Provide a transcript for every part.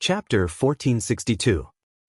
Chapter 1462.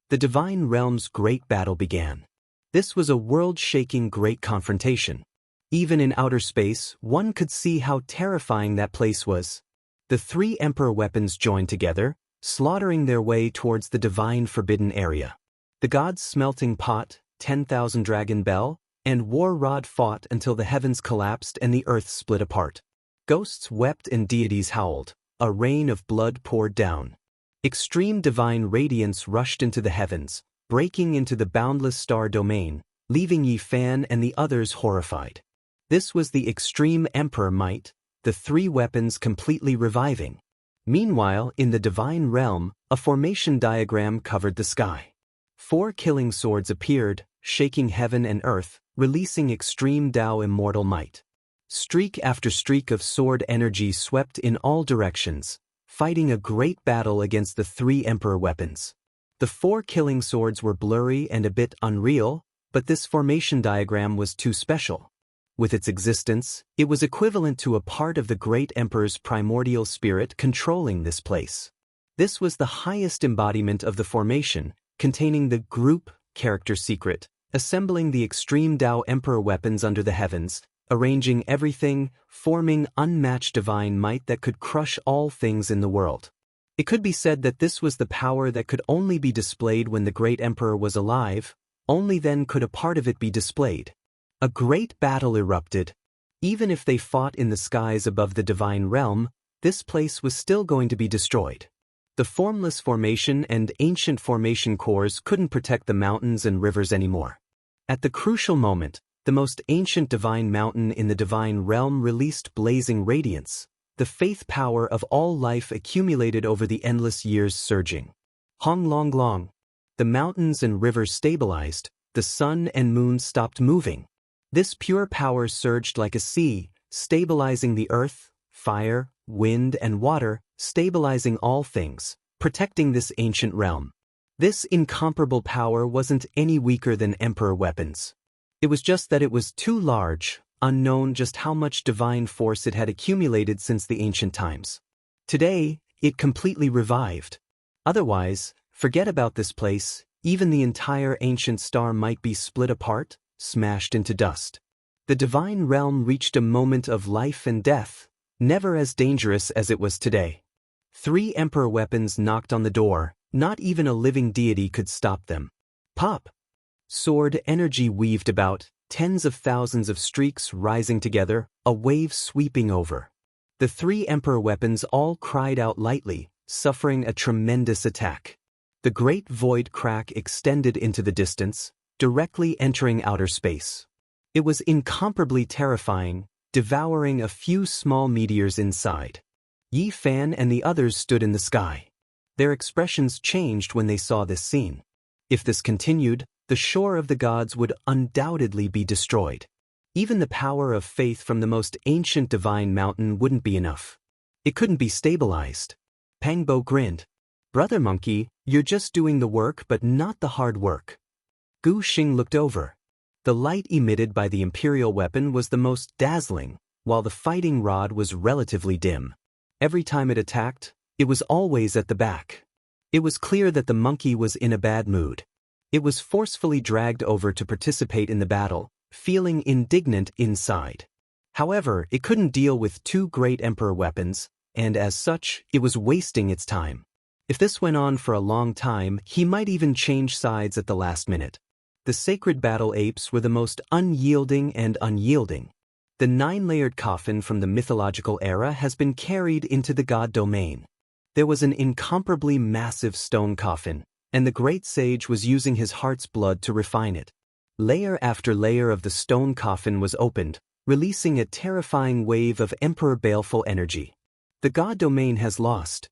The Divine Realm's Great Battle began. This was a world-shaking great confrontation. Even in outer space, one could see how terrifying that place was. The three Emperor weapons joined together, slaughtering their way towards the divine forbidden area. The gods' smelting pot, 10,000 dragon bell, and war rod fought until the heavens collapsed and the earth split apart. Ghosts wept and deities howled. A rain of blood poured down. Extreme divine radiance rushed into the heavens, breaking into the boundless star domain, leaving Yi Fan and the others horrified. This was the extreme Emperor might, the three weapons completely reviving. Meanwhile, in the divine realm, a formation diagram covered the sky. 4 killing swords appeared, shaking heaven and earth, releasing extreme Dao immortal might. Streak after streak of sword energy swept in all directions, fighting a great battle against the three Emperor weapons. The 4 killing swords were blurry and a bit unreal, but this formation diagram was too special. With its existence, it was equivalent to a part of the great Emperor's primordial spirit controlling this place. This was the highest embodiment of the formation, containing the group character secret, assembling the extreme Dao Emperor weapons under the heavens, arranging everything, forming unmatched divine might that could crush all things in the world. It could be said that this was the power that could only be displayed when the great Emperor was alive, only then could a part of it be displayed. A great battle erupted. Even if they fought in the skies above the divine realm, this place was still going to be destroyed. The formless formation and ancient formation cores couldn't protect the mountains and rivers anymore. At the crucial moment, the most ancient divine mountain in the divine realm released blazing radiance, the faith power of all life accumulated over the endless years surging. Hong long long. The mountains and rivers stabilized, the sun and moon stopped moving. This pure power surged like a sea, stabilizing the earth, fire, wind and water, stabilizing all things, protecting this ancient realm. This incomparable power wasn't any weaker than Emperor weapons. It was just that it was too large, unknown just how much divine force it had accumulated since the ancient times. Today, it completely revived. Otherwise, forget about this place, even the entire ancient star might be split apart, smashed into dust. The divine realm reached a moment of life and death, never as dangerous as it was today. 3 Emperor weapons knocked on the door, not even a living deity could stop them. Pop! Sword energy weaved about, tens of thousands of streaks rising together, a wave sweeping over. The 3 Emperor weapons all cried out lightly, suffering a tremendous attack. The great void crack extended into the distance, directly entering outer space. It was incomparably terrifying, devouring a few small meteors inside. Yi Fan and the others stood in the sky. Their expressions changed when they saw this scene. If this continued, the shore of the gods would undoubtedly be destroyed. Even the power of faith from the most ancient divine mountain wouldn't be enough. It couldn't be stabilized. Pangbo grinned. "Brother Monkey, you're just doing the work but not the hard work." Gu Xing looked over. The light emitted by the imperial weapon was the most dazzling, while the fighting rod was relatively dim. Every time it attacked, it was always at the back. It was clear that the monkey was in a bad mood. It was forcefully dragged over to participate in the battle, feeling indignant inside. However, it couldn't deal with 2 great Emperor weapons, and as such, it was wasting its time. If this went on for a long time, he might even change sides at the last minute. The sacred battle apes were the most unyielding and unyielding. The 9-layered coffin from the mythological era has been carried into the god domain. There was an incomparably massive stone coffin, and the great sage was using his heart's blood to refine it. Layer after layer of the stone coffin was opened, releasing a terrifying wave of Emperor baleful energy. The god domain has lost.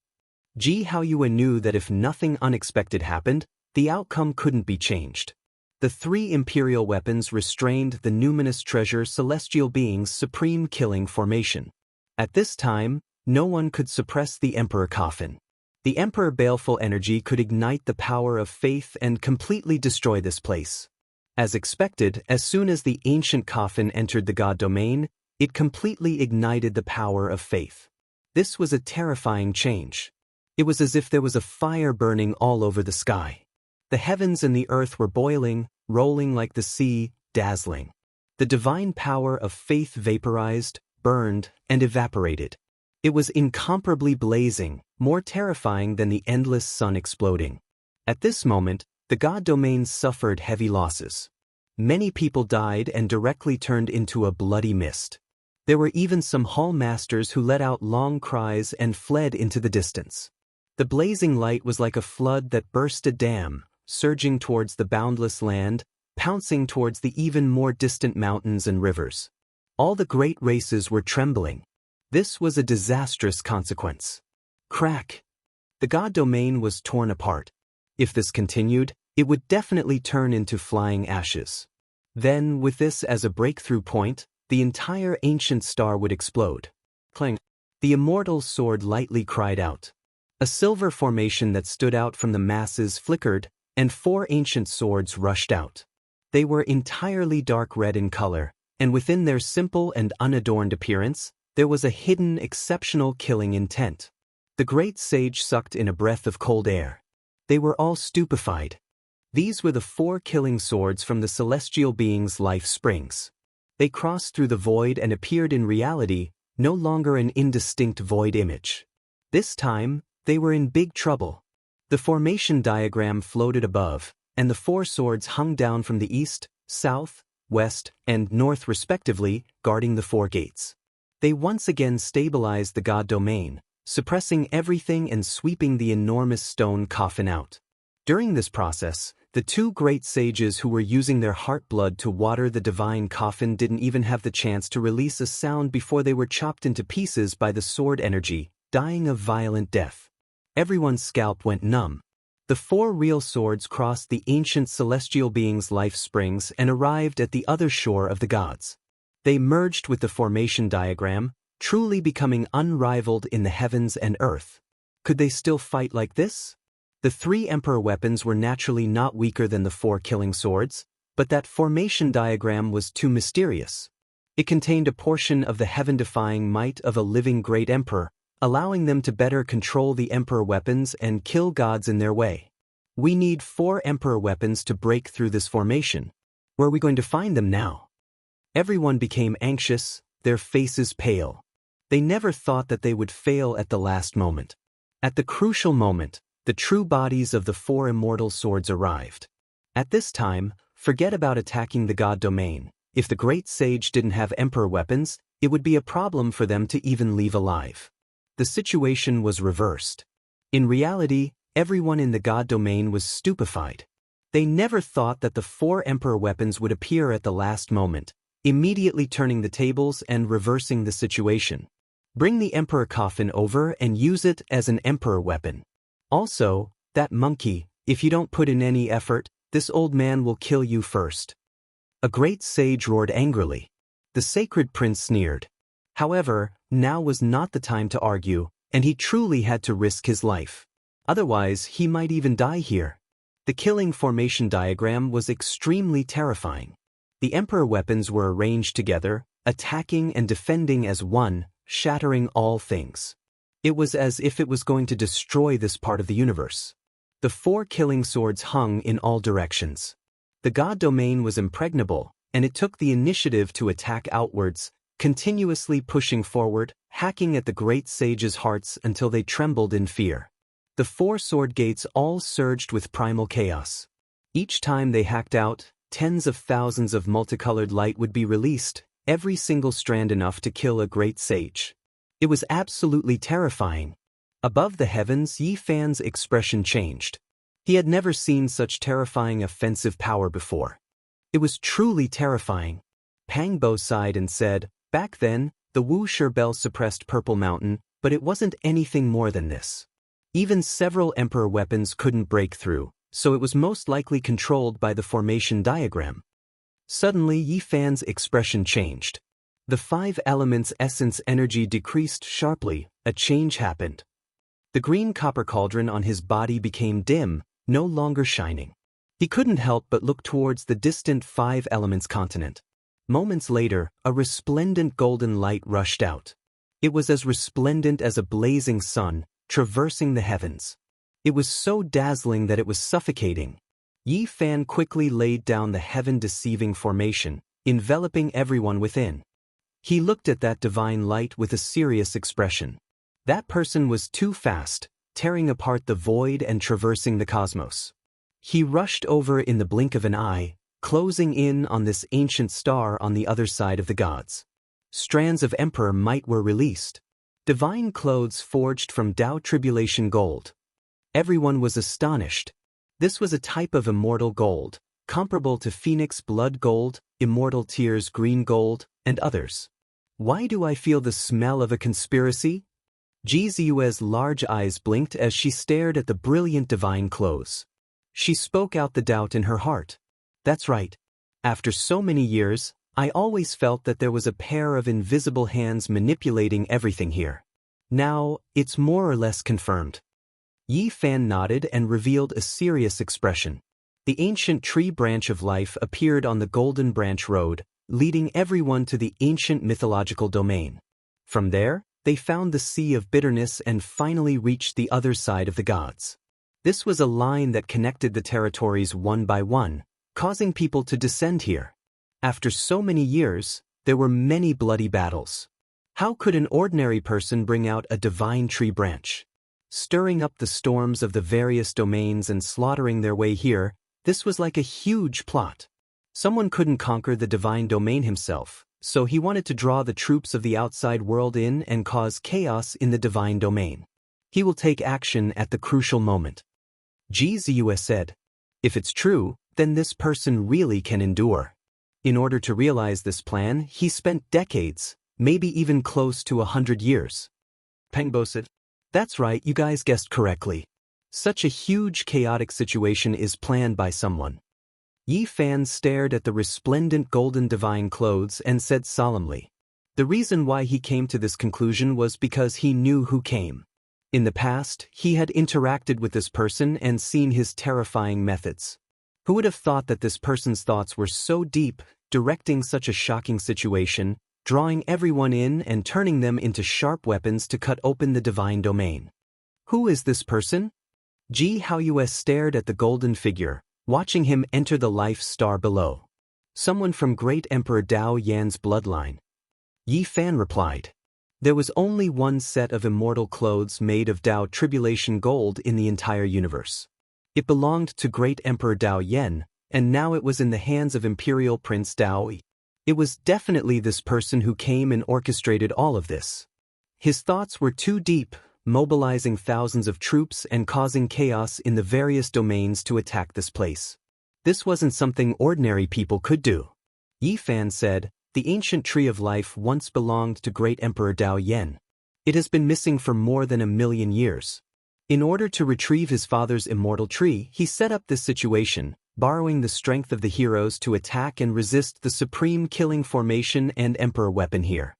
Ji Haoyuan knew that if nothing unexpected happened, the outcome couldn't be changed. The 3 imperial weapons restrained the numinous treasure celestial being's supreme killing formation. At this time, no one could suppress the Emperor coffin. The Emperor baleful energy could ignite the power of faith and completely destroy this place. As expected, as soon as the ancient coffin entered the god domain, it completely ignited the power of faith. This was a terrifying change. It was as if there was a fire burning all over the sky. The heavens and the earth were boiling, rolling like the sea, dazzling. The divine power of faith vaporized, burned, and evaporated. It was incomparably blazing, more terrifying than the endless sun exploding. At this moment, the god domains suffered heavy losses. Many people died and directly turned into a bloody mist. There were even some hall masters who let out long cries and fled into the distance. The blazing light was like a flood that burst a dam, surging towards the boundless land, pouncing towards the even more distant mountains and rivers. All the great races were trembling. This was a disastrous consequence. Crack! The god domain was torn apart. If this continued, it would definitely turn into flying ashes. Then, with this as a breakthrough point, the entire ancient star would explode. Clang! The immortal sword lightly cried out. A silver formation that stood out from the masses flickered, and 4 ancient swords rushed out. They were entirely dark red in color, and within their simple and unadorned appearance, there was a hidden, exceptional killing intent. The great sage sucked in a breath of cold air. They were all stupefied. These were the 4 killing swords from the celestial being's life springs. They crossed through the void and appeared in reality, no longer an indistinct void image. This time, they were in big trouble. The formation diagram floated above, and the 4 swords hung down from the east, south, west, and north respectively, guarding the 4 gates. They once again stabilized the god domain, suppressing everything and sweeping the enormous stone coffin out. During this process, the 2 great sages who were using their heart blood to water the divine coffin didn't even have the chance to release a sound before they were chopped into pieces by the sword energy, dying a violent death. Everyone's scalp went numb. The 4 real swords crossed the ancient celestial being's life springs and arrived at the other shore of the gods. They merged with the formation diagram, truly becoming unrivaled in the heavens and earth. Could they still fight like this? The 3 emperor weapons were naturally not weaker than the 4 killing swords, but that formation diagram was too mysterious. It contained a portion of the heaven-defying might of a living great emperor, allowing them to better control the emperor weapons and kill gods in their way. We need 4 emperor weapons to break through this formation. Where are we going to find them now? Everyone became anxious, their faces pale. They never thought that they would fail at the last moment. At the crucial moment, the true bodies of the 4 immortal swords arrived. At this time, forget about attacking the god domain. If the great sage didn't have emperor weapons, it would be a problem for them to even leave alive. The situation was reversed. In reality, everyone in the god domain was stupefied. They never thought that the 4 emperor weapons would appear at the last moment, immediately turning the tables and reversing the situation. Bring the emperor coffin over and use it as an emperor weapon. Also, that monkey, if you don't put in any effort, this old man will kill you first. A great sage roared angrily. The sacred prince sneered. However, now was not the time to argue, and he truly had to risk his life. Otherwise, he might even die here. The killing formation diagram was extremely terrifying. The emperor weapons were arranged together, attacking and defending as one, shattering all things. It was as if it was going to destroy this part of the universe. The 4 killing swords hung in all directions. The god domain was impregnable, and it took the initiative to attack outwards, continuously pushing forward, hacking at the great sages' hearts until they trembled in fear. The 4 sword gates all surged with primal chaos. Each time they hacked out, tens of thousands of multicolored light would be released, every single strand enough to kill a great sage. It was absolutely terrifying. Above the heavens, Yi Fan's expression changed. He had never seen such terrifying offensive power before. It was truly terrifying. Pang Bo sighed and said, "Back then, the Wu Bell suppressed Purple Mountain, but it wasn't anything more than this. Even several emperor weapons couldn't break through, so it was most likely controlled by the formation diagram." Suddenly, Yi Fan's expression changed. The 5 elements' essence energy decreased sharply, a change happened. The green copper cauldron on his body became dim, no longer shining. He couldn't help but look towards the distant 5 elements continent. Moments later, a resplendent golden light rushed out. It was as resplendent as a blazing sun, traversing the heavens. It was so dazzling that it was suffocating. Yi Fan quickly laid down the heaven-deceiving formation, enveloping everyone within. He looked at that divine light with a serious expression. That person was too fast, tearing apart the void and traversing the cosmos. He rushed over in the blink of an eye, closing in on this ancient star on the other side of the gods. Strands of emperor might were released. Divine clothes forged from Tao tribulation gold. Everyone was astonished. This was a type of immortal gold, comparable to Phoenix blood gold, Immortal tears green gold, and others. Why do I feel the smell of a conspiracy? Ji Ziyue's large eyes blinked as she stared at the brilliant divine clothes. She spoke out the doubt in her heart. That's right. After so many years, I always felt that there was a pair of invisible hands manipulating everything here. Now, it's more or less confirmed. Yi Fan nodded and revealed a serious expression. The ancient tree branch of life appeared on the Golden Branch Road, leading everyone to the ancient mythological domain. From there, they found the Sea of Bitterness and finally reached the other side of the gods. This was a line that connected the territories one by one, causing people to descend here. After so many years, there were many bloody battles. How could an ordinary person bring out a divine tree branch? Stirring up the storms of the various domains and slaughtering their way here, this was like a huge plot. Someone couldn't conquer the divine domain himself, so he wanted to draw the troops of the outside world in and cause chaos in the divine domain. He will take action at the crucial moment. Ji Ziyue said, if it's true, then this person really can endure. In order to realize this plan, he spent decades, maybe even close to 100 years. Pengbo said, that's right, you guys guessed correctly. Such a huge chaotic situation is planned by someone. Yi Fan stared at the resplendent golden divine clothes and said solemnly. The reason why he came to this conclusion was because he knew who came. In the past, he had interacted with this person and seen his terrifying methods. Who would have thought that this person's thoughts were so deep, directing such a shocking situation, drawing everyone in and turning them into sharp weapons to cut open the divine domain? Who is this person? Ji Haoyue stared at the golden figure, watching him enter the life star below. Someone from great Emperor Dao Yan's bloodline. Yi Fan replied. There was only one set of immortal clothes made of Dao tribulation gold in the entire universe. It belonged to great Emperor Dao Yan, and now it was in the hands of Imperial Prince Daoist. It was definitely this person who came and orchestrated all of this. His thoughts were too deep, mobilizing thousands of troops and causing chaos in the various domains to attack this place. This wasn't something ordinary people could do. Yi Fan said, the ancient tree of life once belonged to great Emperor Dao Yan. It has been missing for more than 1,000,000 years. In order to retrieve his father's immortal tree, he set up this situation, borrowing the strength of the heroes to attack and resist the supreme killing formation and emperor weapon here.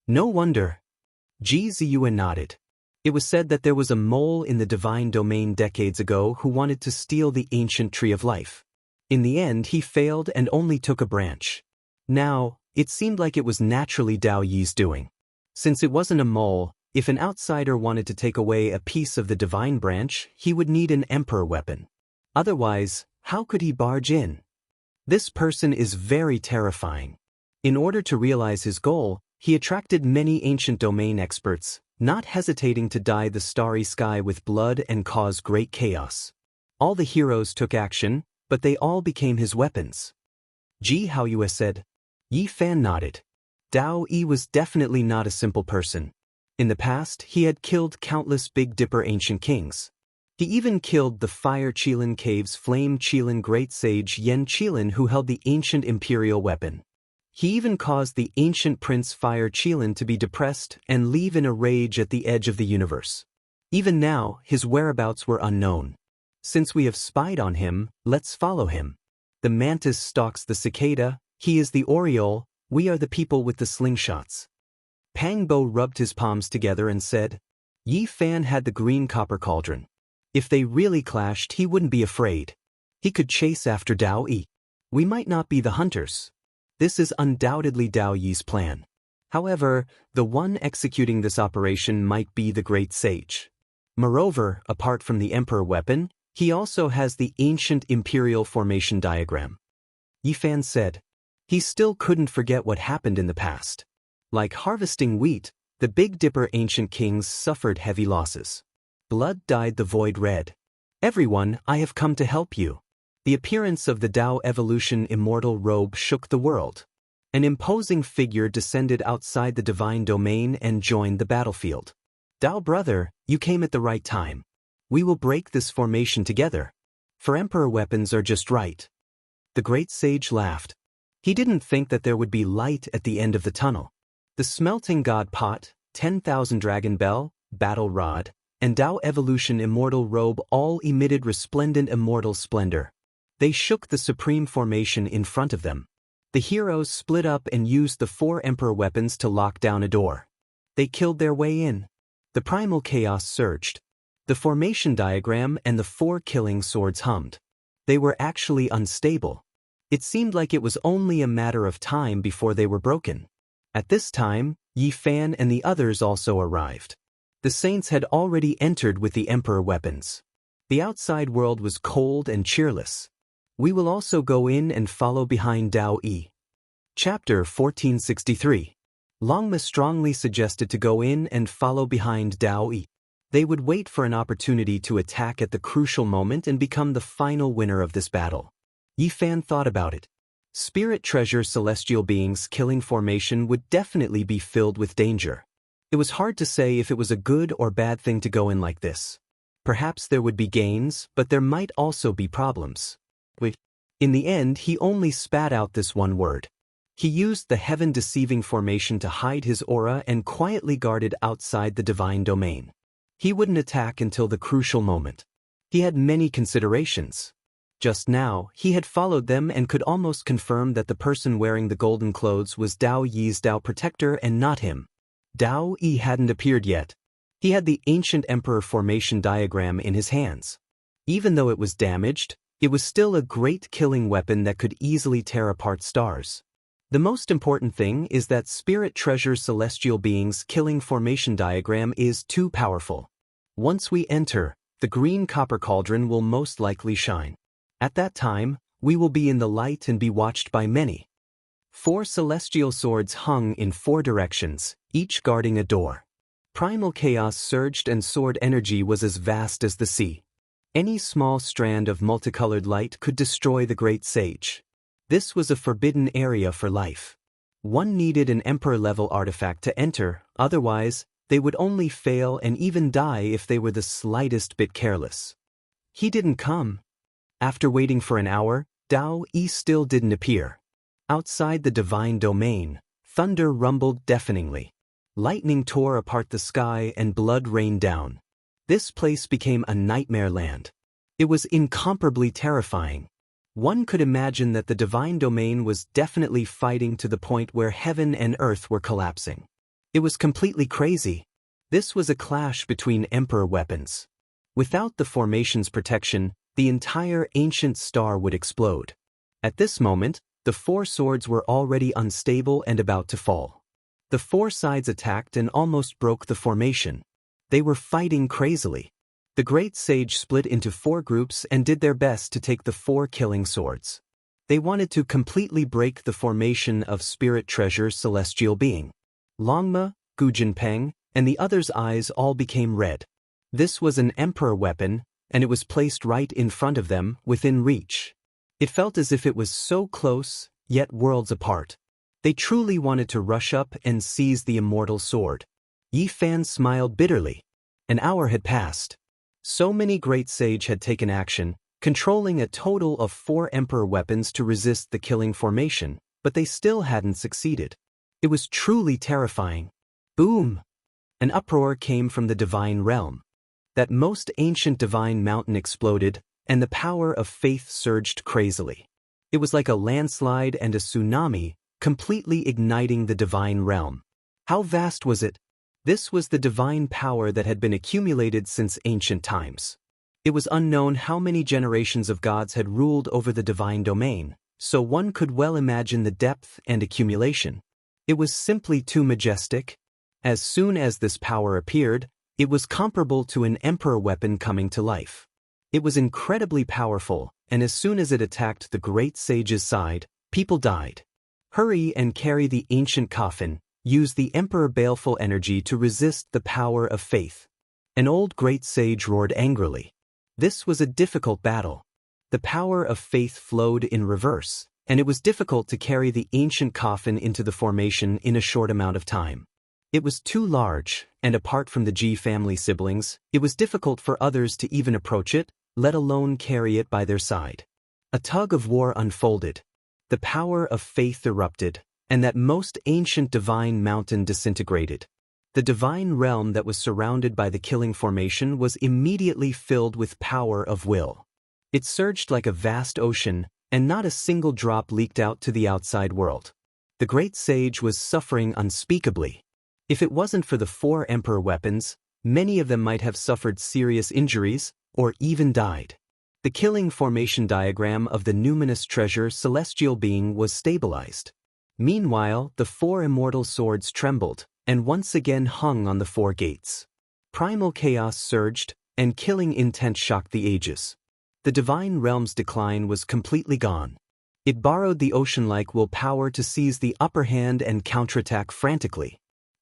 No wonder. Ji Ziyue nodded. It was said that there was a mole in the divine domain decades ago who wanted to steal the ancient tree of life. In the end, he failed and only took a branch. Now, it seemed like it was naturally Dao Yi's doing. Since it wasn't a mole, if an outsider wanted to take away a piece of the divine branch, he would need an emperor weapon. Otherwise, how could he barge in? This person is very terrifying. In order to realize his goal, he attracted many ancient domain experts, not hesitating to dye the starry sky with blood and cause great chaos. All the heroes took action, but they all became his weapons. Ji Haoyue said. Yi Fan nodded. Dao Yi was definitely not a simple person. In the past, he had killed countless Big Dipper ancient kings. He even killed the Fire Qilin Cave's Flame Qilin great sage Yan Qilin who held the ancient imperial weapon. He even caused the ancient Prince Fire Qilin to be depressed and leave in a rage at the edge of the universe. Even now, his whereabouts were unknown. Since we have spied on him, let's follow him. The mantis stalks the cicada, he is the oriole, we are the people with the slingshots. Pang Bo rubbed his palms together and said, Yi Fan had the green copper cauldron. If they really clashed, he wouldn't be afraid. He could chase after Dao Yi. We might not be the hunters. This is undoubtedly Dao Yi's plan. However, the one executing this operation might be the great sage. Moreover, apart from the Emperor weapon, he also has the ancient imperial formation diagram. Yi Fan said. He still couldn't forget what happened in the past. Like harvesting wheat, the Big Dipper ancient kings suffered heavy losses. Blood dyed the void red. Everyone, I have come to help you. The appearance of the Dao evolution immortal robe shook the world. An imposing figure descended outside the divine domain and joined the battlefield. Dao brother, you came at the right time. We will break this formation together. For Emperor weapons are just right. The great sage laughed. He didn't think that there would be light at the end of the tunnel. The smelting god pot, 10,000 dragon bell, battle rod, and Dao evolution immortal robe all emitted resplendent immortal splendor. They shook the supreme formation in front of them. The heroes split up and used the 4 emperor weapons to lock down a door. They killed their way in. The primal chaos surged. The formation diagram and the 4 killing swords hummed. They were actually unstable. It seemed like it was only a matter of time before they were broken. At this time, Yi Fan and the others also arrived. The saints had already entered with the emperor weapons. The outside world was cold and cheerless. We will also go in and follow behind Dao Yi. Chapter 1463. Longma strongly suggested to go in and follow behind Dao Yi. They would wait for an opportunity to attack at the crucial moment and become the final winner of this battle. Yi Fan thought about it. Spirit treasure celestial beings killing formation would definitely be filled with danger. It was hard to say if it was a good or bad thing to go in like this. Perhaps there would be gains, but there might also be problems. In the end, he only spat out this one word. He used the heaven-deceiving formation to hide his aura and quietly guarded outside the divine domain. He wouldn't attack until the crucial moment. He had many considerations. Just now, he had followed them and could almost confirm that the person wearing the golden clothes was Dao Yi's Dao protector and not him. Dao Yi hadn't appeared yet. He had the ancient emperor formation diagram in his hands. Even though it was damaged, it was still a great killing weapon that could easily tear apart stars. The most important thing is that spirit treasure celestial beings killing formation diagram is too powerful. Once we enter, the green copper cauldron will most likely shine. At that time, we will be in the light and be watched by many. 4 celestial swords hung in 4 directions, each guarding a door. Primal chaos surged and sword energy was as vast as the sea. Any small strand of multicolored light could destroy the great sage. This was a forbidden area for life. One needed an emperor-level artifact to enter, otherwise, they would only fail and even die if they were the slightest bit careless. He didn't come. After waiting for an hour, Dao Yi still didn't appear. Outside the divine domain, thunder rumbled deafeningly. Lightning tore apart the sky and blood rained down. This place became a nightmare land. It was incomparably terrifying. One could imagine that the divine domain was definitely fighting to the point where heaven and earth were collapsing. It was completely crazy. This was a clash between emperor weapons. Without the formation's protection, the entire ancient star would explode. At this moment, the 4 swords were already unstable and about to fall. The 4 sides attacked and almost broke the formation. They were fighting crazily. The great sage split into 4 groups and did their best to take the 4 killing swords. They wanted to completely break the formation of spirit treasure celestial being. Longma, Gu Jinpeng, and the others' eyes all became red. This was an emperor weapon, and it was placed right in front of them, within reach. It felt as if it was so close, yet worlds apart. They truly wanted to rush up and seize the immortal sword. Yi Fan smiled bitterly. An hour had passed. So many great sage had taken action, controlling a total of 4 emperor weapons to resist the killing formation, but they still hadn't succeeded. It was truly terrifying. Boom! An uproar came from the divine realm. That most ancient divine mountain exploded, and the power of faith surged crazily. It was like a landslide and a tsunami, completely igniting the divine realm. How vast was it? This was the divine power that had been accumulated since ancient times. It was unknown how many generations of gods had ruled over the divine domain, so one could well imagine the depth and accumulation. It was simply too majestic. As soon as this power appeared, It was comparable to an emperor weapon coming to life. It was incredibly powerful, and as soon as it attacked the great sage's side, people died. Hurry and carry the ancient coffin. Use the emperor baleful energy to resist the power of faith. An old great sage roared angrily. This was a difficult battle. The power of faith flowed in reverse, and it was difficult to carry the ancient coffin into the formation in a short amount of time. It was too large, and apart from the Ji family siblings, it was difficult for others to even approach it, let alone carry it by their side. A tug of war unfolded. The power of faith erupted, and that most ancient divine mountain disintegrated. The divine realm that was surrounded by the killing formation was immediately filled with power of will. It surged like a vast ocean, and not a single drop leaked out to the outside world. The great sage was suffering unspeakably. If it wasn't for the 4 emperor weapons, many of them might have suffered serious injuries, or even died. The killing formation diagram of the numinous treasure celestial being was stabilized. Meanwhile, the 4 immortal swords trembled, and once again hung on the 4 gates. Primal chaos surged, and killing intent shocked the ages. The divine realm's decline was completely gone. It borrowed the ocean-like willpower to seize the upper hand and counterattack frantically.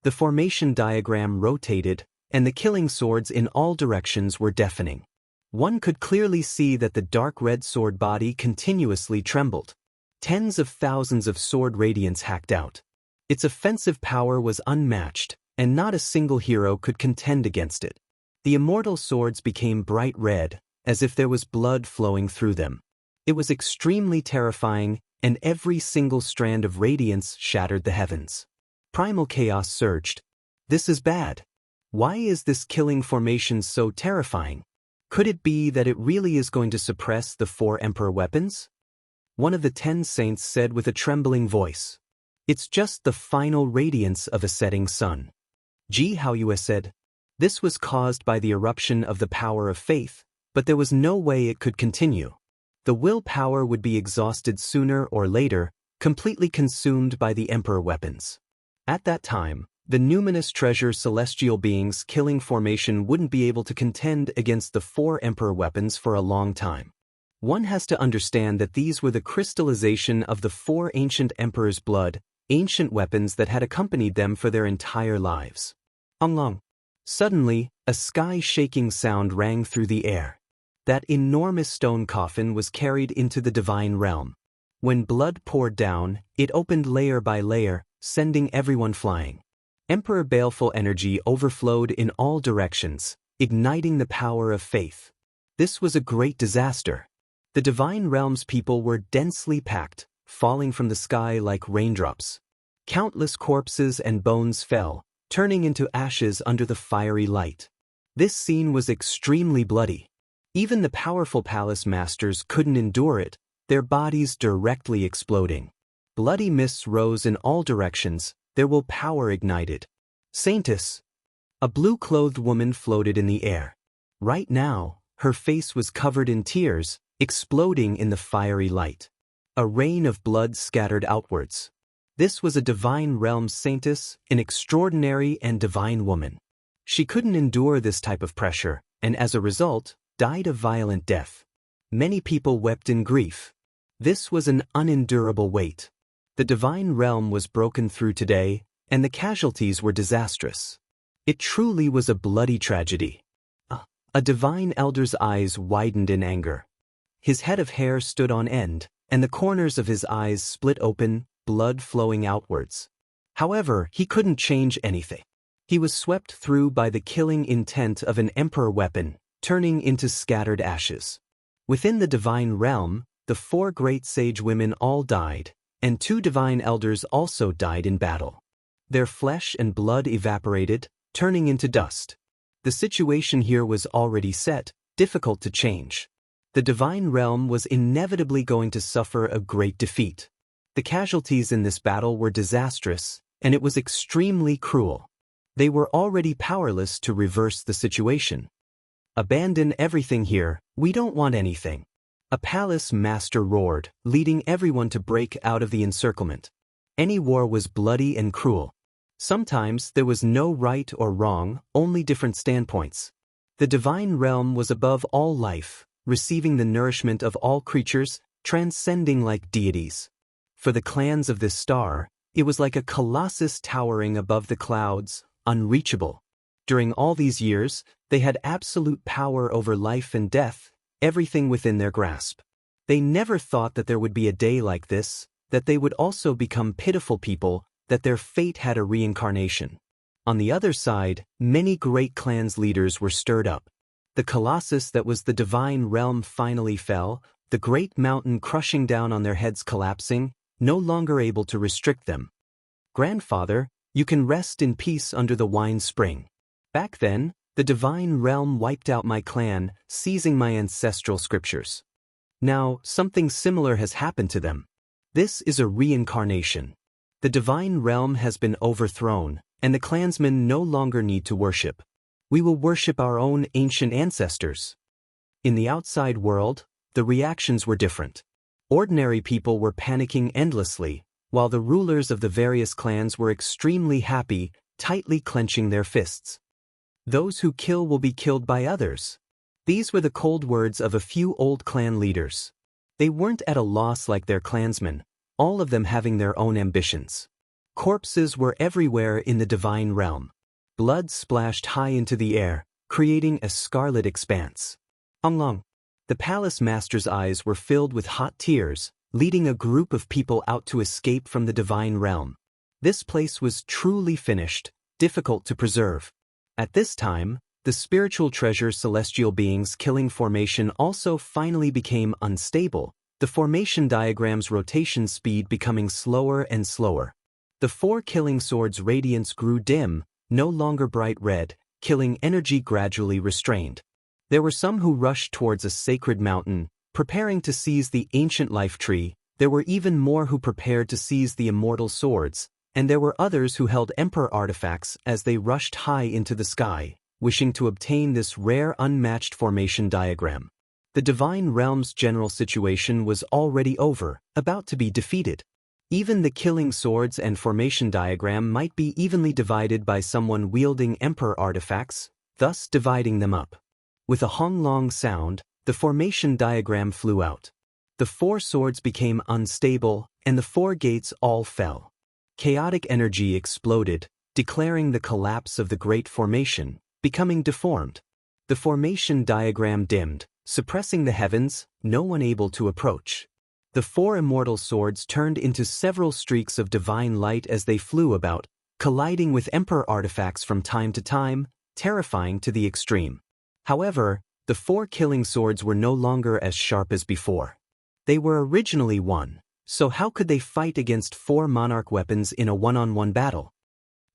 The formation diagram rotated, and the killing swords in all directions were deafening. One could clearly see that the dark red sword body continuously trembled. Tens of thousands of sword radiance hacked out. Its offensive power was unmatched, and not a single hero could contend against it. The immortal swords became bright red, as if there was blood flowing through them. It was extremely terrifying, and every single strand of radiance shattered the heavens. Primal chaos surged. This is bad. Why is this killing formation so terrifying? Could it be that it really is going to suppress the 4 emperor weapons? One of the 10 saints said with a trembling voice. It's just the final radiance of a setting sun. Ji Haoyue said. This was caused by the eruption of the power of faith, but there was no way it could continue. The willpower would be exhausted sooner or later, completely consumed by the emperor weapons. At that time, the numinous treasure celestial beings killing formation wouldn't be able to contend against the 4 emperor weapons for a long time. One has to understand that these were the crystallization of the 4 ancient emperors' blood, ancient weapons that had accompanied them for their entire lives. Long. Suddenly, a sky-shaking sound rang through the air. That enormous stone coffin was carried into the divine realm. When blood poured down, it opened layer by layer, sending everyone flying. Emperor baleful energy overflowed in all directions, igniting the power of faith. This was a great disaster. The divine realm's people were densely packed, falling from the sky like raindrops. Countless corpses and bones fell, turning into ashes under the fiery light. This scene was extremely bloody. Even the powerful palace masters couldn't endure it, their bodies directly exploding. Bloody mists rose in all directions, their willpower ignited. Saintess! A blue-clothed woman floated in the air. Right now, her face was covered in tears, exploding in the fiery light. A rain of blood scattered outwards. This was a divine realm saintess, an extraordinary and divine woman. She couldn't endure this type of pressure, and as a result, died a violent death. Many people wept in grief. This was an unendurable weight. The divine realm was broken through today, and the casualties were disastrous. It truly was a bloody tragedy. A divine elder's eyes widened in anger. His head of hair stood on end, and the corners of his eyes split open, blood flowing outwards. However, he couldn't change anything. He was swept through by the killing intent of an emperor weapon, turning into scattered ashes. Within the divine realm, the 4 great sage women all died, and 2 divine elders also died in battle. Their flesh and blood evaporated, turning into dust. The situation here was already set, difficult to change. The divine realm was inevitably going to suffer a great defeat. The casualties in this battle were disastrous, and it was extremely cruel. They were already powerless to reverse the situation. Abandon everything here, we don't want anything. A palace master roared, leading everyone to break out of the encirclement. Any war was bloody and cruel. Sometimes there was no right or wrong, only different standpoints. The divine realm was above all life, receiving the nourishment of all creatures, transcending like deities. For the clans of this star, it was like a colossus towering above the clouds, unreachable. During all these years, they had absolute power over life and death, everything within their grasp. They never thought that there would be a day like this, that they would also become pitiful people, that their fate had a reincarnation. On the other side, many great clans' leaders were stirred up. The colossus that was the divine realm finally fell, the great mountain crushing down on their heads collapsing, no longer able to restrict them. Grandfather, you can rest in peace under the wine spring. Back then, the divine realm wiped out my clan, seizing my ancestral scriptures. Now, something similar has happened to them. This is a reincarnation. The divine realm has been overthrown, and the clansmen no longer need to worship. We will worship our own ancient ancestors. In the outside world, the reactions were different. Ordinary people were panicking endlessly, while the rulers of the various clans were extremely happy, tightly clenching their fists. Those who kill will be killed by others. These were the cold words of a few old clan leaders. They weren't at a loss like their clansmen, all of them having their own ambitions. Corpses were everywhere in the divine realm. Blood splashed high into the air, creating a scarlet expanse. Long. The palace master's eyes were filled with hot tears, leading a group of people out to escape from the divine realm. This place was truly finished, difficult to preserve. At this time, the spiritual treasure celestial beings killing formation also finally became unstable, the formation diagram's rotation speed becoming slower and slower. The 4 killing swords' radiance grew dim, no longer bright red, killing energy gradually restrained. There were some who rushed towards a sacred mountain, preparing to seize the ancient life tree. There were even more who prepared to seize the immortal swords, and there were others who held emperor artifacts as they rushed high into the sky, wishing to obtain this rare unmatched formation diagram. The divine realm's general situation was already over, about to be defeated. Even the killing swords and formation diagram might be evenly divided by someone wielding emperor artifacts, thus dividing them up. With a honglong sound, the formation diagram flew out. The 4 swords became unstable, and the 4 gates all fell. Chaotic energy exploded, declaring the collapse of the great formation, becoming deformed. The formation diagram dimmed, suppressing the heavens, no one able to approach. The 4 immortal swords turned into several streaks of divine light as they flew about, colliding with emperor artifacts from time to time, terrifying to the extreme. However, the 4 killing swords were no longer as sharp as before. They were originally 1, so how could they fight against 4 monarch weapons in a one-on-one battle?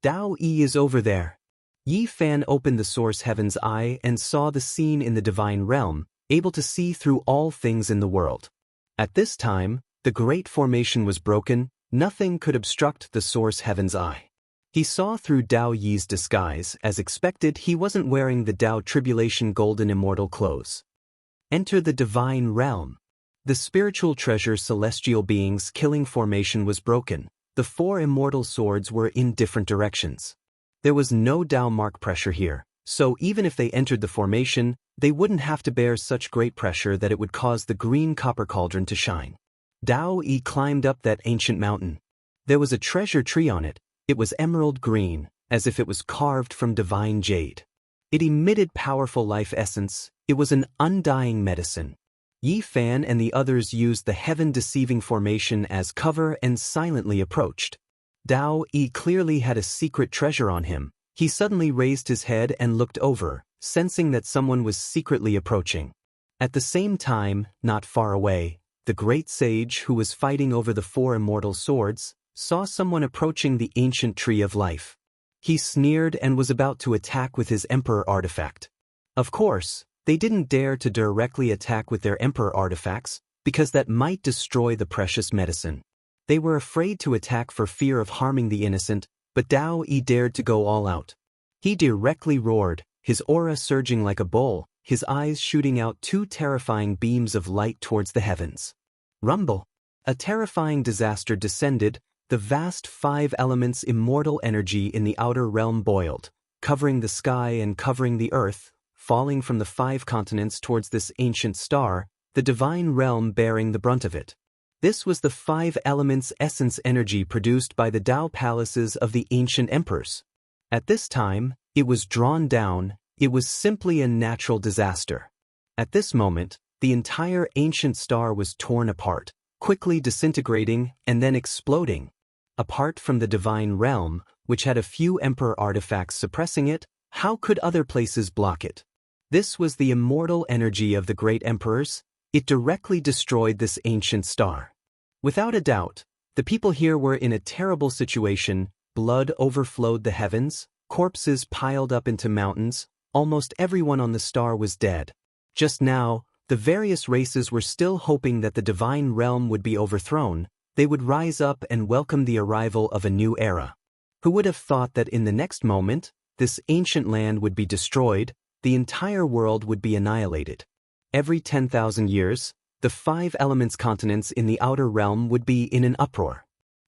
Dao Yi is over there. Yi Fan opened the source heaven's eye and saw the scene in the divine realm, able to see through all things in the world. At this time, the great formation was broken, nothing could obstruct the source heaven's eye. He saw through Dao Yi's disguise. As expected, he wasn't wearing the Dao Tribulation golden immortal clothes. Enter the divine realm. The spiritual treasure celestial beings killing formation was broken. The 4 immortal swords were in different directions. There was no Dao mark pressure here, so even if they entered the formation, they wouldn't have to bear such great pressure that it would cause the green copper cauldron to shine. Dao Yi climbed up that ancient mountain. There was a treasure tree on it. It was emerald green, as if it was carved from divine jade. It emitted powerful life essence. It was an undying medicine. Yi Fan and the others used the heaven-deceiving formation as cover and silently approached. Dao Yi clearly had a secret treasure on him. He suddenly raised his head and looked over, sensing that someone was secretly approaching. At the same time, not far away, the great sage who was fighting over the 4 immortal swords saw someone approaching the ancient tree of life. He sneered and was about to attack with his emperor artifact. Of course, they didn't dare to directly attack with their emperor artifacts, because that might destroy the precious medicine. They were afraid to attack for fear of harming the innocent, but Dao Yi dared to go all out. He directly roared, his aura surging like a bull, his eyes shooting out 2 terrifying beams of light towards the heavens. Rumble! A terrifying disaster descended, The vast 5 elements immortal energy in the outer realm boiled, covering the sky and covering the earth, falling from the 5 continents towards this ancient star, the divine realm bearing the brunt of it. This was the 5 elements essence energy produced by the Tao palaces of the ancient emperors. At this time, it was drawn down. It was simply a natural disaster. At this moment, the entire ancient star was torn apart, quickly disintegrating and then exploding. Apart from the divine realm, which had a few emperor artifacts suppressing it, how could other places block it? This was the immortal energy of the great emperors. It directly destroyed this ancient star. Without a doubt, the people here were in a terrible situation. Blood overflowed the heavens, corpses piled up into mountains, almost everyone on the star was dead. Just now, the various races were still hoping that the divine realm would be overthrown. They would rise up and welcome the arrival of a new era. Who would have thought that in the next moment, this ancient land would be destroyed, the entire world would be annihilated. Every 10,000 years, the 5 elements continents in the outer realm would be in an uproar.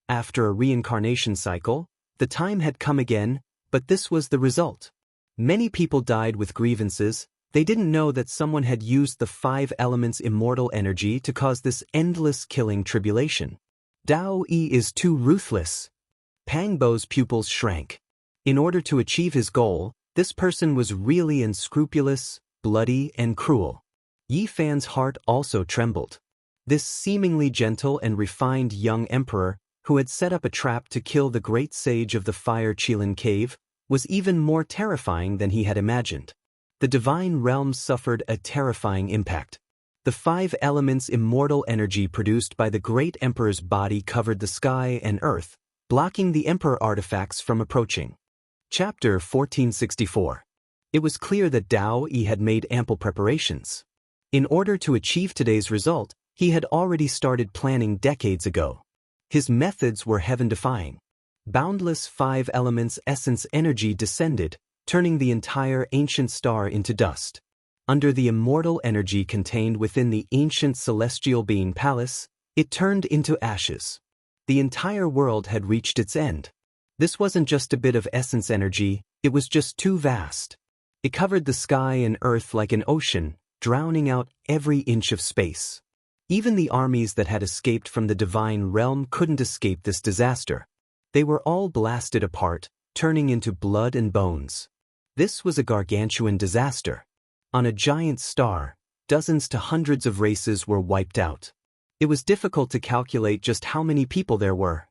After a reincarnation cycle, the time had come again, but this was the result. Many people died with grievances. They didn't know that someone had used the 5 elements immortal energy to cause this endless killing tribulation. Daoist is too ruthless. Pang Bo's pupils shrank. In order to achieve his goal, this person was really unscrupulous, bloody, and cruel. Yi Fan's heart also trembled. This seemingly gentle and refined young emperor, who had set up a trap to kill the great sage of the Fire Qilin cave, was even more terrifying than he had imagined. The divine realm suffered a terrifying impact. The 5 elements immortal energy produced by the great emperor's body covered the sky and earth, blocking the emperor artifacts from approaching. Chapter 1464. It was clear that Daoist had made ample preparations. In order to achieve today's result, he had already started planning decades ago. His methods were heaven-defying. Boundless 5 elements essence energy descended, turning the entire ancient star into dust. Under the immortal energy contained within the ancient celestial being palace, it turned into ashes. The entire world had reached its end. This wasn't just a bit of essence energy, it was just too vast. It covered the sky and earth like an ocean, drowning out every inch of space. Even the armies that had escaped from the divine realm couldn't escape this disaster. They were all blasted apart, turning into blood and bones. This was a gargantuan disaster. On a giant star, dozens to hundreds of races were wiped out. It was difficult to calculate just how many people there were.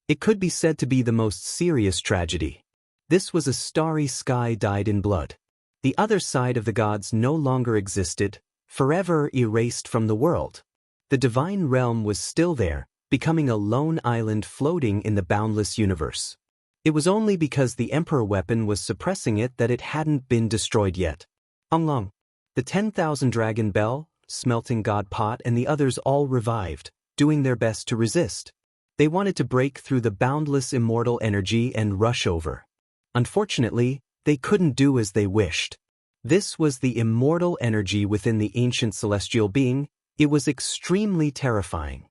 It could be said to be the most serious tragedy. This was a starry sky dyed in blood. The other side of the gods no longer existed, forever erased from the world. The divine realm was still there, becoming a lone island floating in the boundless universe. It was only because the emperor weapon was suppressing it that it hadn't been destroyed yet. Long, the 10,000 dragon bell, smelting god pot and the others all revived, doing their best to resist. They wanted to break through the boundless immortal energy and rush over. Unfortunately, they couldn't do as they wished. This was the immortal energy within the ancient celestial being. It was extremely terrifying.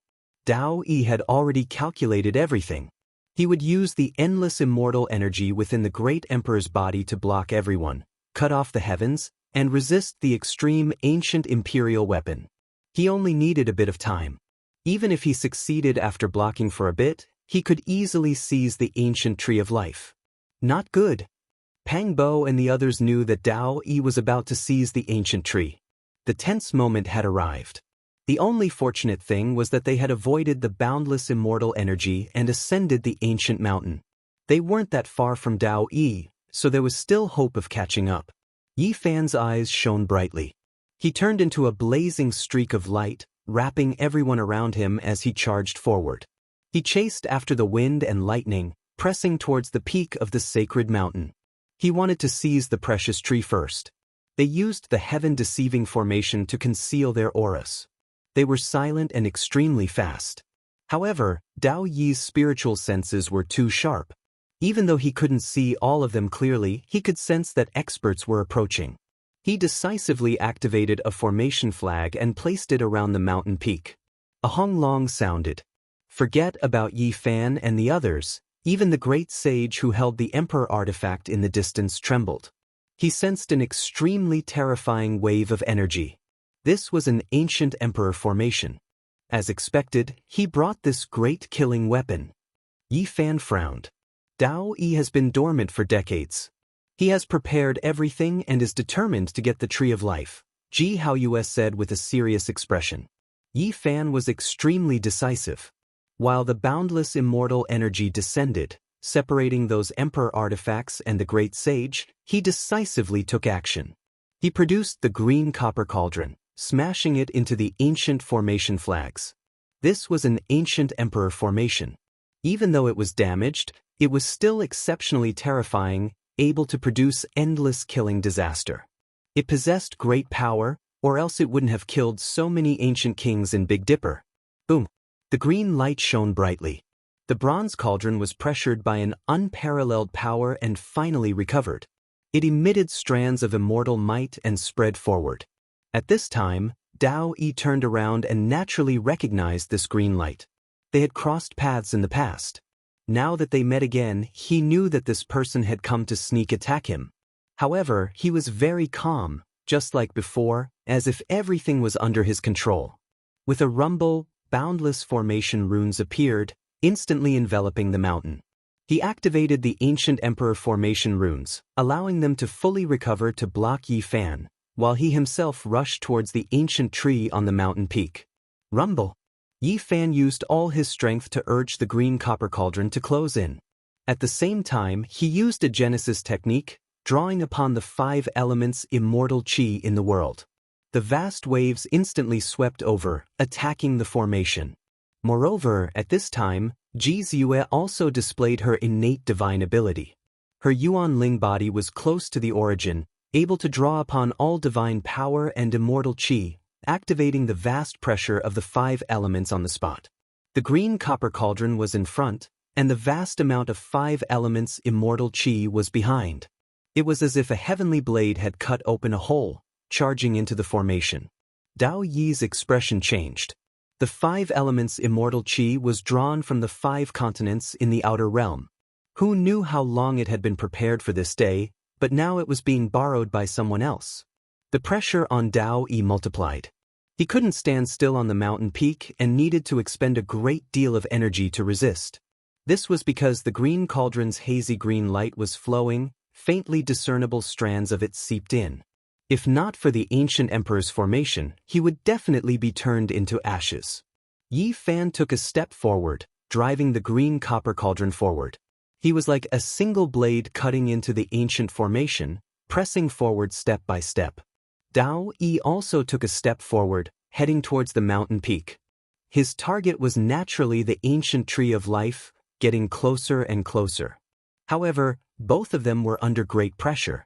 Daoist had already calculated everything. He would use the endless immortal energy within the great emperor's body to block everyone, cut off the heavens, and resist the extreme ancient imperial weapon. He only needed a bit of time. Even if he succeeded after blocking for a bit, he could easily seize the ancient tree of life. Not good. Pang Bo and the others knew that Daoist was about to seize the ancient tree. The tense moment had arrived. The only fortunate thing was that they had avoided the boundless immortal energy and ascended the ancient mountain. They weren't that far from Daoist, so there was still hope of catching up. Yi Fan's eyes shone brightly. He turned into a blazing streak of light, wrapping everyone around him as he charged forward. He chased after the wind and lightning, pressing towards the peak of the sacred mountain. He wanted to seize the precious tree first. They used the heaven-deceiving formation to conceal their auras. They were silent and extremely fast. However, Dao Yi's spiritual senses were too sharp. Even though he couldn't see all of them clearly, he could sense that experts were approaching. He decisively activated a formation flag and placed it around the mountain peak. A honglong sounded. Forget about Yi Fan and the others, even the great sage who held the emperor artifact in the distance trembled. He sensed an extremely terrifying wave of energy. This was an ancient emperor formation. As expected, he brought this great killing weapon. Yi Fan frowned. Dao Yi has been dormant for decades. He has prepared everything and is determined to get the Tree of Life, Ji Haoyue said with a serious expression. Yi Fan was extremely decisive. While the boundless immortal energy descended, separating those emperor artifacts and the great sage, he decisively took action. He produced the green copper cauldron, smashing it into the ancient formation flags. This was an ancient emperor formation. Even though it was damaged, it was still exceptionally terrifying, able to produce endless killing disaster. It possessed great power, or else it wouldn't have killed so many ancient kings in Big Dipper. Boom! The green light shone brightly. The bronze cauldron was pressured by an unparalleled power and finally recovered. It emitted strands of immortal might and spread forward. At this time, Dao Yi turned around and naturally recognized this green light. They had crossed paths in the past. Now that they met again, he knew that this person had come to sneak attack him. However, he was very calm, just like before, as if everything was under his control. With a rumble, boundless formation runes appeared, instantly enveloping the mountain. He activated the ancient emperor formation runes, allowing them to fully recover to block Yi Fan, while he himself rushed towards the ancient tree on the mountain peak. Rumble! Yi Fan used all his strength to urge the green copper cauldron to close in. At the same time, he used a Genesis technique, drawing upon the 5 elements immortal chi in the world. The vast waves instantly swept over, attacking the formation. Moreover, at this time, Ji Ziyue also displayed her innate divine ability. Her Yuan Ling body was close to the origin, able to draw upon all divine power and immortal chi, activating the vast pressure of the 5 elements on the spot. The green copper cauldron was in front, and the vast amount of 5 elements immortal chi was behind. It was as if a heavenly blade had cut open a hole, charging into the formation. Dao Yi's expression changed. The 5 elements immortal chi was drawn from the 5 continents in the outer realm. Who knew how long it had been prepared for this day, but now it was being borrowed by someone else. The pressure on Dao Yi multiplied. He couldn't stand still on the mountain peak and needed to expend a great deal of energy to resist. This was because the green cauldron's hazy green light was flowing, faintly discernible strands of it seeped in. If not for the ancient emperor's formation, he would definitely be turned into ashes. Yi Fan took a step forward, driving the green copper cauldron forward. He was like a single blade cutting into the ancient formation, pressing forward step by step. Dao Yi also took a step forward, heading towards the mountain peak. His target was naturally the ancient Tree of Life, getting closer and closer. However, both of them were under great pressure.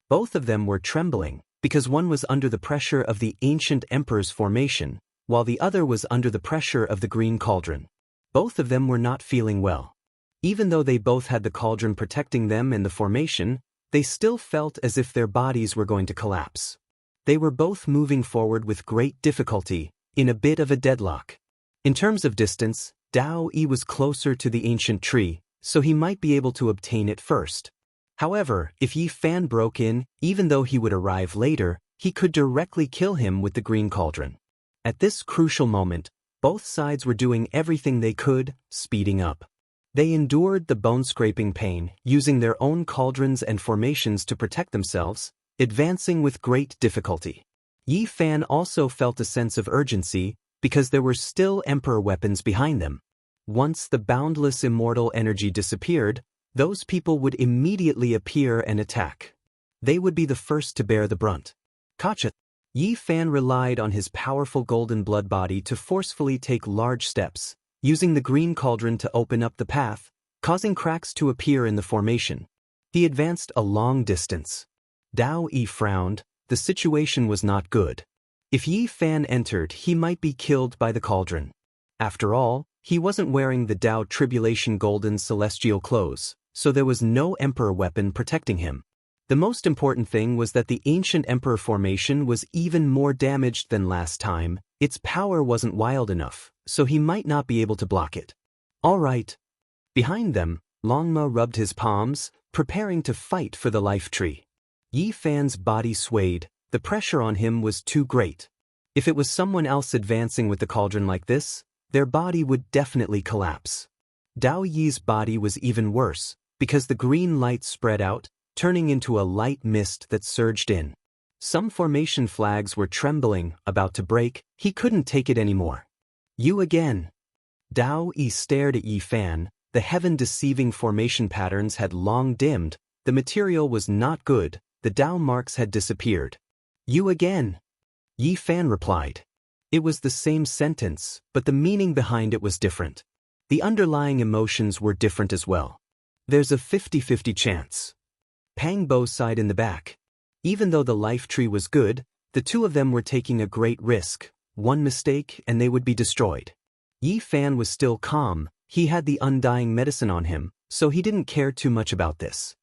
Both of them were trembling, because one was under the pressure of the ancient emperor's formation, while the other was under the pressure of the green cauldron. Both of them were not feeling well. Even though they both had the cauldron protecting them and the formation, they still felt as if their bodies were going to collapse. They were both moving forward with great difficulty, in a bit of a deadlock. In terms of distance, Dao Yi was closer to the ancient tree, so he might be able to obtain it first. However, if Yi Fan broke in, even though he would arrive later, he could directly kill him with the green cauldron. At this crucial moment, both sides were doing everything they could, speeding up. They endured the bone-scraping pain, using their own cauldrons and formations to protect themselves, advancing with great difficulty. Yi Fan also felt a sense of urgency, because there were still emperor weapons behind them. Once the boundless immortal energy disappeared, those people would immediately appear and attack. They would be the first to bear the brunt. Gotcha! Yi Fan relied on his powerful golden blood body to forcefully take large steps, using the green cauldron to open up the path, causing cracks to appear in the formation. He advanced a long distance. Dao Yi frowned. The situation was not good. If Yi Fan entered, he might be killed by the cauldron. After all, he wasn't wearing the Dao Tribulation golden celestial clothes, so there was no emperor weapon protecting him. The most important thing was that the ancient emperor formation was even more damaged than last time, Its power wasn't wild enough, so he might not be able to block it. All right. Behind them, Longma rubbed his palms, preparing to fight for the life tree. Yi Fan's body swayed. The pressure on him was too great. If it was someone else advancing with the cauldron like this, their body would definitely collapse. Dao Yi's body was even worse, because the green light spread out, turning into a light mist that surged in. Some formation flags were trembling, about to break. He couldn't take it anymore. You again. Dao Yi stared at Yi Fan. The heaven-deceiving formation patterns had long dimmed. The material was not good. The Dao marks had disappeared. You again. Yi Fan replied. It was the same sentence, but the meaning behind it was different. The underlying emotions were different as well. There's a 50-50 chance. Pang Bo sighed in the back. Even though the life tree was good, the two of them were taking a great risk. One mistake and they would be destroyed. Yi Fan was still calm. He had the undying medicine on him, so he didn't care too much about this.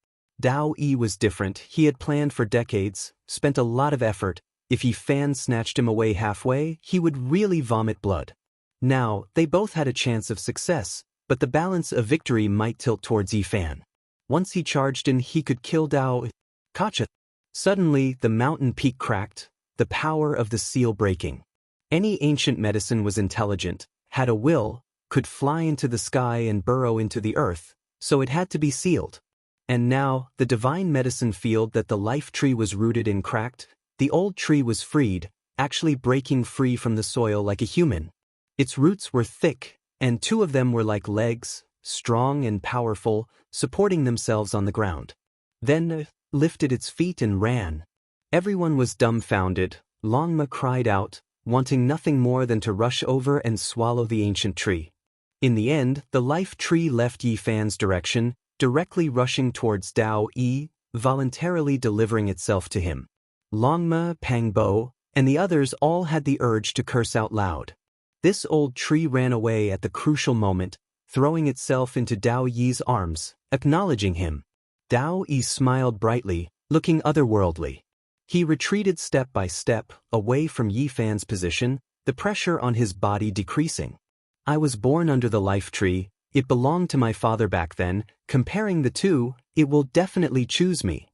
Dao Yi was different. He had planned for decades, spent a lot of effort. If Yi Fan snatched him away halfway, he would really vomit blood. Now, they both had a chance of success, but the balance of victory might tilt towards Yi Fan. Once he charged in, he could kill Dao. Gotcha. Suddenly, the mountain peak cracked, the power of the seal breaking. Any ancient medicine was intelligent, had a will, could fly into the sky and burrow into the earth, so it had to be sealed. And now, the divine medicine field that the life tree was rooted in cracked. The old tree was freed, actually breaking free from the soil like a human. Its roots were thick, and two of them were like legs, strong and powerful, supporting themselves on the ground. Then, lifted its feet and ran. Everyone was dumbfounded. Longma cried out, wanting nothing more than to rush over and swallow the ancient tree. In the end, the life tree left Yi Fan's direction, directly rushing towards Dao Yi, voluntarily delivering itself to him. Longma, Pang Bo, and the others all had the urge to curse out loud. This old tree ran away at the crucial moment, throwing itself into Dao Yi's arms, acknowledging him. Dao Yi smiled brightly, looking otherworldly. He retreated step by step, away from Yi Fan's position, the pressure on his body decreasing. I was born under the life tree. It belonged to my father back then. Comparing the two, it will definitely choose me.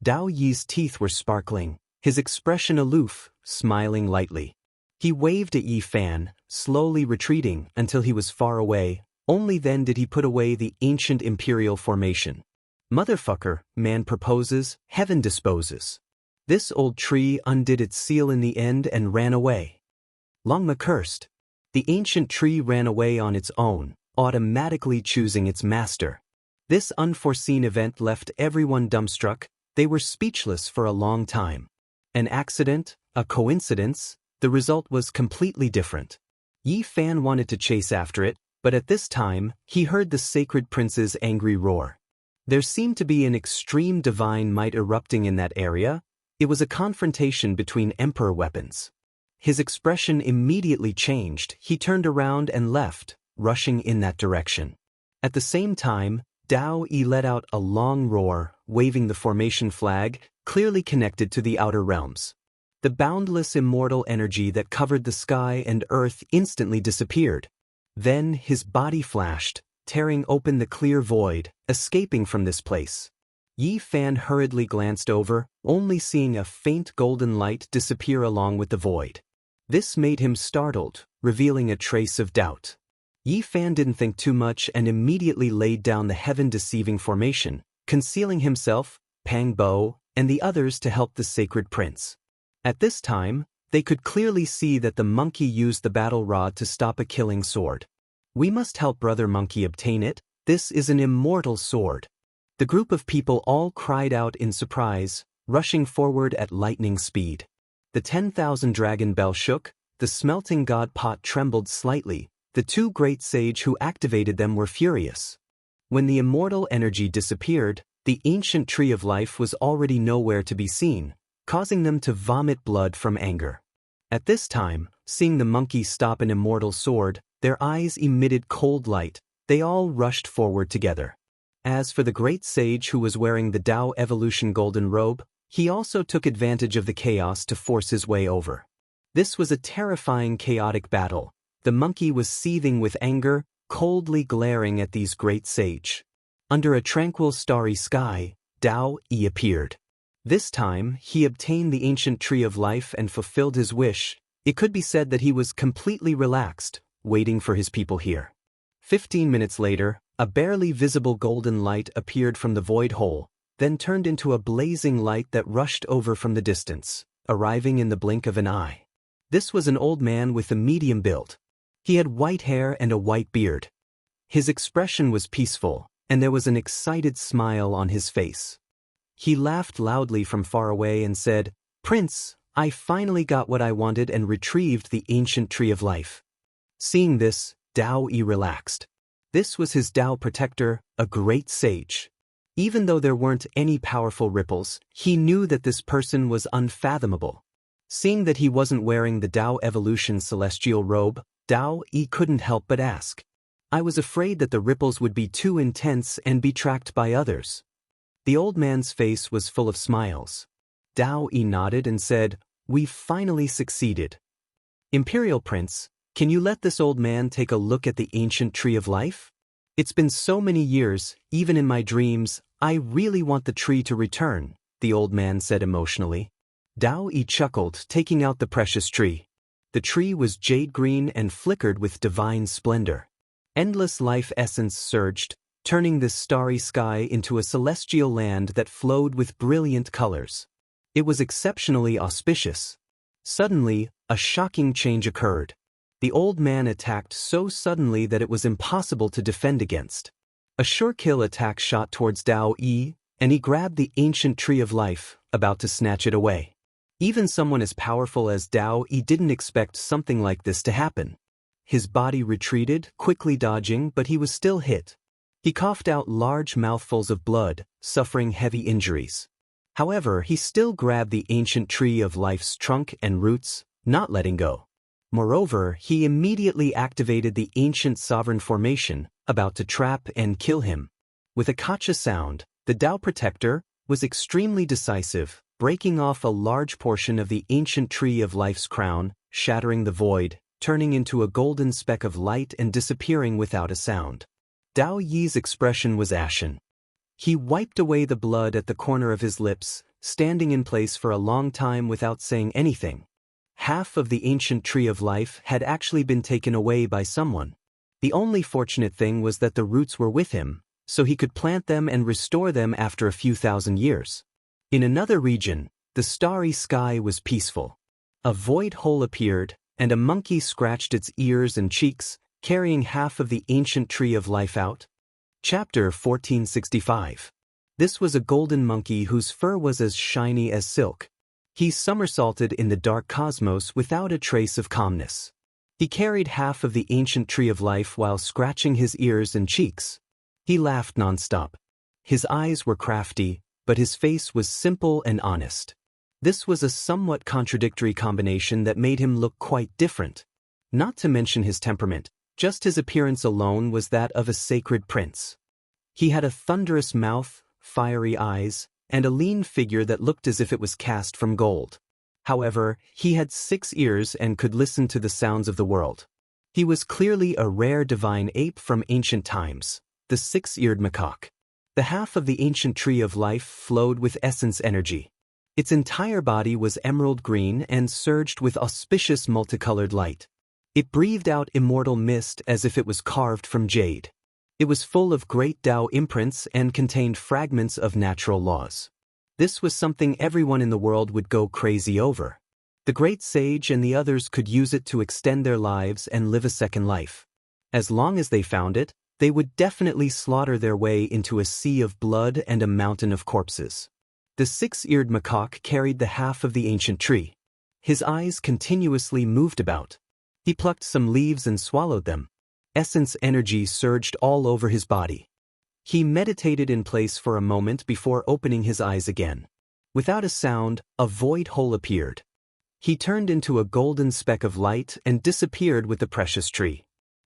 Dao Yi's teeth were sparkling, his expression aloof, smiling lightly. He waved at Yi Fan, slowly retreating until he was far away. Only then did he put away the ancient imperial formation. Motherfucker, man proposes, heaven disposes. This old tree undid its seal in the end and ran away. Longma cursed. The ancient tree ran away on its own, automatically choosing its master. This unforeseen event left everyone dumbstruck. They were speechless for a long time. An accident? A coincidence? The result was completely different. Yi Fan wanted to chase after it, but at this time, he heard the sacred prince's angry roar. There seemed to be an extreme divine might erupting in that area. It was a confrontation between emperor weapons. His expression immediately changed. He turned around and left, rushing in that direction. At the same time, Dao Yi let out a long roar, waving the formation flag, clearly connected to the outer realms. The boundless immortal energy that covered the sky and earth instantly disappeared. Then his body flashed, tearing open the clear void, escaping from this place. Yi Fan hurriedly glanced over, only seeing a faint golden light disappear along with the void. This made him startled, revealing a trace of doubt. Yi Fan didn't think too much and immediately laid down the heaven-deceiving formation, concealing himself, Pang Bo, and the others to help the sacred prince. At this time, they could clearly see that the monkey used the battle rod to stop a killing sword. We must help Brother Monkey obtain it. This is an immortal sword. The group of people all cried out in surprise, rushing forward at lightning speed. The 10,000 dragon bell shook, the smelting god pot trembled slightly. The two great sage who activated them were furious. When the immortal energy disappeared, the ancient tree of life was already nowhere to be seen, causing them to vomit blood from anger. At this time, seeing the monkey stop an immortal sword, their eyes emitted cold light. They all rushed forward together. As for the great sage who was wearing the Dao Evolution golden robe, he also took advantage of the chaos to force his way over. This was a terrifying, chaotic battle. The monkey was seething with anger, coldly glaring at these great sage. Under a tranquil starry sky, Daoist appeared. This time, he obtained the ancient tree of life and fulfilled his wish. It could be said that he was completely relaxed, waiting for his people here. 15 minutes later, a barely visible golden light appeared from the void hole, then turned into a blazing light that rushed over from the distance, arriving in the blink of an eye. This was an old man with a medium build. He had white hair and a white beard. His expression was peaceful, and there was an excited smile on his face. He laughed loudly from far away and said, "Prince, I finally got what I wanted and retrieved the ancient tree of life." Seeing this, Daoist relaxed. This was his Dao protector, a great sage. Even though there weren't any powerful ripples, he knew that this person was unfathomable. Seeing that he wasn't wearing the Dao Evolution celestial robe, Daoist couldn't help but ask. "I was afraid that the ripples would be too intense and be tracked by others." The old man's face was full of smiles. Daoist nodded and said, "We've finally succeeded. Imperial Prince, can you let this old man take a look at the ancient tree of life? It's been so many years, even in my dreams, I really want the tree to return," the old man said emotionally. Daoist chuckled, taking out the precious tree. The tree was jade green and flickered with divine splendor. Endless life essence surged, turning this starry sky into a celestial land that flowed with brilliant colors. It was exceptionally auspicious. Suddenly, a shocking change occurred. The old man attacked so suddenly that it was impossible to defend against. A sure kill attack shot towards Daoist, and he grabbed the ancient tree of life, about to snatch it away. Even someone as powerful as Daoist didn't expect something like this to happen. His body retreated, quickly dodging, but he was still hit. He coughed out large mouthfuls of blood, suffering heavy injuries. However, he still grabbed the ancient tree of life's trunk and roots, not letting go. Moreover, he immediately activated the ancient sovereign formation, about to trap and kill him. With a kacha sound, the Dao protector was extremely decisive, breaking off a large portion of the ancient tree of life's crown, shattering the void, turning into a golden speck of light and disappearing without a sound. Daoist's expression was ashen. He wiped away the blood at the corner of his lips, standing in place for a long time without saying anything. Half of the ancient tree of life had actually been taken away by someone. The only fortunate thing was that the roots were with him, so he could plant them and restore them after a few thousand years. In another region, the starry sky was peaceful. A void hole appeared, and a monkey scratched its ears and cheeks, carrying half of the ancient tree of life out. Chapter 1465. This was a golden monkey whose fur was as shiny as silk. He somersaulted in the dark cosmos without a trace of calmness. He carried half of the ancient tree of life while scratching his ears and cheeks. He laughed nonstop. His eyes were crafty, but his face was simple and honest. This was a somewhat contradictory combination that made him look quite different. Not to mention his temperament, just his appearance alone was that of a sacred prince. He had a thunderous mouth, fiery eyes, and a lean figure that looked as if it was cast from gold. However, he had 6 ears and could listen to the sounds of the world. He was clearly a rare divine ape from ancient times, the 6-eared macaque. The half of the ancient tree of life flowed with essence energy. Its entire body was emerald green and surged with auspicious multicolored light. It breathed out immortal mist as if it was carved from jade. It was full of great Dao imprints and contained fragments of natural laws. This was something everyone in the world would go crazy over. The great sage and the others could use it to extend their lives and live a second life. As long as they found it, they would definitely slaughter their way into a sea of blood and a mountain of corpses. The 6-eared macaque carried the half of the ancient tree. His eyes continuously moved about. He plucked some leaves and swallowed them. Essence energy surged all over his body. He meditated in place for a moment before opening his eyes again. Without a sound, a void hole appeared. He turned into a golden speck of light and disappeared with the precious tree.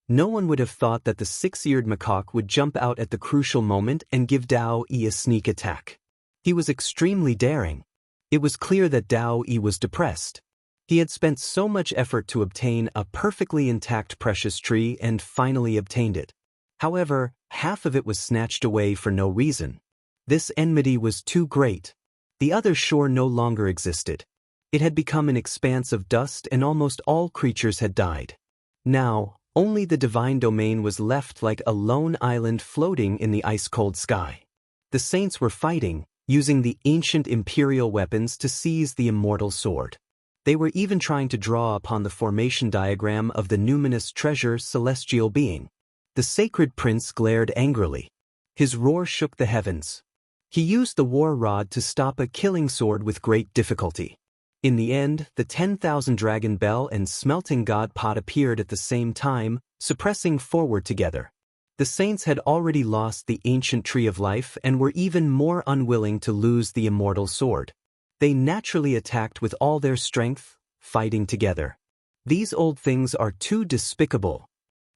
No one would have thought that the 6-eared macaque would jump out at the crucial moment and give Daoist a sneak attack. He was extremely daring. It was clear that Daoist was depressed. He had spent so much effort to obtain a perfectly intact precious tree and finally obtained it. However, half of it was snatched away for no reason. This enmity was too great. The other shore no longer existed. It had become an expanse of dust and almost all creatures had died. Now, only the divine domain was left like a lone island floating in the ice-cold sky. The saints were fighting, using the ancient imperial weapons to seize the immortal sword. They were even trying to draw upon the formation diagram of the numinous treasure celestial being. The sacred prince glared angrily. His roar shook the heavens. He used the war rod to stop a killing sword with great difficulty. In the end, the 10,000 dragon bell and smelting god pot appeared at the same time, suppressing forward together. The saints had already lost the ancient tree of life and were even more unwilling to lose the immortal sword. They naturally attacked with all their strength, fighting together. These old things are too despicable.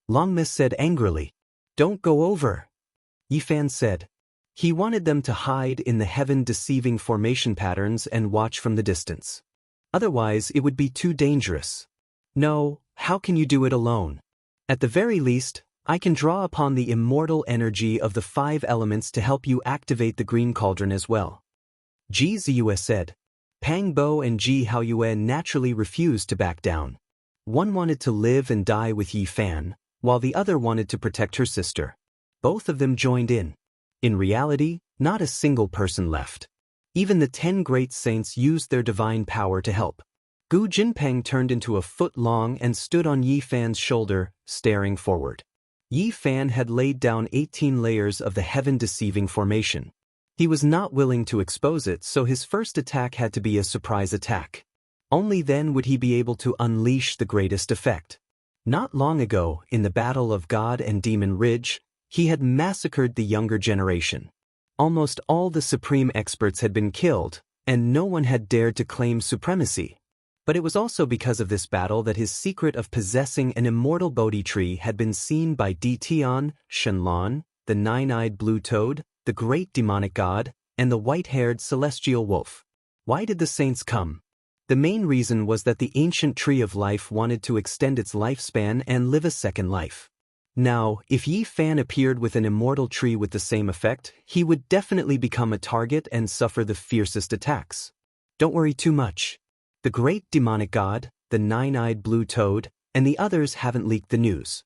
Longmis said angrily. Don't go over. Yifan said. He wanted them to hide in the heaven-deceiving formation patterns and watch from the distance. Otherwise, it would be too dangerous. No, how can you do it alone? At the very least, I can draw upon the immortal energy of the 5 elements to help you activate the green cauldron as well. Ji Ziyue said. Pang Bo and Ji Haoyue naturally refused to back down. One wanted to live and die with Yi Fan, while the other wanted to protect her sister. Both of them joined in. In reality, not a single person left. Even the 10 great saints used their divine power to help. Gu Jinpeng turned into a foot long and stood on Yi Fan's shoulder, staring forward. Yi Fan had laid down 18 layers of the heaven-deceiving formation. He was not willing to expose it, so his first attack had to be a surprise attack. Only then would he be able to unleash the greatest effect. Not long ago, in the Battle of God and Demon Ridge, he had massacred the younger generation. Almost all the supreme experts had been killed, and no one had dared to claim supremacy. But it was also because of this battle that his secret of possessing an immortal Bodhi tree had been seen by Tian, Shenlong, the 9-eyed blue toad, the great demonic god, and the white-haired celestial wolf. Why did the saints come? The main reason was that the ancient tree of life wanted to extend its lifespan and live a second life. Now, if Yi Fan appeared with an immortal tree with the same effect, he would definitely become a target and suffer the fiercest attacks. Don't worry too much. The great demonic god, the 9-eyed blue toad, and the others haven't leaked the news.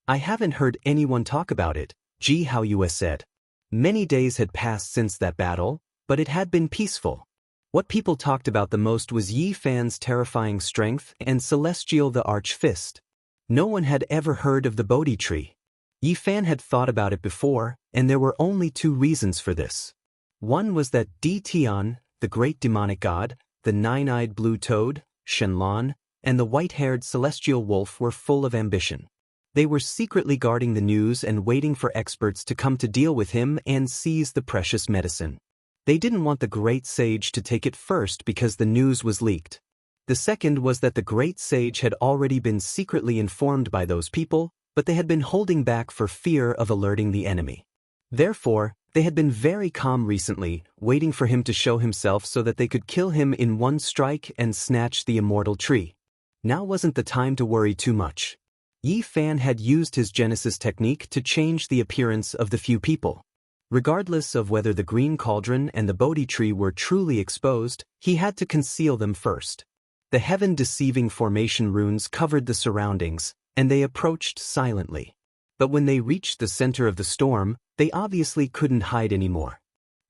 I haven't heard anyone talk about it, Ji Haoyue said. Many days had passed since that battle, but it had been peaceful. What people talked about the most was Yi Fan's terrifying strength and Celestial the Arch Fist. No one had ever heard of the Bodhi tree. Yi Fan had thought about it before, and there were only 2 reasons for this. One was that Tian, the great demonic god, the 9-eyed blue toad, Shenlong, and the white-haired celestial wolf were full of ambition. They were secretly guarding the news and waiting for experts to come to deal with him and seize the precious medicine. They didn't want the great sage to take it first because the news was leaked. The second was that the great sage had already been secretly informed by those people, but they had been holding back for fear of alerting the enemy. Therefore, they had been very calm recently, waiting for him to show himself so that they could kill him in one strike and snatch the immortal tree. Now wasn't the time to worry too much. Yi Fan had used his Genesis technique to change the appearance of the few people. Regardless of whether the green cauldron and the Bodhi tree were truly exposed, he had to conceal them first. The heaven-deceiving formation runes covered the surroundings, and they approached silently. But when they reached the center of the storm, they obviously couldn't hide anymore.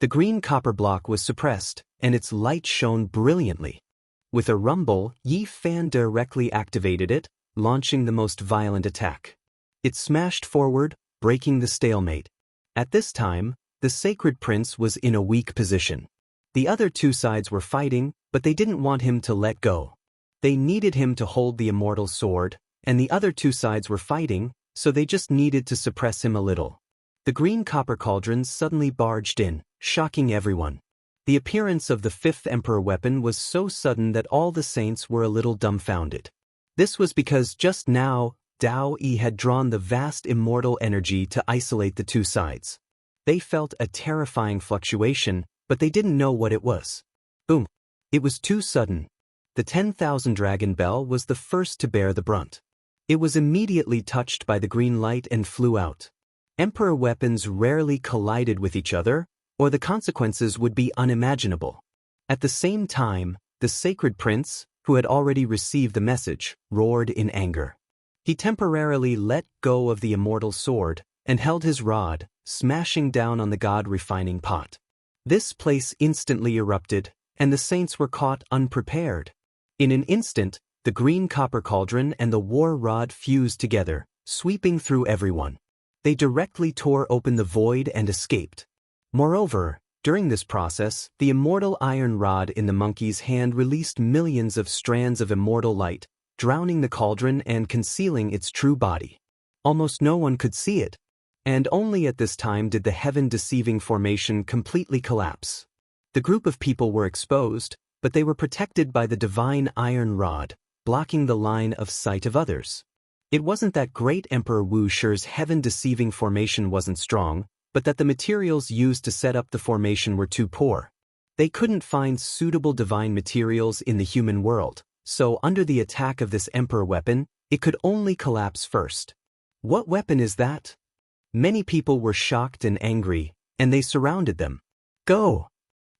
The green copper block was suppressed, and its light shone brilliantly. With a rumble, Yi Fan directly activated it, launching the most violent attack. It smashed forward, breaking the stalemate. At this time, the sacred prince was in a weak position. The other 2 sides were fighting, but they didn't want him to let go. They needed him to hold the immortal sword, and the other 2 sides were fighting, so they just needed to suppress him a little. The green copper cauldron suddenly barged in, shocking everyone. The appearance of the 5th emperor weapon was so sudden that all the saints were a little dumbfounded. This was because just now, Daoist had drawn the vast immortal energy to isolate the 2 sides. They felt a terrifying fluctuation, but they didn't know what it was. Boom! It was too sudden. the 10,000 dragon bell was the first to bear the brunt. It was immediately touched by the green light and flew out. Emperor weapons rarely collided with each other, or the consequences would be unimaginable. At the same time, the sacred prince, who had already received the message, roared in anger. He temporarily let go of the immortal sword and held his rod, smashing down on the god-refining pot. This place instantly erupted, and the saints were caught unprepared. In an instant, the green copper cauldron and the war rod fused together, sweeping through everyone. They directly tore open the void and escaped. Moreover, during this process, the immortal iron rod in the monkey's hand released millions of strands of immortal light, drowning the cauldron and concealing its true body. Almost no one could see it, and only at this time did the heaven-deceiving formation completely collapse. The group of people were exposed, but they were protected by the divine iron rod, blocking the line of sight of others. It wasn't that great Emperor Wu Shi's heaven-deceiving formation wasn't strong, but that the materials used to set up the formation were too poor. They couldn't find suitable divine materials in the human world, so under the attack of this emperor weapon, it could only collapse first. What weapon is that? Many people were shocked and angry, and they surrounded them. Go!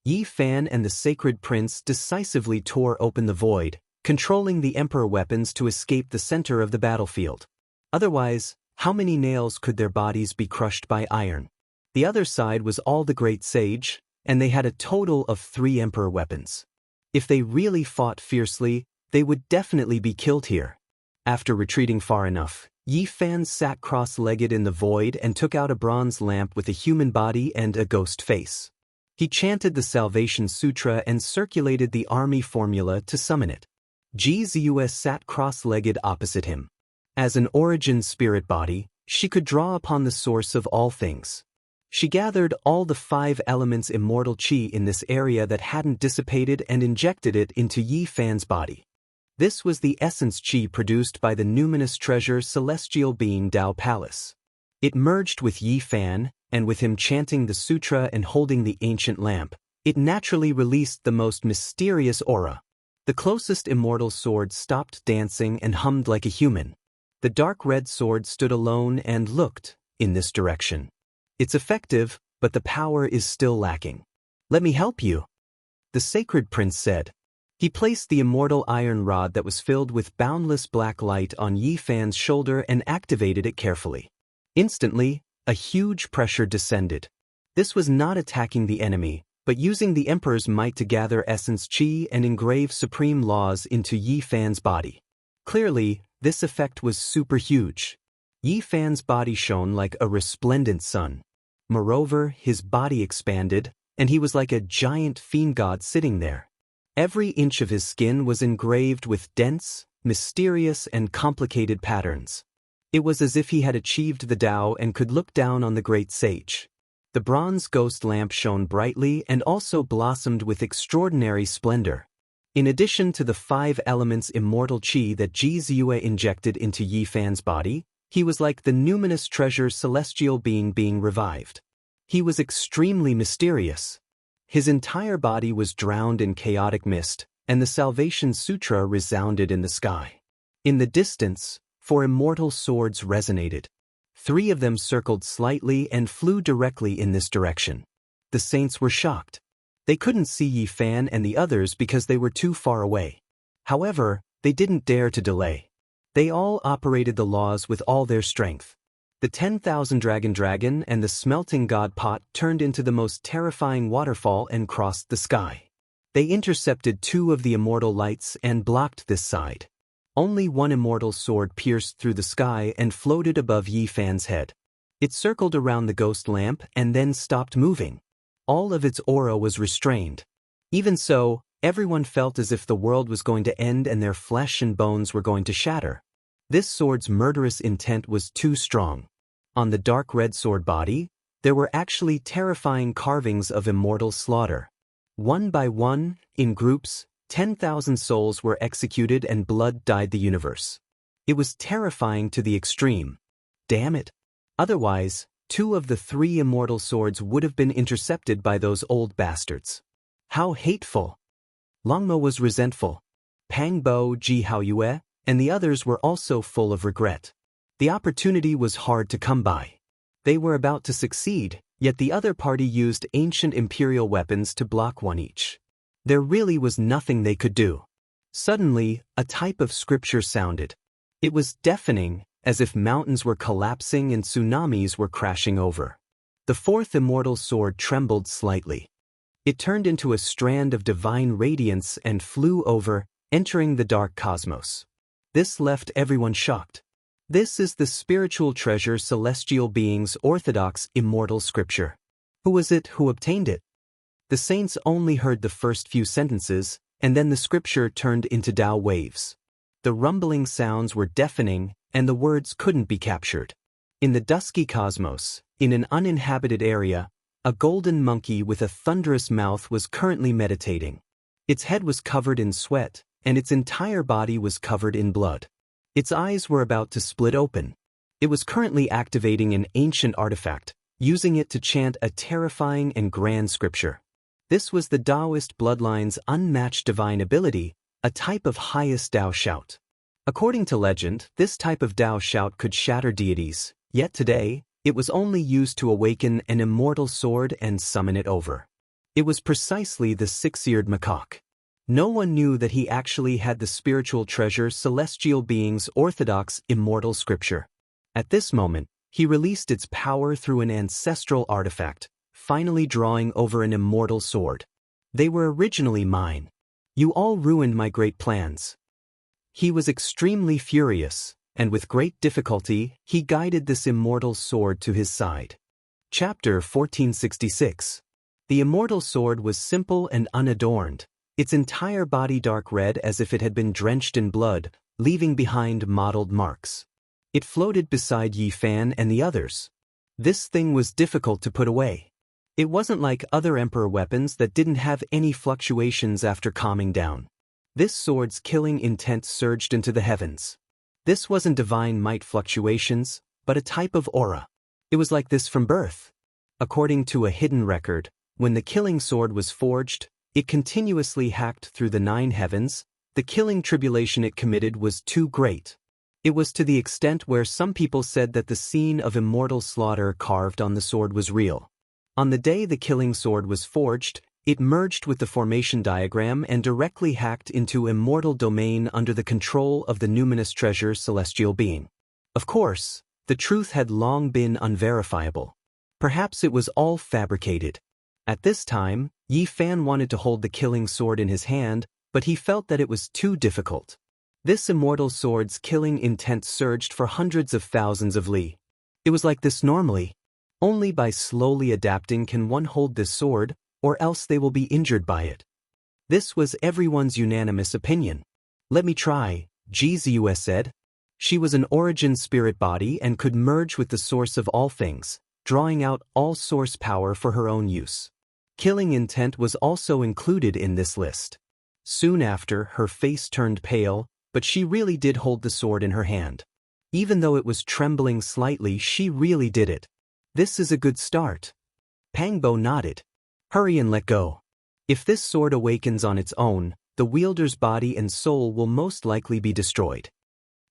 Yi Fan and the sacred prince decisively tore open the void, controlling the emperor weapons to escape the center of the battlefield. Otherwise, how many nails could their bodies be crushed by iron? The other side was all the great sage, and they had a total of 3 emperor weapons. If they really fought fiercely, they would definitely be killed here. After retreating far enough, Yi Fan sat cross-legged in the void and took out a bronze lamp with a human body and a ghost face. He chanted the Salvation Sutra and circulated the army formula to summon it. Ji Ziyue sat cross-legged opposite him. As an origin spirit body, she could draw upon the source of all things. She gathered all the 5 elements immortal qi in this area that hadn't dissipated and injected it into Yi Fan's body. This was the essence qi produced by the numinous treasure celestial being Dao Palace. It merged with Yi Fan, and with him chanting the sutra and holding the ancient lamp, it naturally released the most mysterious aura. The closest immortal sword stopped dancing and hummed like a human. The dark red sword stood alone and looked in this direction. It's effective, but the power is still lacking. Let me help you, the sacred prince said. He placed the immortal iron rod that was filled with boundless black light on Yi Fan's shoulder and activated it carefully. Instantly, a huge pressure descended. This was not attacking the enemy, but using the emperor's might to gather essence qi and engrave supreme laws into Yi Fan's body. Clearly, this effect was super huge. Yi Fan's body shone like a resplendent sun. Moreover, his body expanded, and he was like a giant fiend god sitting there. Every inch of his skin was engraved with dense, mysterious, and complicated patterns. It was as if he had achieved the Tao and could look down on the great sage. The bronze ghost lamp shone brightly and also blossomed with extraordinary splendor. In addition to the 5 elements immortal qi that Ji Ziyue injected into Yi Fan's body, he was like the numinous treasure celestial being revived. He was extremely mysterious. His entire body was drowned in chaotic mist, and the Salvation Sutra resounded in the sky. In the distance, 4 immortal swords resonated. 3 of them circled slightly and flew directly in this direction. The saints were shocked. They couldn't see Yi Fan and the others because they were too far away. However, they didn't dare to delay. They all operated the laws with all their strength. The 10,000 dragon and the smelting god pot turned into the most terrifying waterfall and crossed the sky. They intercepted 2 of the immortal lights and blocked this side. Only 1 immortal sword pierced through the sky and floated above Yi Fan's head. It circled around the ghost lamp and then stopped moving. All of its aura was restrained. Even so, everyone felt as if the world was going to end and their flesh and bones were going to shatter. This sword's murderous intent was too strong. On the dark red sword body, there were actually terrifying carvings of immortal slaughter. One by one, in groups, 10,000 souls were executed and blood dyed the universe. It was terrifying to the extreme. Damn it. Otherwise, 2 of the 3 immortal swords would have been intercepted by those old bastards. How hateful. Longmo was resentful. Pang Bo, Ji Haoyue, and the others were also full of regret. The opportunity was hard to come by. They were about to succeed, yet the other party used ancient imperial weapons to block one each. There really was nothing they could do. Suddenly, a type of scripture sounded. It was deafening, as if mountains were collapsing and tsunamis were crashing over. The fourth immortal sword trembled slightly. It turned into a strand of divine radiance and flew over, entering the dark cosmos. This left everyone shocked. This is the spiritual treasure celestial beings' orthodox immortal scripture. Who was it who obtained it? The saints only heard the first few sentences, and then the scripture turned into Tao waves. The rumbling sounds were deafening, and the words couldn't be captured. In the dusky cosmos, in an uninhabited area, a golden monkey with a thunderous mouth was currently meditating. Its head was covered in sweat, and its entire body was covered in blood. Its eyes were about to split open. It was currently activating an ancient artifact, using it to chant a terrifying and grand scripture. This was the Daoist bloodline's unmatched divine ability, a type of highest Dao shout. According to legend, this type of Dao shout could shatter deities, yet today, it was only used to awaken an immortal sword and summon it over. It was precisely the six-eared macaque. No one knew that he actually had the spiritual treasure celestial beings' orthodox immortal scripture. At this moment, he released its power through an ancestral artifact, finally drawing over an immortal sword. They were originally mine. You all ruined my great plans. He was extremely furious, and with great difficulty, he guided this immortal sword to his side. Chapter 1466. The immortal sword was simple and unadorned, its entire body dark red as if it had been drenched in blood, leaving behind mottled marks. It floated beside Yi Fan and the others. This thing was difficult to put away. It wasn't like other emperor weapons that didn't have any fluctuations after calming down. This sword's killing intent surged into the heavens. This wasn't divine might fluctuations, but a type of aura. It was like this from birth. According to a hidden record, when the killing sword was forged, it continuously hacked through the 9 heavens. The killing tribulation it committed was too great. It was to the extent where some people said that the scene of immortal slaughter carved on the sword was real. On the day the killing sword was forged, it merged with the formation diagram and directly hacked into immortal domain under the control of the numinous treasure celestial being. Of course, the truth had long been unverifiable. Perhaps it was all fabricated. At this time, Yi Fan wanted to hold the killing sword in his hand, but he felt that it was too difficult. This immortal sword's killing intent surged for hundreds of thousands of li. It was like this normally. Only by slowly adapting can one hold this sword, or else they will be injured by it. This was everyone's unanimous opinion. Let me try, Ji Ziyue said. She was an origin spirit body and could merge with the source of all things, drawing out all source power for her own use. Killing intent was also included in this list. Soon after, her face turned pale, but she really did hold the sword in her hand. Even though it was trembling slightly, she really did it. This is a good start. Pang Bo nodded. Hurry and let go. If this sword awakens on its own, the wielder's body and soul will most likely be destroyed.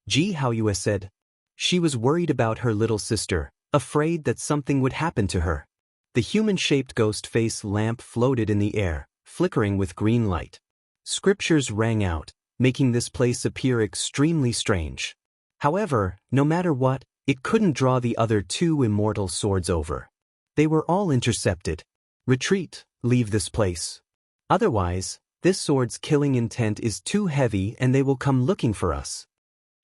Ji Haoyue said. She was worried about her little sister, afraid that something would happen to her. The human-shaped ghost face lamp floated in the air, flickering with green light. Scriptures rang out, making this place appear extremely strange. However, no matter what, it couldn't draw the other 2 immortal swords over. They were all intercepted. Retreat, leave this place. Otherwise, this sword's killing intent is too heavy and they will come looking for us.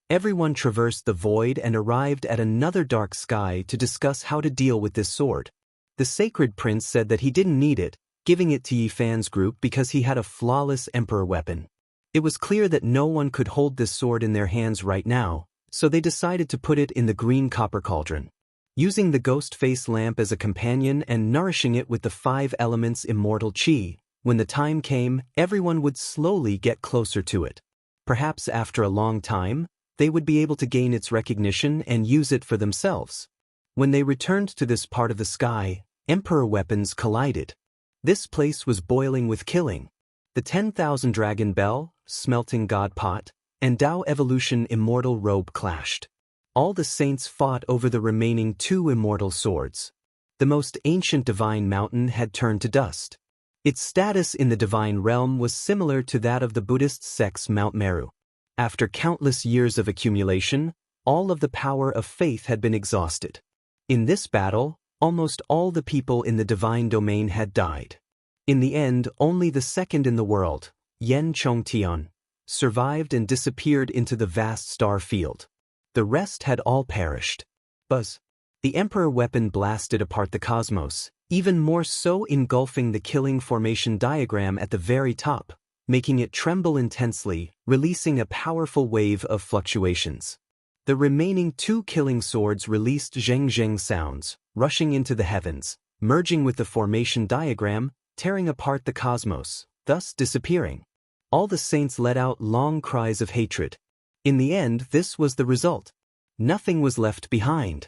Everyone traversed the void and arrived at another dark sky to discuss how to deal with this sword. The sacred prince said that he didn't need it, giving it to Yi Fan's group because he had a flawless emperor weapon. It was clear that no one could hold this sword in their hands right now, so they decided to put it in the green copper cauldron. Using the ghost face lamp as a companion and nourishing it with the 5 elements immortal qi, when the time came, everyone would slowly get closer to it. Perhaps after a long time, they would be able to gain its recognition and use it for themselves. When they returned to this part of the sky, emperor weapons collided. This place was boiling with killing. The 10,000 dragon bell, smelting god pot, and Dao evolution immortal robe clashed. All the saints fought over the remaining 2 immortal swords. The most ancient divine mountain had turned to dust. Its status in the divine realm was similar to that of the Buddhist sect's Mount Meru. After countless years of accumulation, all of the power of faith had been exhausted. In this battle, almost all the people in the divine domain had died. In the end, only the second in the world, Yen Chongtian, survived and disappeared into the vast star field. The rest had all perished. Buzz. The Emperor weapon blasted apart the cosmos, even more so engulfing the killing formation diagram at the very top, making it tremble intensely, releasing a powerful wave of fluctuations. The remaining 2 killing swords released zheng-zheng sounds, rushing into the heavens, merging with the formation diagram, tearing apart the cosmos, thus disappearing. All the saints let out long cries of hatred. In the end, this was the result. Nothing was left behind.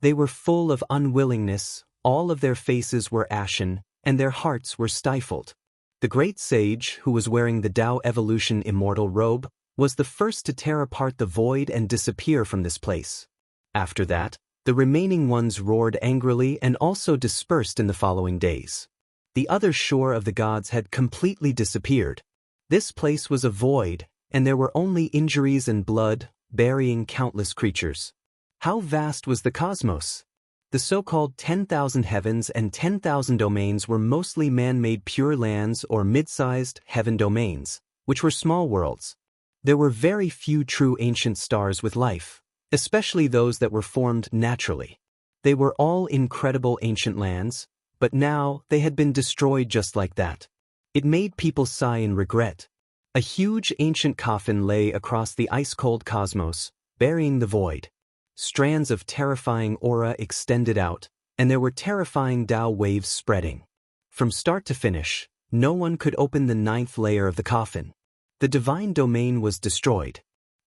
They were full of unwillingness, all of their faces were ashen, and their hearts were stifled. The great sage, who was wearing the Dao evolution immortal robe, was the first to tear apart the void and disappear from this place. After that, the remaining ones roared angrily and also dispersed in the following days. The other shore of the gods had completely disappeared. This place was a void, and there were only injuries and blood, burying countless creatures. How vast was the cosmos? The so-called 10,000 heavens and 10,000 domains were mostly man-made pure lands or mid-sized heaven domains, which were small worlds. There were very few true ancient stars with life, especially those that were formed naturally. They were all incredible ancient lands, but now they had been destroyed just like that. It made people sigh in regret. A huge ancient coffin lay across the ice-cold cosmos, burying the void. Strands of terrifying aura extended out, and there were terrifying Dao waves spreading. From start to finish, no one could open the 9th layer of the coffin. The divine domain was destroyed.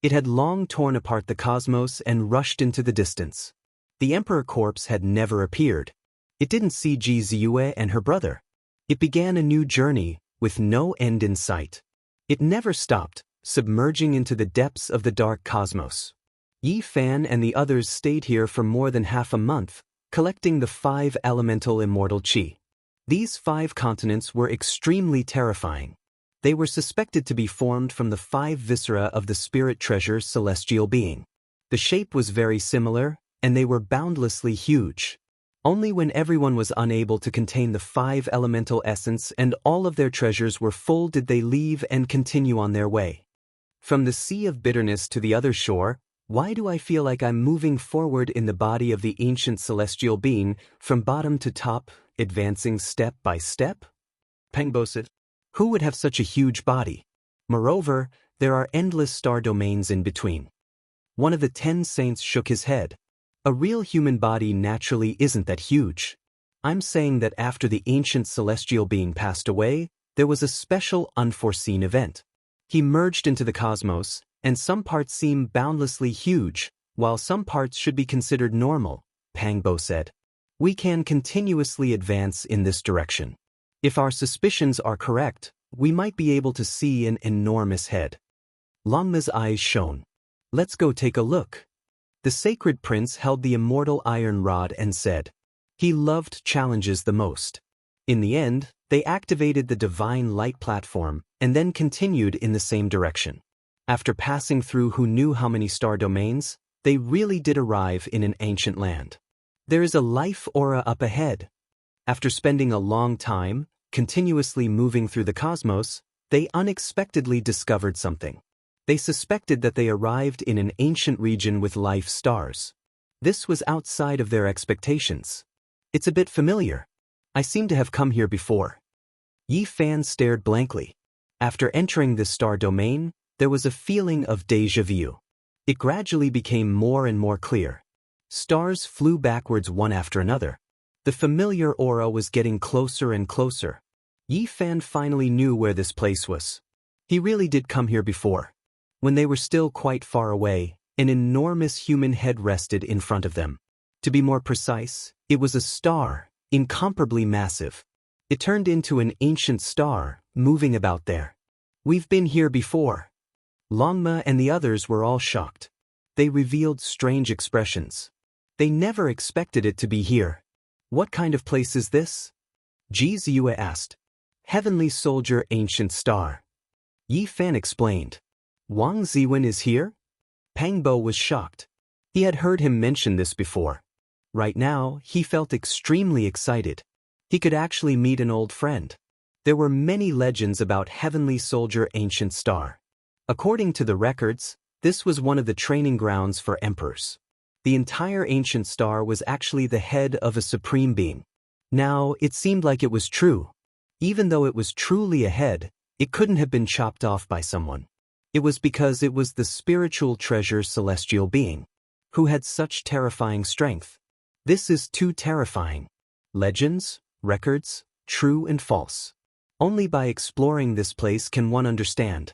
It had long torn apart the cosmos and rushed into the distance. The emperor corpse had never appeared. It didn't see Ji Ziyue and her brother. It began a new journey, with no end in sight. It never stopped, submerging into the depths of the dark cosmos. Yi Fan and the others stayed here for more than half a month, collecting the 5 elemental immortal qi. These 5 continents were extremely terrifying. They were suspected to be formed from the 5 viscera of the spirit treasure celestial being. The shape was very similar, and they were boundlessly huge. Only when everyone was unable to contain the 5 elemental essence and all of their treasures were full did they leave and continue on their way. From the sea of bitterness to the other shore, why do I feel like I'm moving forward in the body of the ancient celestial being, from bottom to top, advancing step by step? Pengbo said. Who would have such a huge body? Moreover, there are endless star domains in between. One of the 10 saints shook his head. A real human body naturally isn't that huge. I'm saying that after the ancient celestial being passed away, there was a special unforeseen event. He merged into the cosmos, and some parts seem boundlessly huge, while some parts should be considered normal, Pangbo said. We can continuously advance in this direction. If our suspicions are correct, we might be able to see an enormous head. Longma's eyes shone. Let's go take a look. The sacred prince held the immortal iron rod and said, he loved challenges the most. In the end, they activated the divine light platform and then continued in the same direction. After passing through who knew how many star domains, they really did arrive in an ancient land. There is a life aura up ahead. After spending a long time, continuously moving through the cosmos, they unexpectedly discovered something. They suspected that they arrived in an ancient region with life stars. This was outside of their expectations. It's a bit familiar. I seem to have come here before. Yi Fan stared blankly. After entering this star domain, there was a feeling of déjà vu. It gradually became more and more clear. Stars flew backwards one after another. The familiar aura was getting closer and closer. Yi Fan finally knew where this place was. He really did come here before. When they were still quite far away, an enormous human head rested in front of them. To be more precise, it was a star, incomparably massive. It turned into an ancient star, moving about there. We've been here before. Longma and the others were all shocked. They revealed strange expressions. They never expected it to be here. What kind of place is this? Ji Ziyue asked. Heavenly Soldier Ancient Star. Yi Fan explained. Wang Ziwen is here? Pang Bo was shocked. He had heard him mention this before. Right now, he felt extremely excited. He could actually meet an old friend. There were many legends about Heavenly Soldier Ancient Star. According to the records, this was one of the training grounds for emperors. The entire Ancient Star was actually the head of a supreme being. Now, it seemed like it was true. Even though it was truly a head, it couldn't have been chopped off by someone. It was because it was the spiritual treasure celestial being, who had such terrifying strength. This is too terrifying. Legends, records, true and false. Only by exploring this place can one understand.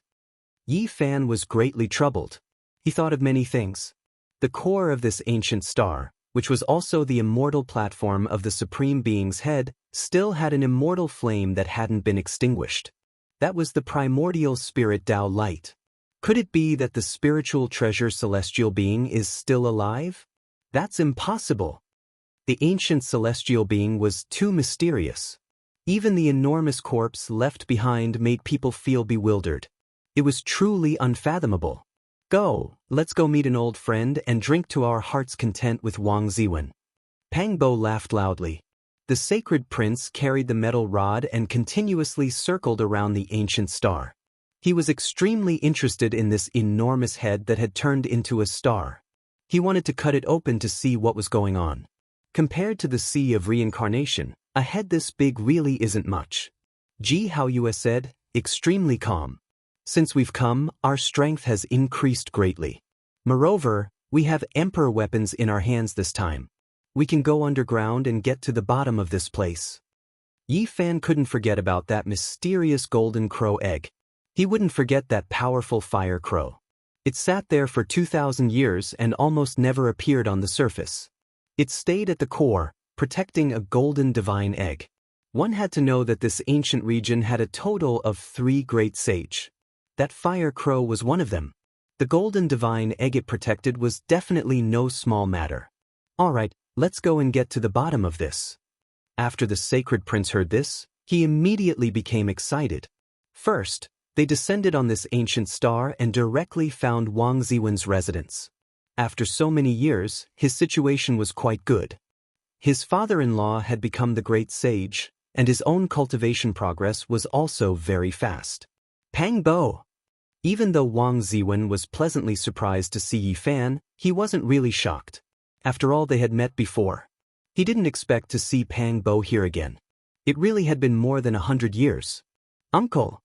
Yi Fan was greatly troubled. He thought of many things. The core of this ancient star, which was also the immortal platform of the Supreme Being's head, still had an immortal flame that hadn't been extinguished. That was the primordial spirit Dao light. Could it be that the spiritual treasure celestial being is still alive? That's impossible. The ancient celestial being was too mysterious. Even the enormous corpse left behind made people feel bewildered. It was truly unfathomable. Let's go meet an old friend and drink to our heart's content with Wang Ziwen. Pang Bo laughed loudly. The sacred prince carried the metal rod and continuously circled around the ancient star. He was extremely interested in this enormous head that had turned into a star. He wanted to cut it open to see what was going on. Compared to the sea of reincarnation, a head this big really isn't much. Ji Haoyue said, extremely calm. Since we've come, our strength has increased greatly. Moreover, we have emperor weapons in our hands this time. We can go underground and get to the bottom of this place. Yi Fan couldn't forget about that mysterious golden crow egg. He wouldn't forget that powerful fire crow. It sat there for 2,000 years and almost never appeared on the surface. It stayed at the core, protecting a golden divine egg. One had to know that this ancient region had a total of 3 great sage. That fire crow was one of them. The golden divine egg it protected was definitely no small matter. Alright, let's go and get to the bottom of this. After the sacred prince heard this, he immediately became excited. First, they descended on this ancient star and directly found Wang Ziwen's residence. After so many years, his situation was quite good. His father-in-law had become the great sage, and his own cultivation progress was also very fast. Pang Bo! Even though Wang Ziwen was pleasantly surprised to see Yi Fan, he wasn't really shocked. After all, they had met before. He didn't expect to see Pang Bo here again. It really had been more than 100 years. Uncle!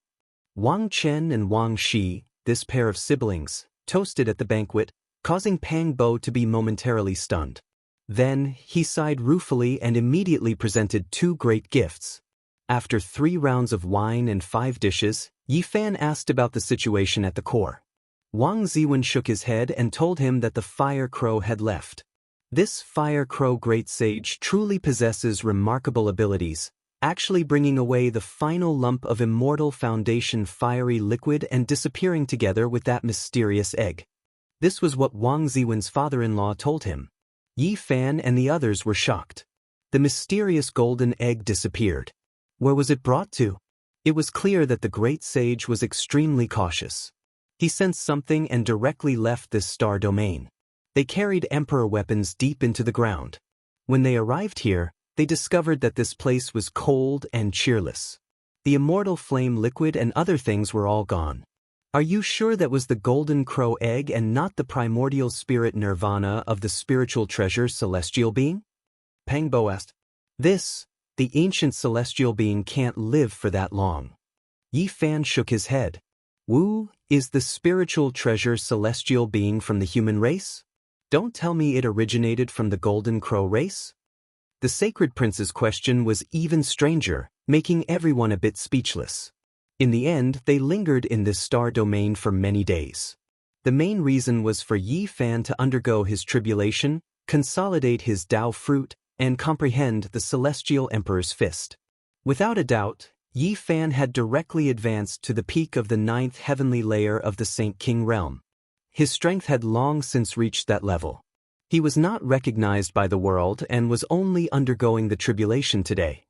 Wang Chen and Wang Shi, this pair of siblings, toasted at the banquet, causing Pang Bo to be momentarily stunned. Then, he sighed ruefully and immediately presented 2 great gifts. After 3 rounds of wine and 5 dishes, Yi Fan asked about the situation at the core. Wang Ziwen shook his head and told him that the fire crow had left. This fire crow great sage truly possesses remarkable abilities, actually bringing away the final lump of immortal foundation fiery liquid and disappearing together with that mysterious egg. This was what Wang Ziwen's father-in-law told him. Yi Fan and the others were shocked. The mysterious golden egg disappeared. Where was it brought to? It was clear that the great sage was extremely cautious. He sensed something and directly left this star domain. They carried emperor weapons deep into the ground. When they arrived here, they discovered that this place was cold and cheerless. The immortal flame liquid and other things were all gone. Are you sure that was the golden crow egg and not the primordial spirit nirvana of the spiritual treasure celestial being? Pang Bo asked. The ancient celestial being can't live for that long. Yi Fan shook his head. Wu, is the spiritual treasure celestial being from the human race? Don't tell me it originated from the golden crow race? The sacred prince's question was even stranger, making everyone a bit speechless. In the end, they lingered in this star domain for many days. The main reason was for Yi Fan to undergo his tribulation, consolidate his Dao fruit, and comprehend the celestial emperor's fist. Without a doubt, Yi Fan had directly advanced to the peak of the 9th heavenly layer of the Saint King realm. His strength had long since reached that level. He was not recognized by the world and was only undergoing the tribulation today.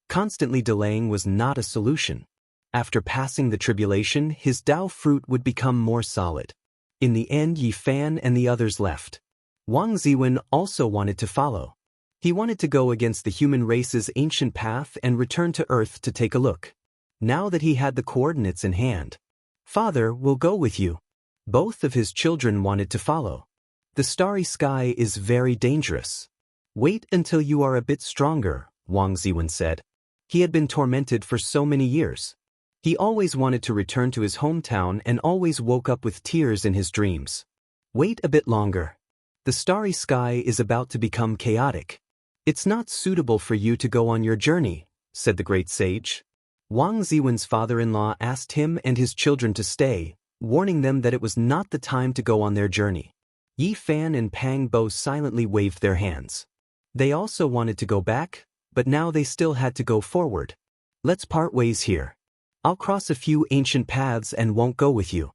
Constantly delaying was not a solution. After passing the tribulation, his Dao fruit would become more solid. In the end, Yi Fan and the others left. Wang Ziwen also wanted to follow. He wanted to go against the human race's ancient path and return to Earth to take a look. Now that he had the coordinates in hand. Father, we'll go with you. Both of his children wanted to follow. The starry sky is very dangerous. Wait until you are a bit stronger, Wang Ziwen said. He had been tormented for so many years. He always wanted to return to his hometown and always woke up with tears in his dreams. Wait a bit longer. The starry sky is about to become chaotic. It's not suitable for you to go on your journey, said the great sage. Wang Ziwen's father-in-law asked him and his children to stay, warning them that it was not the time to go on their journey. Yi Fan and Pang Bo silently waved their hands. They also wanted to go back, but now they still had to go forward. Let's part ways here. I'll cross a few ancient paths and won't go with you.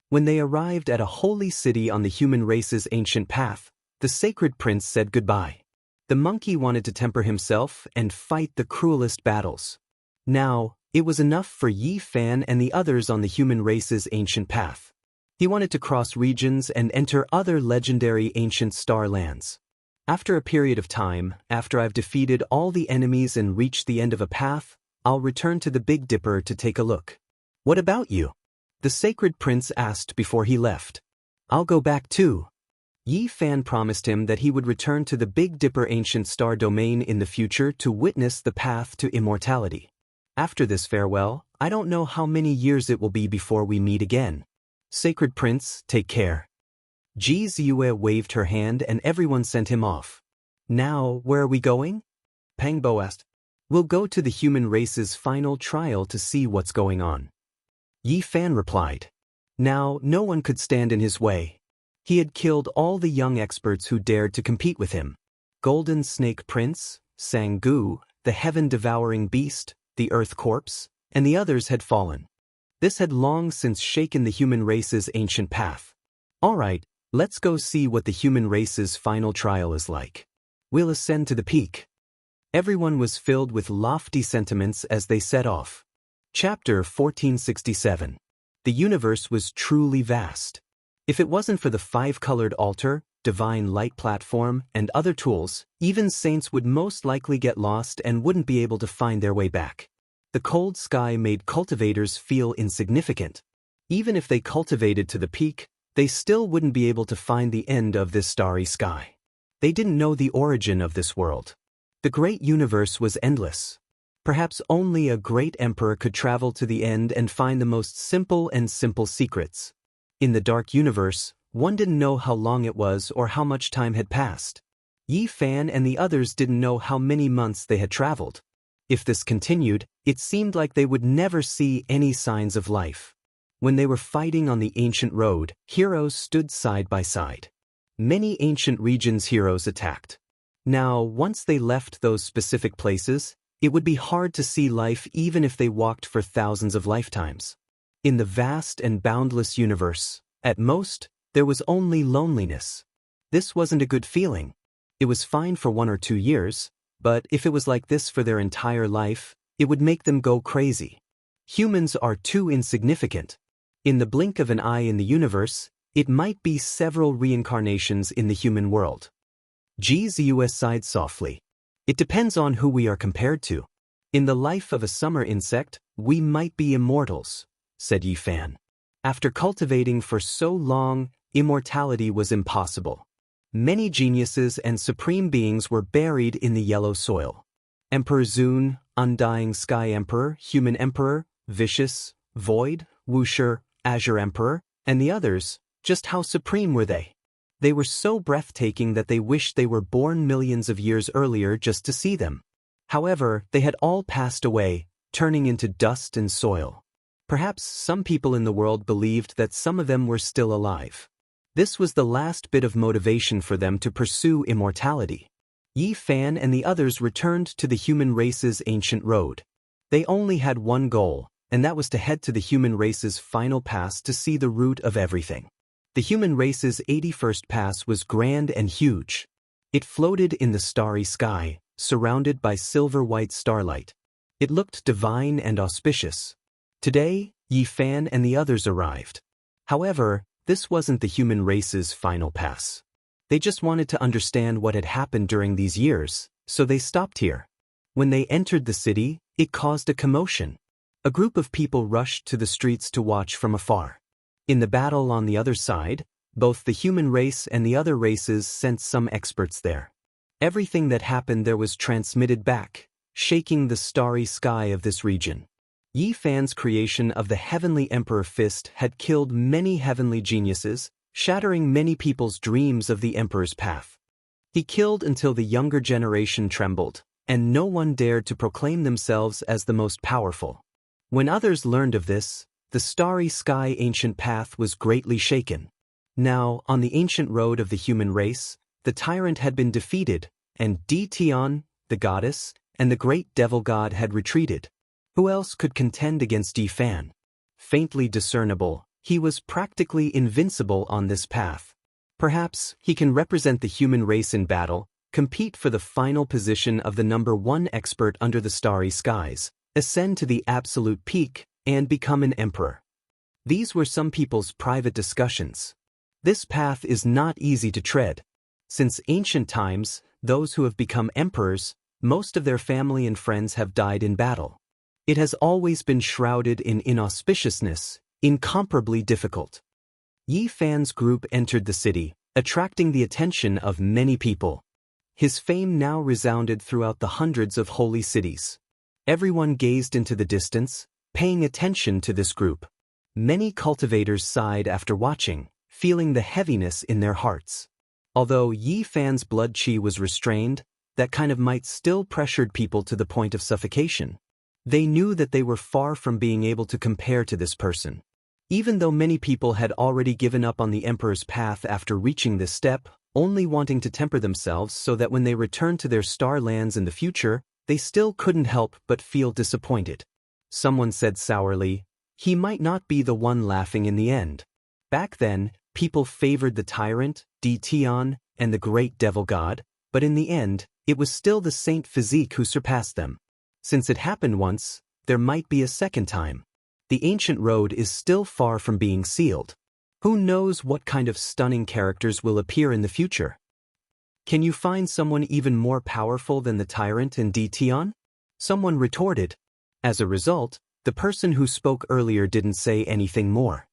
When they arrived at a holy city on the human race's ancient path, the sacred prince said goodbye. The monkey wanted to temper himself and fight the cruelest battles. Now, it was enough for Yi Fan and the others on the human race's ancient path. He wanted to cross regions and enter other legendary ancient star lands. After a period of time, after I've defeated all the enemies and reached the end of a path, I'll return to the Big Dipper to take a look. What about you? The sacred prince asked before he left. I'll go back too. Yi Fan promised him that he would return to the Big Dipper ancient star domain in the future to witness the path to immortality. After this farewell, I don't know how many years it will be before we meet again. Sacred Prince, take care. Ji Ziyue waved her hand and everyone sent him off. Now, where are we going? Pang Bo asked. We'll go to the human race's final trial to see what's going on. Yi Fan replied. Now, no one could stand in his way. He had killed all the young experts who dared to compete with him. Golden Snake Prince, Sang-gu, the heaven-devouring beast, the Earth Corpse, and the others had fallen. This had long since shaken the human race's ancient path. All right, let's go see what the human race's final trial is like. We'll ascend to the peak. Everyone was filled with lofty sentiments as they set off. Chapter 1467. The universe was truly vast. If it wasn't for the five-colored altar, divine light platform, and other tools, even saints would most likely get lost and wouldn't be able to find their way back. The cold sky made cultivators feel insignificant. Even if they cultivated to the peak, they still wouldn't be able to find the end of this starry sky. They didn't know the origin of this world. The great universe was endless. Perhaps only a great emperor could travel to the end and find the most simple secrets. In the dark universe, one didn't know how long it was or how much time had passed. Yi Fan and the others didn't know how many months they had traveled. If this continued, it seemed like they would never see any signs of life. When they were fighting on the ancient road, heroes stood side by side. Many ancient regions' heroes attacked. Now, once they left those specific places, it would be hard to see life even if they walked for thousands of lifetimes. In the vast and boundless universe, at most, there was only loneliness. This wasn't a good feeling. It was fine for 1 or 2 years, but if it was like this for their entire life, it would make them go crazy. Humans are too insignificant. In the blink of an eye in the universe, it might be several reincarnations in the human world. Ji Ziyue sighed softly. It depends on who we are compared to. In the life of a summer insect, we might be immortals, said Yi Fan. After cultivating for so long, immortality was impossible. Many geniuses and supreme beings were buried in the yellow soil. Emperor Zun, Undying Sky Emperor, Human Emperor, Vicious, Void, Wuxia, Azure Emperor, and the others, just how supreme were they? They were so breathtaking that they wished they were born millions of years earlier just to see them. However, they had all passed away, turning into dust and soil. Perhaps some people in the world believed that some of them were still alive. This was the last bit of motivation for them to pursue immortality. Yi Fan and the others returned to the human race's ancient road. They only had one goal, and that was to head to the human race's final pass to see the root of everything. The human race's 81st pass was grand and huge. It floated in the starry sky, surrounded by silver-white starlight. It looked divine and auspicious. Today, Yi Fan and the others arrived. However, this wasn't the human race's final pass. They just wanted to understand what had happened during these years, so they stopped here. When they entered the city, it caused a commotion. A group of people rushed to the streets to watch from afar. In the battle on the other side, both the human race and the other races sent some experts there. Everything that happened there was transmitted back, shaking the starry sky of this region. Yi Fan's creation of the Heavenly Emperor Fist had killed many heavenly geniuses, shattering many people's dreams of the Emperor's path. He killed until the younger generation trembled, and no one dared to proclaim themselves as the most powerful. When others learned of this, the starry sky ancient path was greatly shaken. Now, on the ancient road of the human race, the tyrant had been defeated, and Di Tian, the goddess, and the great devil god had retreated. Who else could contend against Yi Fan? Faintly discernible, he was practically invincible on this path. Perhaps he can represent the human race in battle, compete for the final position of the #1 expert under the starry skies, ascend to the absolute peak, and become an emperor. These were some people's private discussions. This path is not easy to tread. Since ancient times, those who have become emperors, most of their family and friends have died in battle. It has always been shrouded in inauspiciousness, incomparably difficult. Yi Fan's group entered the city, attracting the attention of many people. His fame now resounded throughout the hundreds of holy cities. Everyone gazed into the distance, paying attention to this group. Many cultivators sighed after watching, feeling the heaviness in their hearts. Although Yi Fan's blood qi was restrained, that kind of might still pressured people to the point of suffocation. They knew that they were far from being able to compare to this person. Even though many people had already given up on the Emperor's path after reaching this step, only wanting to temper themselves so that when they returned to their star lands in the future, they still couldn't help but feel disappointed. Someone said sourly, "He might not be the one laughing in the end." Back then, people favored the tyrant, Di Tian, and the great devil god, but in the end, it was still the saint physique who surpassed them. Since it happened once, there might be a second time. The ancient road is still far from being sealed. Who knows what kind of stunning characters will appear in the future? Can you find someone even more powerful than the tyrant and Di Tian? Someone retorted. As a result, the person who spoke earlier didn't say anything more.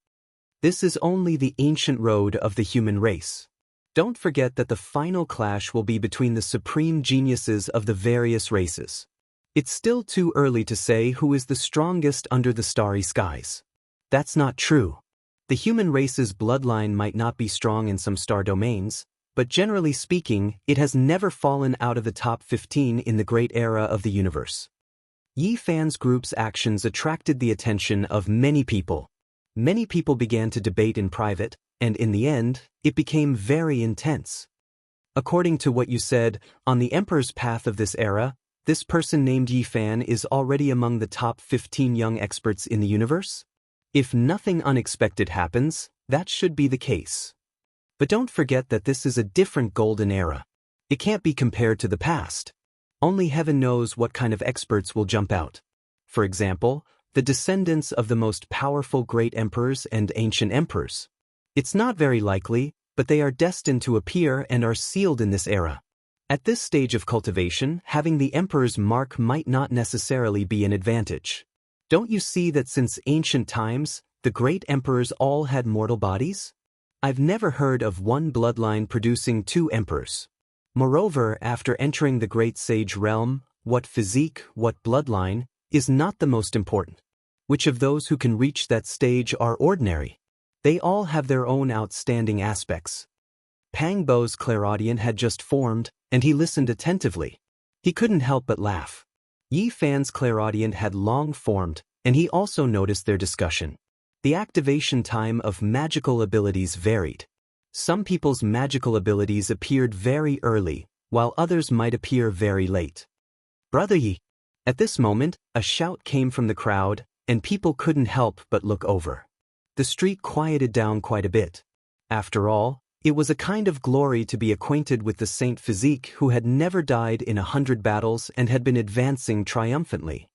This is only the ancient road of the human race. Don't forget that the final clash will be between the supreme geniuses of the various races. It's still too early to say who is the strongest under the starry skies. That's not true. The human race's bloodline might not be strong in some star domains, but generally speaking, it has never fallen out of the top 15 in the great era of the universe. Yi Fan's group's actions attracted the attention of many people. Many people began to debate in private, and in the end, it became very intense. According to what you said, on the Emperor's path of this era, this person named Yi Fan is already among the top 15 young experts in the universe? If nothing unexpected happens, that should be the case. But don't forget that this is a different golden era. It can't be compared to the past. Only heaven knows what kind of experts will jump out. For example, the descendants of the most powerful great emperors and ancient emperors. It's not very likely, but they are destined to appear and are sealed in this era. At this stage of cultivation, having the emperor's mark might not necessarily be an advantage. Don't you see that since ancient times, the great emperors all had mortal bodies? I've never heard of one bloodline producing two emperors. Moreover, after entering the great sage realm, what physique, what bloodline, is not the most important. Which of those who can reach that stage are ordinary? They all have their own outstanding aspects. Pang Bo's clairaudient had just formed, and he listened attentively. He couldn't help but laugh. Yi Fan's clairaudient had long formed, and he also noticed their discussion. The activation time of magical abilities varied. Some people's magical abilities appeared very early, while others might appear very late. "Brother Yi," At this moment, a shout came from the crowd, and people couldn't help but look over. The street quieted down quite a bit. After all, it was a kind of glory to be acquainted with the Saint Physique who had never died in 100 battles and had been advancing triumphantly.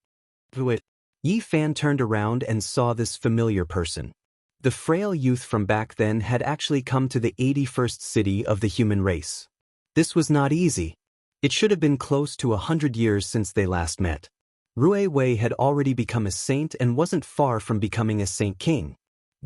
Yi Fan turned around and saw this familiar person. The frail youth from back then had actually come to the 81st city of the human race. This was not easy. It should have been close to 100 years since they last met. Rui Wei had already become a saint and wasn't far from becoming a saint king.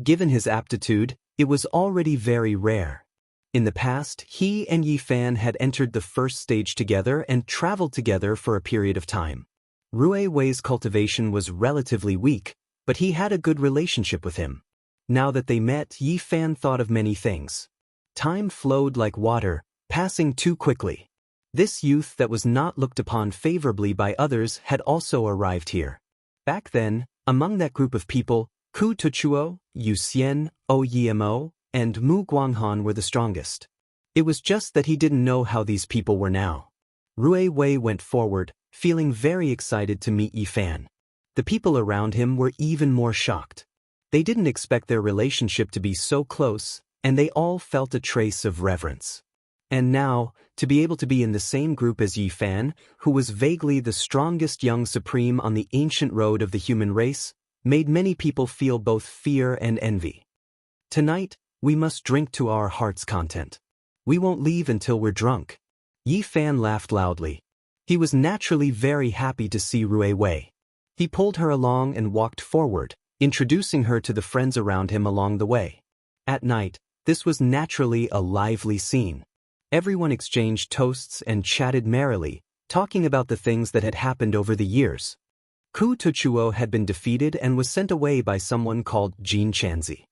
Given his aptitude, it was already very rare. In the past, he and Yi Fan had entered the first stage together and traveled together for a period of time. Rui Wei's cultivation was relatively weak, but he had a good relationship with him. Now that they met, Yi Fan thought of many things. Time flowed like water, passing too quickly. This youth that was not looked upon favorably by others had also arrived here. Back then, among that group of people, Ku Tuchuo, Yu Xian, O Yimo, and Mu Guanghan were the strongest. It was just that he didn't know how these people were now. Rui Wei went forward, feeling very excited to meet Yi Fan. The people around him were even more shocked. They didn't expect their relationship to be so close, and they all felt a trace of reverence. And now, to be able to be in the same group as Yi Fan, who was vaguely the strongest young supreme on the ancient road of the human race, made many people feel both fear and envy. Tonight, we must drink to our heart's content. We won't leave until we're drunk. Yi Fan laughed loudly. He was naturally very happy to see Rui Wei. He pulled her along and walked forward, introducing her to the friends around him along the way. At night, this was naturally a lively scene. Everyone exchanged toasts and chatted merrily, talking about the things that had happened over the years. Ku Tuchuo had been defeated and was sent away by someone called Jin Chanzi.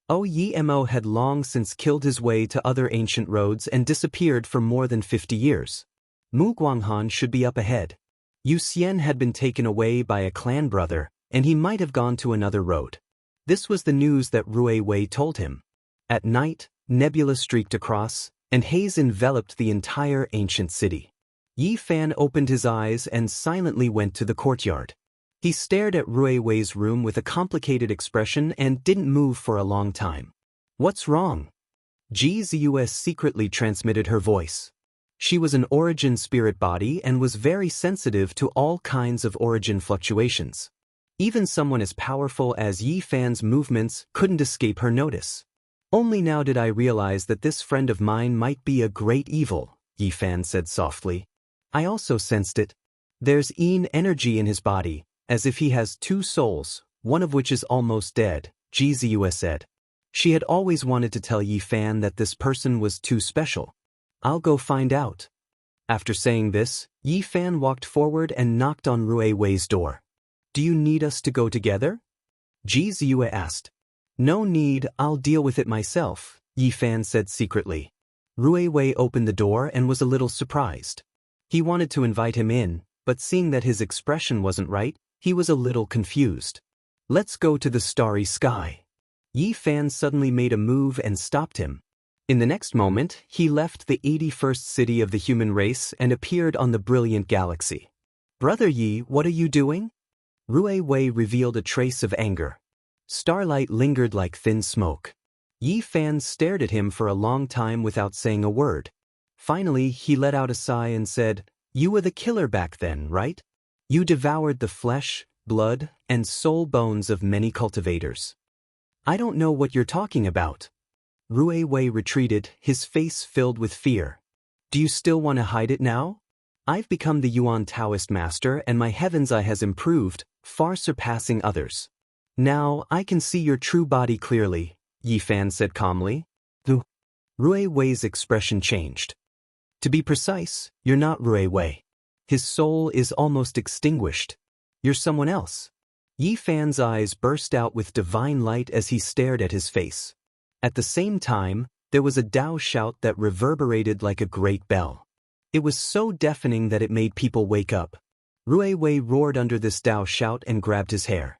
O Yimo had long since killed his way to other ancient roads and disappeared for more than 50 years. Mu Guanghan should be up ahead. Yu Xian had been taken away by a clan brother, and he might have gone to another road. This was the news that Rui Wei told him. At night, nebula streaked across, and haze enveloped the entire ancient city. Yi Fan opened his eyes and silently went to the courtyard. He stared at Rui Wei's room with a complicated expression and didn't move for a long time. What's wrong? Ji Ziyue secretly transmitted her voice. She was an origin spirit body and was very sensitive to all kinds of origin fluctuations. Even someone as powerful as Yi Fan's movements couldn't escape her notice. Only now did I realize that this friend of mine might be a great evil, Yi Fan said softly. I also sensed it. There's Yin energy in his body, as if he has two souls, one of which is almost dead, Ji Ziyue said. She had always wanted to tell Yi Fan that this person was too special. I'll go find out. After saying this, Yi Fan walked forward and knocked on Rui Wei's door. Do you need us to go together? Ji Ziyue asked. No need, I'll deal with it myself, Yi Fan said secretly. Rui Wei opened the door and was a little surprised. He wanted to invite him in, but seeing that his expression wasn't right, he was a little confused. Let's go to the starry sky. Yi Fan suddenly made a move and stopped him. In the next moment, he left the 81st city of the human race and appeared on the brilliant galaxy. Brother Yi, what are you doing? Rui Wei revealed a trace of anger. Starlight lingered like thin smoke. Yi Fan stared at him for a long time without saying a word. Finally, he let out a sigh and said, You were the killer back then, right? You devoured the flesh, blood, and soul bones of many cultivators. I don't know what you're talking about. Rui Wei retreated, his face filled with fear. Do you still want to hide it now? I've become the Yuan Taoist master and my heaven's eye has improved, far surpassing others. Now, I can see your true body clearly, Yi Fan said calmly. Rui Wei's expression changed. To be precise, you're not Rui Wei. His soul is almost extinguished. You're someone else. Yi Fan's eyes burst out with divine light as he stared at his face. At the same time, there was a Dao shout that reverberated like a great bell. It was so deafening that it made people wake up. Rui Wei roared under this Dao shout and grabbed his hair.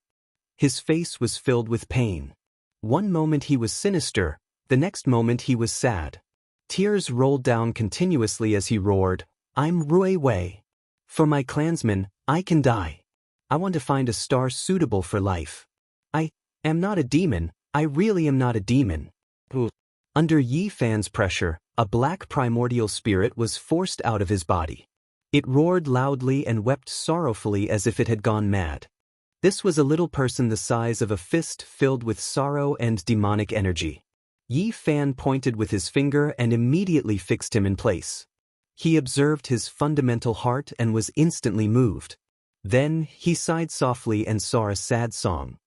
His face was filled with pain. One moment he was sinister, the next moment he was sad. Tears rolled down continuously as he roared, I'm Rui Wei. For my clansmen, I can die. I want to find a star suitable for life. I am not a demon. I really am not a demon. Under Yi Fan's pressure, a black primordial spirit was forced out of his body. It roared loudly and wept sorrowfully as if it had gone mad. This was a little person the size of a fist filled with sorrow and demonic energy. Yi Fan pointed with his finger and immediately fixed him in place. He observed his fundamental heart and was instantly moved. Then, he sighed softly and saw a sad song.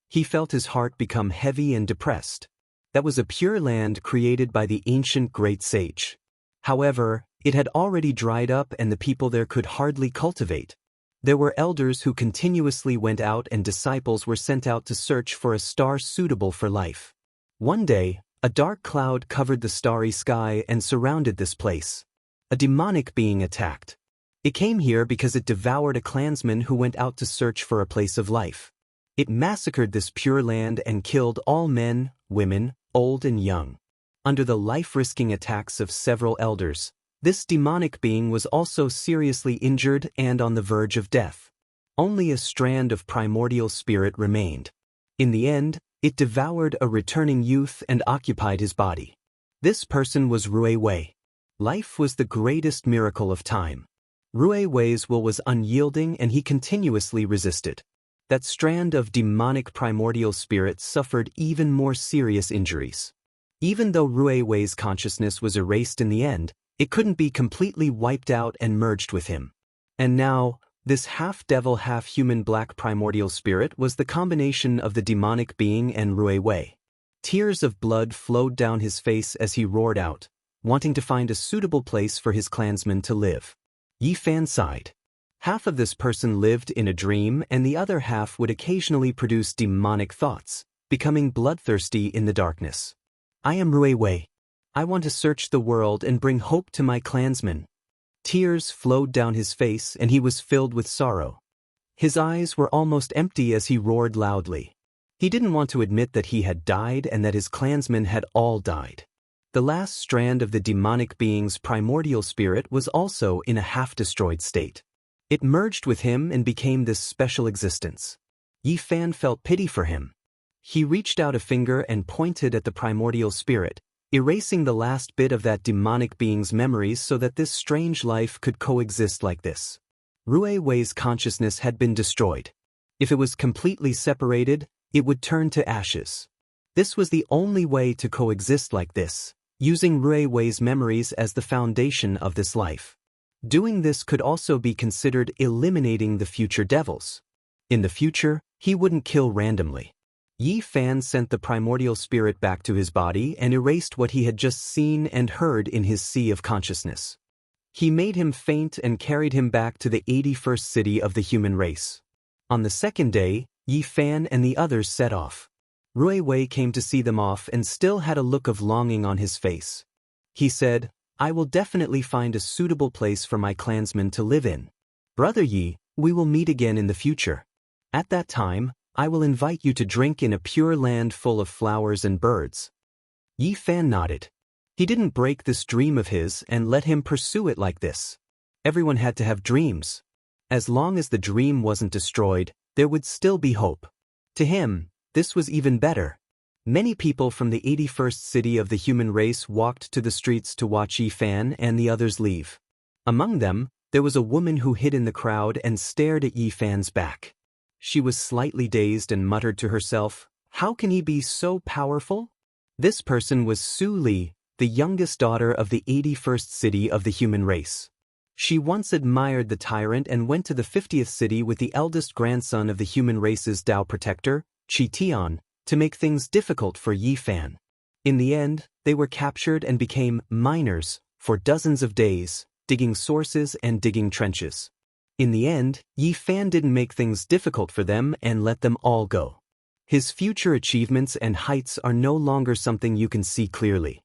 He felt his heart become heavy and depressed. That was a pure land created by the ancient great sage. However, it had already dried up and the people there could hardly cultivate. There were elders who continuously went out and disciples were sent out to search for a star suitable for life. One day, a dark cloud covered the starry sky and surrounded this place. A demonic being attacked. It came here because it devoured a clansman who went out to search for a place of life. It massacred this pure land and killed all men, women, old and young. Under the life-risking attacks of several elders, this demonic being was also seriously injured and on the verge of death. Only a strand of primordial spirit remained. In the end, it devoured a returning youth and occupied his body. This person was Rui Wei. Life was the greatest miracle of time. Rui Wei's will was unyielding and he continuously resisted. That strand of demonic primordial spirit suffered even more serious injuries. Even though Rui Wei's consciousness was erased in the end, it couldn't be completely wiped out and merged with him. And now, this half-devil half-human black primordial spirit was the combination of the demonic being and Rui Wei. Tears of blood flowed down his face as he roared out, wanting to find a suitable place for his clansmen to live. Yi Fan sighed. Half of this person lived in a dream and the other half would occasionally produce demonic thoughts, becoming bloodthirsty in the darkness. I am Rui Wei. I want to search the world and bring hope to my clansmen. Tears flowed down his face and he was filled with sorrow. His eyes were almost empty as he roared loudly. He didn't want to admit that he had died and that his clansmen had all died. The last strand of the demonic being's primordial spirit was also in a half-destroyed state. It merged with him and became this special existence. Yi Fan felt pity for him. He reached out a finger and pointed at the primordial spirit, erasing the last bit of that demonic being's memories so that this strange life could coexist like this. Rui Wei's consciousness had been destroyed. If it was completely separated, it would turn to ashes. This was the only way to coexist like this, using Rui Wei's memories as the foundation of this life. Doing this could also be considered eliminating the future devils. In the future, he wouldn't kill randomly. Yi Fan sent the primordial spirit back to his body and erased what he had just seen and heard in his sea of consciousness. He made him faint and carried him back to the 81st city of the human race. On the second day, Yi Fan and the others set off. Rui Wei came to see them off and still had a look of longing on his face. He said, I will definitely find a suitable place for my clansmen to live in. Brother Yi, we will meet again in the future. At that time, I will invite you to drink in a pure land full of flowers and birds. Yi Fan nodded. He didn't break this dream of his and let him pursue it like this. Everyone had to have dreams. As long as the dream wasn't destroyed, there would still be hope. To him, this was even better. Many people from the 81st city of the human race walked to the streets to watch Yi Fan and the others leave. Among them, there was a woman who hid in the crowd and stared at Yi Fan's back. She was slightly dazed and muttered to herself, how can he be so powerful? This person was Su Li, the youngest daughter of the 81st city of the human race. She once admired the tyrant and went to the 50th city with the eldest grandson of the human race's Dao protector, Qi Tian, to make things difficult for Yi Fan. In the end, they were captured and became miners for dozens of days, digging sources and digging trenches. In the end, Yi Fan didn't make things difficult for them and let them all go. His future achievements and heights are no longer something you can see clearly.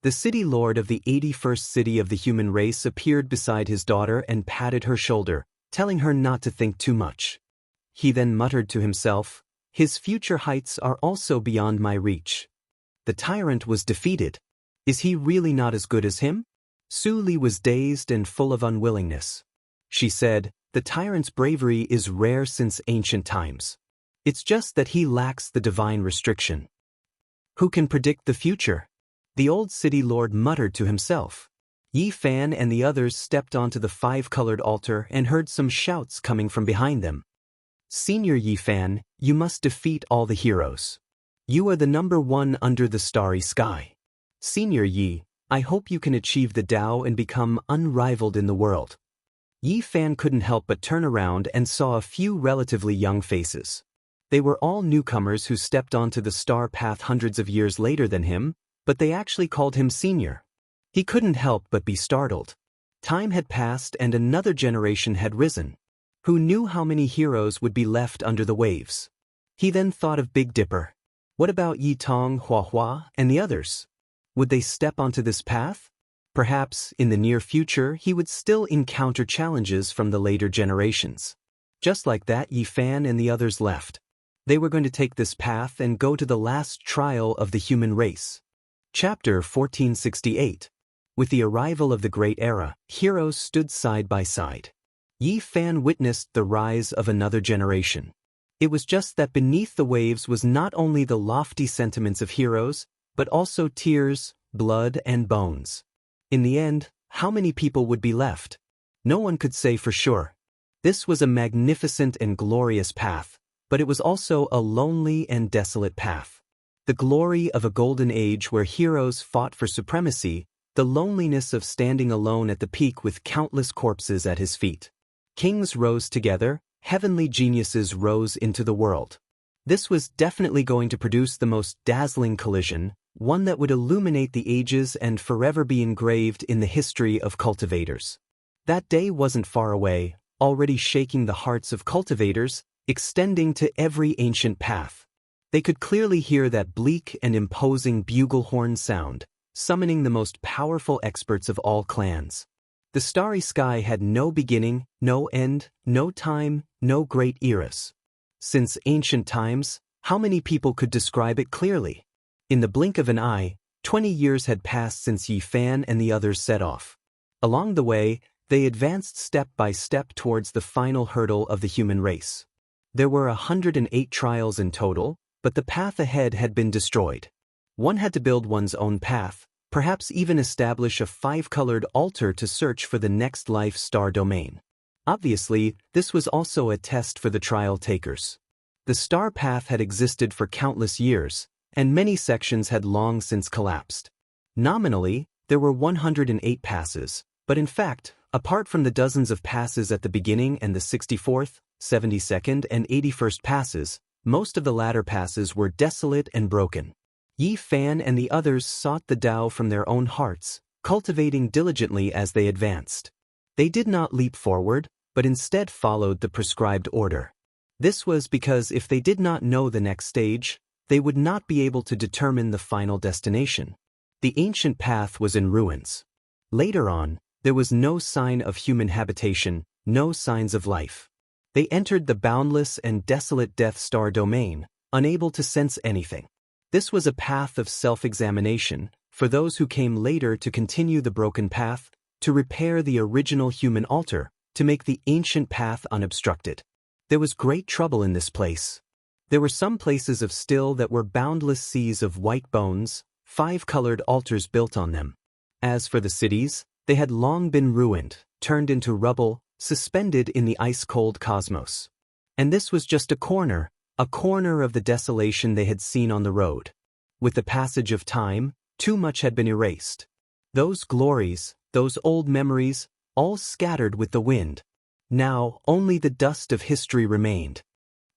The city lord of the 81st city of the human race appeared beside his daughter and patted her shoulder, telling her not to think too much. He then muttered to himself, his future heights are also beyond my reach. The tyrant was defeated. Is he really not as good as him? Su Li was dazed and full of unwillingness. She said, the tyrant's bravery is rare since ancient times. It's just that he lacks the divine restriction. Who can predict the future? The old city lord muttered to himself. Yi Fan and the others stepped onto the five-colored altar and heard some shouts coming from behind them. Senior Yi Fan, you must defeat all the heroes. You are the number one under the starry sky. Senior Yi, I hope you can achieve the Dao and become unrivaled in the world. Yi Fan couldn't help but turn around and saw a few relatively young faces. They were all newcomers who stepped onto the star path hundreds of years later than him, but they actually called him senior. He couldn't help but be startled. Time had passed and another generation had risen. Who knew how many heroes would be left under the waves? He then thought of Big Dipper. What about Yi Tong, Hua Hua, and the others? Would they step onto this path? Perhaps, in the near future, he would still encounter challenges from the later generations. Just like that, Yi Fan and the others left. They were going to take this path and go to the last trial of the human race. Chapter 1468. With the arrival of the Great Era, heroes stood side by side. Yi Fan witnessed the rise of another generation. It was just that beneath the waves was not only the lofty sentiments of heroes, but also tears, blood, and bones. In the end, how many people would be left? No one could say for sure. This was a magnificent and glorious path, but it was also a lonely and desolate path. The glory of a golden age where heroes fought for supremacy, the loneliness of standing alone at the peak with countless corpses at his feet. Kings rose together, heavenly geniuses rose into the world. This was definitely going to produce the most dazzling collision, one that would illuminate the ages and forever be engraved in the history of cultivators. That day wasn't far away, already shaking the hearts of cultivators, extending to every ancient path. They could clearly hear that bleak and imposing bugle horn sound, summoning the most powerful experts of all clans. The starry sky had no beginning, no end, no time, no great eras. Since ancient times, how many people could describe it clearly? In the blink of an eye, 20 years had passed since Yi Fan and the others set off. Along the way, they advanced step by step towards the final hurdle of the human race. There were 108 trials in total, but the path ahead had been destroyed. One had to build one's own path, perhaps even establish a five-colored altar to search for the next life star domain. Obviously, this was also a test for the trial takers. The star path had existed for countless years, and many sections had long since collapsed. Nominally, there were 108 passes, but in fact, apart from the dozens of passes at the beginning and the 64th, 72nd, and 81st passes, most of the latter passes were desolate and broken. Yi Fan and the others sought the Tao from their own hearts, cultivating diligently as they advanced. They did not leap forward, but instead followed the prescribed order. This was because if they did not know the next stage, they would not be able to determine the final destination. The ancient path was in ruins. Later on, there was no sign of human habitation, no signs of life. They entered the boundless and desolate Death Star domain, unable to sense anything. This was a path of self-examination, for those who came later to continue the broken path, to repair the original human altar, to make the ancient path unobstructed. There was great trouble in this place. There were some places of still that were boundless seas of white bones, five-colored altars built on them. As for the cities, they had long been ruined, turned into rubble, suspended in the ice-cold cosmos. And this was just a corner of the desolation they had seen on the road. With the passage of time, too much had been erased. Those glories, those old memories, all scattered with the wind. Now, only the dust of history remained.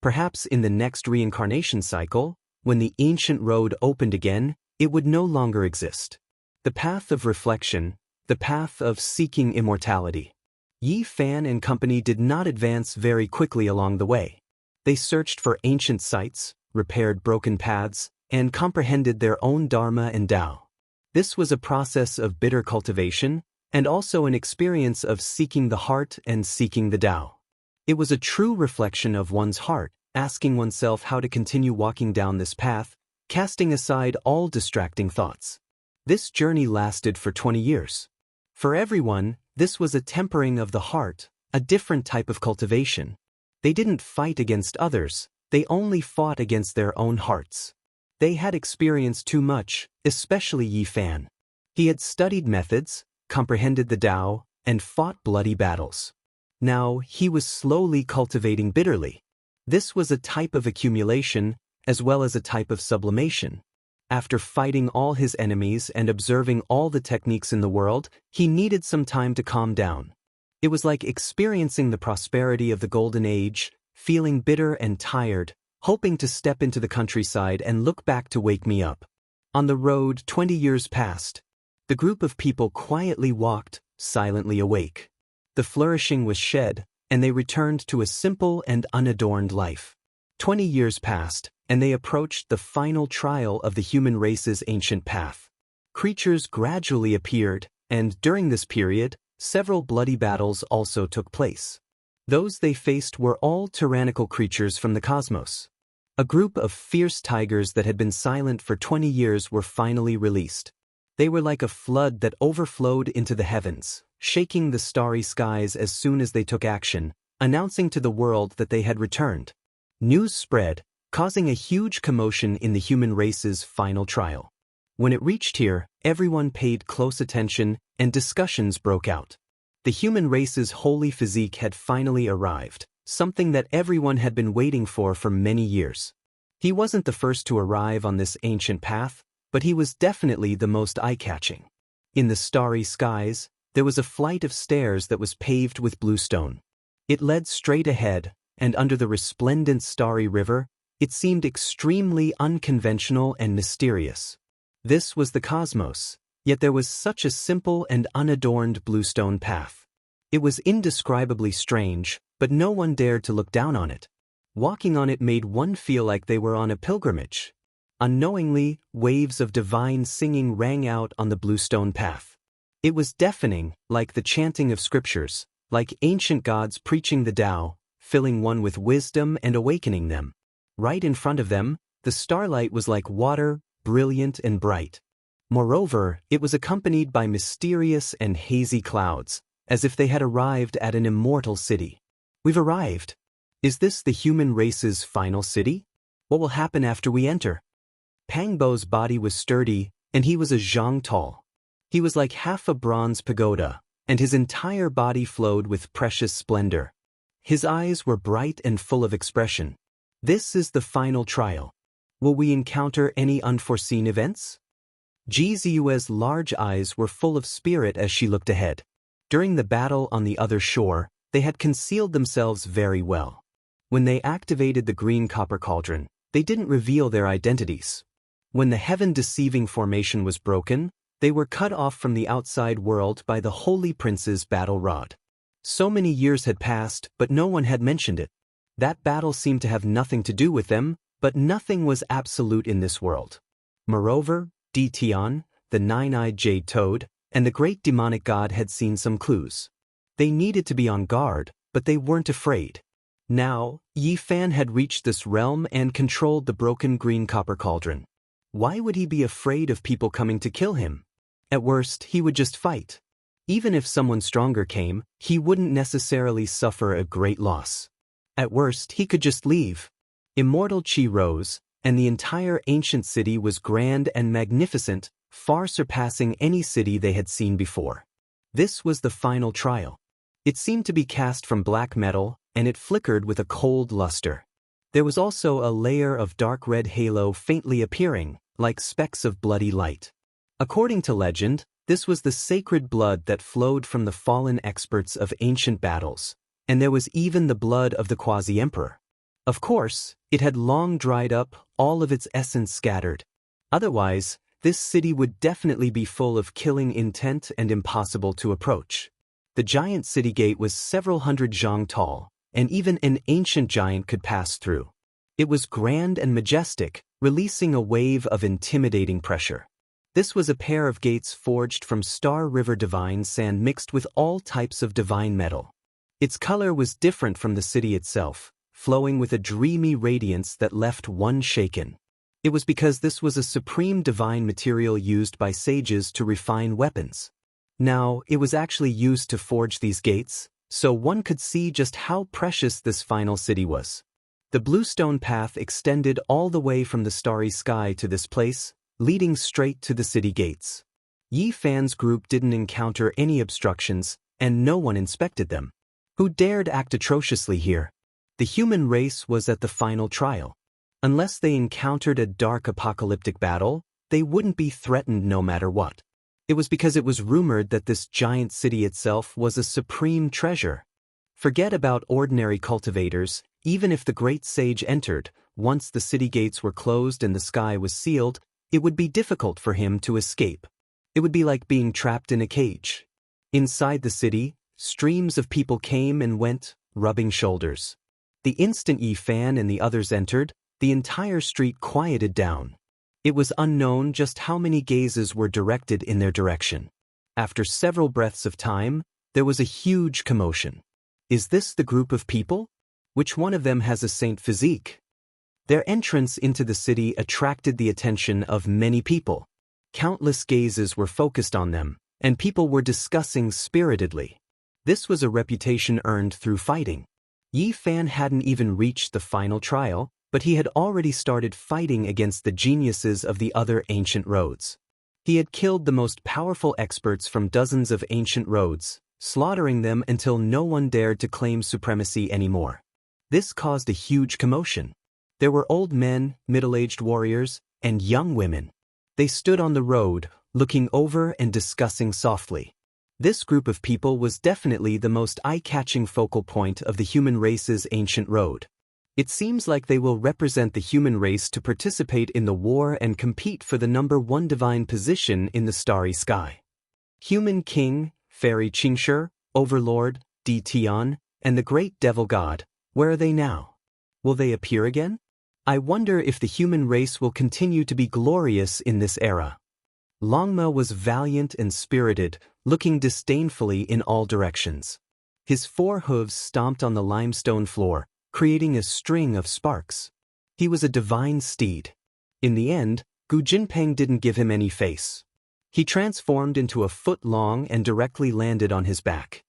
Perhaps in the next reincarnation cycle, when the ancient road opened again, it would no longer exist. The path of reflection, the path of seeking immortality. Yi Fan and company did not advance very quickly along the way. They searched for ancient sites, repaired broken paths, and comprehended their own Dharma and Tao. This was a process of bitter cultivation, and also an experience of seeking the heart and seeking the Tao. It was a true reflection of one's heart, asking oneself how to continue walking down this path, casting aside all distracting thoughts. This journey lasted for 20 years. For everyone, this was a tempering of the heart, a different type of cultivation. They didn't fight against others, they only fought against their own hearts. They had experienced too much, especially Yi Fan. He had studied methods, comprehended the Tao, and fought bloody battles. Now he was slowly cultivating bitterly. This was a type of accumulation, as well as a type of sublimation. After fighting all his enemies and observing all the techniques in the world, he needed some time to calm down. It was like experiencing the prosperity of the Golden Age, feeling bitter and tired, hoping to step into the countryside and look back to wake me up. On the road, 20 years passed. The group of people quietly walked, silently awake. The flourishing was shed, and they returned to a simple and unadorned life. 20 years passed, and they approached the final trial of the human race's ancient path. Creatures gradually appeared, and during this period, several bloody battles also took place. Those they faced were all tyrannical creatures from the cosmos. A group of fierce tigers that had been silent for 20 years were finally released. They were like a flood that overflowed into the heavens, shaking the starry skies as soon as they took action, announcing to the world that they had returned. News spread, causing a huge commotion in the human race's final trial. When it reached here, everyone paid close attention and discussions broke out. The human race's holy physique had finally arrived, something that everyone had been waiting for many years. He wasn't the first to arrive on this ancient path, but he was definitely the most eye-catching. In the starry skies, there was a flight of stairs that was paved with blue stone. It led straight ahead, and under the resplendent starry river, it seemed extremely unconventional and mysterious. This was the cosmos, yet there was such a simple and unadorned bluestone path. It was indescribably strange, but no one dared to look down on it. Walking on it made one feel like they were on a pilgrimage. Unknowingly, waves of divine singing rang out on the bluestone path. It was deafening, like the chanting of scriptures, like ancient gods preaching the Tao, filling one with wisdom and awakening them. Right in front of them, the starlight was like water, brilliant and bright. Moreover, it was accompanied by mysterious and hazy clouds, as if they had arrived at an immortal city. We've arrived. Is this the human race's final city? What will happen after we enter? Pangbo's body was sturdy, and he was a zhang tall. He was like half a bronze pagoda, and his entire body flowed with precious splendor. His eyes were bright and full of expression. This is the final trial. Will we encounter any unforeseen events? Ji Ziyue's large eyes were full of spirit as she looked ahead. During the battle on the other shore, they had concealed themselves very well. When they activated the green copper cauldron, they didn't reveal their identities. When the heaven-deceiving formation was broken, they were cut off from the outside world by the Holy Prince's battle rod. So many years had passed, but no one had mentioned it. That battle seemed to have nothing to do with them, but nothing was absolute in this world. Moreover, Di Tian, the nine-eyed jade toad, and the great demonic god had seen some clues. They needed to be on guard, but they weren't afraid. Now, Yi Fan had reached this realm and controlled the broken green copper cauldron. Why would he be afraid of people coming to kill him? At worst, he would just fight. Even if someone stronger came, he wouldn't necessarily suffer a great loss. At worst, he could just leave. Immortal Qi rose, and the entire ancient city was grand and magnificent, far surpassing any city they had seen before. This was the final trial. It seemed to be cast from black metal, and it flickered with a cold luster. There was also a layer of dark red halo faintly appearing, like specks of bloody light. According to legend, this was the sacred blood that flowed from the fallen experts of ancient battles, and there was even the blood of the quasi-emperor. Of course, it had long dried up, all of its essence scattered. Otherwise, this city would definitely be full of killing intent and impossible to approach. The giant city gate was several hundred zhang tall, and even an ancient giant could pass through. It was grand and majestic, releasing a wave of intimidating pressure. This was a pair of gates forged from Star River divine sand mixed with all types of divine metal. Its color was different from the city itself, flowing with a dreamy radiance that left one shaken. It was because this was a supreme divine material used by sages to refine weapons. Now, it was actually used to forge these gates, so one could see just how precious this final city was. The bluestone path extended all the way from the starry sky to this place, leading straight to the city gates. Yi Fan's group didn't encounter any obstructions, and no one inspected them. Who dared act atrociously here? The human race was at the final trial. Unless they encountered a dark apocalyptic battle, they wouldn't be threatened no matter what. It was because it was rumored that this giant city itself was a supreme treasure. Forget about ordinary cultivators. Even if the great sage entered, once the city gates were closed and the sky was sealed, it would be difficult for him to escape. It would be like being trapped in a cage. Inside the city, streams of people came and went, rubbing shoulders. The instant Yi Fan and the others entered, the entire street quieted down. It was unknown just how many gazes were directed in their direction. After several breaths of time, there was a huge commotion. Is this the group of people? Which one of them has a saint physique? Their entrance into the city attracted the attention of many people. Countless gazes were focused on them, and people were discussing spiritedly. This was a reputation earned through fighting. Yi Fan hadn't even reached the final trial, but he had already started fighting against the geniuses of the other ancient roads. He had killed the most powerful experts from dozens of ancient roads, slaughtering them until no one dared to claim supremacy anymore. This caused a huge commotion. There were old men, middle-aged warriors, and young women. They stood on the road, looking over and discussing softly. This group of people was definitely the most eye-catching focal point of the human race's ancient road. It seems like they will represent the human race to participate in the war and compete for the #1 divine position in the starry sky. Human King, Fairy Qingshi, Overlord, Di Tian, and the Great Devil God, where are they now? Will they appear again? I wonder if the human race will continue to be glorious in this era. Longma was valiant and spirited, looking disdainfully in all directions. His 4 hooves stomped on the limestone floor, creating a string of sparks. He was a divine steed. In the end, Gu Jinpeng didn't give him any face. He transformed into a foot long and directly landed on his back.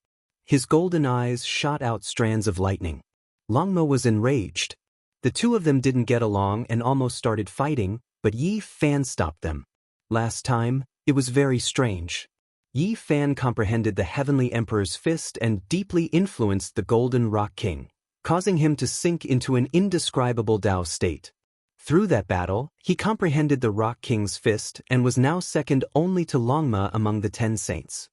His golden eyes shot out strands of lightning. Longma was enraged. The two of them didn't get along and almost started fighting, but Yi Fan stopped them. Last time, it was very strange. Yi Fan comprehended the Heavenly Emperor's fist and deeply influenced the Golden Rock King, causing him to sink into an indescribable Dao state. Through that battle, he comprehended the Rock King's fist and was now second only to Longma among the 10 saints.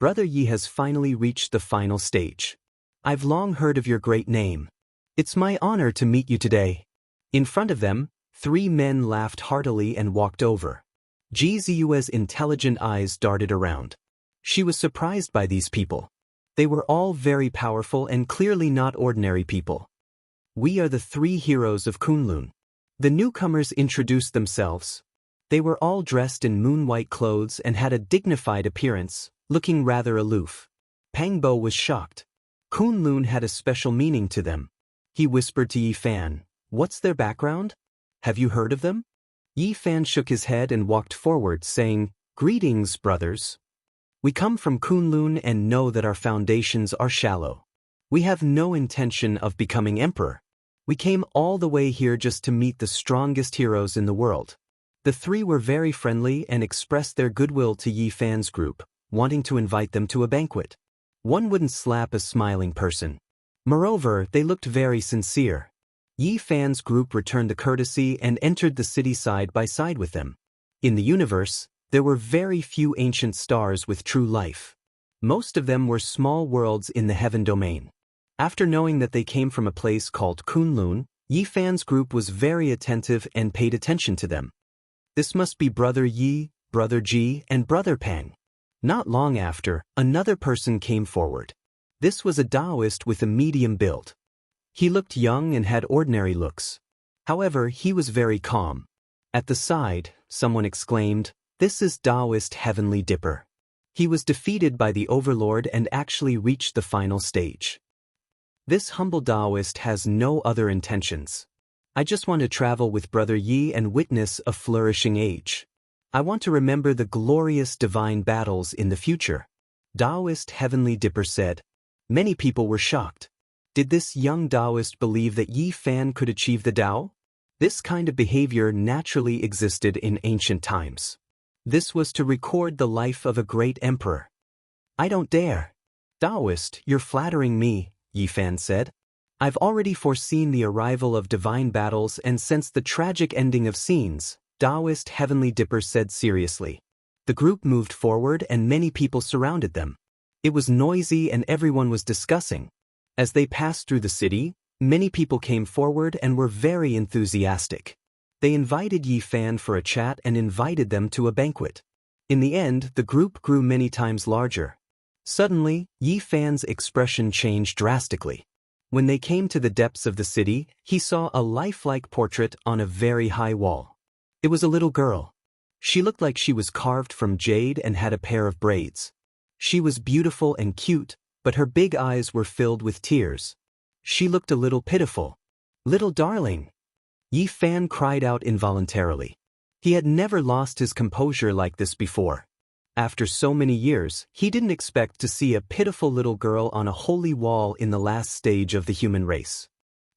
Brother Yi has finally reached the final stage. I've long heard of your great name. It's my honor to meet you today. In front of them, 3 men laughed heartily and walked over. Ji Ziyue's intelligent eyes darted around. She was surprised by these people. They were all very powerful and clearly not ordinary people. We are the 3 heroes of Kunlun. The newcomers introduced themselves. They were all dressed in moon-white clothes and had a dignified appearance, looking rather aloof. Pang Bo was shocked. Kunlun had a special meaning to them. He whispered to Yi Fan, "What's their background? Have you heard of them?" Yi Fan shook his head and walked forward, saying, "Greetings, brothers. We come from Kunlun and know that our foundations are shallow. We have no intention of becoming emperor. We came all the way here just to meet the strongest heroes in the world." The 3 were very friendly and expressed their goodwill to Yi Fan's group, wanting to invite them to a banquet. One wouldn't slap a smiling person. Moreover, they looked very sincere. Yi Fan's group returned the courtesy and entered the city side by side with them. In the universe, there were very few ancient stars with true life. Most of them were small worlds in the heaven domain. After knowing that they came from a place called Kunlun, Yi Fan's group was very attentive and paid attention to them. This must be Brother Yi, Brother Ji, and Brother Pang. Not long after, another person came forward. This was a Daoist with a medium build. He looked young and had ordinary looks. However, he was very calm. At the side, someone exclaimed, "This is Daoist Heavenly Dipper." He was defeated by the Overlord and actually reached the final stage. This humble Daoist has no other intentions. I just want to travel with Brother Yi and witness a flourishing age. I want to remember the glorious divine battles in the future. Daoist Heavenly Dipper said, Many people were shocked. Did this young Daoist believe that Yi Fan could achieve the Tao? This kind of behavior naturally existed in ancient times. This was to record the life of a great emperor. I don't dare. Daoist, you're flattering me, Yi Fan said. I've already foreseen the arrival of divine battles and sensed the tragic ending of scenes, Daoist Heavenly Dipper said seriously. The group moved forward and many people surrounded them. It was noisy and everyone was discussing. As they passed through the city, many people came forward and were very enthusiastic. They invited Yi Fan for a chat and invited them to a banquet. In the end, the group grew many times larger. Suddenly, Yi Fan's expression changed drastically. When they came to the depths of the city, he saw a lifelike portrait on a very high wall. It was a little girl. She looked like she was carved from jade and had a pair of braids. She was beautiful and cute, but her big eyes were filled with tears. She looked a little pitiful. Little darling! Yi Fan cried out involuntarily. He had never lost his composure like this before. After so many years, he didn't expect to see a pitiful little girl on a holy wall in the last stage of the human race.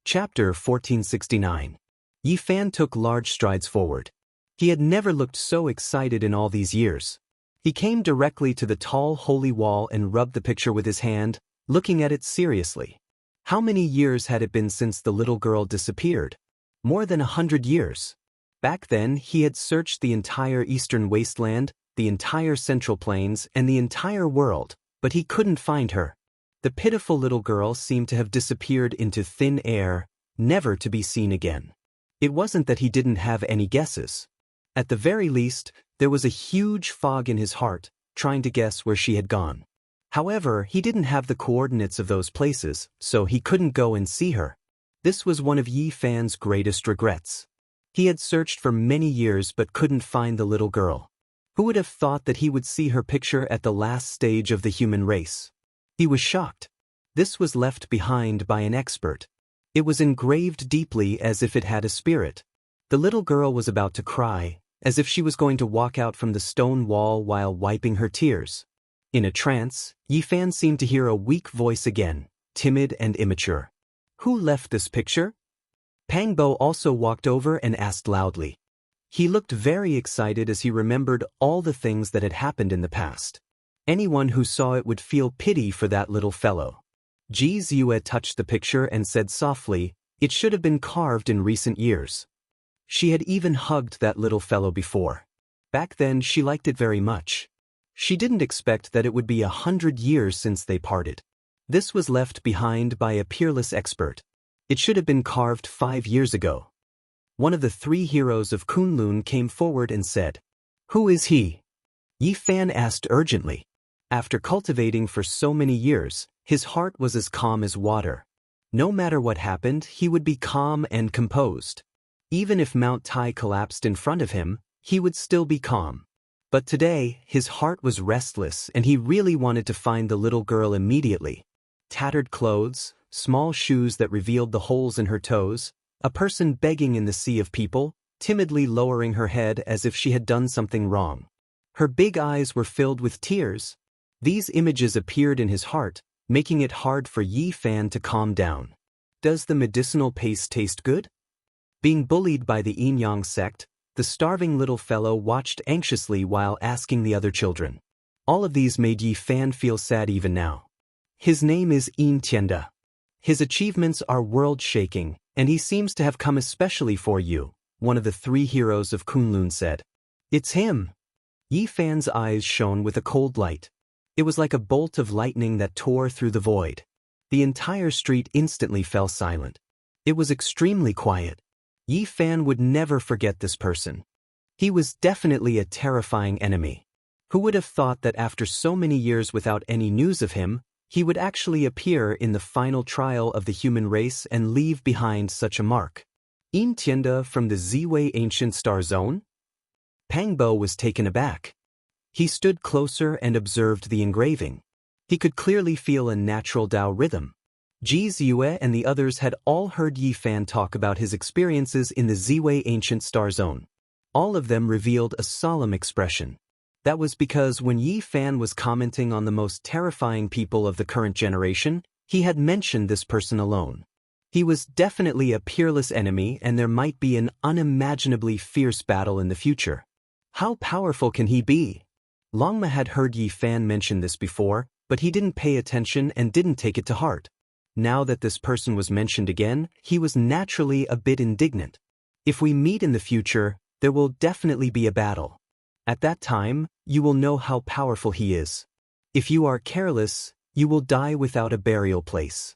Chapter 1469. Yi Fan took large strides forward. He had never looked so excited in all these years. He came directly to the tall holy wall and rubbed the picture with his hand, looking at it seriously. How many years had it been since the little girl disappeared? More than 100 years. Back then, he had searched the entire eastern wasteland, the entire central plains, and the entire world, but he couldn't find her. The pitiful little girl seemed to have disappeared into thin air, never to be seen again. It wasn't that he didn't have any guesses. At the very least, there was a huge fog in his heart, trying to guess where she had gone. However, he didn't have the coordinates of those places, so he couldn't go and see her. This was one of Yi Fan's greatest regrets. He had searched for many years but couldn't find the little girl. Who would have thought that he would see her picture at the last stage of the human race? He was shocked. This was left behind by an expert. It was engraved deeply as if it had a spirit. The little girl was about to cry, as if she was going to walk out from the stone wall while wiping her tears. In a trance, Yi Fan seemed to hear a weak voice again, timid and immature. Who left this picture? Pang Bo also walked over and asked loudly. He looked very excited as he remembered all the things that had happened in the past. Anyone who saw it would feel pity for that little fellow. Ji Ziyue touched the picture and said softly, it should have been carved in recent years. She had even hugged that little fellow before. Back then she liked it very much. She didn't expect that it would be 100 years since they parted. This was left behind by a peerless expert. It should have been carved 5 years ago. One of the 3 heroes of Kunlun came forward and said, Who is he? Yi Fan asked urgently. After cultivating for so many years, his heart was as calm as water. No matter what happened, he would be calm and composed. Even if Mount Tai collapsed in front of him, he would still be calm. But today, his heart was restless and he really wanted to find the little girl immediately. Tattered clothes, small shoes that revealed the holes in her toes, a person begging in the sea of people, timidly lowering her head as if she had done something wrong. Her big eyes were filled with tears. These images appeared in his heart, making it hard for Yi Fan to calm down. Does the medicinal paste taste good? Being bullied by the Yin Yang sect, the starving little fellow watched anxiously while asking the other children. All of these made Yi Fan feel sad even now. His name is Yin Tianda. His achievements are world-shaking, and he seems to have come especially for you, one of the 3 heroes of Kunlun said. It's him. Yi Fan's eyes shone with a cold light. It was like a bolt of lightning that tore through the void. The entire street instantly fell silent. It was extremely quiet. Yi Fan would never forget this person. He was definitely a terrifying enemy. Who would have thought that after so many years without any news of him, he would actually appear in the final trial of the human race and leave behind such a mark? Yin Tianda from the Ziwei Ancient Star Zone? Pang Bo was taken aback. He stood closer and observed the engraving. He could clearly feel a natural Tao rhythm. Ji Ziyue and the others had all heard Yi Fan talk about his experiences in the Ziwei Ancient Star Zone. All of them revealed a solemn expression. That was because when Yi Fan was commenting on the most terrifying people of the current generation, he had mentioned this person alone. He was definitely a peerless enemy, and there might be an unimaginably fierce battle in the future. How powerful can he be? Longma had heard Yi Fan mention this before, but he didn't pay attention and didn't take it to heart. Now that this person was mentioned again, he was naturally a bit indignant. If we meet in the future, there will definitely be a battle. At that time, you will know how powerful he is. If you are careless, you will die without a burial place.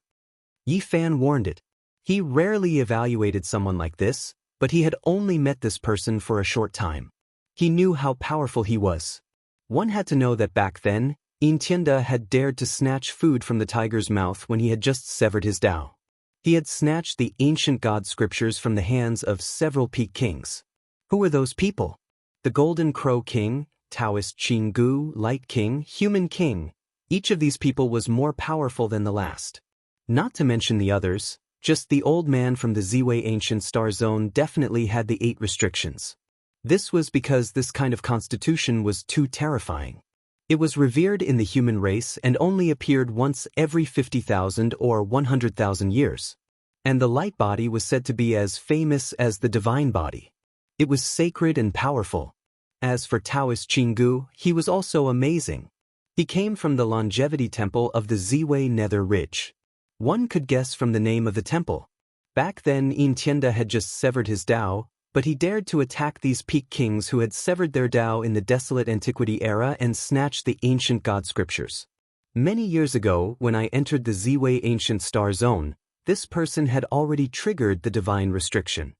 Yi Fan warned it. He rarely evaluated someone like this, but he had only met this person for a short time. He knew how powerful he was. One had to know that back then, Xianxia had dared to snatch food from the tiger's mouth when he had just severed his Tao. He had snatched the ancient god scriptures from the hands of several peak kings. Who were those people? The Golden Crow King, Daoist Qinggu, Light King, Human King. Each of these people was more powerful than the last. Not to mention the others, just the old man from the Ziwei Ancient Star Zone definitely had the 8 restrictions. This was because this kind of constitution was too terrifying. It was revered in the human race and only appeared once every 50,000 or 100,000 years. And the light body was said to be as famous as the divine body. It was sacred and powerful. As for Daoist Qinggu, he was also amazing. He came from the longevity temple of the Ziwei Nether Ridge. One could guess from the name of the temple. Back then Xianxia had just severed his Tao, but he dared to attack these peak kings who had severed their Tao in the desolate antiquity era and snatched the ancient god scriptures. Many years ago, when I entered the Ziwei Ancient Star Zone, this person had already triggered the divine restriction.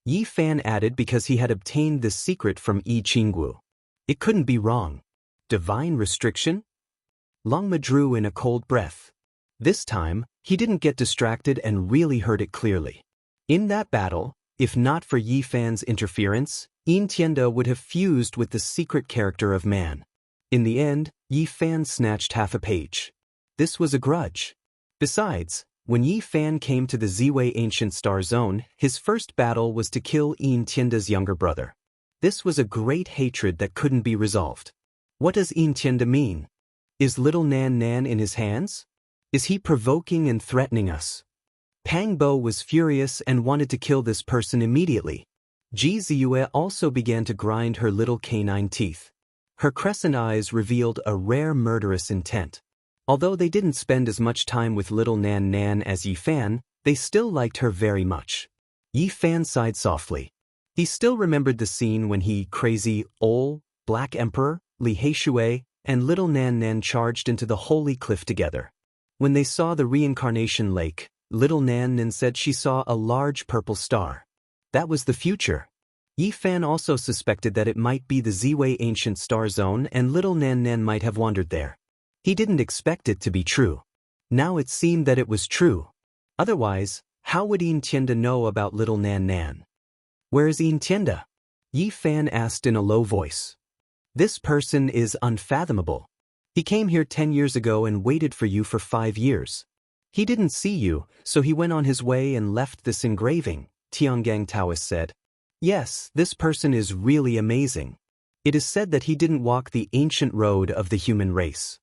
Yi Fan added because he had obtained this secret from Yi Qinggu. It couldn't be wrong. Divine restriction? Longma drew in a cold breath. This time, he didn't get distracted and really heard it clearly. In that battle, if not for Yi Fan's interference, Xianxia would have fused with the secret character of man. In the end, Yi Fan snatched half a page. This was a grudge. Besides, when Yi Fan came to the Ziwei Ancient Star Zone, his first battle was to kill Xianxia's younger brother. This was a great hatred that couldn't be resolved. What does Xianxia mean? Is little Nan Nan in his hands? Is he provoking and threatening us? Pang Bo was furious and wanted to kill this person immediately. Ji Ziyue also began to grind her little canine teeth. Her crescent eyes revealed a rare murderous intent. Although they didn't spend as much time with little Nan Nan as Yi Fan, they still liked her very much. Yi Fan sighed softly. He still remembered the scene when he, crazy, Ol, Black Emperor, Li Heishui, and little Nan Nan charged into the holy cliff together. When they saw the reincarnation lake, little Nan Nan said she saw a large purple star. That was the future. Yi Fan also suspected that it might be the Ziwei Ancient Star Zone and little Nan Nan might have wandered there. He didn't expect it to be true. Now it seemed that it was true. Otherwise, how would Xianxia know about little Nan Nan? Where is Xianxia? Yi Fan asked in a low voice. This person is unfathomable. He came here 10 years ago and waited for you for 5 years. He didn't see you, so he went on his way and left this engraving, Tiangang Taoist said. Yes, this person is really amazing. It is said that he didn't walk the ancient road of the human race.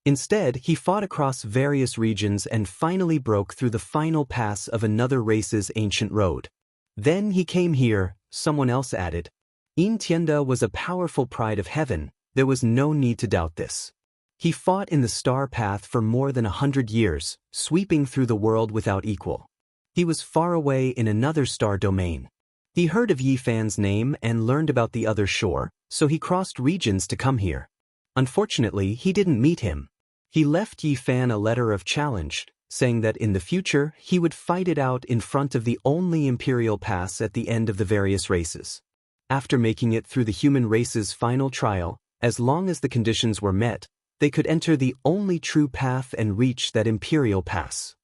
Instead, he fought across various regions and finally broke through the final pass of another race's ancient road. Then he came here, someone else added. Xianxia was a powerful pride of heaven, there was no need to doubt this. He fought in the star path for more than 100 years, sweeping through the world without equal. He was far away in another star domain. He heard of Yi Fan's name and learned about the other shore, so he crossed regions to come here. Unfortunately, he didn't meet him. He left Yi Fan a letter of challenge, saying that in the future he would fight it out in front of the only imperial pass at the end of the various races. After making it through the human race's final trial, as long as the conditions were met, they could enter the only true path and reach that imperial pass.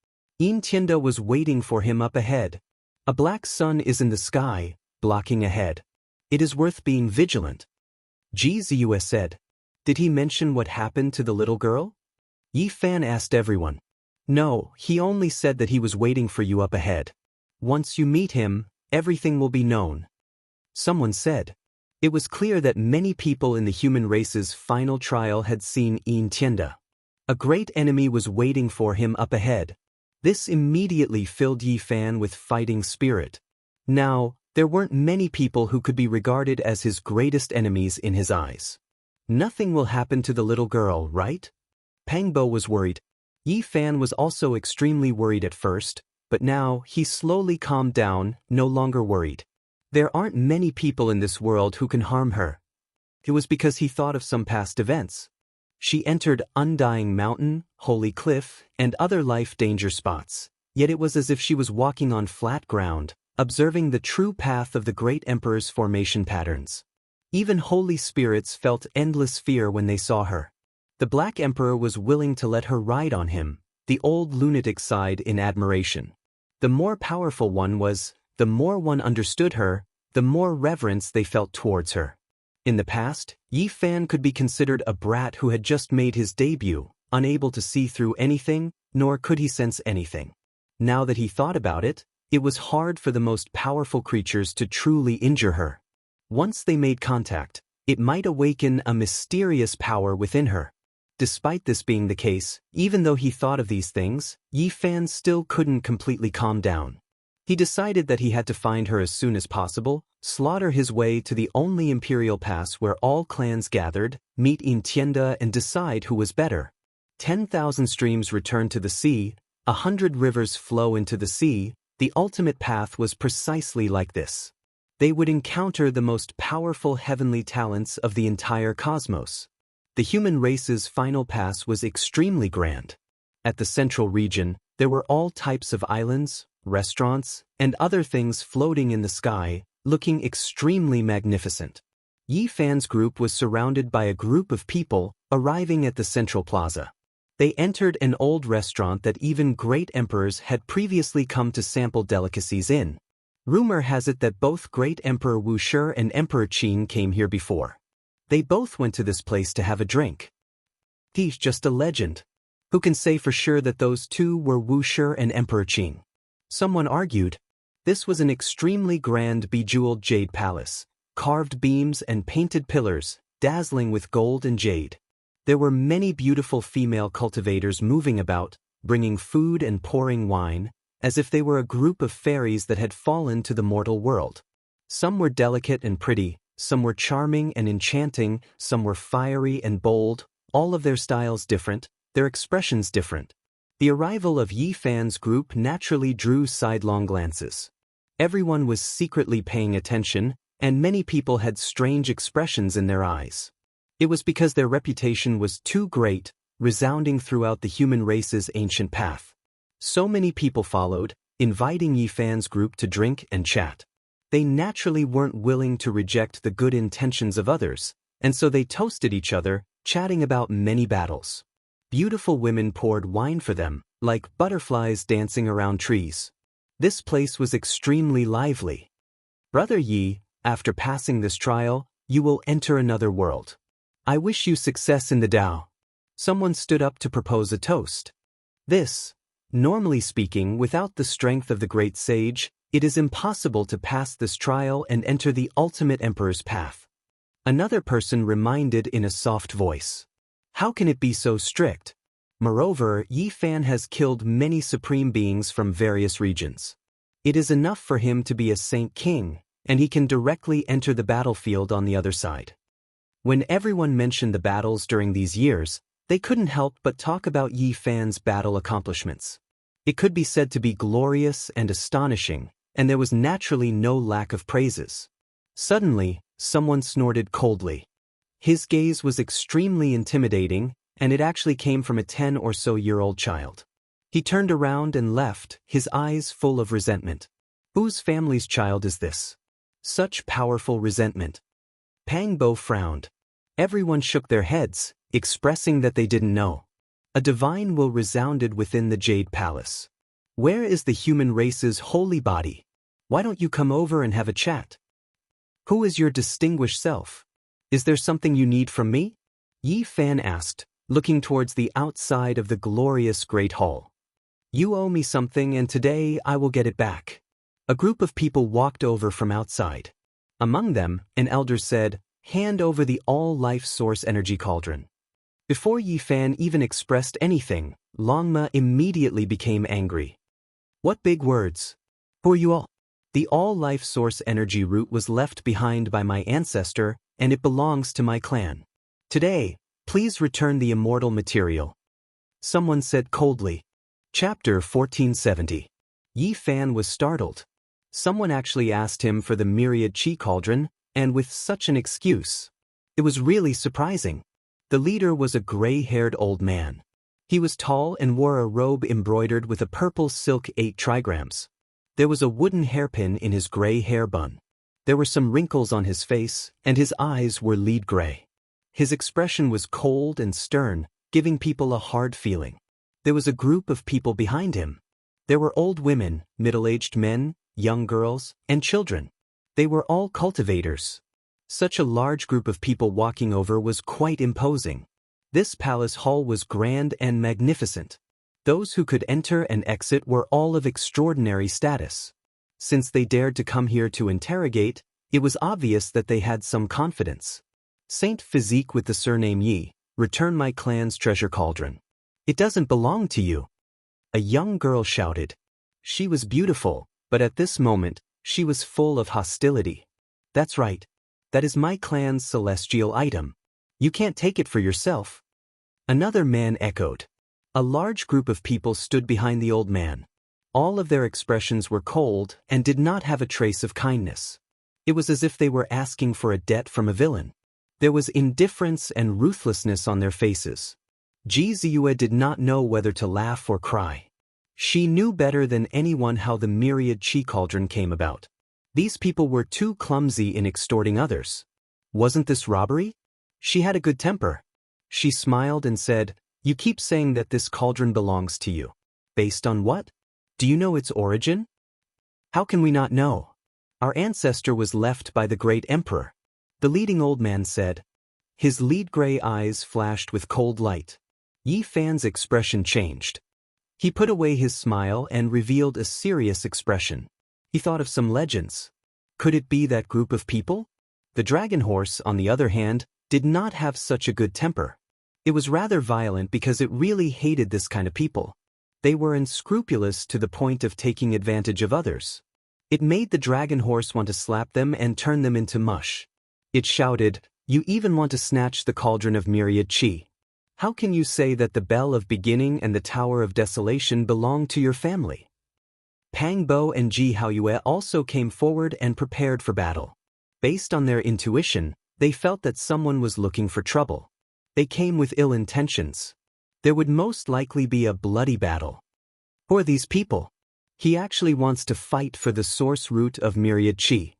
Xianxia was waiting for him up ahead. A black sun is in the sky, blocking ahead. It is worth being vigilant. Ji Ziyue said. Did he mention what happened to the little girl? Yi Fan asked everyone. No, he only said that he was waiting for you up ahead. Once you meet him, everything will be known. Someone said. It was clear that many people in the human race's final trial had seen Yin Tianda. A great enemy was waiting for him up ahead. This immediately filled Yi Fan with fighting spirit. Now, there weren't many people who could be regarded as his greatest enemies in his eyes. Nothing will happen to the little girl, right? Pang Bo was worried. Yi Fan was also extremely worried at first, but now he slowly calmed down, no longer worried. There aren't many people in this world who can harm her. It was because he thought of some past events. She entered Undying Mountain, Holy Cliff, and other life danger spots, yet it was as if she was walking on flat ground, observing the true path of the great emperor's formation patterns. Even holy spirits felt endless fear when they saw her. The Black Emperor was willing to let her ride on him. The old lunatic sighed in admiration. The more powerful one was, the more one understood her, the more reverence they felt towards her. In the past, Yi Fan could be considered a brat who had just made his debut, unable to see through anything, nor could he sense anything. Now that he thought about it, it was hard for the most powerful creatures to truly injure her. Once they made contact, it might awaken a mysterious power within her. Despite this being the case, even though he thought of these things, Yi Fan still couldn't completely calm down. He decided that he had to find her as soon as possible, slaughter his way to the only imperial pass where all clans gathered, meet in Tianda and decide who was better. 10,000 streams return to the sea, 100 rivers flow into the sea. The ultimate path was precisely like this. They would encounter the most powerful heavenly talents of the entire cosmos. The human race's final pass was extremely grand. At the central region, there were all types of islands, restaurants, and other things floating in the sky, looking extremely magnificent. Yi Fan's group was surrounded by a group of people arriving at the central plaza. They entered an old restaurant that even great emperors had previously come to sample delicacies in. Rumor has it that both Great Emperor Wuxia and Emperor Qin came here before. They both went to this place to have a drink. He's just a legend. Who can say for sure that those two were Wuxia and Emperor Qin? Someone argued. This was an extremely grand bejeweled jade palace, carved beams and painted pillars, dazzling with gold and jade. There were many beautiful female cultivators moving about, bringing food and pouring wine, as if they were a group of fairies that had fallen to the mortal world. Some were delicate and pretty, some were charming and enchanting, some were fiery and bold, all of their styles different, their expressions different. The arrival of Yi Fan's group naturally drew sidelong glances. Everyone was secretly paying attention, and many people had strange expressions in their eyes. It was because their reputation was too great, resounding throughout the human race's ancient path. So many people followed, inviting Yi Fan's group to drink and chat. They naturally weren't willing to reject the good intentions of others, and so they toasted each other, chatting about many battles. Beautiful women poured wine for them, like butterflies dancing around trees. This place was extremely lively. Brother Yi, after passing this trial, you will enter another world. I wish you success in the Tao. Someone stood up to propose a toast. This, normally speaking, without the strength of the great sage, it is impossible to pass this trial and enter the ultimate emperor's path. Another person reminded in a soft voice. How can it be so strict? Moreover, Yi Fan has killed many supreme beings from various regions. It is enough for him to be a saint king, and he can directly enter the battlefield on the other side. When everyone mentioned the battles during these years, they couldn't help but talk about Yi Fan's battle accomplishments. It could be said to be glorious and astonishing, and there was naturally no lack of praises. Suddenly, someone snorted coldly. His gaze was extremely intimidating, and it actually came from a 10 or so year old child. He turned around and left, his eyes full of resentment. Whose family's child is this? Such powerful resentment. Pang Bo frowned. Everyone shook their heads, expressing that they didn't know. A divine will resounded within the Jade Palace. Where is the human race's holy body? Why don't you come over and have a chat? Who is your distinguished self? Is there something you need from me? Yi Fan asked, looking towards the outside of the glorious Great Hall. You owe me something and today I will get it back. A group of people walked over from outside. Among them, an elder said, "Hand over the all-life source energy cauldron." Before Yi Fan even expressed anything, Longma immediately became angry. "What big words? Who are you all?" "The all-life source energy root was left behind by my ancestor, and it belongs to my clan. Today, please return the immortal material," someone said coldly. Chapter 1470. Yi Fan was startled. Someone actually asked him for the myriad chi cauldron, and with such an excuse. It was really surprising. The leader was a gray-haired old man. He was tall and wore a robe embroidered with a purple silk 8 trigrams. There was a wooden hairpin in his gray hair bun. There were some wrinkles on his face, and his eyes were lead gray. His expression was cold and stern, giving people a hard feeling. There was a group of people behind him. There were old women, middle-aged men, young girls, and children. They were all cultivators. Such a large group of people walking over was quite imposing. This palace hall was grand and magnificent. Those who could enter and exit were all of extraordinary status. Since they dared to come here to interrogate, it was obvious that they had some confidence. "Saint Physique with the surname Yi, return my clan's treasure cauldron. It doesn't belong to you." A young girl shouted. She was beautiful, but at this moment, she was full of hostility. "That's right. That is my clan's celestial item. You can't take it for yourself." Another man echoed. A large group of people stood behind the old man. All of their expressions were cold and did not have a trace of kindness. It was as if they were asking for a debt from a villain. There was indifference and ruthlessness on their faces. Ji Ziyue did not know whether to laugh or cry. She knew better than anyone how the myriad chi cauldron came about. These people were too clumsy in extorting others. Wasn't this robbery? She had a good temper. She smiled and said, "You keep saying that this cauldron belongs to you. Based on what? Do you know its origin?" "How can we not know? Our ancestor was left by the great emperor," the leading old man said. His lead gray eyes flashed with cold light. Yi Fan's expression changed. He put away his smile and revealed a serious expression. He thought of some legends. Could it be that group of people? The dragon horse, on the other hand, did not have such a good temper. It was rather violent because it really hated this kind of people. They were unscrupulous to the point of taking advantage of others. It made the dragon horse want to slap them and turn them into mush. It shouted, "You even want to snatch the cauldron of myriad chi. How can you say that the Bell of Beginning and the Tower of Desolation belong to your family?" Pang Bo and Ji Haoyue also came forward and prepared for battle. Based on their intuition, they felt that someone was looking for trouble. They came with ill intentions. There would most likely be a bloody battle. Who are these people? He actually wants to fight for the source root of myriad chi.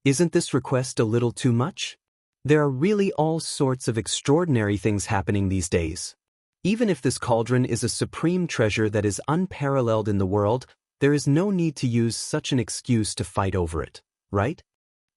Isn't this request a little too much? There are really all sorts of extraordinary things happening these days. Even if this cauldron is a supreme treasure that is unparalleled in the world, there is no need to use such an excuse to fight over it, right?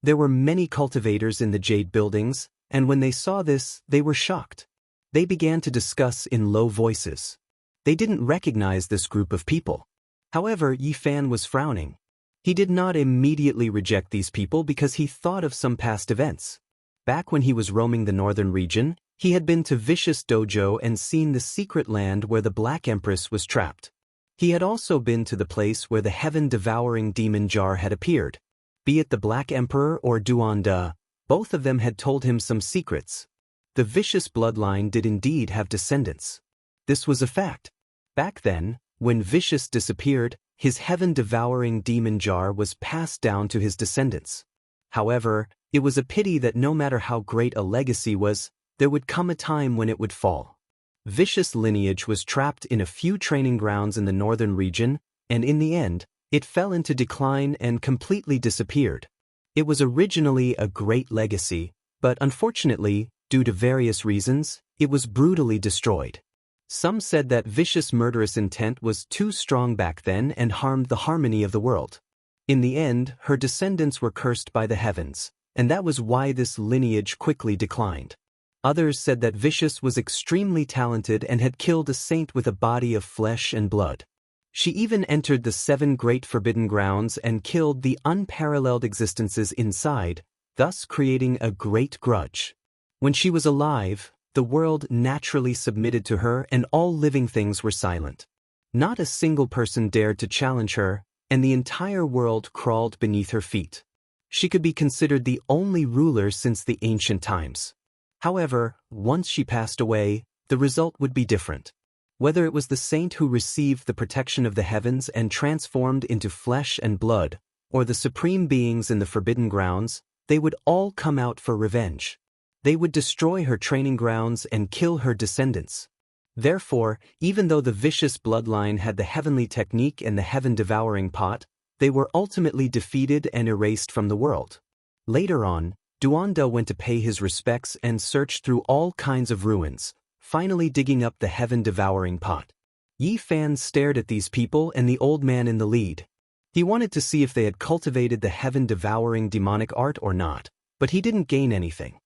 There were many cultivators in the Jade buildings, and when they saw this, they were shocked. They began to discuss in low voices. They didn't recognize this group of people. However, Yi Fan was frowning. He did not immediately reject these people because he thought of some past events. Back when he was roaming the northern region, he had been to Vicious Dojo and seen the secret land where the Black Empress was trapped. He had also been to the place where the heaven-devouring demon jar had appeared. Be it the Black Emperor or Duan De, both of them had told him some secrets. The vicious bloodline did indeed have descendants. This was a fact. Back then, when Vicious disappeared, his heaven-devouring demon jar was passed down to his descendants. However, it was a pity that no matter how great a legacy was, there would come a time when it would fall. Vicious lineage was trapped in a few training grounds in the northern region, and in the end, it fell into decline and completely disappeared. It was originally a great legacy, but unfortunately, due to various reasons, it was brutally destroyed. Some said that Vicious' murderous intent was too strong back then and harmed the harmony of the world. In the end, her descendants were cursed by the heavens, and that was why this lineage quickly declined. Others said that Vicious was extremely talented and had killed a saint with a body of flesh and blood. She even entered the 7 great forbidden grounds and killed the unparalleled existences inside, thus creating a great grudge. When she was alive, the world naturally submitted to her and all living things were silent. Not a single person dared to challenge her, and the entire world crawled beneath her feet. She could be considered the only ruler since the ancient times. However, once she passed away, the result would be different. Whether it was the saint who received the protection of the heavens and transformed into flesh and blood, or the supreme beings in the forbidden grounds, they would all come out for revenge. They would destroy her training grounds and kill her descendants. Therefore, even though the vicious bloodline had the heavenly technique and the heaven-devouring pot, they were ultimately defeated and erased from the world. Later on, Duanda went to pay his respects and searched through all kinds of ruins, finally digging up the heaven-devouring pot. Yi Fan stared at these people and the old man in the lead. He wanted to see if they had cultivated the heaven-devouring demonic art or not, but he didn't gain anything.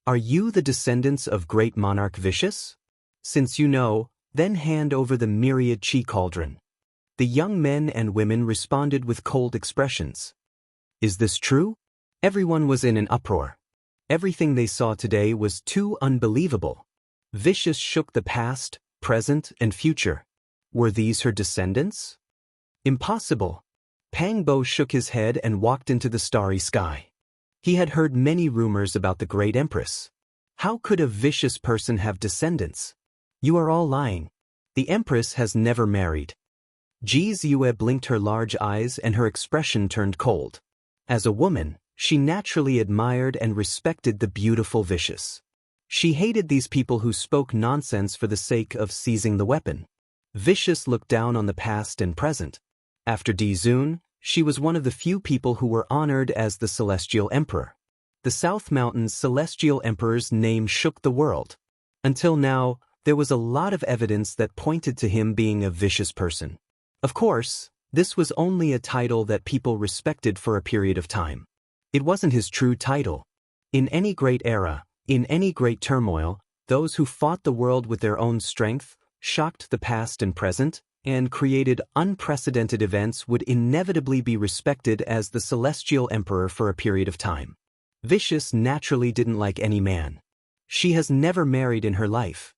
Are you the descendants of great monarch Vicious? Since you know, then hand over the myriad chi cauldron. The young men and women responded with cold expressions. Is this true? Everyone was in an uproar. Everything they saw today was too unbelievable. Vicious shook the past, present, and future. Were these her descendants? Impossible. Pang Bo shook his head and walked into the starry sky. He had heard many rumors about the great empress. How could a vicious person have descendants? You are all lying. The empress has never married. Ji Ziyue blinked her large eyes and her expression turned cold. As a woman, she naturally admired and respected the beautiful Vicious. She hated these people who spoke nonsense for the sake of seizing the weapon. Vicious looked down on the past and present. After Dizun, she was one of the few people who were honored as the Celestial Emperor. The South Mountain's Celestial Emperor's name shook the world. Until now, there was a lot of evidence that pointed to him being a vicious person. Of course, this was only a title that people respected for a period of time. It wasn't his true title. In any great era, in any great turmoil, those who fought the world with their own strength, shocked the past and present, and created unprecedented events would inevitably be respected as the Celestial Emperor for a period of time. Vicious naturally didn't like any man. She has never married in her life.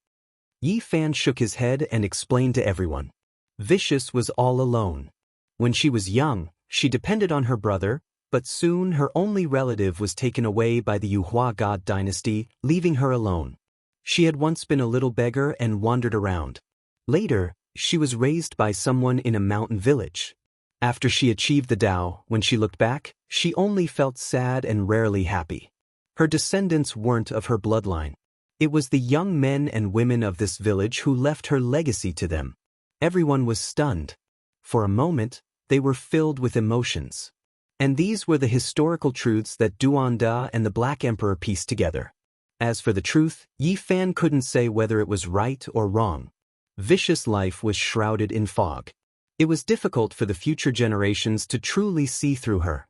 Yi Fan shook his head and explained to everyone. Vicious was all alone. When she was young, she depended on her brother, but soon her only relative was taken away by the Yuhua God dynasty, leaving her alone. She had once been a little beggar and wandered around. Later, she was raised by someone in a mountain village. After she achieved the Tao, when she looked back, she only felt sad and rarely happy. Her descendants weren't of her bloodline. It was the young men and women of this village who left her legacy to them. Everyone was stunned. For a moment, they were filled with emotions. And these were the historical truths that Duanda and the Black Emperor pieced together. As for the truth, Yi Fan couldn't say whether it was right or wrong. Vicious life was shrouded in fog. It was difficult for the future generations to truly see through her.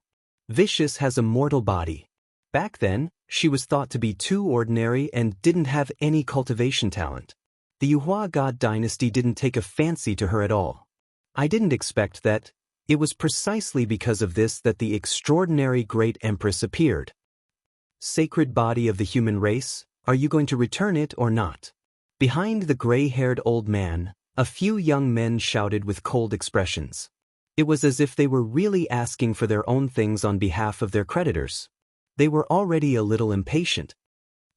Vicious has a mortal body. Back then, she was thought to be too ordinary and didn't have any cultivation talent. The Yuhua God dynasty didn't take a fancy to her at all. I didn't expect that. It was precisely because of this that the extraordinary great empress appeared. Sacred body of the human race, are you going to return it or not? Behind the gray-haired old man, a few young men shouted with cold expressions. It was as if they were really asking for their own things on behalf of their creditors. They were already a little impatient.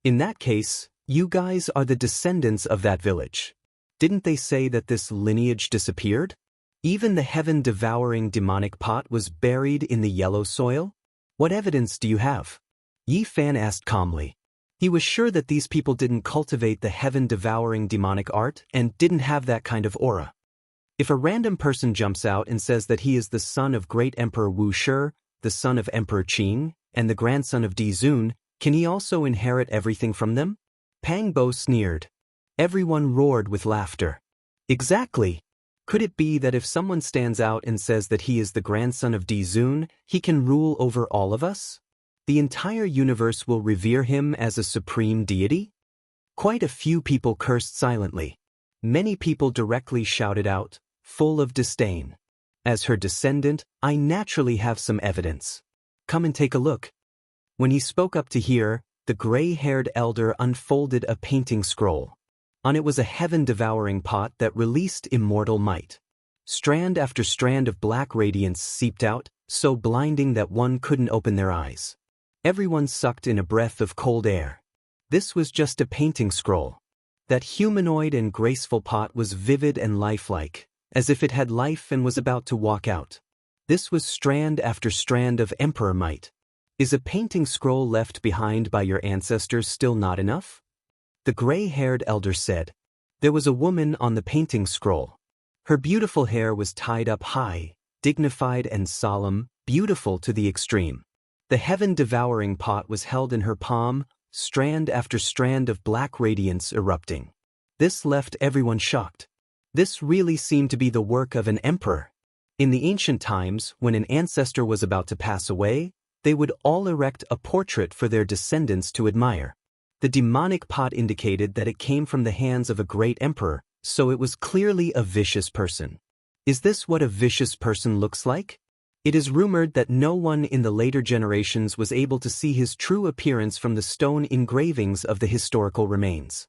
In that case, you guys are the descendants of that village. Didn't they say that this lineage disappeared? Even the heaven-devouring demonic pot was buried in the yellow soil? What evidence do you have? Yi Fan asked calmly. He was sure that these people didn't cultivate the heaven-devouring demonic art and didn't have that kind of aura. If a random person jumps out and says that he is the son of great Emperor Wu Shi, the son of Emperor Qing, and the grandson of Dizun, can he also inherit everything from them? Pang Bo sneered. Everyone roared with laughter. Exactly. Could it be that if someone stands out and says that he is the grandson of Dizun, he can rule over all of us? The entire universe will revere him as a supreme deity? Quite a few people cursed silently. Many people directly shouted out, full of disdain. As her descendant, I naturally have some evidence. Come and take a look. When he spoke up to hear, the gray-haired elder unfolded a painting scroll. On it was a heaven-devouring pot that released immortal might. Strand after strand of black radiance seeped out, so blinding that one couldn't open their eyes. Everyone sucked in a breath of cold air. This was just a painting scroll. That humanoid and graceful pot was vivid and lifelike, as if it had life and was about to walk out. This was strand after strand of emperor might. Is a painting scroll left behind by your ancestors still not enough? The gray-haired elder said. There was a woman on the painting scroll. Her beautiful hair was tied up high, dignified and solemn, beautiful to the extreme. The heaven-devouring pot was held in her palm, strand after strand of black radiance erupting. This left everyone shocked. This really seemed to be the work of an emperor. In the ancient times, when an ancestor was about to pass away, they would all erect a portrait for their descendants to admire. The demonic pot indicated that it came from the hands of a great emperor, so it was clearly a vicious person. Is this what a vicious person looks like? It is rumored that no one in the later generations was able to see his true appearance from the stone engravings of the historical remains.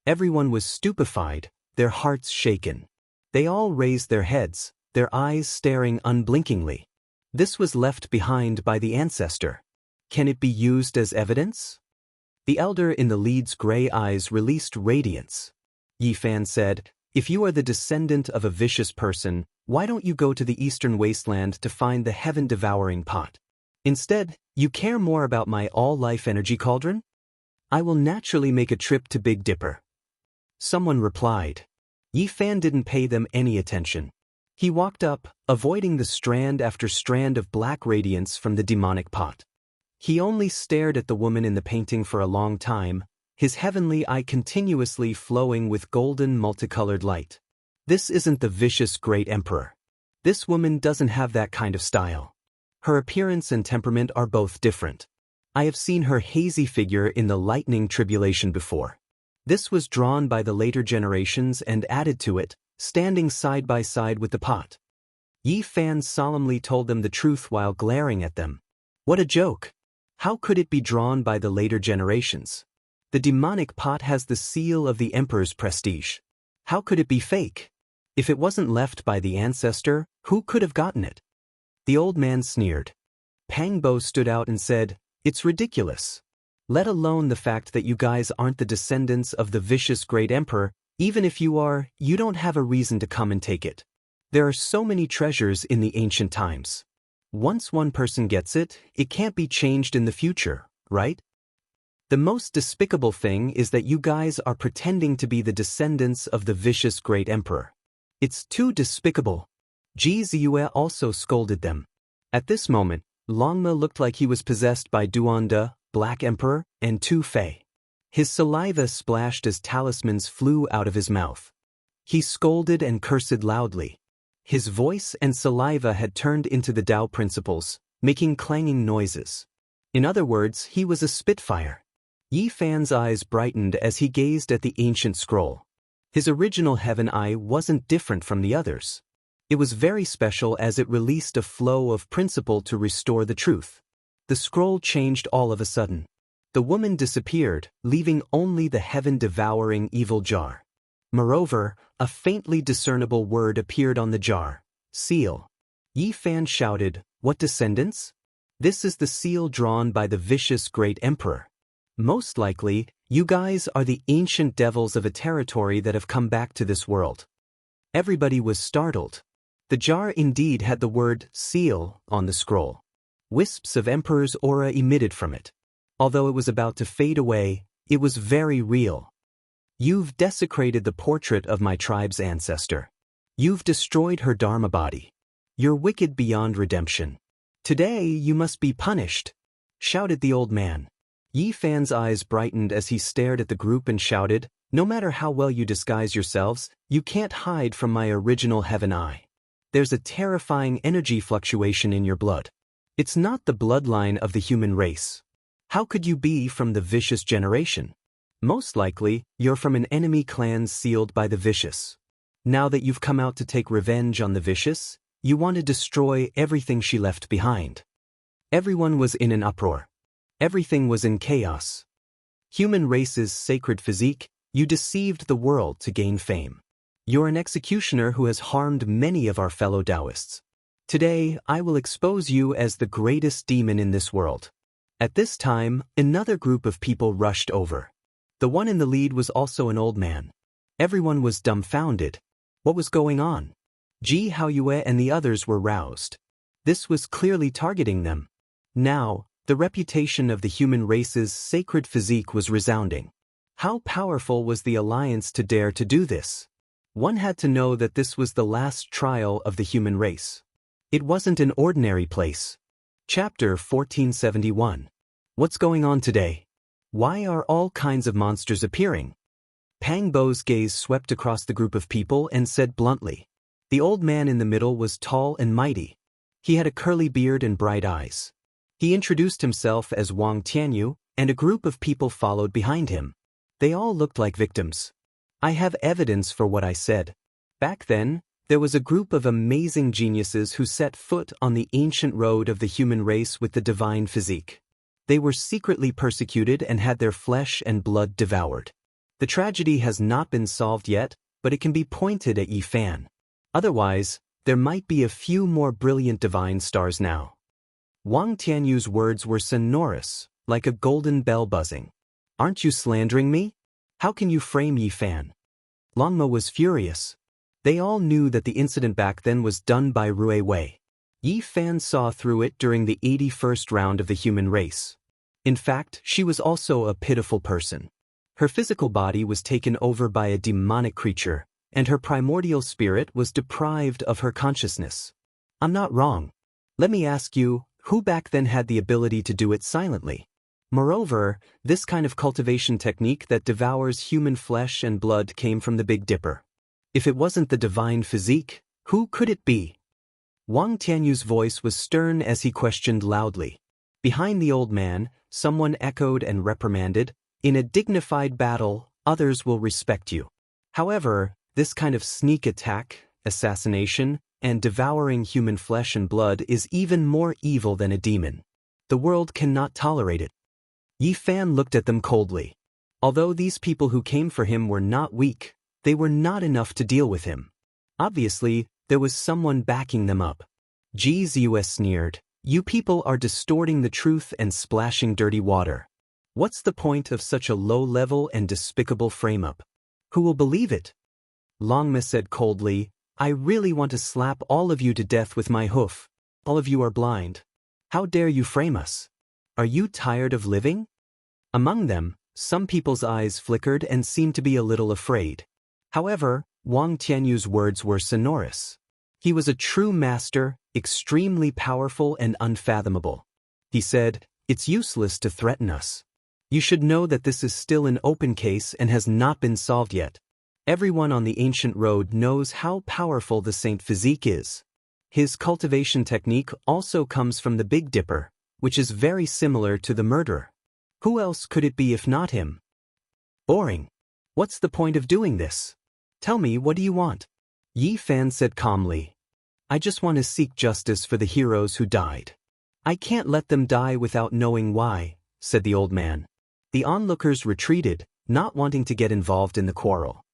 Everyone was stupefied, their hearts shaken. They all raised their heads, their eyes staring unblinkingly. This was left behind by the ancestor. Can it be used as evidence? The elder in the lead's gray eyes released radiance. Yi Fan said, if you are the descendant of a vicious person, why don't you go to the eastern wasteland to find the heaven-devouring pot? Instead, you care more about my all-life energy cauldron? I will naturally make a trip to Big Dipper. Someone replied. Yi Fan didn't pay them any attention. He walked up, avoiding the strand after strand of black radiance from the demonic pot. He only stared at the woman in the painting for a long time, his heavenly eye continuously flowing with golden multicolored light. This isn't the vicious great emperor. This woman doesn't have that kind of style. Her appearance and temperament are both different. I have seen her hazy figure in the lightning tribulation before. This was drawn by the later generations and added to it, standing side by side with the pot. Yi Fan solemnly told them the truth while glaring at them. What a joke! How could it be drawn by the later generations? The demonic pot has the seal of the emperor's prestige. How could it be fake? If it wasn't left by the ancestor, who could have gotten it? The old man sneered. Pang Bo stood out and said, it's ridiculous. Let alone the fact that you guys aren't the descendants of the vicious great emperor. Even if you are, you don't have a reason to come and take it. There are so many treasures in the ancient times. Once one person gets it, it can't be changed in the future, right? The most despicable thing is that you guys are pretending to be the descendants of the vicious great emperor. It's too despicable. Ji Ziyue also scolded them. At this moment, Longma looked like he was possessed by Duanda, Black Emperor, and Tu Fei. His saliva splashed as talismans flew out of his mouth. He scolded and cursed loudly. His voice and saliva had turned into the Tao principles, making clanging noises. In other words, he was a spitfire. Yi Fan's eyes brightened as he gazed at the ancient scroll. His original heaven eye wasn't different from the others. It was very special as it released a flow of principle to restore the truth. The scroll changed all of a sudden. The woman disappeared, leaving only the heaven-devouring evil jar. Moreover, a faintly discernible word appeared on the jar. Seal. Yi Fan shouted, what descendants? This is the seal drawn by the vicious great emperor. Most likely, you guys are the ancient devils of a territory that have come back to this world. Everybody was startled. The jar indeed had the word seal on the scroll. Wisps of emperor's aura emitted from it. Although it was about to fade away, it was very real. You've desecrated the portrait of my tribe's ancestor. You've destroyed her dharma body. You're wicked beyond redemption. Today you must be punished, shouted the old man. Yi Fan's eyes brightened as he stared at the group and shouted, no matter how well you disguise yourselves, you can't hide from my original heaven eye. There's a terrifying energy fluctuation in your blood. It's not the bloodline of the human race. How could you be from the vicious generation? Most likely, you're from an enemy clan sealed by the vicious. Now that you've come out to take revenge on the vicious, you want to destroy everything she left behind. Everyone was in an uproar. Everything was in chaos. Human race's sacred physique, you deceived the world to gain fame. You're an executioner who has harmed many of our fellow Daoists. Today, I will expose you as the greatest demon in this world. At this time, another group of people rushed over. The one in the lead was also an old man. Everyone was dumbfounded. What was going on? Ji Haoyue and the others were roused. This was clearly targeting them. Now, the reputation of the human race's sacred physique was resounding. How powerful was the alliance to dare to do this? One had to know that this was the last trial of the human race. It wasn't an ordinary place. Chapter 1471. What's going on today? Why are all kinds of monsters appearing? Pang Bo's gaze swept across the group of people and said bluntly. The old man in the middle was tall and mighty. He had a curly beard and bright eyes. He introduced himself as Wang Tianyu, and a group of people followed behind him. They all looked like victims. I have evidence for what I said. Back then, there was a group of amazing geniuses who set foot on the ancient road of the human race with the divine physique. They were secretly persecuted and had their flesh and blood devoured. The tragedy has not been solved yet, but it can be pointed at Yi Fan. Otherwise, there might be a few more brilliant divine stars now. Wang Tianyu's words were sonorous, like a golden bell buzzing. Aren't you slandering me? How can you frame Yi Fan? Longmo was furious. They all knew that the incident back then was done by Rui Wei. Yi Fan saw through it during the 81st round of the human race. In fact, she was also a pitiful person. Her physical body was taken over by a demonic creature, and her primordial spirit was deprived of her consciousness. I'm not wrong. Let me ask you, who back then had the ability to do it silently? Moreover, this kind of cultivation technique that devours human flesh and blood came from the Big Dipper. If it wasn't the divine physique, who could it be? Wang Tianyu's voice was stern as he questioned loudly. Behind the old man, someone echoed and reprimanded, "In a dignified battle, others will respect you." However, this kind of sneak attack, assassination, and devouring human flesh and blood is even more evil than a demon. The world cannot tolerate it. Yi Fan looked at them coldly. Although these people who came for him were not weak, they were not enough to deal with him. Obviously, there was someone backing them up. Ji Ziyue sneered, "You people are distorting the truth and splashing dirty water. What's the point of such a low-level and despicable frame-up? Who will believe it?" Longma said coldly, "I really want to slap all of you to death with my hoof. All of you are blind. How dare you frame us? Are you tired of living?" Among them, some people's eyes flickered and seemed to be a little afraid. However, Wang Tianyu's words were sonorous. He was a true master, extremely powerful and unfathomable. He said, "It's useless to threaten us. You should know that this is still an open case and has not been solved yet. Everyone on the ancient road knows how powerful the Saint Physique is. His cultivation technique also comes from the Big Dipper, which is very similar to the murderer. Who else could it be if not him? Boring. What's the point of doing this? Tell me, what do you want?" Yi Fan said calmly, "I just want to seek justice for the heroes who died." "I can't let them die without knowing why," said the old man. The onlookers retreated, not wanting to get involved in the quarrel.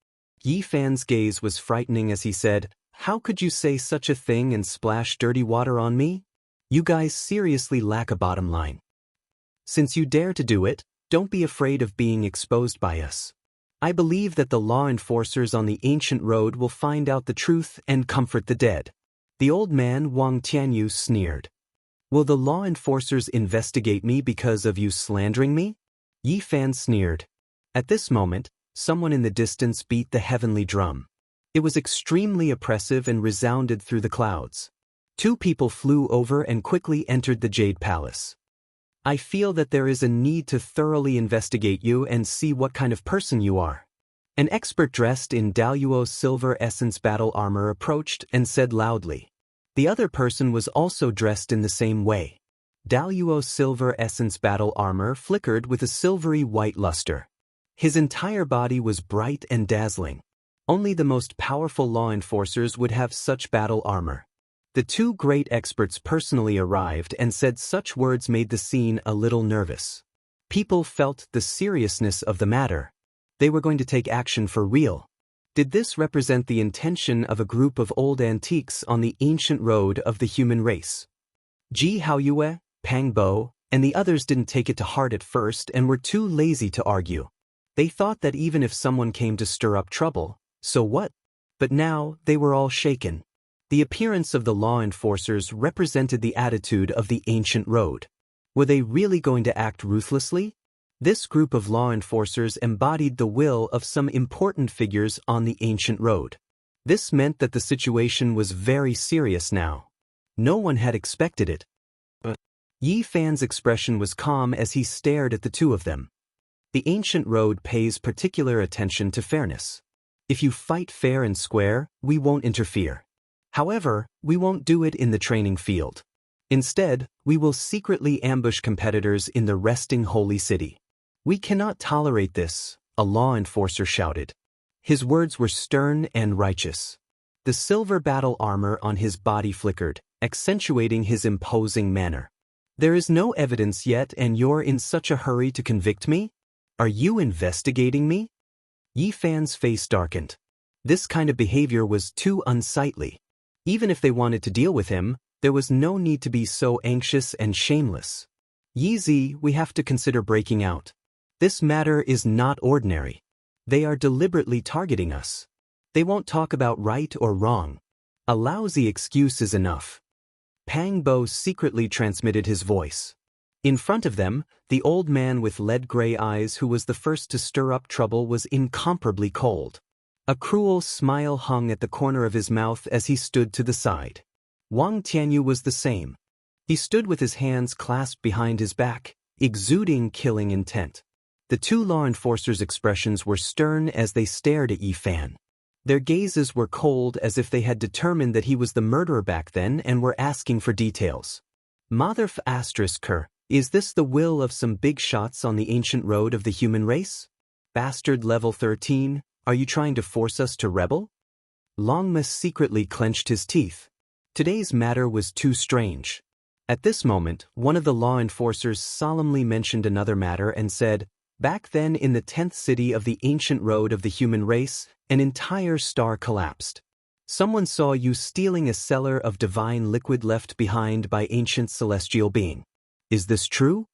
Yi Fan's gaze was frightening as he said, "How could you say such a thing and splash dirty water on me? You guys seriously lack a bottom line. Since you dare to do it, don't be afraid of being exposed by us. I believe that the law enforcers on the ancient road will find out the truth and comfort the dead." The old man Wang Tianyu sneered. "Will the law enforcers investigate me because of you slandering me?" Yi Fan sneered. At this moment, someone in the distance beat the heavenly drum. It was extremely oppressive and resounded through the clouds. Two people flew over and quickly entered the Jade Palace. "I feel that there is a need to thoroughly investigate you and see what kind of person you are." An expert dressed in Daoist silver essence battle armor approached and said loudly. The other person was also dressed in the same way. Daoist silver essence battle armor flickered with a silvery white luster. His entire body was bright and dazzling. Only the most powerful law enforcers would have such battle armor. The two great experts personally arrived and said such words made the scene a little nervous. People felt the seriousness of the matter. They were going to take action for real. Did this represent the intention of a group of old antiques on the ancient road of the human race? Ji Haoyue, Pang Bo, and the others didn't take it to heart at first and were too lazy to argue. They thought that even if someone came to stir up trouble, so what? But now they were all shaken. The appearance of the law enforcers represented the attitude of the ancient road. Were they really going to act ruthlessly? This group of law enforcers embodied the will of some important figures on the ancient road. This meant that the situation was very serious now. No one had expected it. But Yi Fan's expression was calm as he stared at the two of them. The ancient road pays particular attention to fairness. If you fight fair and square, we won't interfere. However, we won't do it in the training field. Instead, we will secretly ambush competitors in the resting holy city. We cannot tolerate this, a law enforcer shouted. His words were stern and righteous. The silver battle armor on his body flickered, accentuating his imposing manner. There is no evidence yet and you're in such a hurry to convict me? Are you investigating me? Yi Fan's face darkened. This kind of behavior was too unsightly. Even if they wanted to deal with him, there was no need to be so anxious and shameless. Yi Zi, we have to consider breaking out. This matter is not ordinary. They are deliberately targeting us. They won't talk about right or wrong. A lousy excuse is enough. Pang Bo secretly transmitted his voice. In front of them, the old man with lead-gray eyes who was the first to stir up trouble was incomparably cold. A cruel smile hung at the corner of his mouth as he stood to the side. Wang Tianyu was the same. He stood with his hands clasped behind his back, exuding killing intent. The two law enforcers' expressions were stern as they stared at Yi Fan. Their gazes were cold as if they had determined that he was the murderer back then and were asking for details. Motherf ***, is this the will of some big shots on the ancient road of the human race? Bastard level 13, are you trying to force us to rebel? Longma secretly clenched his teeth. Today's matter was too strange. At this moment, one of the law enforcers solemnly mentioned another matter and said, back then in the 10th city of the ancient road of the human race, an entire star collapsed. Someone saw you stealing a cellar of divine liquid left behind by ancient celestial being. Is this true?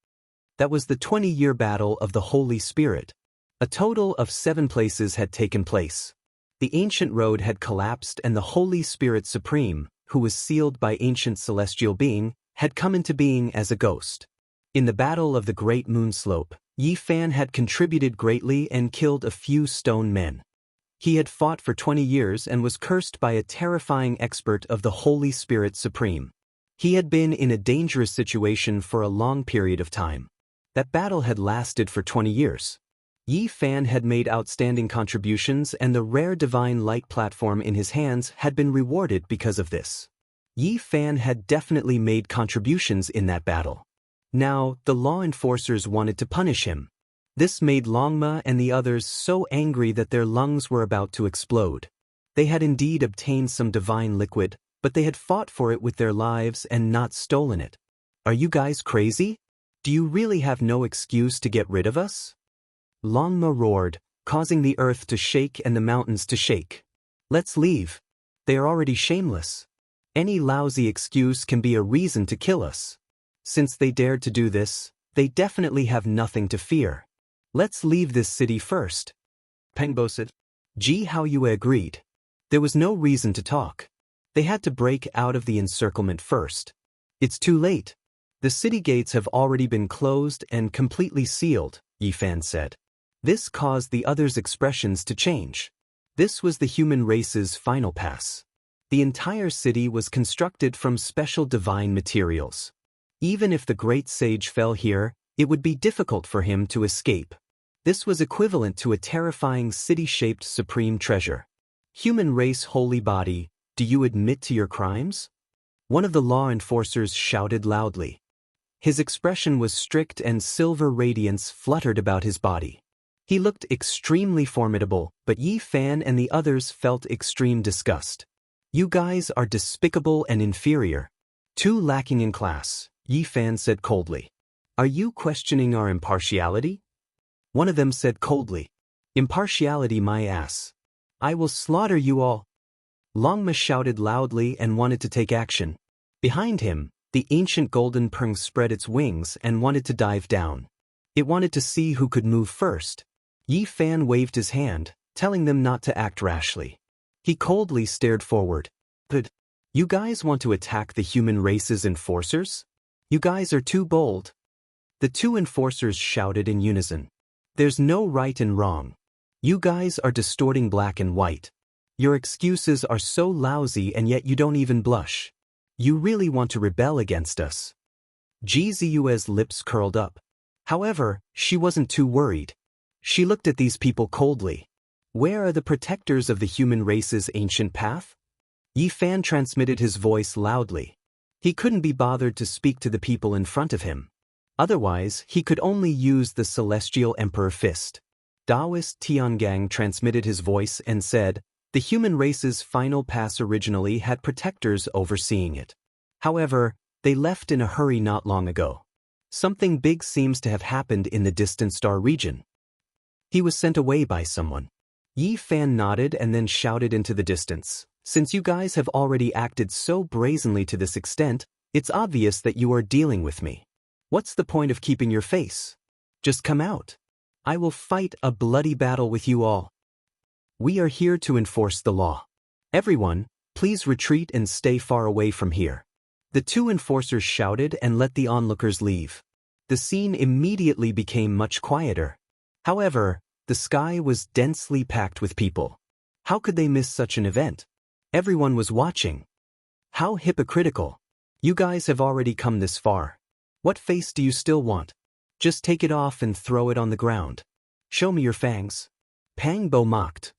That was the 20-year battle of the Holy Spirit. A total of 7 places had taken place. The ancient road had collapsed and the Holy Spirit Supreme, who was sealed by ancient celestial being, had come into being as a ghost. In the battle of the Great Moon Slope, Yi Fan had contributed greatly and killed a few stone men. He had fought for 20 years and was cursed by a terrifying expert of the Holy Spirit Supreme. He had been in a dangerous situation for a long period of time. That battle had lasted for 20 years. Yi Fan had made outstanding contributions and the rare divine light platform in his hands had been rewarded because of this. Yi Fan had definitely made contributions in that battle. Now, the law enforcers wanted to punish him. This made Longma and the others so angry that their lungs were about to explode. They had indeed obtained some divine liquid, but they had fought for it with their lives and not stolen it. Are you guys crazy? Do you really have no excuse to get rid of us? Longma roared, causing the earth to shake and the mountains to shake. Let's leave. They are already shameless. Any lousy excuse can be a reason to kill us. Since they dared to do this, they definitely have nothing to fear. Let's leave this city first. Pang Bo said. Ji Haoyue agreed. There was no reason to talk. They had to break out of the encirclement first. It's too late. The city gates have already been closed and completely sealed, Yi Fan said. This caused the others' expressions to change. This was the human race's final pass. The entire city was constructed from special divine materials. Even if the great sage fell here, it would be difficult for him to escape. This was equivalent to a terrifying city-shaped supreme treasure. Human race holy body, do you admit to your crimes? One of the law enforcers shouted loudly. His expression was strict and silver radiance fluttered about his body. He looked extremely formidable, but Yi Fan and the others felt extreme disgust. You guys are despicable and inferior. Too lacking in class, Yi Fan said coldly. Are you questioning our impartiality? One of them said coldly. Impartiality my ass. I will slaughter you all. Longma shouted loudly and wanted to take action. Behind him, the ancient golden peng spread its wings and wanted to dive down. It wanted to see who could move first. Yi Fan waved his hand, telling them not to act rashly. He coldly stared forward. But, you guys want to attack the human race's enforcers? You guys are too bold. The two enforcers shouted in unison. There's no right and wrong. You guys are distorting black and white. Your excuses are so lousy and yet you don't even blush. You really want to rebel against us. Ji Ziyue's lips curled up. However, she wasn't too worried. She looked at these people coldly. Where are the protectors of the human race's ancient path? Yi Fan transmitted his voice loudly. He couldn't be bothered to speak to the people in front of him. Otherwise, he could only use the Celestial Emperor Fist. Daoist Tiangang transmitted his voice and said, the human race's final pass originally had protectors overseeing it. However, they left in a hurry not long ago. Something big seems to have happened in the distant star region. He was sent away by someone. Yi Fan nodded and then shouted into the distance. Since you guys have already acted so brazenly to this extent, it's obvious that you are dealing with me. What's the point of keeping your face? Just come out. I will fight a bloody battle with you all. We are here to enforce the law. Everyone, please retreat and stay far away from here. The two enforcers shouted and let the onlookers leave. The scene immediately became much quieter. However, the sky was densely packed with people. How could they miss such an event? Everyone was watching. How hypocritical. You guys have already come this far. What face do you still want? Just take it off and throw it on the ground. Show me your fangs. Pang Bo mocked.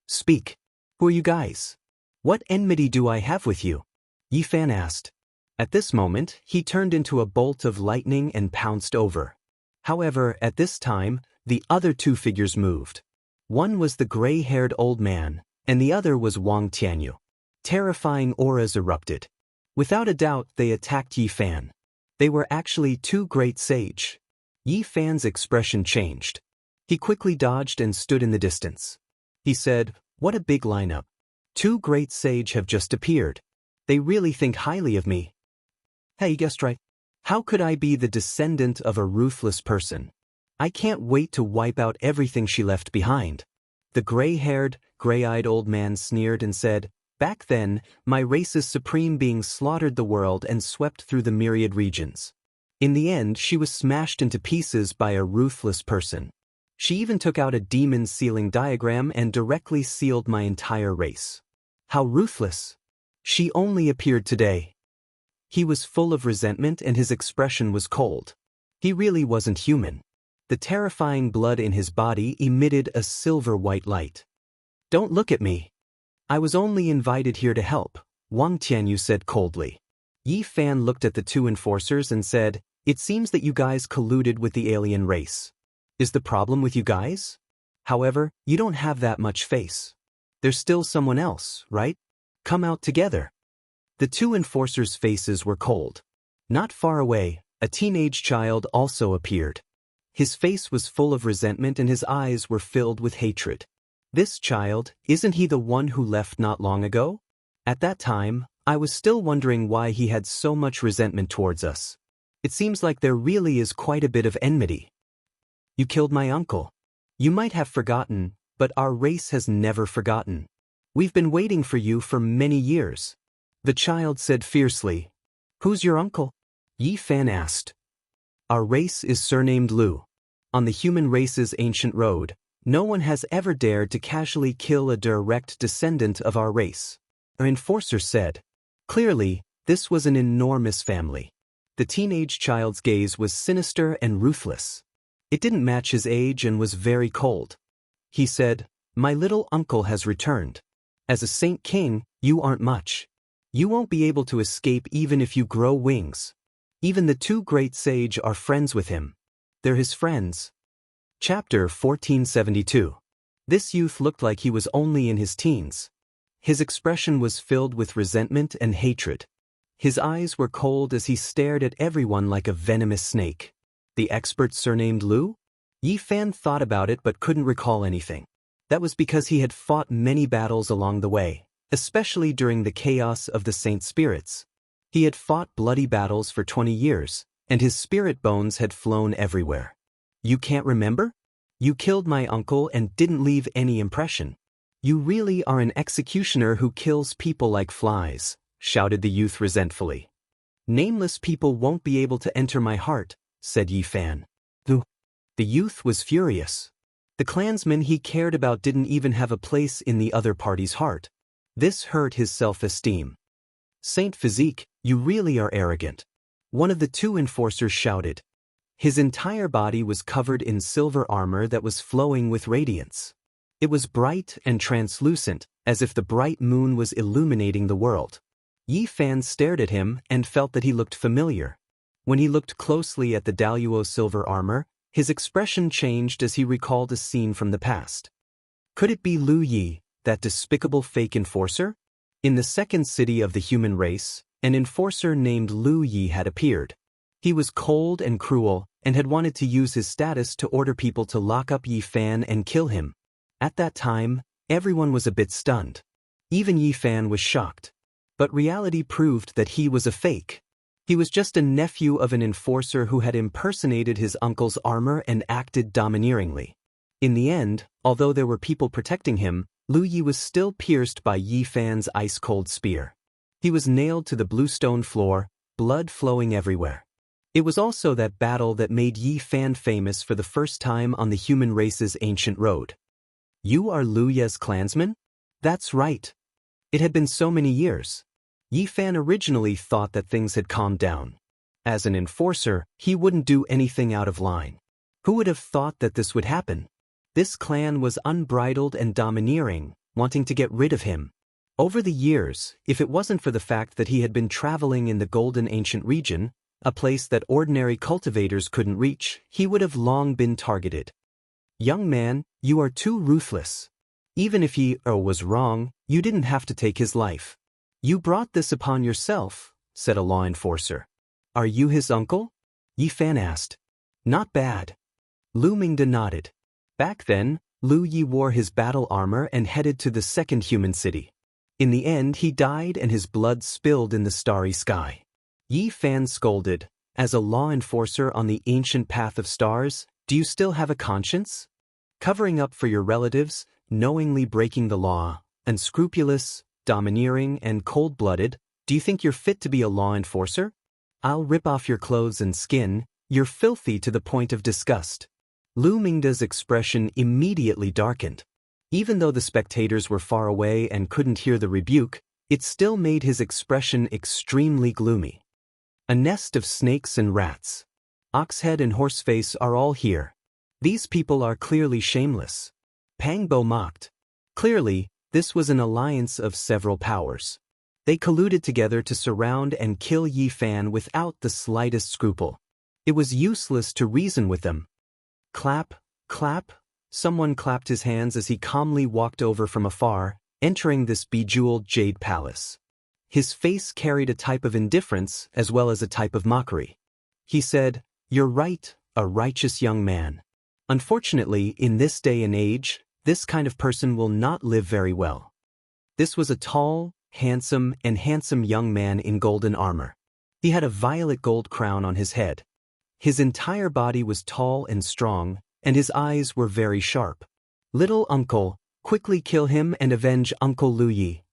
Speak. Who are you guys? What enmity do I have with you? Yi Fan asked. At this moment, he turned into a bolt of lightning and pounced over. However, at this time, the other two figures moved. One was the gray-haired old man, and the other was Wang Tianyu. Terrifying auras erupted. Without a doubt, they attacked Yi Fan. They were actually two great sage. Yi Fan's expression changed. He quickly dodged and stood in the distance. He said, what a big lineup. Two great sage have just appeared. They really think highly of me. Hey, you guessed right. How could I be the descendant of a ruthless person? I can't wait to wipe out everything she left behind. The gray-haired, gray-eyed old man sneered and said, back then, my race's supreme being slaughtered the world and swept through the myriad regions. In the end, she was smashed into pieces by a ruthless person. She even took out a demon sealing diagram and directly sealed my entire race. How ruthless! She only appeared today. He was full of resentment and his expression was cold. He really wasn't human. The terrifying blood in his body emitted a silver-white light. Don't look at me. I was only invited here to help, Wang Tianyu said coldly. Yi Fan looked at the two enforcers and said, it seems that you guys colluded with the alien race. Is the problem with you guys? However, you don't have that much face. There's still someone else, right? Come out together. The two enforcers' faces were cold. Not far away, a teenage child also appeared. His face was full of resentment and his eyes were filled with hatred. This child, isn't he the one who left not long ago? At that time, I was still wondering why he had so much resentment towards us. It seems like there really is quite a bit of enmity. You killed my uncle. You might have forgotten, but our race has never forgotten. We've been waiting for you for many years. The child said fiercely. Who's your uncle? Yi Fan asked. Our race is surnamed Lu. On the human race's ancient road, no one has ever dared to casually kill a direct descendant of our race. An enforcer said. Clearly, this was an enormous family. The teenage child's gaze was sinister and ruthless. It didn't match his age and was very cold. He said, my little uncle has returned. As a saint king, you aren't much. You won't be able to escape even if you grow wings. Even the two great sage are friends with him. They're his friends. Chapter 1472. This youth looked like he was only in his teens. His expression was filled with resentment and hatred. His eyes were cold as he stared at everyone like a venomous snake. The expert surnamed Lu? Yi Fan thought about it but couldn't recall anything. That was because he had fought many battles along the way, especially during the chaos of the Saint Spirits. He had fought bloody battles for 20 years, and his spirit bones had flown everywhere. You can't remember? You killed my uncle and didn't leave any impression. You really are an executioner who kills people like flies, shouted the youth resentfully. Nameless people won't be able to enter my heart, said Yi Fan. The youth was furious. The clansman he cared about didn't even have a place in the other party's heart. This hurt his self-esteem. Saint Physique, you really are arrogant. One of the two enforcers shouted. His entire body was covered in silver armor that was flowing with radiance. It was bright and translucent, as if the bright moon was illuminating the world. Yi Fan stared at him and felt that he looked familiar. When he looked closely at the Daoist silver armor, his expression changed as he recalled a scene from the past. Could it be Lu Yi, that despicable fake enforcer? In the second city of the human race, an enforcer named Lu Yi had appeared. He was cold and cruel, and had wanted to use his status to order people to lock up Yi Fan and kill him. At that time, everyone was a bit stunned. Even Yi Fan was shocked. But reality proved that he was a fake. He was just a nephew of an enforcer who had impersonated his uncle's armor and acted domineeringly. In the end, although there were people protecting him, Lu Yi was still pierced by Yi Fan's ice-cold spear. He was nailed to the bluestone floor, blood flowing everywhere. It was also that battle that made Yi Fan famous for the first time on the human race's ancient road. You are Lu Ye's clansman? That's right. It had been so many years. Yi Fan originally thought that things had calmed down. As an enforcer, he wouldn't do anything out of line. Who would have thought that this would happen? This clan was unbridled and domineering, wanting to get rid of him. Over the years, if it wasn't for the fact that he had been traveling in the Golden Ancient region, a place that ordinary cultivators couldn't reach, he would have long been targeted. Young man, you are too ruthless. Even if he was wrong, you didn't have to take his life. You brought this upon yourself, said a law enforcer. Are you his uncle? Yi Fan asked. Not bad. Lu Mingda nodded. Back then, Lu Yi wore his battle armor and headed to the second human city. In the end, he died and his blood spilled in the starry sky. Yi Fan scolded, as a law enforcer on the ancient path of stars, do you still have a conscience? Covering up for your relatives, knowingly breaking the law, unscrupulous, domineering, and cold-blooded, do you think you're fit to be a law enforcer? I'll rip off your clothes and skin, you're filthy to the point of disgust. Lu Mingda's expression immediately darkened. Even though the spectators were far away and couldn't hear the rebuke, it still made his expression extremely gloomy. A nest of snakes and rats. Oxhead and Horseface are all here. These people are clearly shameless. Pang Bo mocked. Clearly, this was an alliance of several powers. They colluded together to surround and kill Yi Fan without the slightest scruple. It was useless to reason with them. Clap, clap. Someone clapped his hands as he calmly walked over from afar, entering this bejeweled jade palace. His face carried a type of indifference as well as a type of mockery. He said, "You're right, a righteous young man. Unfortunately, in this day and age, this kind of person will not live very well." This was a tall, handsome young man in golden armor. He had a violet gold crown on his head. His entire body was tall and strong, and his eyes were very sharp. Little uncle, quickly kill him and avenge Uncle Lu Yi.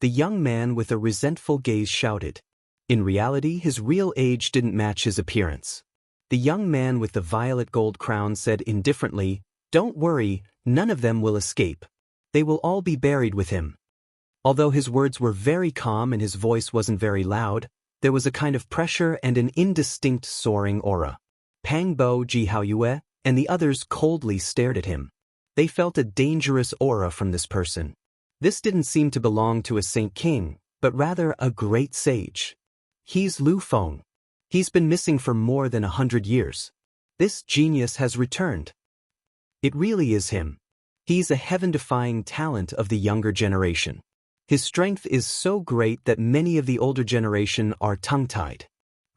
The young man with a resentful gaze shouted. In reality, his real age didn't match his appearance. The young man with the violet gold crown said indifferently, "Don't worry, none of them will escape. They will all be buried with him." Although his words were very calm and his voice wasn't very loud, there was a kind of pressure and an indistinct soaring aura. Pang Bo Ji Haoyue and the others coldly stared at him. They felt a dangerous aura from this person. This didn't seem to belong to a saint king, but rather a great sage. He's Lu Feng. He's been missing for more than 100 years. This genius has returned. It really is him. He's a heaven-defying talent of the younger generation. His strength is so great that many of the older generation are tongue-tied.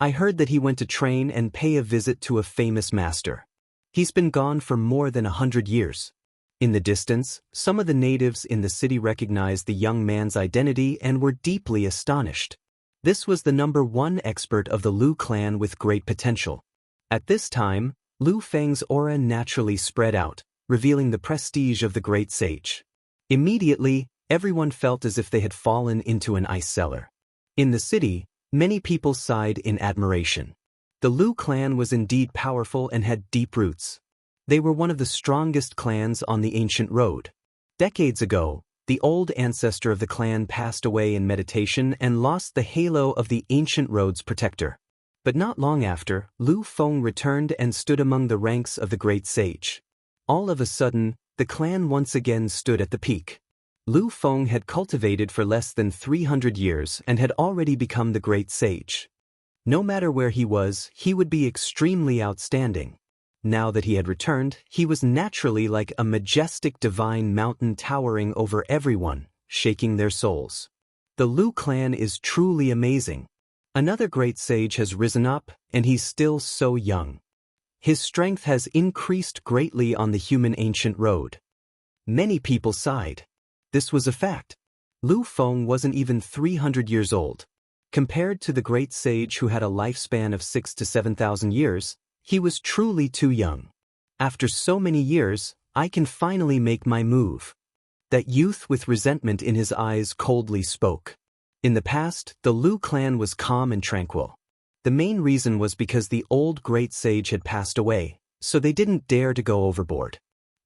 I heard that he went to train and pay a visit to a famous master. He's been gone for more than 100 years. In the distance, some of the natives in the city recognized the young man's identity and were deeply astonished. This was the #1 expert of the Lu clan with great potential. At this time, Lu Feng's aura naturally spread out, revealing the prestige of the great sage. Immediately, everyone felt as if they had fallen into an ice cellar. In the city, many people sighed in admiration. The Lu clan was indeed powerful and had deep roots. They were one of the strongest clans on the ancient road. Decades ago, the old ancestor of the clan passed away in meditation and lost the halo of the ancient road's protector. But not long after, Lu Feng returned and stood among the ranks of the great sage. All of a sudden, the clan once again stood at the peak. Lu Feng had cultivated for less than 300 years and had already become the great sage. No matter where he was, he would be extremely outstanding. Now that he had returned, he was naturally like a majestic divine mountain towering over everyone, shaking their souls. The Lu clan is truly amazing. Another great sage has risen up, and he's still so young. His strength has increased greatly on the human ancient road. Many people sighed. This was a fact. Lu Feng wasn't even 300 years old. Compared to the great sage who had a lifespan of 6,000 to 7,000 years, he was truly too young. After so many years, I can finally make my move. That youth with resentment in his eyes coldly spoke. In the past, the Lu clan was calm and tranquil. The main reason was because the old great sage had passed away, so they didn't dare to go overboard.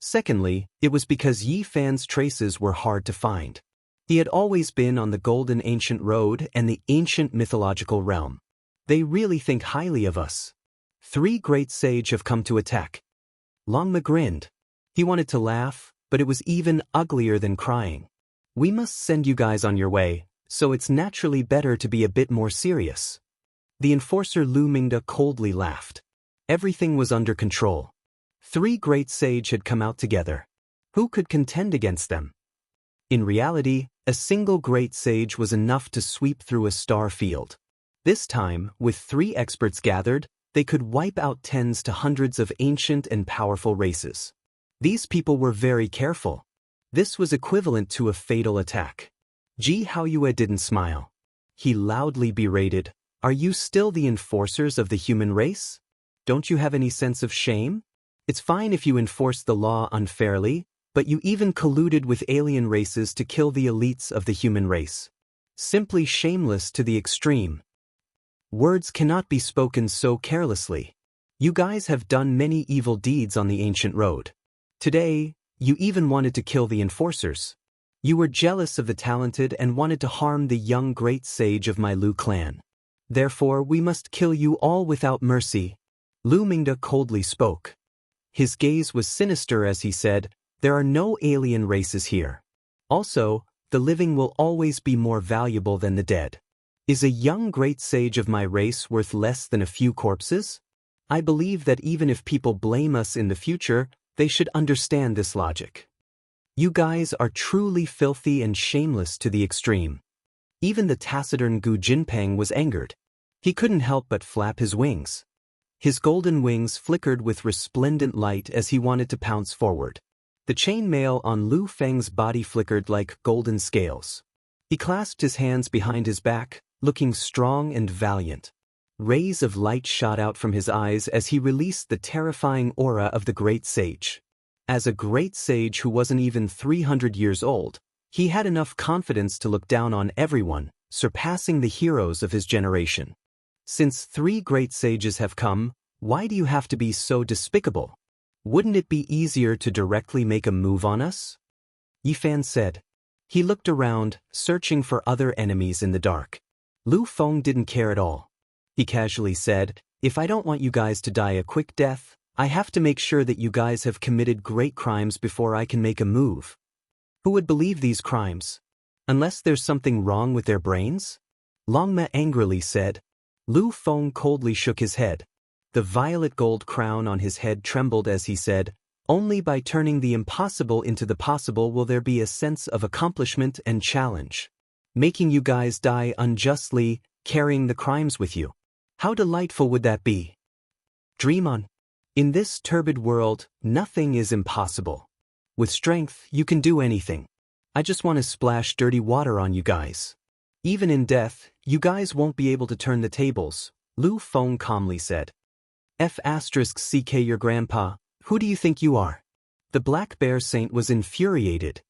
Secondly, it was because Yi Fan's traces were hard to find. He had always been on the golden ancient road and the ancient mythological realm. They really think highly of us. 3 great sage have come to attack. Longma grinned. He wanted to laugh, but it was even uglier than crying. We must send you guys on your way, so it's naturally better to be a bit more serious. The enforcer Lu Mingda coldly laughed. Everything was under control. 3 great sage had come out together. Who could contend against them? In reality, a single great sage was enough to sweep through a star field. This time, with 3 experts gathered, they could wipe out tens to hundreds of ancient and powerful races. These people were very careful. This was equivalent to a fatal attack. Ji Haoyue didn't smile. He loudly berated, "Are you still the enforcers of the human race? Don't you have any sense of shame? It's fine if you enforce the law unfairly, but you even colluded with alien races to kill the elites of the human race. Simply shameless to the extreme. Words cannot be spoken so carelessly. You guys have done many evil deeds on the ancient road. Today, you even wanted to kill the enforcers. You were jealous of the talented and wanted to harm the young great sage of my Lu clan. Therefore, we must kill you all without mercy." Lu Mingda coldly spoke. His gaze was sinister as he said, "There are no alien races here. Also, the living will always be more valuable than the dead. Is a young great sage of my race worth less than a few corpses? I believe that even if people blame us in the future, they should understand this logic. You guys are truly filthy and shameless to the extreme." Even the taciturn Gu Jinpeng was angered. He couldn't help but flap his wings. His golden wings flickered with resplendent light as he wanted to pounce forward. The chainmail on Lu Feng's body flickered like golden scales. He clasped his hands behind his back, looking strong and valiant. Rays of light shot out from his eyes as he released the terrifying aura of the great sage. As a great sage who wasn't even 300 years old, he had enough confidence to look down on everyone, surpassing the heroes of his generation. Since 3 great sages have come, why do you have to be so despicable? Wouldn't it be easier to directly make a move on us? Yi Fan said. He looked around, searching for other enemies in the dark. Lu Feng didn't care at all. He casually said, "If I don't want you guys to die a quick death, I have to make sure that you guys have committed great crimes before I can make a move." Who would believe these crimes? Unless there's something wrong with their brains? Longma angrily said. Lu Feng coldly shook his head. The violet gold crown on his head trembled as he said, "Only by turning the impossible into the possible will there be a sense of accomplishment and challenge." making you guys die unjustly, carrying the crimes with you. How delightful would that be? Dream on. In this turbid world, nothing is impossible. With strength, you can do anything. I just want to splash dirty water on you guys. Even in death, you guys won't be able to turn the tables, Lu Feng calmly said. F***ck your grandpa, who do you think you are? The Black Bear Saint was infuriated.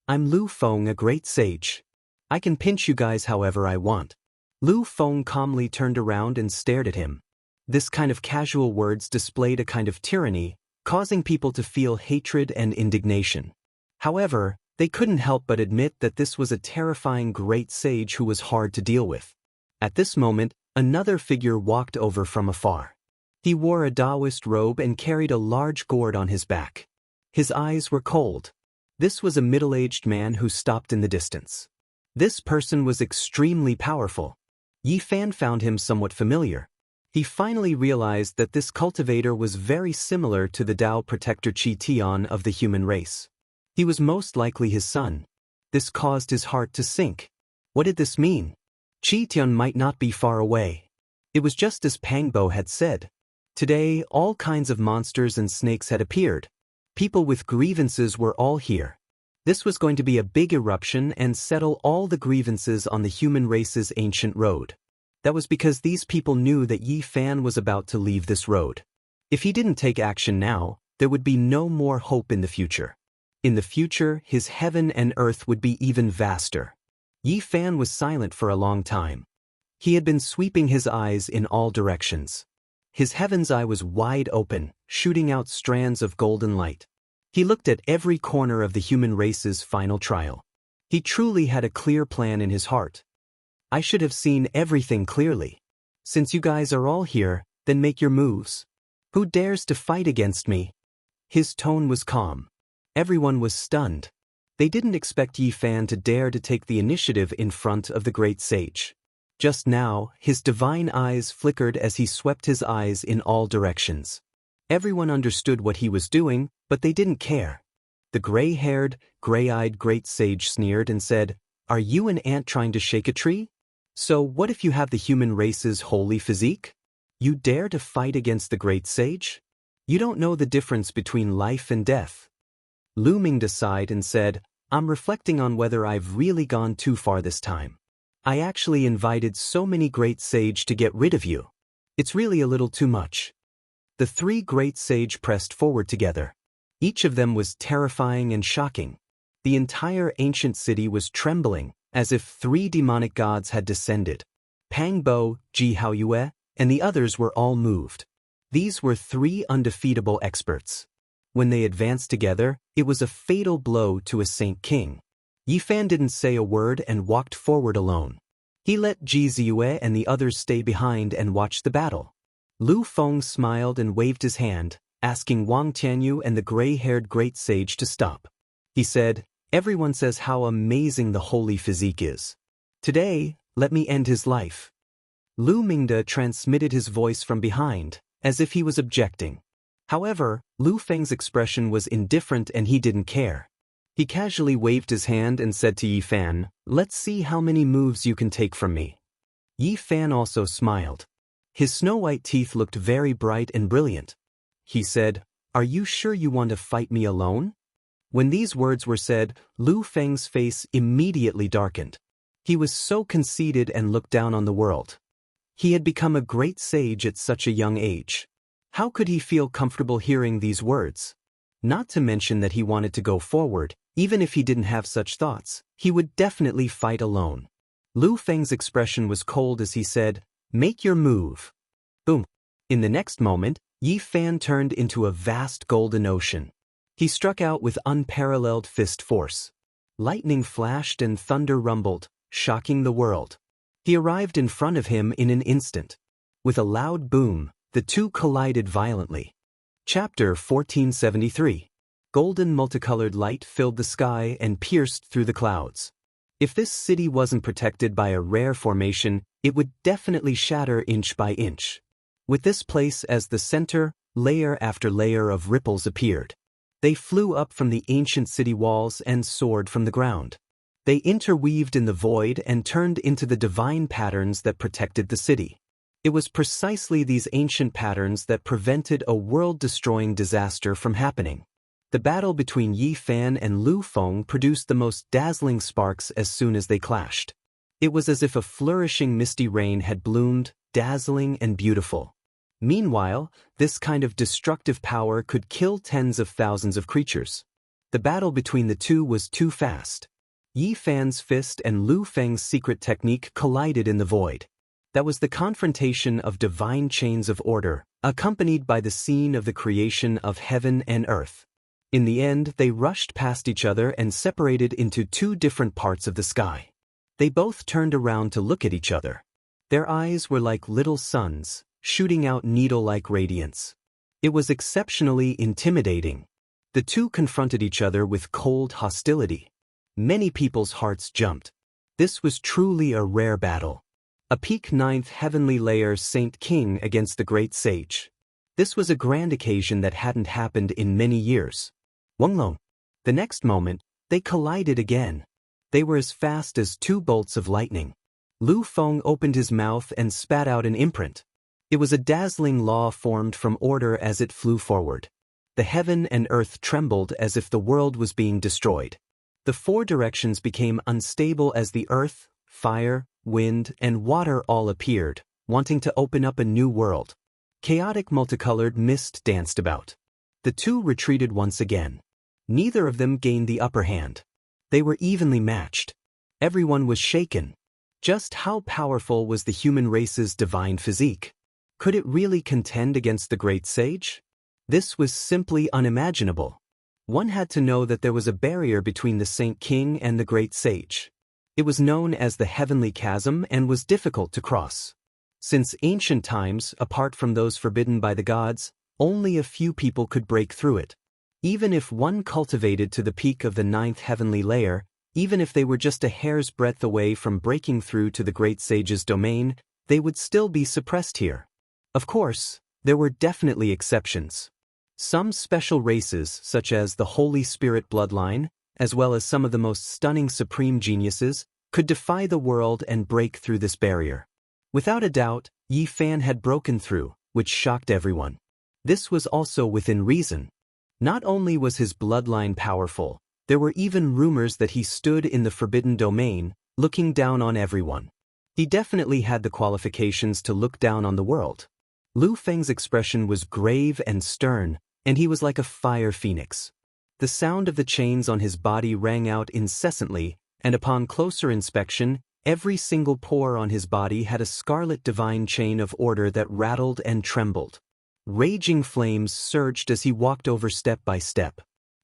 I'm Lu Feng, a great sage. I can pinch you guys however I want. Lu Feng calmly turned around and stared at him. This kind of casual words displayed a kind of tyranny, causing people to feel hatred and indignation. However, they couldn't help but admit that this was a terrifying great sage who was hard to deal with. At this moment, another figure walked over from afar. He wore a Daoist robe and carried a large gourd on his back. His eyes were cold. This was a middle-aged man who stopped in the distance. This person was extremely powerful. Yi Fan found him somewhat familiar. He finally realized that this cultivator was very similar to the Dao protector Qi Tian of the human race. He was most likely his son. This caused his heart to sink. What did this mean? Qi Tian might not be far away. It was just as Pangbo had said. Today, all kinds of monsters and snakes had appeared. People with grievances were all here. This was going to be a big eruption and settle all the grievances on the human race's ancient road. That was because these people knew that Yi Fan was about to leave this road. If he didn't take action now, there would be no more hope in the future. In the future, his heaven and earth would be even vaster. Yi Fan was silent for a long time. He had been sweeping his eyes in all directions. His heaven's eye was wide open, shooting out strands of golden light. He looked at every corner of the human race's final trial. He truly had a clear plan in his heart. I should have seen everything clearly. Since you guys are all here, then make your moves. Who dares to fight against me? His tone was calm. Everyone was stunned. They didn't expect Yi Fan to dare to take the initiative in front of the great sage. Just now, his divine eyes flickered as he swept his eyes in all directions. Everyone understood what he was doing, but they didn't care. The gray-haired, gray-eyed great sage sneered and said, "Are you an ant trying to shake a tree? So what if you have the human race's holy physique? You dare to fight against the great sage? You don't know the difference between life and death." Lu Mingda sighed and said, "I'm reflecting on whether I've really gone too far this time. I actually invited so many great sage to get rid of you. It's really a little too much." The three great sage pressed forward together. Each of them was terrifying and shocking. The entire ancient city was trembling, as if three demonic gods had descended. Pangbo, Ji Haoyue, and the others were all moved. These were three undefeatable experts. When they advanced together, it was a fatal blow to a Saint King. Yi Fan didn't say a word and walked forward alone. He let Ji Ziyue and the others stay behind and watch the battle. Lu Feng smiled and waved his hand, asking Wang Tianyu and the gray-haired great sage to stop. He said, "Everyone says how amazing the holy physique is. Today, let me end his life." Lu Mingda transmitted his voice from behind, as if he was objecting. However, Lu Feng's expression was indifferent and he didn't care. He casually waved his hand and said to Yi Fan, "Let's see how many moves you can take from me." Yi Fan also smiled. His snow-white teeth looked very bright and brilliant. He said, "Are you sure you want to fight me alone?" When these words were said, Lu Feng's face immediately darkened. He was so conceited and looked down on the world. He had become a great sage at such a young age. How could he feel comfortable hearing these words? Not to mention that he wanted to go forward, even if he didn't have such thoughts, he would definitely fight alone. Lu Feng's expression was cold as he said, "Make your move." Boom. In the next moment, Yi Fan turned into a vast golden ocean. He struck out with unparalleled fist force. Lightning flashed and thunder rumbled, shocking the world. He arrived in front of him in an instant. With a loud boom, the two collided violently. Chapter 1473. Golden multicolored light filled the sky and pierced through the clouds. If this city wasn't protected by a rare formation, it would definitely shatter inch by inch. With this place as the center, layer after layer of ripples appeared. They flew up from the ancient city walls and soared from the ground. They interweaved in the void and turned into the divine patterns that protected the city. It was precisely these ancient patterns that prevented a world-destroying disaster from happening. The battle between Yi Fan and Lu Feng produced the most dazzling sparks as soon as they clashed. It was as if a flourishing misty rain had bloomed, dazzling and beautiful. Meanwhile, this kind of destructive power could kill tens of thousands of creatures. The battle between the two was too fast. Yi Fan's fist and Lu Feng's secret technique collided in the void. That was the confrontation of divine chains of order, accompanied by the scene of the creation of heaven and earth. In the end, they rushed past each other and separated into two different parts of the sky. They both turned around to look at each other. Their eyes were like little suns, shooting out needle-like radiance. It was exceptionally intimidating. The two confronted each other with cold hostility. Many people's hearts jumped. This was truly a rare battle. A peak 9th heavenly layer Saint King against the great sage. This was a grand occasion that hadn't happened in many years. Wang Lin. The next moment, they collided again. They were as fast as two bolts of lightning. Lu Feng opened his mouth and spat out an imprint. It was a dazzling law formed from order as it flew forward. The heaven and earth trembled as if the world was being destroyed. The four directions became unstable as the earth, fire, wind, and water all appeared, wanting to open up a new world. Chaotic multicolored mist danced about. The two retreated once again. Neither of them gained the upper hand. They were evenly matched. Everyone was shaken. Just how powerful was the human race's divine physique? Could it really contend against the great sage? This was simply unimaginable. One had to know that there was a barrier between the Saint King and the great sage. It was known as the Heavenly Chasm and was difficult to cross. Since ancient times, apart from those forbidden by the gods, only a few people could break through it. Even if one cultivated to the peak of the 9th heavenly layer, even if they were just a hair's breadth away from breaking through to the great sage's domain, they would still be suppressed here. Of course, there were definitely exceptions. Some special races, such as the Holy Spirit bloodline, as well as some of the most stunning supreme geniuses, could defy the world and break through this barrier. Without a doubt, Yi Fan had broken through, which shocked everyone. This was also within reason. Not only was his bloodline powerful, there were even rumors that he stood in the forbidden domain, looking down on everyone. He definitely had the qualifications to look down on the world. Lu Feng's expression was grave and stern, and he was like a fire phoenix. The sound of the chains on his body rang out incessantly, and upon closer inspection, every single pore on his body had a scarlet divine chain of order that rattled and trembled. Raging flames surged as he walked over step by step.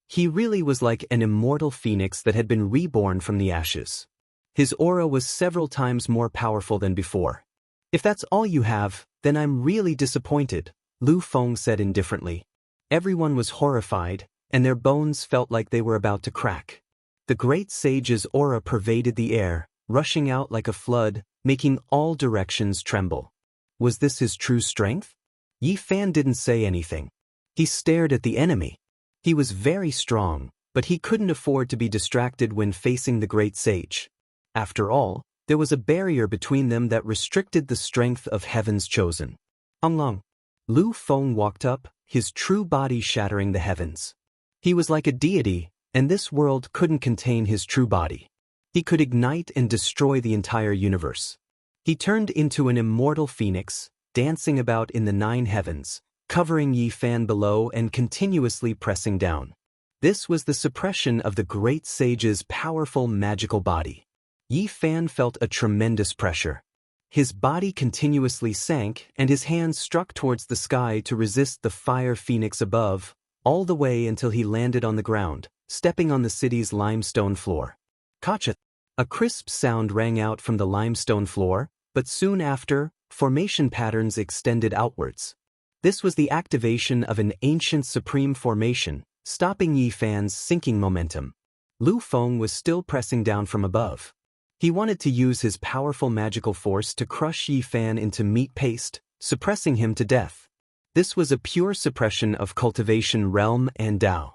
He really was like an immortal phoenix that had been reborn from the ashes. His aura was several times more powerful than before. "If that's all you have, then I'm really disappointed," Lu Feng said indifferently. Everyone was horrified, and their bones felt like they were about to crack. The great sage's aura pervaded the air, rushing out like a flood, making all directions tremble. Was this his true strength? Yi Fan didn't say anything. He stared at the enemy. He was very strong, but he couldn't afford to be distracted when facing the great sage. After all, there was a barrier between them that restricted the strength of heaven's chosen. Long. Lu Feng walked up, his true body shattering the heavens. He was like a deity, and this world couldn't contain his true body. He could ignite and destroy the entire universe. He turned into an immortal phoenix, dancing about in the 9 heavens, covering Yi Fan below and continuously pressing down. This was the suppression of the great sage's powerful magical body. Yi Fan felt a tremendous pressure. His body continuously sank, and his hands struck towards the sky to resist the fire phoenix above, all the way until he landed on the ground, stepping on the city's limestone floor. Kacha! A crisp sound rang out from the limestone floor, but soon after, formation patterns extended outwards. This was the activation of an ancient supreme formation, stopping Yi Fan's sinking momentum. Lu Feng was still pressing down from above. He wanted to use his powerful magical force to crush Yi Fan into meat paste, suppressing him to death. This was a pure suppression of cultivation realm and Dao.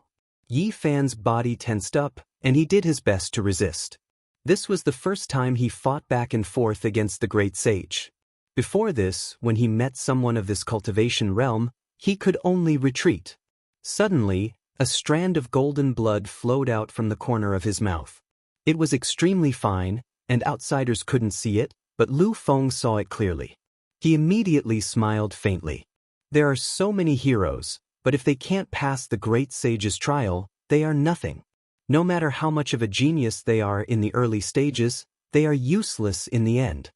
Yi Fan's body tensed up, and he did his best to resist. This was the first time he fought back and forth against the great sage. Before this, when he met someone of this cultivation realm, he could only retreat. Suddenly, a strand of golden blood flowed out from the corner of his mouth. It was extremely fine, and outsiders couldn't see it, but Lu Feng saw it clearly. He immediately smiled faintly. There are so many heroes, but if they can't pass the great sage's trial, they are nothing. No matter how much of a genius they are in the early stages, they are useless in the end.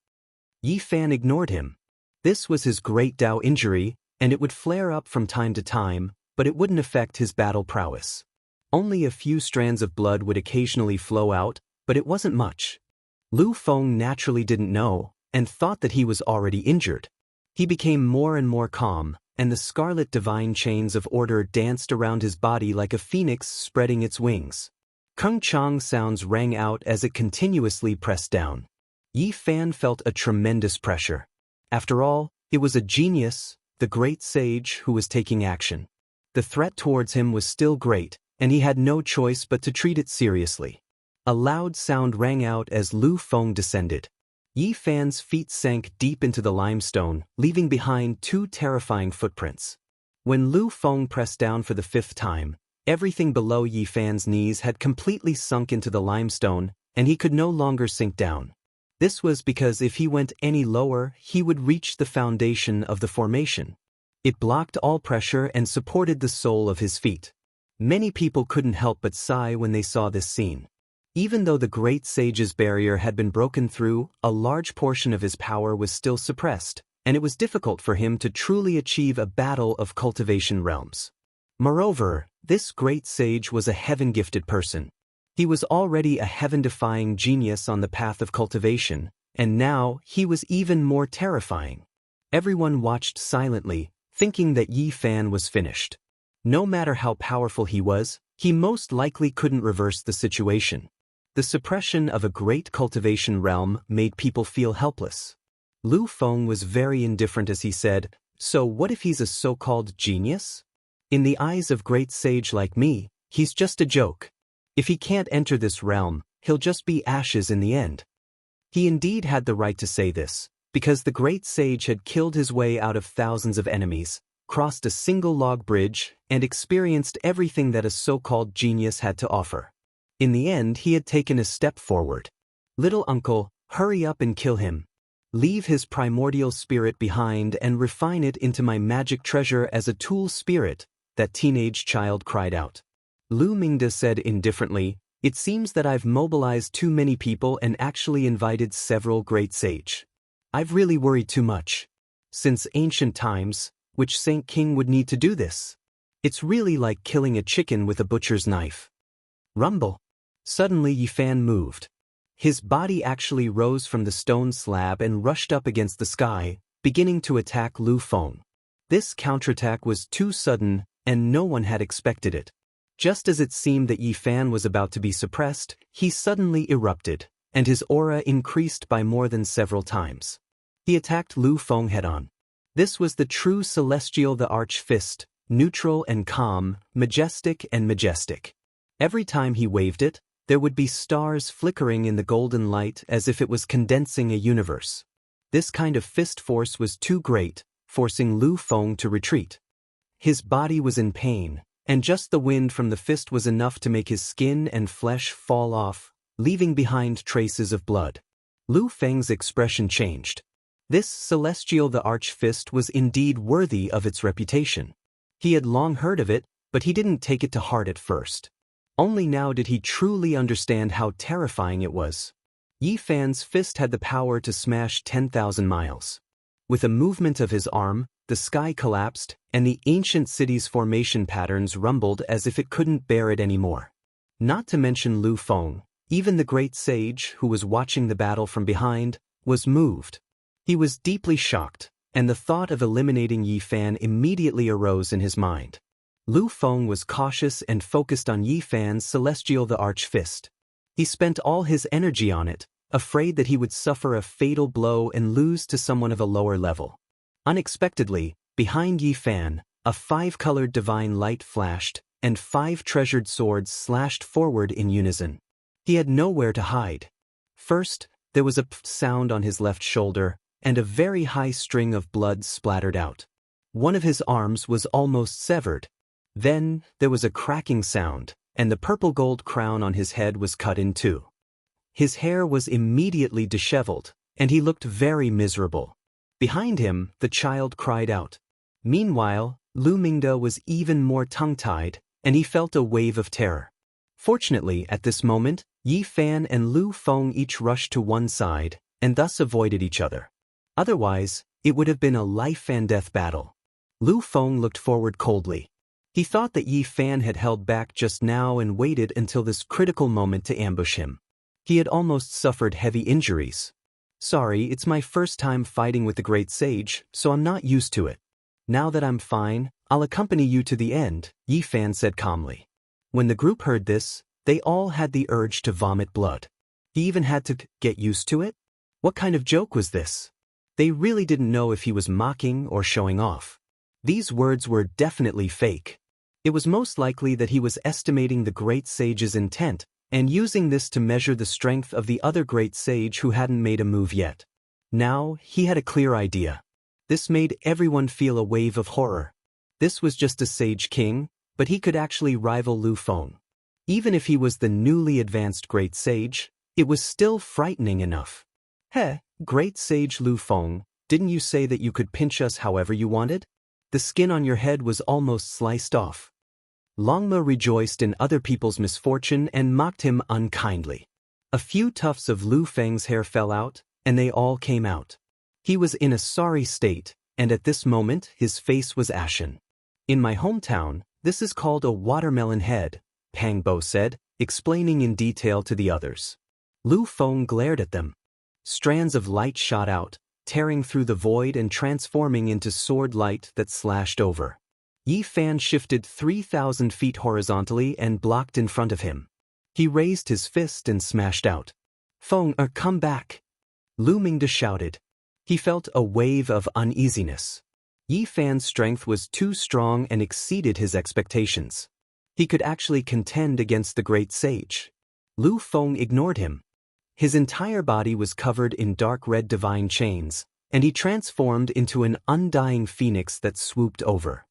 Yi Fan ignored him. This was his great Dao injury, and it would flare up from time to time, but it wouldn't affect his battle prowess. Only a few strands of blood would occasionally flow out, but it wasn't much. Lu Feng naturally didn't know, and thought that he was already injured. He became more and more calm, and the scarlet divine chains of order danced around his body like a phoenix spreading its wings. Kung Chang sounds rang out as it continuously pressed down. Yi Fan felt a tremendous pressure. After all, it was a genius, the great sage, who was taking action. The threat towards him was still great, and he had no choice but to treat it seriously. A loud sound rang out as Lu Feng descended. Yi Fan's feet sank deep into the limestone, leaving behind 2 terrifying footprints. When Lu Feng pressed down for the 5th time, everything below Yi Fan's knees had completely sunk into the limestone, and he could no longer sink down. This was because if he went any lower, he would reach the foundation of the formation. It blocked all pressure and supported the sole of his feet. Many people couldn't help but sigh when they saw this scene. Even though the great sage's barrier had been broken through, a large portion of his power was still suppressed, and it was difficult for him to truly achieve a battle of cultivation realms. Moreover, this great sage was a heaven-gifted person. He was already a heaven-defying genius on the path of cultivation, and now he was even more terrifying. Everyone watched silently, thinking that Yi Fan was finished. No matter how powerful he was, he most likely couldn't reverse the situation. The suppression of a great cultivation realm made people feel helpless. Lu Feng was very indifferent as he said, "So what if he's a so-called genius? In the eyes of great sage like me, he's just a joke. If he can't enter this realm, he'll just be ashes in the end." He indeed had the right to say this, because the great sage had killed his way out of thousands of enemies, crossed a single log bridge, and experienced everything that a so-called genius had to offer. In the end, he had taken a step forward. "Little uncle, hurry up and kill him. Leave his primordial spirit behind and refine it into my magic treasure as a tool spirit," that teenage child cried out. Lu Mingde said indifferently, "It seems that I've mobilized too many people and actually invited several great sage. I've really worried too much. Since ancient times, which Saint King would need to do this? It's really like killing a chicken with a butcher's knife." Rumble. Suddenly Yi Fan moved. His body actually rose from the stone slab and rushed up against the sky, beginning to attack Lu Feng. This counterattack was too sudden, and no one had expected it. Just as it seemed that Yi Fan was about to be suppressed, he suddenly erupted, and his aura increased by more than several times. He attacked Lu Feng head-on. This was the true celestial the Arch Fist, neutral and calm, majestic and majestic. Every time he waved it, there would be stars flickering in the golden light as if it was condensing a universe. This kind of fist force was too great, forcing Lu Feng to retreat. His body was in pain, and just the wind from the fist was enough to make his skin and flesh fall off, leaving behind traces of blood. Lu Feng's expression changed. This celestial the Arch Fist was indeed worthy of its reputation. He had long heard of it, but he didn't take it to heart at first. Only now did he truly understand how terrifying it was. Yi Fan's fist had the power to smash 10,000 miles. With a movement of his arm, the sky collapsed, and the ancient city's formation patterns rumbled as if it couldn't bear it anymore. Not to mention Lu Feng, even the great sage, who was watching the battle from behind, was moved. He was deeply shocked, and the thought of eliminating Yi Fan immediately arose in his mind. Lu Feng was cautious and focused on Yi Fan's celestial the Arch Fist. He spent all his energy on it, afraid that he would suffer a fatal blow and lose to someone of a lower level. Unexpectedly, behind Yi Fan, a 5-colored divine light flashed, and 5 treasured swords slashed forward in unison. He had nowhere to hide. First, there was a sound on his left shoulder, and a very high string of blood splattered out. One of his arms was almost severed. Then, there was a cracking sound, and the purple gold crown on his head was cut in two. His hair was immediately disheveled, and he looked very miserable. Behind him, the child cried out. Meanwhile, Lu Mingde was even more tongue-tied, and he felt a wave of terror. Fortunately, at this moment, Yi Fan and Lu Feng each rushed to one side, and thus avoided each other. Otherwise, it would have been a life-and-death battle. Lu Feng looked forward coldly. He thought that Yi Fan had held back just now and waited until this critical moment to ambush him. He had almost suffered heavy injuries. Sorry, it's my first time fighting with the great sage, so I'm not used to it. Now that I'm fine, I'll accompany you to the end, Yi Fan said calmly. When the group heard this, they all had the urge to vomit blood. He even had to get used to it? What kind of joke was this? They really didn't know if he was mocking or showing off. These words were definitely fake. It was most likely that he was estimating the great sage's intent, and using this to measure the strength of the other great sage who hadn't made a move yet. Now, he had a clear idea. This made everyone feel a wave of horror. This was just a sage king, but he could actually rival Lu Feng. Even if he was the newly advanced great sage, it was still frightening enough. Heh, great sage Lu Feng, didn't you say that you could pinch us however you wanted? The skin on your head was almost sliced off. Longma rejoiced in other people's misfortune and mocked him unkindly. A few tufts of Lu Feng's hair fell out, and they all came out. He was in a sorry state, and at this moment his face was ashen. In my hometown, this is called a watermelon head, Pang Bo said, explaining in detail to the others. Lu Feng glared at them. Strands of light shot out, tearing through the void and transforming into sword light that slashed over. Yi Fan shifted 3,000 feet horizontally and blocked in front of him. He raised his fist and smashed out. Feng, come back! Lu Mingde shouted. He felt a wave of uneasiness. Yi Fan's strength was too strong and exceeded his expectations. He could actually contend against the great sage. Lu Feng ignored him. His entire body was covered in dark red divine chains, and he transformed into an undying phoenix that swooped over.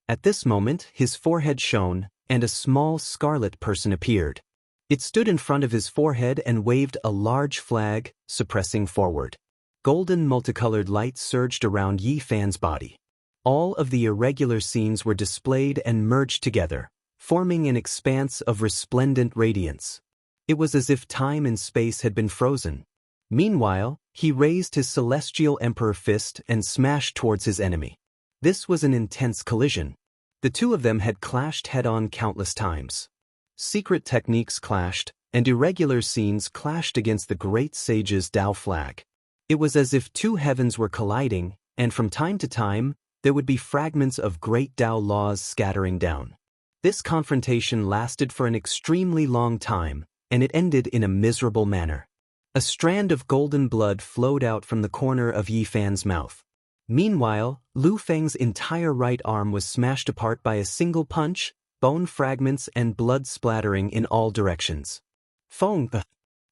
At this moment, his forehead shone, and a small scarlet person appeared. It stood in front of his forehead and waved a large flag, suppressing forward. Golden multicolored light surged around Yi Fan's body. All of the irregular scenes were displayed and merged together, forming an expanse of resplendent radiance. It was as if time and space had been frozen. Meanwhile, he raised his celestial emperor fist and smashed towards his enemy. This was an intense collision. The two of them had clashed head-on countless times. Secret techniques clashed, and irregular scenes clashed against the great sage's Dao flag. It was as if two heavens were colliding, and from time to time, there would be fragments of great Dao laws scattering down. This confrontation lasted for an extremely long time, and it ended in a miserable manner. A strand of golden blood flowed out from the corner of Yi Fan's mouth. Meanwhile, Lu Feng's entire right arm was smashed apart by a single punch, bone fragments and blood splattering in all directions. Feng!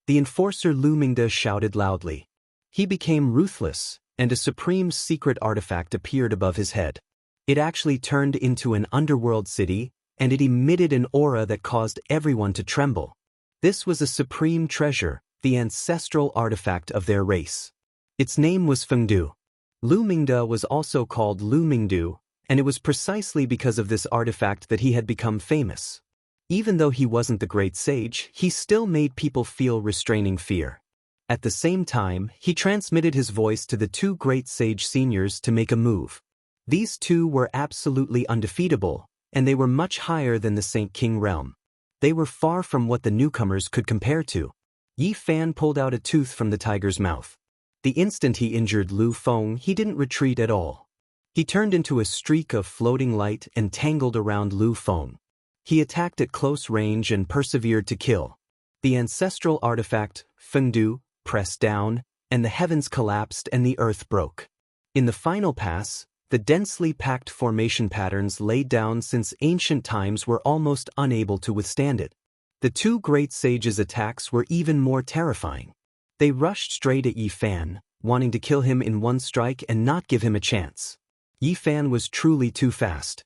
The enforcer Lu Mingde shouted loudly. He became ruthless, and a supreme secret artifact appeared above his head. It actually turned into an underworld city, and it emitted an aura that caused everyone to tremble. This was a supreme treasure, the ancestral artifact of their race. Its name was Fengdu. Lu Mingde was also called Lu Mingdu, and it was precisely because of this artifact that he had become famous. Even though he wasn't the great sage, he still made people feel restraining fear. At the same time, he transmitted his voice to the two great sage seniors to make a move. These two were absolutely undefeatable, and they were much higher than the Saint King realm. They were far from what the newcomers could compare to. Yi Fan pulled out a tooth from the tiger's mouth. The instant he injured Lu Feng, he didn't retreat at all. He turned into a streak of floating light and tangled around Lu Feng. He attacked at close range and persevered to kill. The ancestral artifact, Fengdu, pressed down, and the heavens collapsed and the earth broke. In the final pass, the densely packed formation patterns laid down since ancient times were almost unable to withstand it. The two great sages' attacks were even more terrifying. They rushed straight at Yi Fan, wanting to kill him in one strike and not give him a chance. Yi Fan was truly too fast.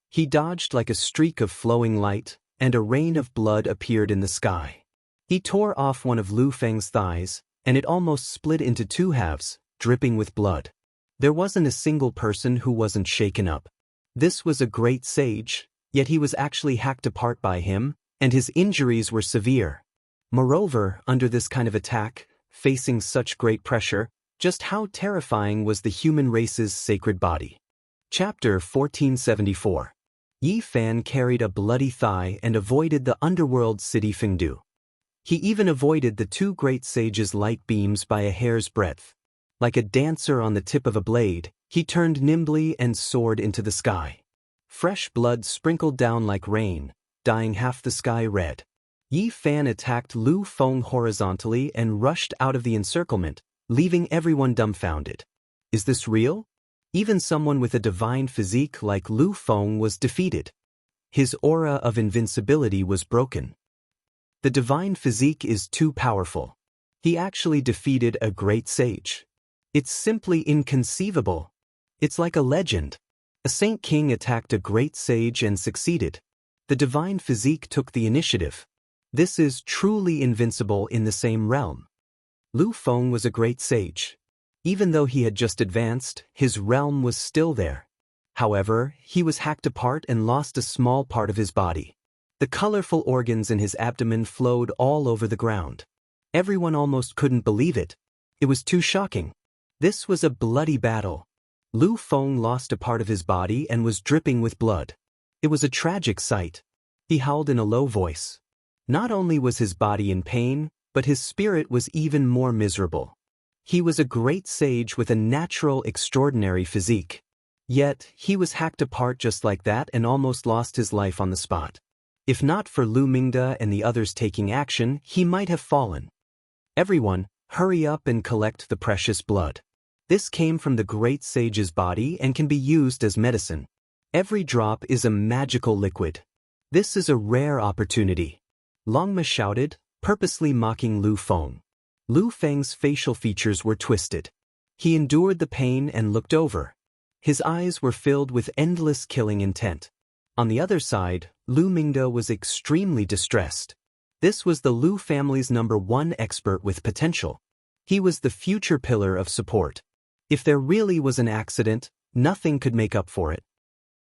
He dodged like a streak of flowing light, and a rain of blood appeared in the sky. He tore off one of Lu Feng's thighs, and it almost split into two halves, dripping with blood. There wasn't a single person who wasn't shaken up. This was a great sage, yet he was actually hacked apart by him, and his injuries were severe. Moreover, under this kind of attack, facing such great pressure, just how terrifying was the human race's sacred body. Chapter 1474. Yi Fan carried a bloody thigh and avoided the underworld city Fengdu. He even avoided the two great sages' light beams by a hair's breadth. Like a dancer on the tip of a blade, he turned nimbly and soared into the sky. Fresh blood sprinkled down like rain, dyeing half the sky red. Yi Fan attacked Lu Feng horizontally and rushed out of the encirclement, leaving everyone dumbfounded. Is this real? Even someone with a divine physique like Lu Feng was defeated. His aura of invincibility was broken. The divine physique is too powerful. He actually defeated a great sage. It's simply inconceivable. It's like a legend. A Saint King attacked a great sage and succeeded. The divine physique took the initiative. This is truly invincible in the same realm. Lu Feng was a great sage. Even though he had just advanced, his realm was still there. However, he was hacked apart and lost a small part of his body. The colorful organs in his abdomen flowed all over the ground. Everyone almost couldn't believe it. It was too shocking. This was a bloody battle. Lu Feng lost a part of his body and was dripping with blood. It was a tragic sight. He howled in a low voice. Not only was his body in pain, but his spirit was even more miserable. He was a great sage with a natural, extraordinary physique. Yet, he was hacked apart just like that and almost lost his life on the spot. If not for Lu Mingde and the others taking action, he might have fallen. Everyone, hurry up and collect the precious blood. This came from the great sage's body and can be used as medicine. Every drop is a magical liquid. This is a rare opportunity. Longma shouted, purposely mocking Lu Feng. Lu Feng's facial features were twisted. He endured the pain and looked over. His eyes were filled with endless killing intent. On the other side, Lu Mingde was extremely distressed. This was the Lu family's #1 expert with potential. He was the future pillar of support. If there really was an accident, nothing could make up for it.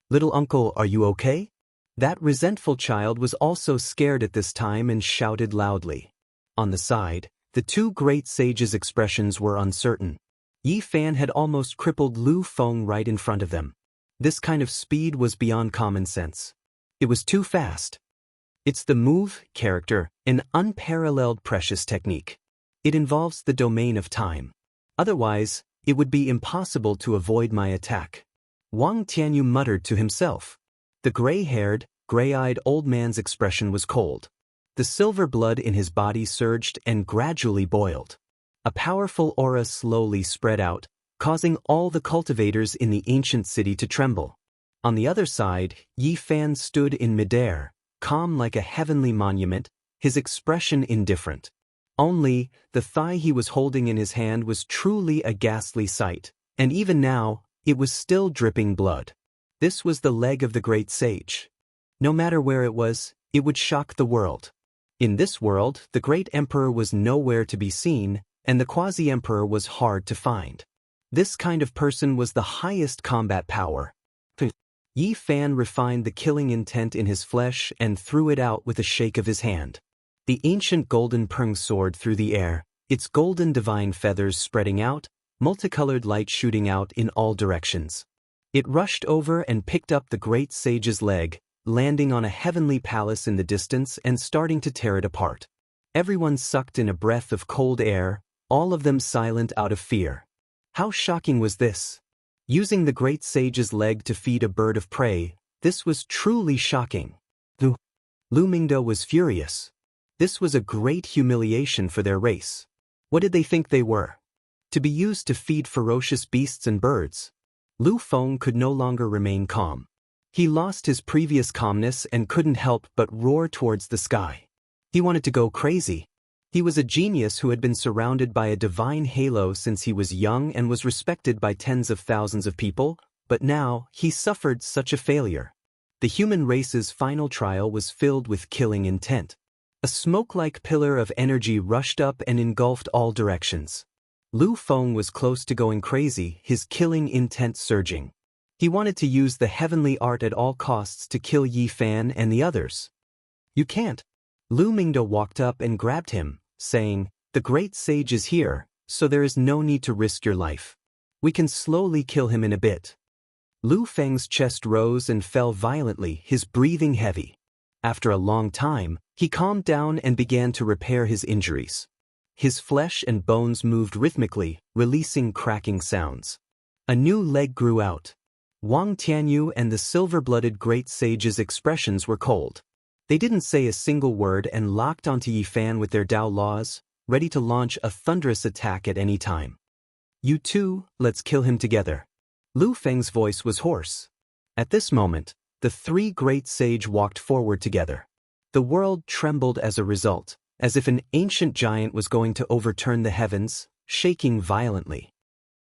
Little uncle, are you okay? That resentful child was also scared at this time and shouted loudly. On the side, the two great sages' expressions were uncertain. Yi Fan had almost crippled Lu Feng right in front of them. This kind of speed was beyond common sense. It was too fast. It's the move, character, an unparalleled precious technique. It involves the domain of time. Otherwise, it would be impossible to avoid my attack. Wang Tianyu muttered to himself. The gray-haired, gray-eyed old man's expression was cold. The silver blood in his body surged and gradually boiled. A powerful aura slowly spread out, causing all the cultivators in the ancient city to tremble. On the other side, Yi Fan stood in midair, calm like a heavenly monument, his expression indifferent. Only, the thigh he was holding in his hand was truly a ghastly sight, and even now, it was still dripping blood. This was the leg of the great sage. No matter where it was, it would shock the world. In this world, the great emperor was nowhere to be seen, and the quasi-emperor was hard to find. This kind of person was the highest combat power. Yi Fan refined the killing intent in his flesh and threw it out with a shake of his hand. The ancient golden peng soared through the air, its golden divine feathers spreading out, multicolored light shooting out in all directions. It rushed over and picked up the great sage's leg, landing on a heavenly palace in the distance and starting to tear it apart. Everyone sucked in a breath of cold air, all of them silent out of fear. How shocking was this? Using the great sage's leg to feed a bird of prey, this was truly shocking. Lu Mingde was furious. This was a great humiliation for their race. What did they think they were? To be used to feed ferocious beasts and birds? Lu Feng could no longer remain calm. He lost his previous calmness and couldn't help but roar towards the sky. He wanted to go crazy. He was a genius who had been surrounded by a divine halo since he was young and was respected by tens of thousands of people, but now he suffered such a failure. The human race's final trial was filled with killing intent. A smoke-like pillar of energy rushed up and engulfed all directions. Lu Feng was close to going crazy, his killing intent surging. He wanted to use the heavenly art at all costs to kill Yi Fan and the others. "You can't." Lu Mingde walked up and grabbed him, saying, "The great sage is here, so there is no need to risk your life. We can slowly kill him in a bit." Lu Feng's chest rose and fell violently, his breathing heavy. After a long time, he calmed down and began to repair his injuries. His flesh and bones moved rhythmically, releasing cracking sounds. A new leg grew out. Wang Tianyu and the silver-blooded great sage's expressions were cold. They didn't say a single word and locked onto Yi Fan with their Dao laws, ready to launch a thunderous attack at any time. "You two, let's kill him together." Lu Feng's voice was hoarse. At this moment, the three great sage walked forward together. The world trembled as a result, as if an ancient giant was going to overturn the heavens, shaking violently.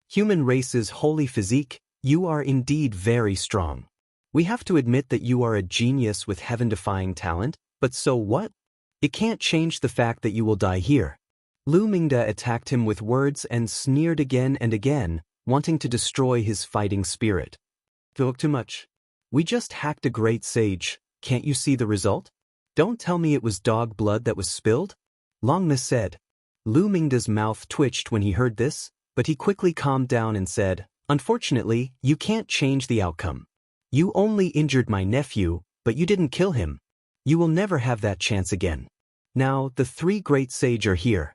"Human race's holy physique, you are indeed very strong. We have to admit that you are a genius with heaven-defying talent, but so what? It can't change the fact that you will die here." Lu Mingde attacked him with words and sneered again and again, wanting to destroy his fighting spirit. "Talk too much. We just hacked a great sage, can't you see the result? Don't tell me it was dog blood that was spilled?" Longna said. Lu Mingde's mouth twitched when he heard this, but he quickly calmed down and said, "Unfortunately, you can't change the outcome. You only injured my nephew, but you didn't kill him. You will never have that chance again. Now, the three great sage are here.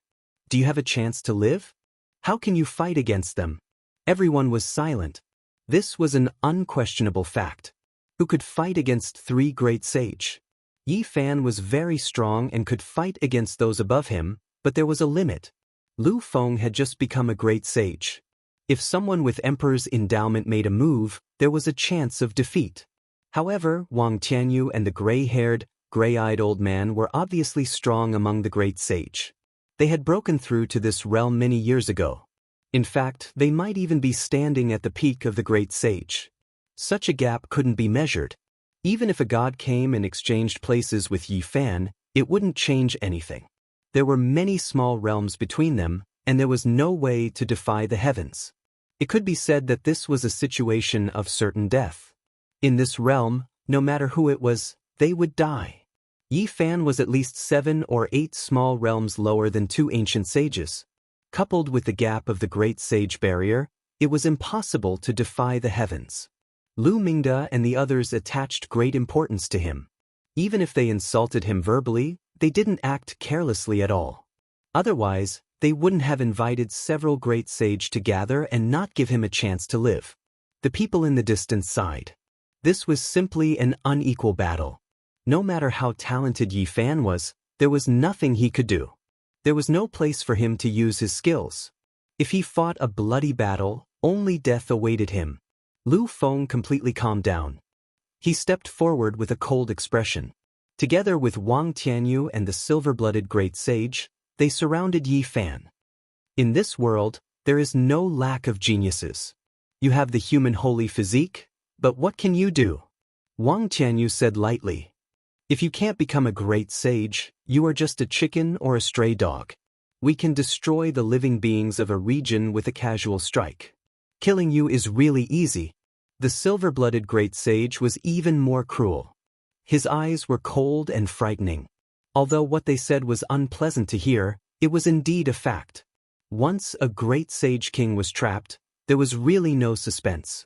Do you have a chance to live? How can you fight against them?" Everyone was silent. This was an unquestionable fact. Who could fight against three great sage? Yi Fan was very strong and could fight against those above him, but there was a limit. Lu Feng had just become a great sage. If someone with Emperor's endowment made a move, there was a chance of defeat. However, Wang Tianyu and the gray-haired, gray-eyed old man were obviously strong among the great sage. They had broken through to this realm many years ago. In fact, they might even be standing at the peak of the great sage. Such a gap couldn't be measured. Even if a god came and exchanged places with Yi Fan, it wouldn't change anything. There were many small realms between them, and there was no way to defy the heavens. It could be said that this was a situation of certain death. In this realm, no matter who it was, they would die. Yi Fan was at least 7 or 8 small realms lower than 2 ancient sages. Coupled with the gap of the great sage barrier, it was impossible to defy the heavens. Lu Mingde and the others attached great importance to him. Even if they insulted him verbally, they didn't act carelessly at all. Otherwise, they wouldn't have invited several great sage to gather and not give him a chance to live. The people in the distance sighed. This was simply an unequal battle. No matter how talented Yi Fan was, there was nothing he could do. There was no place for him to use his skills. If he fought a bloody battle, only death awaited him. Lu Feng completely calmed down. He stepped forward with a cold expression. Together with Wang Tianyu and the silver-blooded great sage, they surrounded Yi Fan. In this world, there is no lack of geniuses. You have the human holy physique, but what can you do? Wang Tianyu said lightly. If you can't become a great sage, you are just a chicken or a stray dog. We can destroy the living beings of a region with a casual strike. Killing you is really easy. The silver-blooded great sage was even more cruel. His eyes were cold and frightening. Although what they said was unpleasant to hear, it was indeed a fact. Once a great sage king was trapped, there was really no suspense.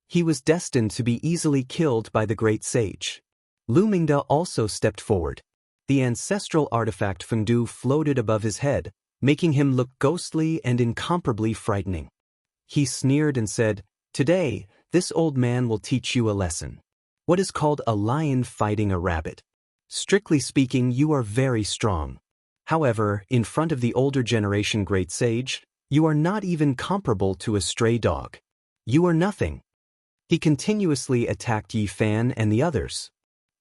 He was destined to be easily killed by the great sage. Lu Mingde also stepped forward. The ancestral artifact Fengdu floated above his head, making him look ghostly and incomparably frightening. He sneered and said, "Today, this old man will teach you a lesson. What is called a lion fighting a rabbit. Strictly speaking, you are very strong. However, in front of the older generation great sage, you are not even comparable to a stray dog. You are nothing." He continuously attacked Yi Fan and the others.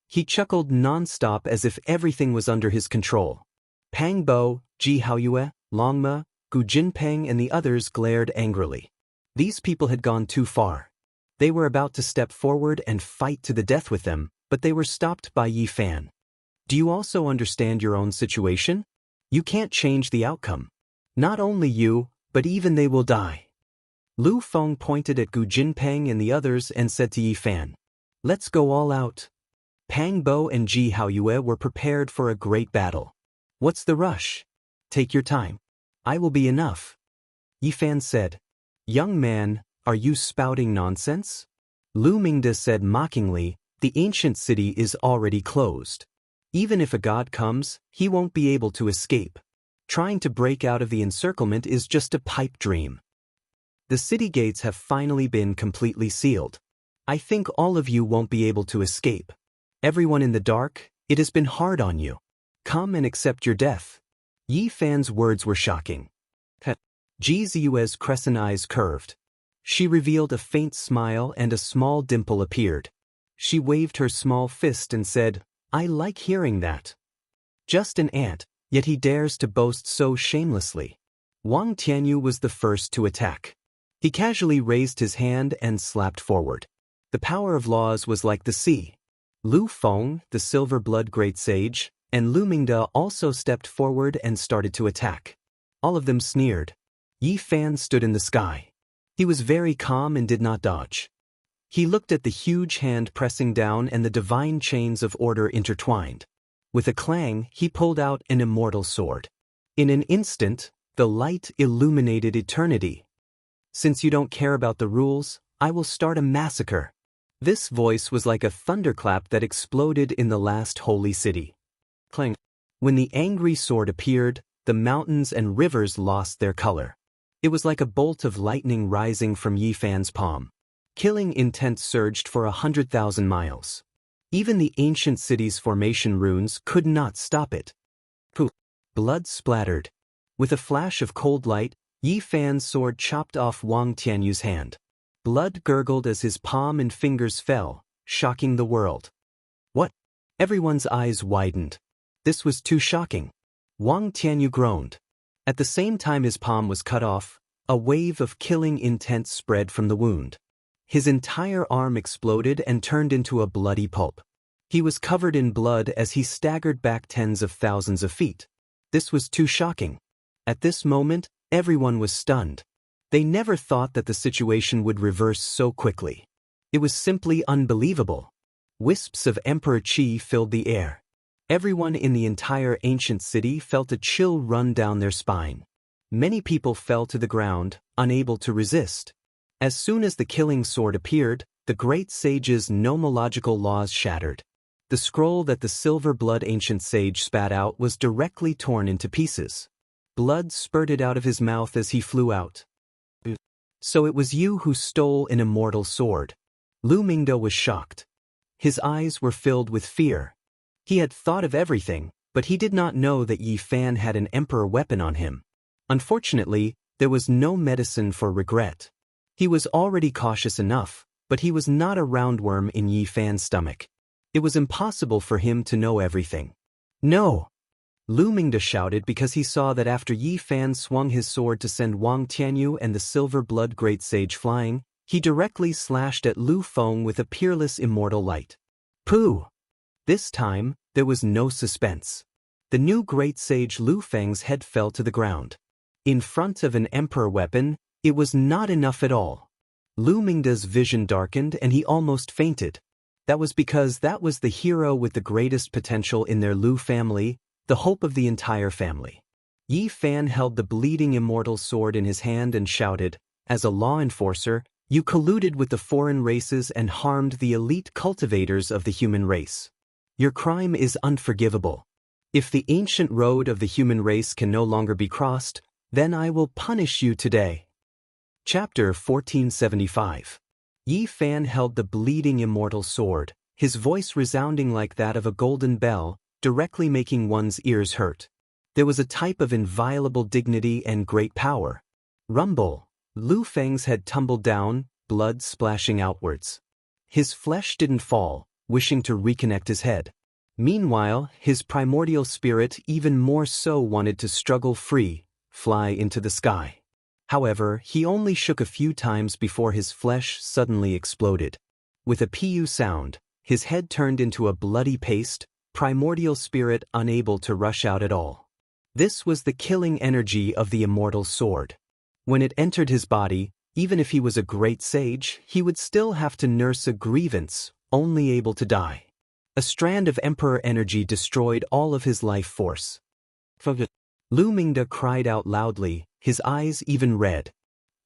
He chuckled non-stop as if everything was under his control. Pang Bo, Ji Haoyue, Longma, Gu Jinpeng and the others glared angrily. These people had gone too far. They were about to step forward and fight to the death with them, but they were stopped by Yi Fan. Do you also understand your own situation? You can't change the outcome. Not only you, but even they will die. Lu Feng pointed at Gu Jinpeng and the others and said to Yi Fan, "Let's go all out." Pang Bo and Ji Haoyue were prepared for a great battle. What's the rush? Take your time. I will be enough. Yi Fan said, "Young man, are you spouting nonsense?" Lu Mingde said mockingly, "The ancient city is already closed. Even if a god comes, he won't be able to escape. Trying to break out of the encirclement is just a pipe dream. The city gates have finally been completely sealed. I think all of you won't be able to escape. Everyone in the dark, it has been hard on you. Come and accept your death." Yi Fan's words were shocking. Ji Ziyue's crescent eyes curved. She revealed a faint smile and a small dimple appeared. She waved her small fist and said, "I like hearing that. Just an ant, yet he dares to boast so shamelessly." Wang Tianyu was the first to attack. He casually raised his hand and slapped forward. The power of laws was like the sea. Lu Feng, the silver blood great sage, and Lu Mingde also stepped forward and started to attack. All of them sneered. Yi Fan stood in the sky. He was very calm and did not dodge. He looked at the huge hand pressing down and the divine chains of order intertwined. With a clang, he pulled out an immortal sword. In an instant, the light illuminated eternity. "Since you don't care about the rules, I will start a massacre." This voice was like a thunderclap that exploded in the last holy city. Clang. When the angry sword appeared, the mountains and rivers lost their color. It was like a bolt of lightning rising from Yi Fan's palm. Killing intent surged for 100,000 miles. Even the ancient city's formation runes could not stop it. Poof! Blood splattered. With a flash of cold light, Yi Fan's sword chopped off Wang Tianyu's hand. Blood gurgled as his palm and fingers fell, shocking the world. What? Everyone's eyes widened. This was too shocking. Wang Tianyu groaned. At the same time his palm was cut off, a wave of killing intent spread from the wound. His entire arm exploded and turned into a bloody pulp. He was covered in blood as he staggered back tens of thousands of feet. This was too shocking. At this moment, everyone was stunned. They never thought that the situation would reverse so quickly. It was simply unbelievable. Wisps of Emperor Qi filled the air. Everyone in the entire ancient city felt a chill run down their spine. Many people fell to the ground, unable to resist. As soon as the killing sword appeared, the great sage's nomological laws shattered. The scroll that the silver-blood ancient sage spat out was directly torn into pieces. Blood spurted out of his mouth as he flew out. "So it was you who stole an immortal sword." Lu Mingde was shocked. His eyes were filled with fear. He had thought of everything, but he did not know that Yi Fan had an emperor weapon on him. Unfortunately, there was no medicine for regret. He was already cautious enough, but he was not a roundworm in Yi Fan's stomach. It was impossible for him to know everything. "No!" Lu Mingde shouted because he saw that after Yi Fan swung his sword to send Wang Tianyu and the silver blood great sage flying, he directly slashed at Lu Feng with a peerless immortal light. Pooh! This time, there was no suspense. The new great sage Lu Feng's head fell to the ground. In front of an emperor weapon, it was not enough at all. Lu Mingde's vision darkened and he almost fainted. That was because that was the hero with the greatest potential in their Lu family, the hope of the entire family. Yi Fan held the bleeding immortal sword in his hand and shouted, "As a law enforcer, you colluded with the foreign races and harmed the elite cultivators of the human race. Your crime is unforgivable. If the ancient road of the human race can no longer be crossed, then I will punish you today." Chapter 1475. Yi Fan held the bleeding immortal sword, his voice resounding like that of a golden bell, directly making one's ears hurt. There was a type of inviolable dignity and great power. Rumble! Lu Feng's head tumbled down, blood splashing outwards. His flesh didn't fall, wishing to reconnect his head. Meanwhile, his primordial spirit even more so wanted to struggle free, fly into the sky. However, he only shook a few times before his flesh suddenly exploded. With a pu sound, his head turned into a bloody paste, primordial spirit unable to rush out at all. This was the killing energy of the immortal sword. When it entered his body, even if he was a great sage, he would still have to nurse a grievance, only able to die. A strand of emperor energy destroyed all of his life force. Lu Mingda cried out loudly, his eyes even red.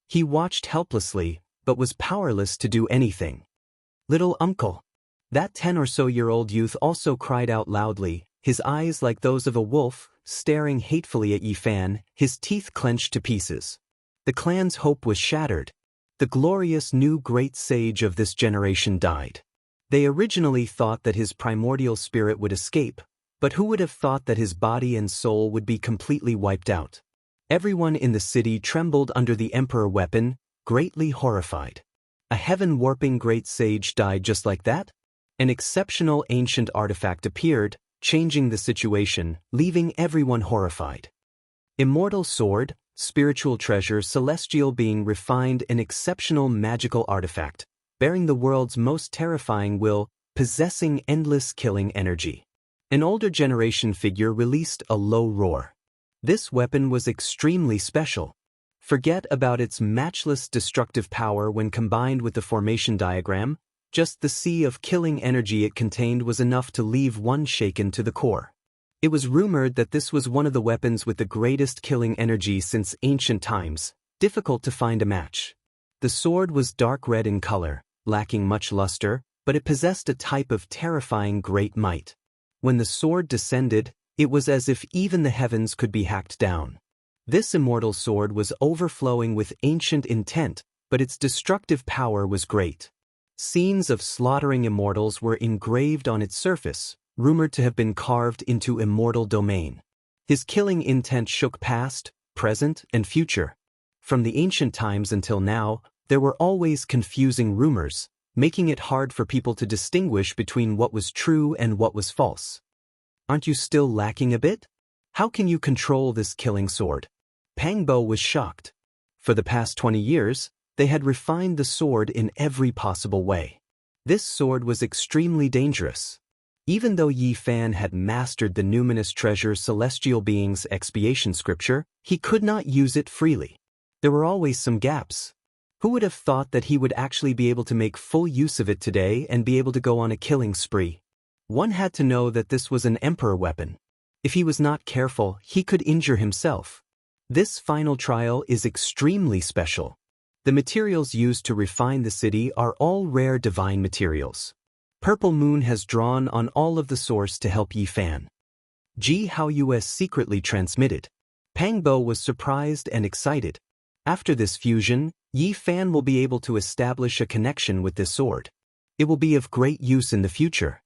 He watched helplessly, but was powerless to do anything. Little uncle. That 10-or-so-year-old youth also cried out loudly, his eyes like those of a wolf, staring hatefully at Yi Fan, his teeth clenched to pieces. The clan's hope was shattered. The glorious new great sage of this generation died. They originally thought that his primordial spirit would escape, but who would have thought that his body and soul would be completely wiped out? Everyone in the city trembled under the emperor weapon, greatly horrified. A heaven-warping great sage died just like that? An exceptional ancient artifact appeared, changing the situation, leaving everyone horrified. Immortal sword, spiritual treasure, celestial being refined, an exceptional magical artifact, bearing the world's most terrifying will, possessing endless killing energy. An older generation figure released a low roar. This weapon was extremely special. Forget about its matchless destructive power when combined with the formation diagram, just the sea of killing energy it contained was enough to leave one shaken to the core. It was rumored that this was one of the weapons with the greatest killing energy since ancient times, difficult to find a match. The sword was dark red in color, lacking much luster, but it possessed a type of terrifying great might. When the sword descended, it was as if even the heavens could be hacked down. This immortal sword was overflowing with ancient intent, but its destructive power was great. Scenes of slaughtering immortals were engraved on its surface, rumored to have been carved into immortal domain. His killing intent shook past, present, and future. From the ancient times until now, there were always confusing rumors, making it hard for people to distinguish between what was true and what was false. Aren't you still lacking a bit? How can you control this killing sword? Pangbo was shocked. For the past 20 years, they had refined the sword in every possible way. This sword was extremely dangerous. Even though Yi Fan had mastered the numinous treasure Celestial Beings expiation scripture, he could not use it freely. There were always some gaps. Who would have thought that he would actually be able to make full use of it today and be able to go on a killing spree? One had to know that this was an emperor weapon. If he was not careful, he could injure himself. This final trial is extremely special. The materials used to refine the city are all rare divine materials. Purple Moon has drawn on all of the source to help Yi Fan. Ji Hao US secretly transmitted. Pangbo was surprised and excited. After this fusion, Yi Fan will be able to establish a connection with this sword. It will be of great use in the future.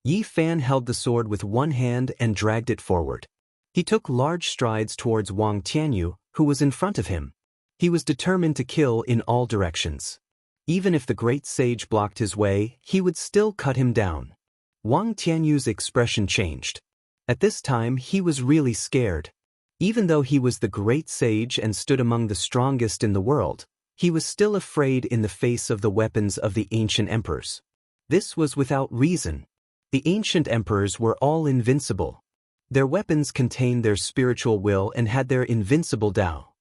Yi Fan held the sword with one hand and dragged it forward. He took large strides towards Wang Tianyu, who was in front of him. He was determined to kill in all directions. Even if the great sage blocked his way, he would still cut him down. Wang Tianyu's expression changed. At this time, he was really scared. Even though he was the great sage and stood among the strongest in the world, he was still afraid in the face of the weapons of the ancient emperors. This was without reason. The ancient emperors were all invincible. Their weapons contained their spiritual will and had their invincible Tao.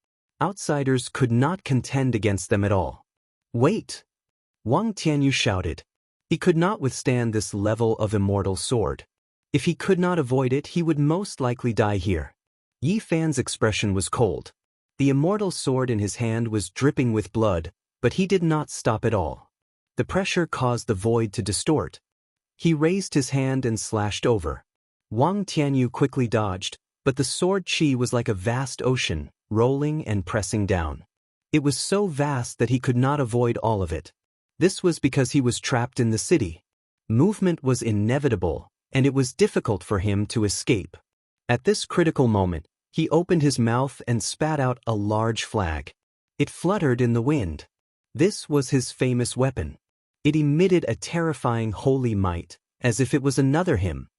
Outsiders could not contend against them at all. Wait! Wang Tianyu shouted. He could not withstand this level of immortal sword. If he could not avoid it, he would most likely die here. Yi Fan's expression was cold. The immortal sword in his hand was dripping with blood, but he did not stop at all. The pressure caused the void to distort. He raised his hand and slashed over. Wang Tianyu quickly dodged, but the sword chi was like a vast ocean, rolling and pressing down. It was so vast that he could not avoid all of it. This was because he was trapped in the city. Movement was inevitable, and it was difficult for him to escape. At this critical moment, he opened his mouth and spat out a large flag. It fluttered in the wind. This was his famous weapon. It emitted a terrifying holy might, as if it was another him.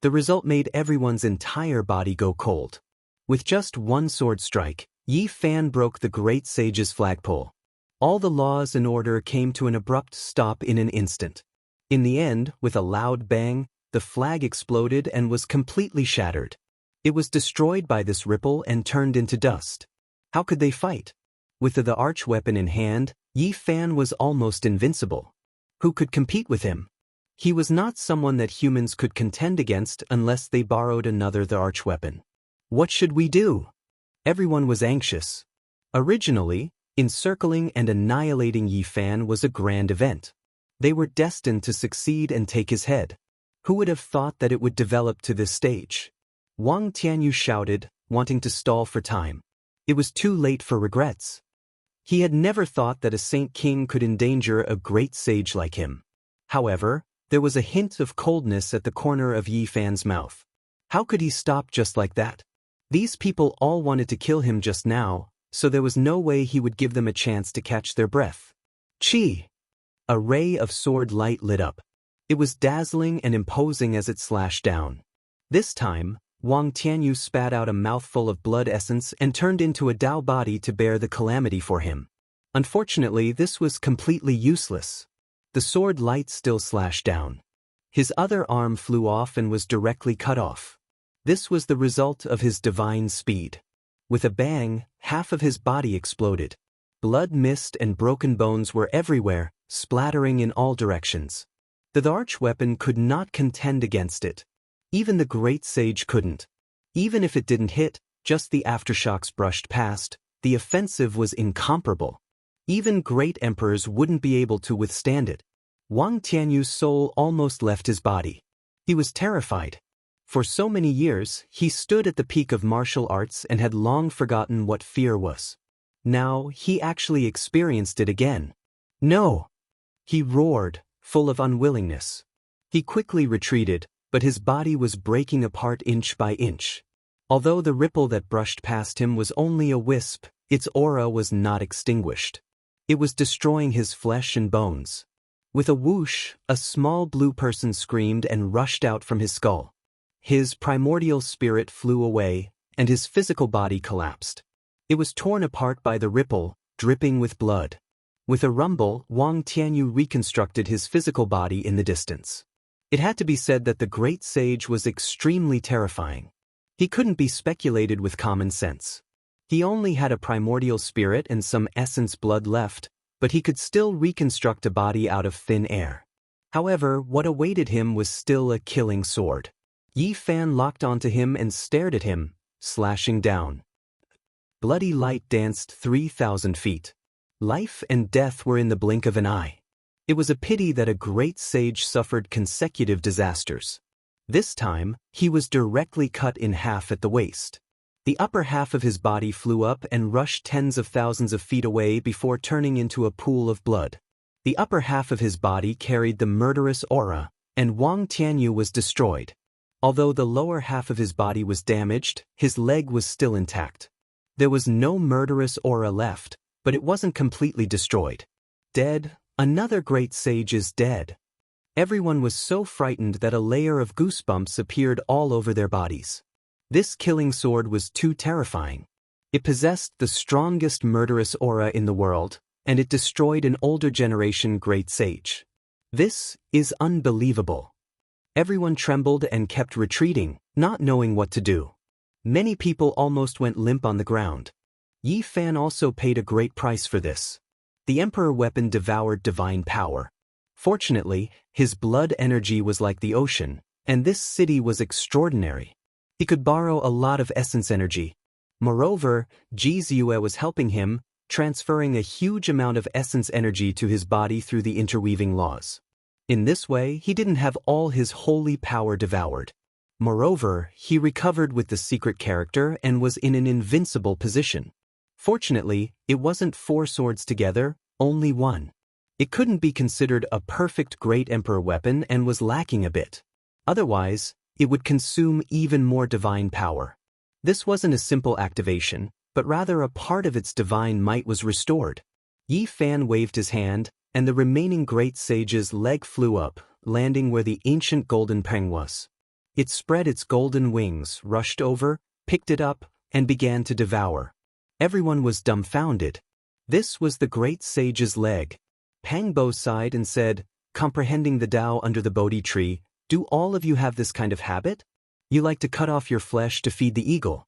The result made everyone's entire body go cold. With just one sword strike, Yi Fan broke the great sage's flagpole. All the laws and order came to an abrupt stop in an instant. In the end, with a loud bang, the flag exploded and was completely shattered. It was destroyed by this ripple and turned into dust. How could they fight? With the arch-weapon in hand, Yi Fan was almost invincible. Who could compete with him? He was not someone that humans could contend against unless they borrowed another the arch-weapon. What should we do? Everyone was anxious. Originally, encircling and annihilating Yi Fan was a grand event. They were destined to succeed and take his head. Who would have thought that it would develop to this stage? Wang Tianyu shouted, wanting to stall for time. It was too late for regrets. He had never thought that a Saint King could endanger a great sage like him. However, there was a hint of coldness at the corner of Yi Fan's mouth. How could he stop just like that? These people all wanted to kill him just now, so there was no way he would give them a chance to catch their breath. Chi! A ray of sword light lit up. It was dazzling and imposing as it slashed down. This time, Wang Tianyu spat out a mouthful of blood essence and turned into a Dao body to bear the calamity for him. Unfortunately, this was completely useless. The sword light still slashed down. His other arm flew off and was directly cut off. This was the result of his divine speed. With a bang, half of his body exploded. Blood mist and broken bones were everywhere, splattering in all directions. The arch-weapon could not contend against it. Even the great sage couldn't. Even if it didn't hit, just the aftershocks brushed past, the offensive was incomparable. Even great emperors wouldn't be able to withstand it. Wang Tianyu's soul almost left his body. He was terrified. For so many years, he stood at the peak of martial arts and had long forgotten what fear was. Now, he actually experienced it again. No! He roared, full of unwillingness. He quickly retreated, but his body was breaking apart inch by inch. Although the ripple that brushed past him was only a wisp, its aura was not extinguished. It was destroying his flesh and bones. With a whoosh, a small blue person screamed and rushed out from his skull. His primordial spirit flew away, and his physical body collapsed. It was torn apart by the ripple, dripping with blood. With a rumble, Wang Tianyu reconstructed his physical body in the distance. It had to be said that the great sage was extremely terrifying. He couldn't be speculated with common sense. He only had a primordial spirit and some essence blood left, but he could still reconstruct a body out of thin air. However, what awaited him was still a killing sword. Yi Fan locked onto him and stared at him, slashing down. Bloody light danced 3,000 feet. Life and death were in the blink of an eye. It was a pity that a great sage suffered consecutive disasters. This time, he was directly cut in half at the waist. The upper half of his body flew up and rushed tens of thousands of feet away before turning into a pool of blood. The upper half of his body carried the murderous aura, and Wang Tianyu was destroyed. Although the lower half of his body was damaged, his leg was still intact. There was no murderous aura left, but it wasn't completely destroyed. Dead, another great sage is dead. Everyone was so frightened that a layer of goosebumps appeared all over their bodies. This killing sword was too terrifying. It possessed the strongest murderous aura in the world, and it destroyed an older generation great sage. This is unbelievable. Everyone trembled and kept retreating, not knowing what to do. Many people almost went limp on the ground. Yi Fan also paid a great price for this. The emperor weapon devoured divine power. Fortunately, his blood energy was like the ocean, and this city was extraordinary. He could borrow a lot of essence energy. Moreover, Ji Ziyue was helping him, transferring a huge amount of essence energy to his body through the interweaving laws. In this way, he didn't have all his holy power devoured. Moreover, he recovered with the secret character and was in an invincible position. Fortunately, it wasn't 4 swords together, only 1. It couldn't be considered a perfect great emperor weapon and was lacking a bit. Otherwise, it would consume even more divine power. This wasn't a simple activation, but rather a part of its divine might was restored. Yi Fan waved his hand, and the remaining great sage's leg flew up, landing where the ancient golden peng was. It spread its golden wings, rushed over, picked it up, and began to devour. Everyone was dumbfounded. This was the great sage's leg. Pangbo sighed and said, comprehending the Tao under the Bodhi tree, "Do all of you have this kind of habit? You like to cut off your flesh to feed the eagle."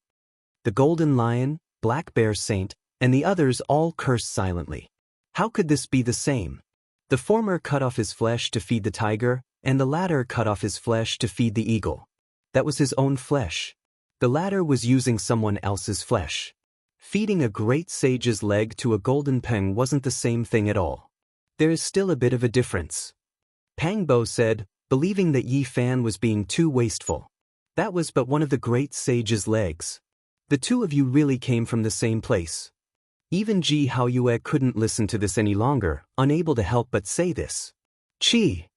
The golden lion, black bear saint, and the others all cursed silently. How could this be the same? The former cut off his flesh to feed the tiger, and the latter cut off his flesh to feed the eagle. That was his own flesh. The latter was using someone else's flesh. Feeding a great sage's leg to a golden peng wasn't the same thing at all. There is still a bit of a difference. Pangbo said, believing that Yi Fan was being too wasteful. That was but one of the great sage's legs. The two of you really came from the same place. Even Ji Haoyue couldn't listen to this any longer, unable to help but say this. Chi!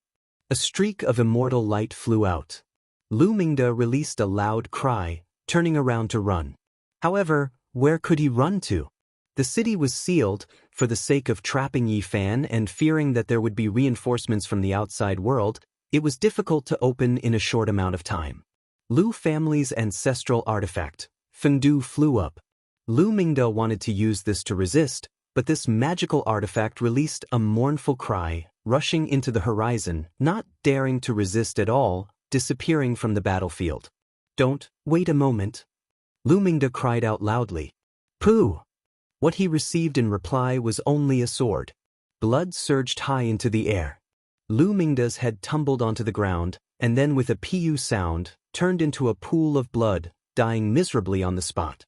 A streak of immortal light flew out. Lu Mingde released a loud cry, turning around to run. However, where could he run to? The city was sealed, for the sake of trapping Yi Fan and fearing that there would be reinforcements from the outside world. It was difficult to open in a short amount of time. Lu family's ancestral artifact, Fengdu, flew up. Lu Mingde wanted to use this to resist, but this magical artifact released a mournful cry, rushing into the horizon, not daring to resist at all, disappearing from the battlefield. Don't, wait a moment. Lu Mingde cried out loudly. Pooh! What he received in reply was only a sword. Blood surged high into the air. Lu Mingde's head tumbled onto the ground, and then with a pu sound, turned into a pool of blood, dying miserably on the spot.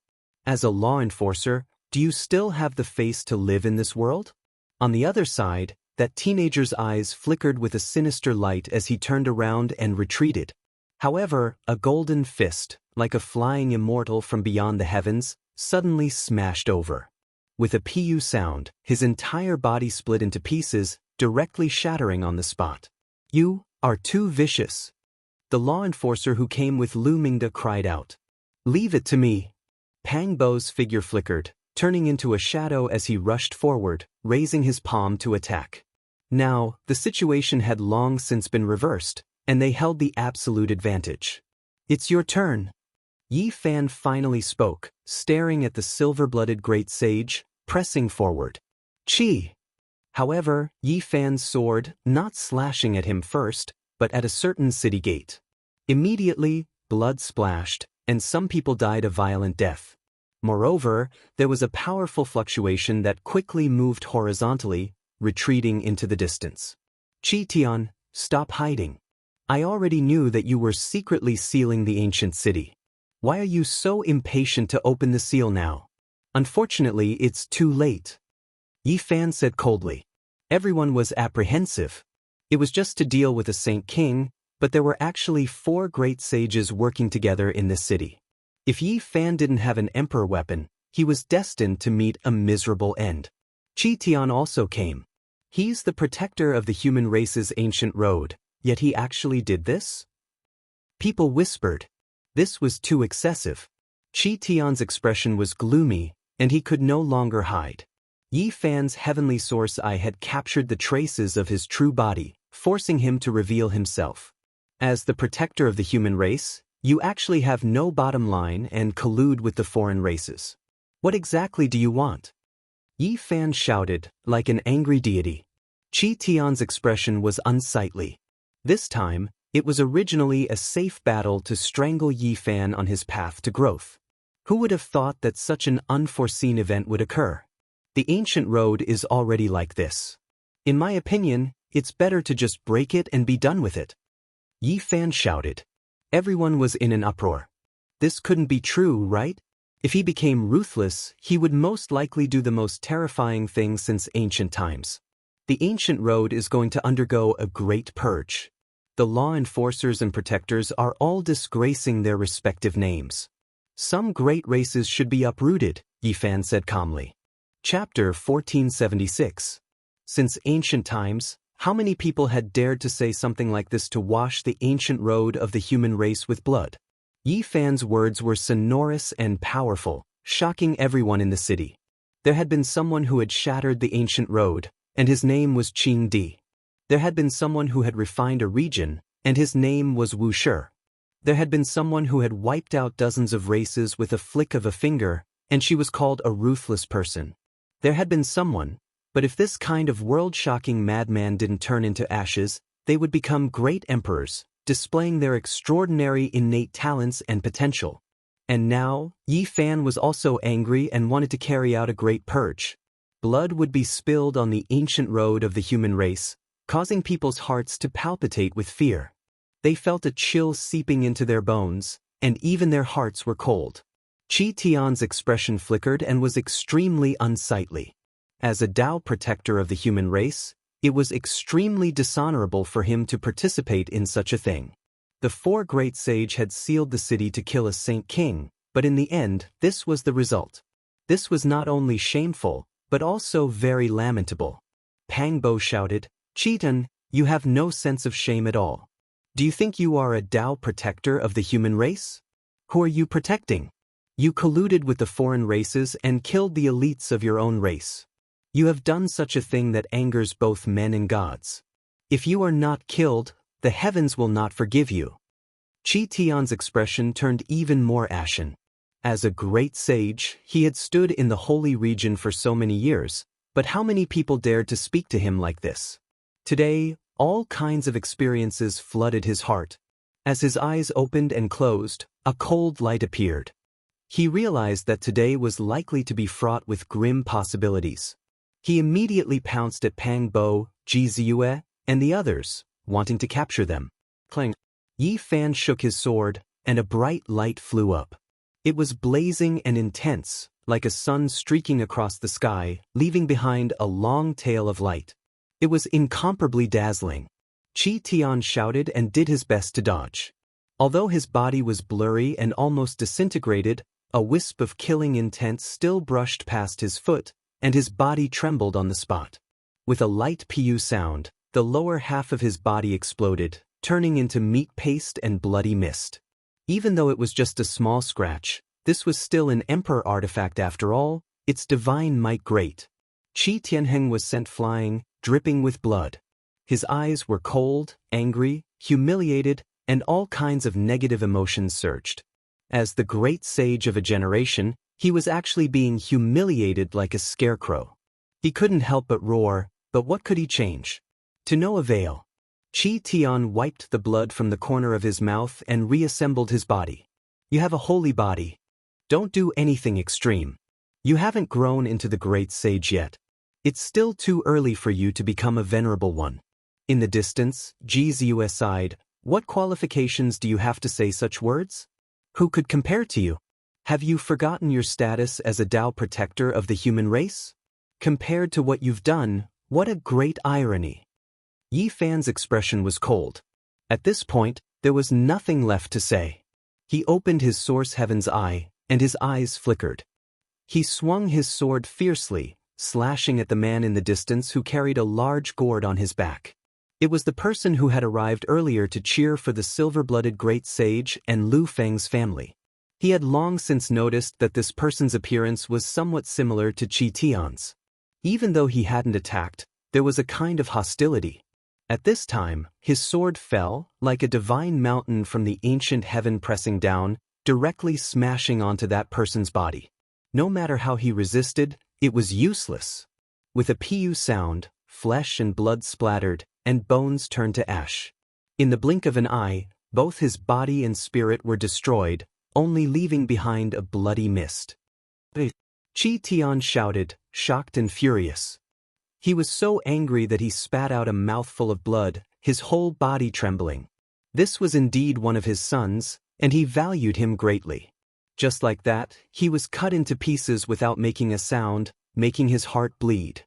As a law enforcer, do you still have the face to live in this world? On the other side, that teenager's eyes flickered with a sinister light as he turned around and retreated. However, a golden fist, like a flying immortal from beyond the heavens, suddenly smashed over. With a pu sound, his entire body split into pieces, directly shattering on the spot. You are too vicious. The law enforcer who came with Lu Mingde cried out. Leave it to me. Pangbo's figure flickered, turning into a shadow as he rushed forward, raising his palm to attack. Now, the situation had long since been reversed, and they held the absolute advantage. It's your turn. Yi Fan finally spoke, staring at the silver-blooded great sage, pressing forward. Chi! However, Yi Fan's sword, not slashing at him first, but at a certain city gate. Immediately, blood splashed, and some people died a violent death. Moreover, there was a powerful fluctuation that quickly moved horizontally, retreating into the distance. Chi Tian, stop hiding. I already knew that you were secretly sealing the ancient city. Why are you so impatient to open the seal now? Unfortunately, it's too late. Yi Fan said coldly. Everyone was apprehensive. It was just to deal with a Saint King, but there were actually 4 great sages working together in this city. If Yi Fan didn't have an emperor weapon, he was destined to meet a miserable end. Chi Tian also came. He's the protector of the human race's ancient road, yet he actually did this? People whispered. This was too excessive. Chi Tian's expression was gloomy, and he could no longer hide. Yi Fan's heavenly source eye had captured the traces of his true body, forcing him to reveal himself. As the protector of the human race, you actually have no bottom line and collude with the foreign races. What exactly do you want? Yi Fan shouted, like an angry deity. Chi Tian's expression was unsightly. This time, it was originally a safe battle to strangle Yi Fan on his path to growth. Who would have thought that such an unforeseen event would occur? The ancient road is already like this. In my opinion, it's better to just break it and be done with it. Yi Fan shouted. Everyone was in an uproar. This couldn't be true, right? If he became ruthless, he would most likely do the most terrifying thing since ancient times. The ancient road is going to undergo a great purge. The law enforcers and protectors are all disgracing their respective names. Some great races should be uprooted, Yi Fan said calmly. Chapter 1476. Since ancient times, how many people had dared to say something like this to wash the ancient road of the human race with blood? Yi Fan's words were sonorous and powerful, shocking everyone in the city. There had been someone who had shattered the ancient road, and his name was Qing Di. There had been someone who had refined a region, and his name was Wu Shi. There had been someone who had wiped out dozens of races with a flick of a finger, and she was called a ruthless person. There had been someone, but if this kind of world-shocking madman didn't turn into ashes, they would become great emperors, displaying their extraordinary innate talents and potential. And now, Yi Fan was also angry and wanted to carry out a great purge. Blood would be spilled on the ancient road of the human race, causing people's hearts to palpitate with fear. They felt a chill seeping into their bones, and even their hearts were cold. Qi Tian's expression flickered and was extremely unsightly. As a Tao protector of the human race, it was extremely dishonorable for him to participate in such a thing. The four great sage had sealed the city to kill a saint king, but in the end, this was the result. This was not only shameful, but also very lamentable. Pang Bo shouted, "Chitan, you have no sense of shame at all. Do you think you are a Tao protector of the human race? Who are you protecting? You colluded with the foreign races and killed the elites of your own race. You have done such a thing that angers both men and gods. If you are not killed, the heavens will not forgive you." Qi Tian's expression turned even more ashen. As a great sage, he had stood in the holy region for so many years, but how many people dared to speak to him like this? Today, all kinds of experiences flooded his heart. As his eyes opened and closed, a cold light appeared. He realized that today was likely to be fraught with grim possibilities. He immediately pounced at Pang Bo, Ji Ziyue, and the others, wanting to capture them. Clang! Yi Fan shook his sword, and a bright light flew up. It was blazing and intense, like a sun streaking across the sky, leaving behind a long tail of light. It was incomparably dazzling. Qi Tian shouted and did his best to dodge. Although his body was blurry and almost disintegrated, a wisp of killing intent still brushed past his foot, and his body trembled on the spot. With a light pu sound, the lower half of his body exploded, turning into meat paste and bloody mist. Even though it was just a small scratch, this was still an emperor artifact after all, its divine might great. Qi Tianheng was sent flying, dripping with blood. His eyes were cold, angry, humiliated, and all kinds of negative emotions surged. As the great sage of a generation, he was actually being humiliated like a scarecrow. He couldn't help but roar, but what could he change? To no avail. Qi Tian wiped the blood from the corner of his mouth and reassembled his body. You have a holy body. Don't do anything extreme. You haven't grown into the great sage yet. It's still too early for you to become a venerable one. In the distance, Ji Ziyue sighed, what qualifications do you have to say such words? Who could compare to you? Have you forgotten your status as a Tao protector of the human race? Compared to what you've done, what a great irony. Yi Fan's expression was cold. At this point, there was nothing left to say. He opened his source heaven's eye, and his eyes flickered. He swung his sword fiercely, slashing at the man in the distance who carried a large gourd on his back. It was the person who had arrived earlier to cheer for the silver-blooded great sage and Lu Feng's family. He had long since noticed that this person's appearance was somewhat similar to Qi Tian's. Even though he hadn't attacked, there was a kind of hostility. At this time, his sword fell, like a divine mountain from the ancient heaven pressing down, directly smashing onto that person's body. No matter how he resisted, it was useless. With a pu sound, flesh and blood splattered, and bones turned to ash. In the blink of an eye, both his body and spirit were destroyed, only leaving behind a bloody mist. Qi Tian shouted, shocked and furious. He was so angry that he spat out a mouthful of blood, his whole body trembling. This was indeed one of his sons, and he valued him greatly. Just like that, he was cut into pieces without making a sound, making his heart bleed.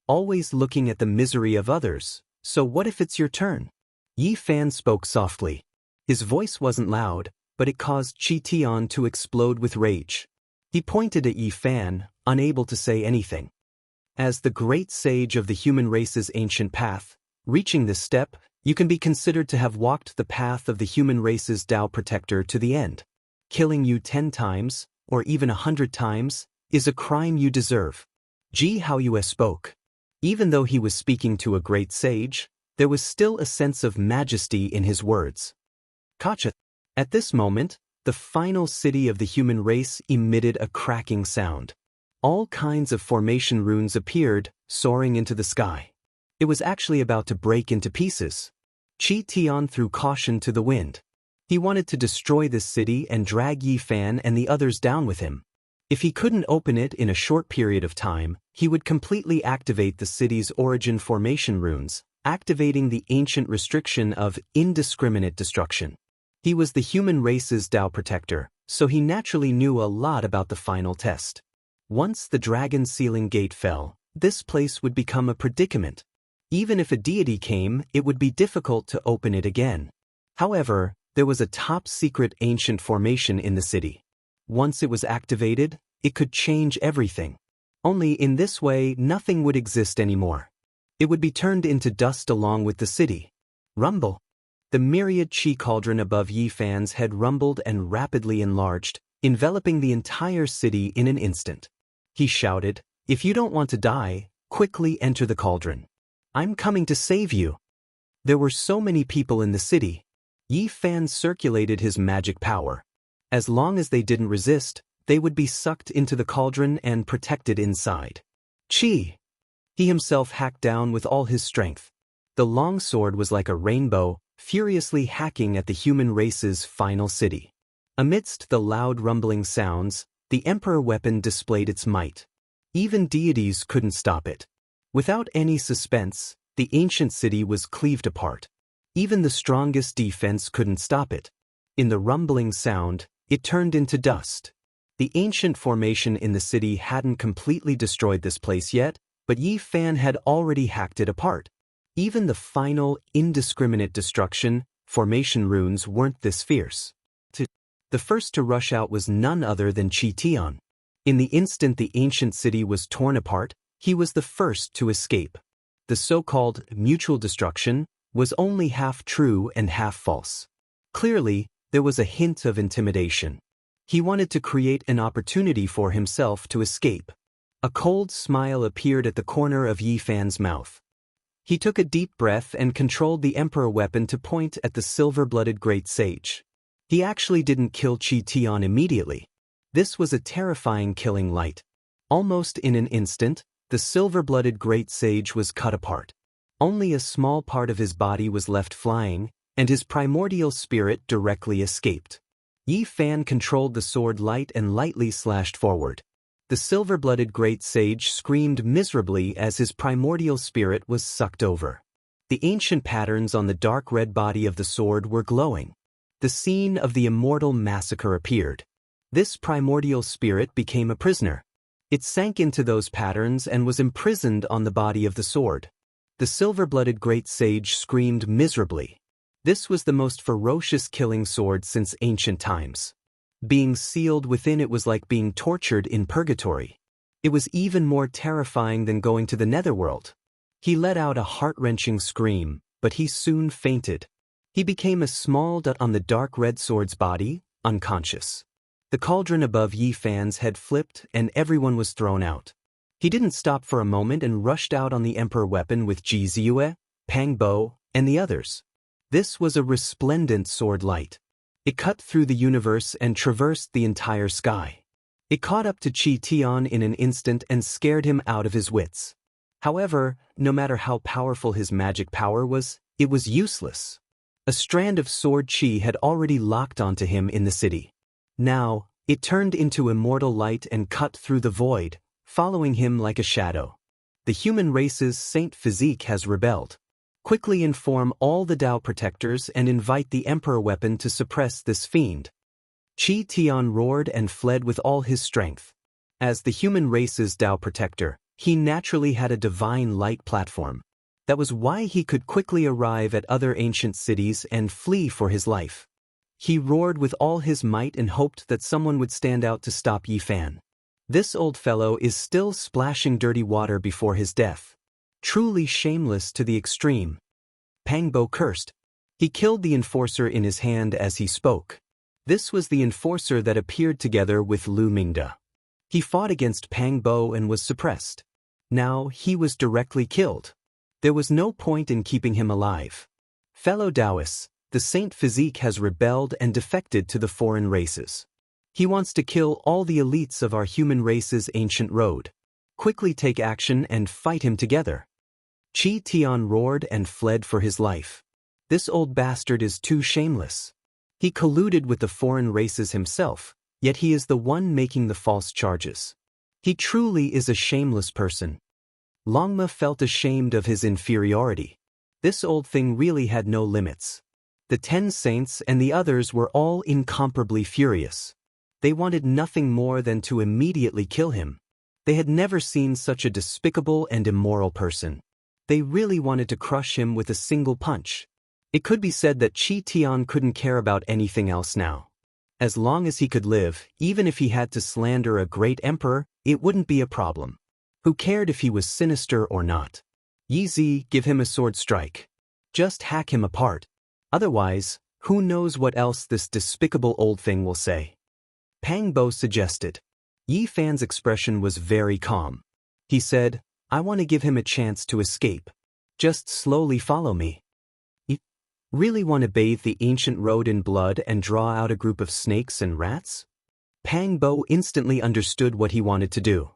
Always looking at the misery of others, so what if it's your turn? Yi Fan spoke softly. His voice wasn't loud, but it caused Qi Tian to explode with rage. He pointed at Yi Fan, unable to say anything. As the great sage of the human race's ancient path, reaching this step, you can be considered to have walked the path of the human race's Tao protector to the end. Killing you 10 times, or even 100 times, is a crime you deserve. Ji Haoyue spoke. Even though he was speaking to a great sage, there was still a sense of majesty in his words. Kacha. At this moment, the final city of the human race emitted a cracking sound. All kinds of formation runes appeared, soaring into the sky. It was actually about to break into pieces. Qi Tian threw caution to the wind. He wanted to destroy this city and drag Yi Fan and the others down with him. If he couldn't open it in a short period of time, he would completely activate the city's origin formation runes, activating the ancient restriction of indiscriminate destruction. He was the human race's Dao protector, so he naturally knew a lot about the final test. Once the dragon sealing gate fell, this place would become a predicament. Even if a deity came, it would be difficult to open it again. However, there was a top-secret ancient formation in the city. Once it was activated, it could change everything. Only in this way, nothing would exist anymore. It would be turned into dust along with the city. Rumble. The myriad Qi cauldron above Yi Fan's head rumbled and rapidly enlarged, enveloping the entire city in an instant. He shouted, "If you don't want to die, quickly enter the cauldron. I'm coming to save you." There were so many people in the city. Yi Fan circulated his magic power. As long as they didn't resist, they would be sucked into the cauldron and protected inside. Qi! He himself hacked down with all his strength. The long sword was like a rainbow, furiously hacking at the human race's final city. Amidst the loud rumbling sounds, the emperor weapon displayed its might. Even deities couldn't stop it. Without any suspense, the ancient city was cleaved apart. Even the strongest defense couldn't stop it. In the rumbling sound, it turned into dust. The ancient formation in the city hadn't completely destroyed this place yet, but Yi Fan had already hacked it apart. Even the final, indiscriminate destruction, formation runes weren't this fierce. The first to rush out was none other than Qi Tian. In the instant the ancient city was torn apart, he was the first to escape. The so-called mutual destruction was only half true and half false. Clearly, there was a hint of intimidation. He wanted to create an opportunity for himself to escape. A cold smile appeared at the corner of Yi Fan's mouth. He took a deep breath and controlled the emperor weapon to point at the silver-blooded great sage. He actually didn't kill Qi Tian immediately. This was a terrifying killing light. Almost in an instant, the silver-blooded great sage was cut apart. Only a small part of his body was left flying, and his primordial spirit directly escaped. Yi Fan controlled the sword light and lightly slashed forward. The silver-blooded great sage screamed miserably as his primordial spirit was sucked over. The ancient patterns on the dark red body of the sword were glowing. The scene of the Immortal massacre appeared. This primordial spirit became a prisoner. It sank into those patterns and was imprisoned on the body of the sword. The silver-blooded great sage screamed miserably. This was the most ferocious killing sword since ancient times. Being sealed within it was like being tortured in purgatory. It was even more terrifying than going to the netherworld. He let out a heart-wrenching scream, but he soon fainted. He became a small dot on the dark red sword's body, unconscious. The cauldron above Yi Fan's head flipped and everyone was thrown out. He didn't stop for a moment and rushed out on the emperor weapon with Ji Ziyue, Pang Bo, and the others. This was a resplendent sword light. It cut through the universe and traversed the entire sky. It caught up to Qi Tian in an instant and scared him out of his wits. However, no matter how powerful his magic power was, it was useless. A strand of sword Qi had already locked onto him in the city. Now, it turned into immortal light and cut through the void, following him like a shadow. The human race's saint physique has rebelled. Quickly inform all the Dao protectors and invite the emperor weapon to suppress this fiend. Qi Tian roared and fled with all his strength. As the human race's Dao protector, he naturally had a divine light platform. That was why he could quickly arrive at other ancient cities and flee for his life. He roared with all his might and hoped that someone would stand out to stop Yi Fan. This old fellow is still splashing dirty water before his death. Truly shameless to the extreme. Pang Bo cursed. He killed the enforcer in his hand as he spoke. This was the enforcer that appeared together with Lu Mingde. He fought against Pang Bo and was suppressed. Now he was directly killed. There was no point in keeping him alive. Fellow Daoists, the saint physique has rebelled and defected to the foreign races. He wants to kill all the elites of our human race's ancient road. Quickly take action and fight him together." Qi Tian roared and fled for his life. This old bastard is too shameless. He colluded with the foreign races himself, yet he is the one making the false charges. He truly is a shameless person. Longma felt ashamed of his inferiority. This old thing really had no limits. The 10 saints and the others were all incomparably furious. They wanted nothing more than to immediately kill him. They had never seen such a despicable and immoral person. They really wanted to crush him with a single punch. It could be said that Qi Tian couldn't care about anything else now. As long as he could live, even if he had to slander a great emperor, it wouldn't be a problem. Who cared if he was sinister or not? Yi Zi, give him a sword strike. Just hack him apart. Otherwise, who knows what else this despicable old thing will say. Pang Bo suggested. Yi Fan's expression was very calm. He said, "I want to give him a chance to escape. Just slowly follow me." You really want to bathe the ancient road in blood and draw out a group of snakes and rats? Pang Bo instantly understood what he wanted to do.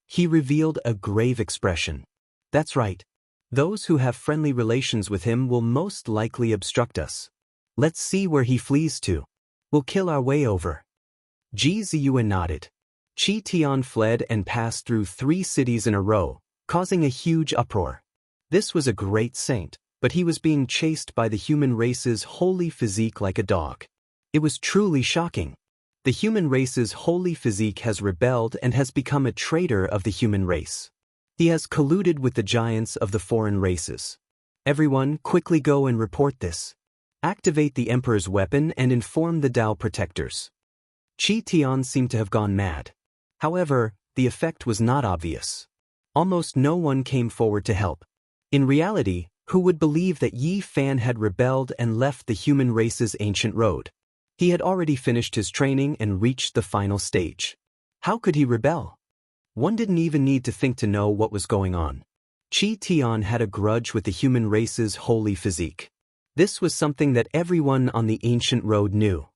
He revealed a grave expression. That's right. Those who have friendly relations with him will most likely obstruct us. Let's see where he flees to. We'll kill our way over. Ji Ziyuan nodded. Qi Tian fled and passed through 3 cities in a row, causing a huge uproar. This was a great saint, but he was being chased by the human race's holy physique like a dog. It was truly shocking. The human race's holy physique has rebelled and has become a traitor of the human race. He has colluded with the giants of the foreign races. Everyone, quickly go and report this. Activate the Emperor's weapon and inform the Dao protectors. Qi Tian seemed to have gone mad. However, the effect was not obvious. Almost no one came forward to help. In reality, who would believe that Yi Fan had rebelled and left the human race's ancient road? He had already finished his training and reached the final stage. How could he rebel? One didn't even need to think to know what was going on. Qi Tian had a grudge with the human race's holy physique. This was something that everyone on the ancient road knew.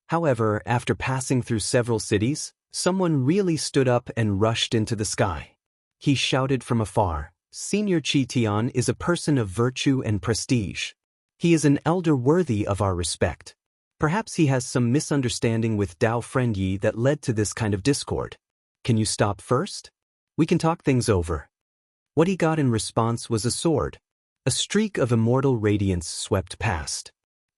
However, after passing through several cities, someone really stood up and rushed into the sky. He shouted from afar, "Senior Qi Tian is a person of virtue and prestige. He is an elder worthy of our respect. Perhaps he has some misunderstanding with Dao friend Yi that led to this kind of discord. Can you stop first? We can talk things over." What he got in response was a sword. A streak of immortal radiance swept past.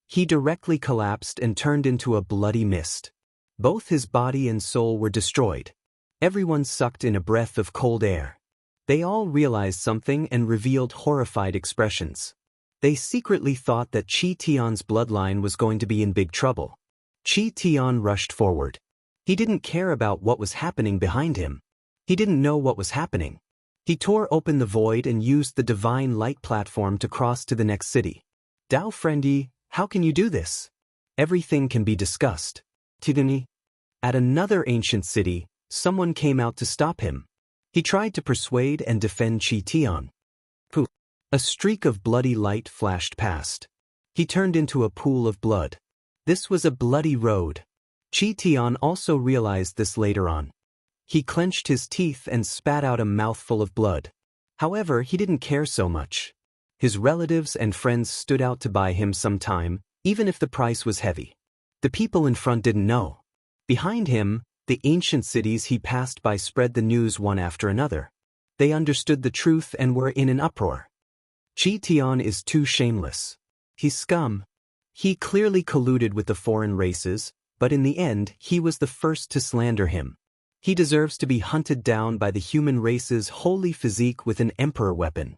He directly collapsed and turned into a bloody mist. Both his body and soul were destroyed. Everyone sucked in a breath of cold air. They all realized something and revealed horrified expressions. They secretly thought that Qi Tian's bloodline was going to be in big trouble. Qi Tian rushed forward. He didn't care about what was happening behind him. He didn't know what was happening. He tore open the void and used the divine light platform to cross to the next city. "Dao friendy, how can you do this? Everything can be discussed." Tidani. At another ancient city, someone came out to stop him. He tried to persuade and defend Qi Tian. Poof! A streak of bloody light flashed past. He turned into a pool of blood. This was a bloody road. Qi Tian also realized this later on. He clenched his teeth and spat out a mouthful of blood. However, he didn't care so much. His relatives and friends stood out to buy him some time, even if the price was heavy. The people in front didn't know. Behind him, the ancient cities he passed by spread the news one after another. They understood the truth and were in an uproar. Qi Tian is too shameless. He's scum. He clearly colluded with the foreign races, but in the end he was the first to slander him. He deserves to be hunted down by the human race's holy physique with an emperor weapon.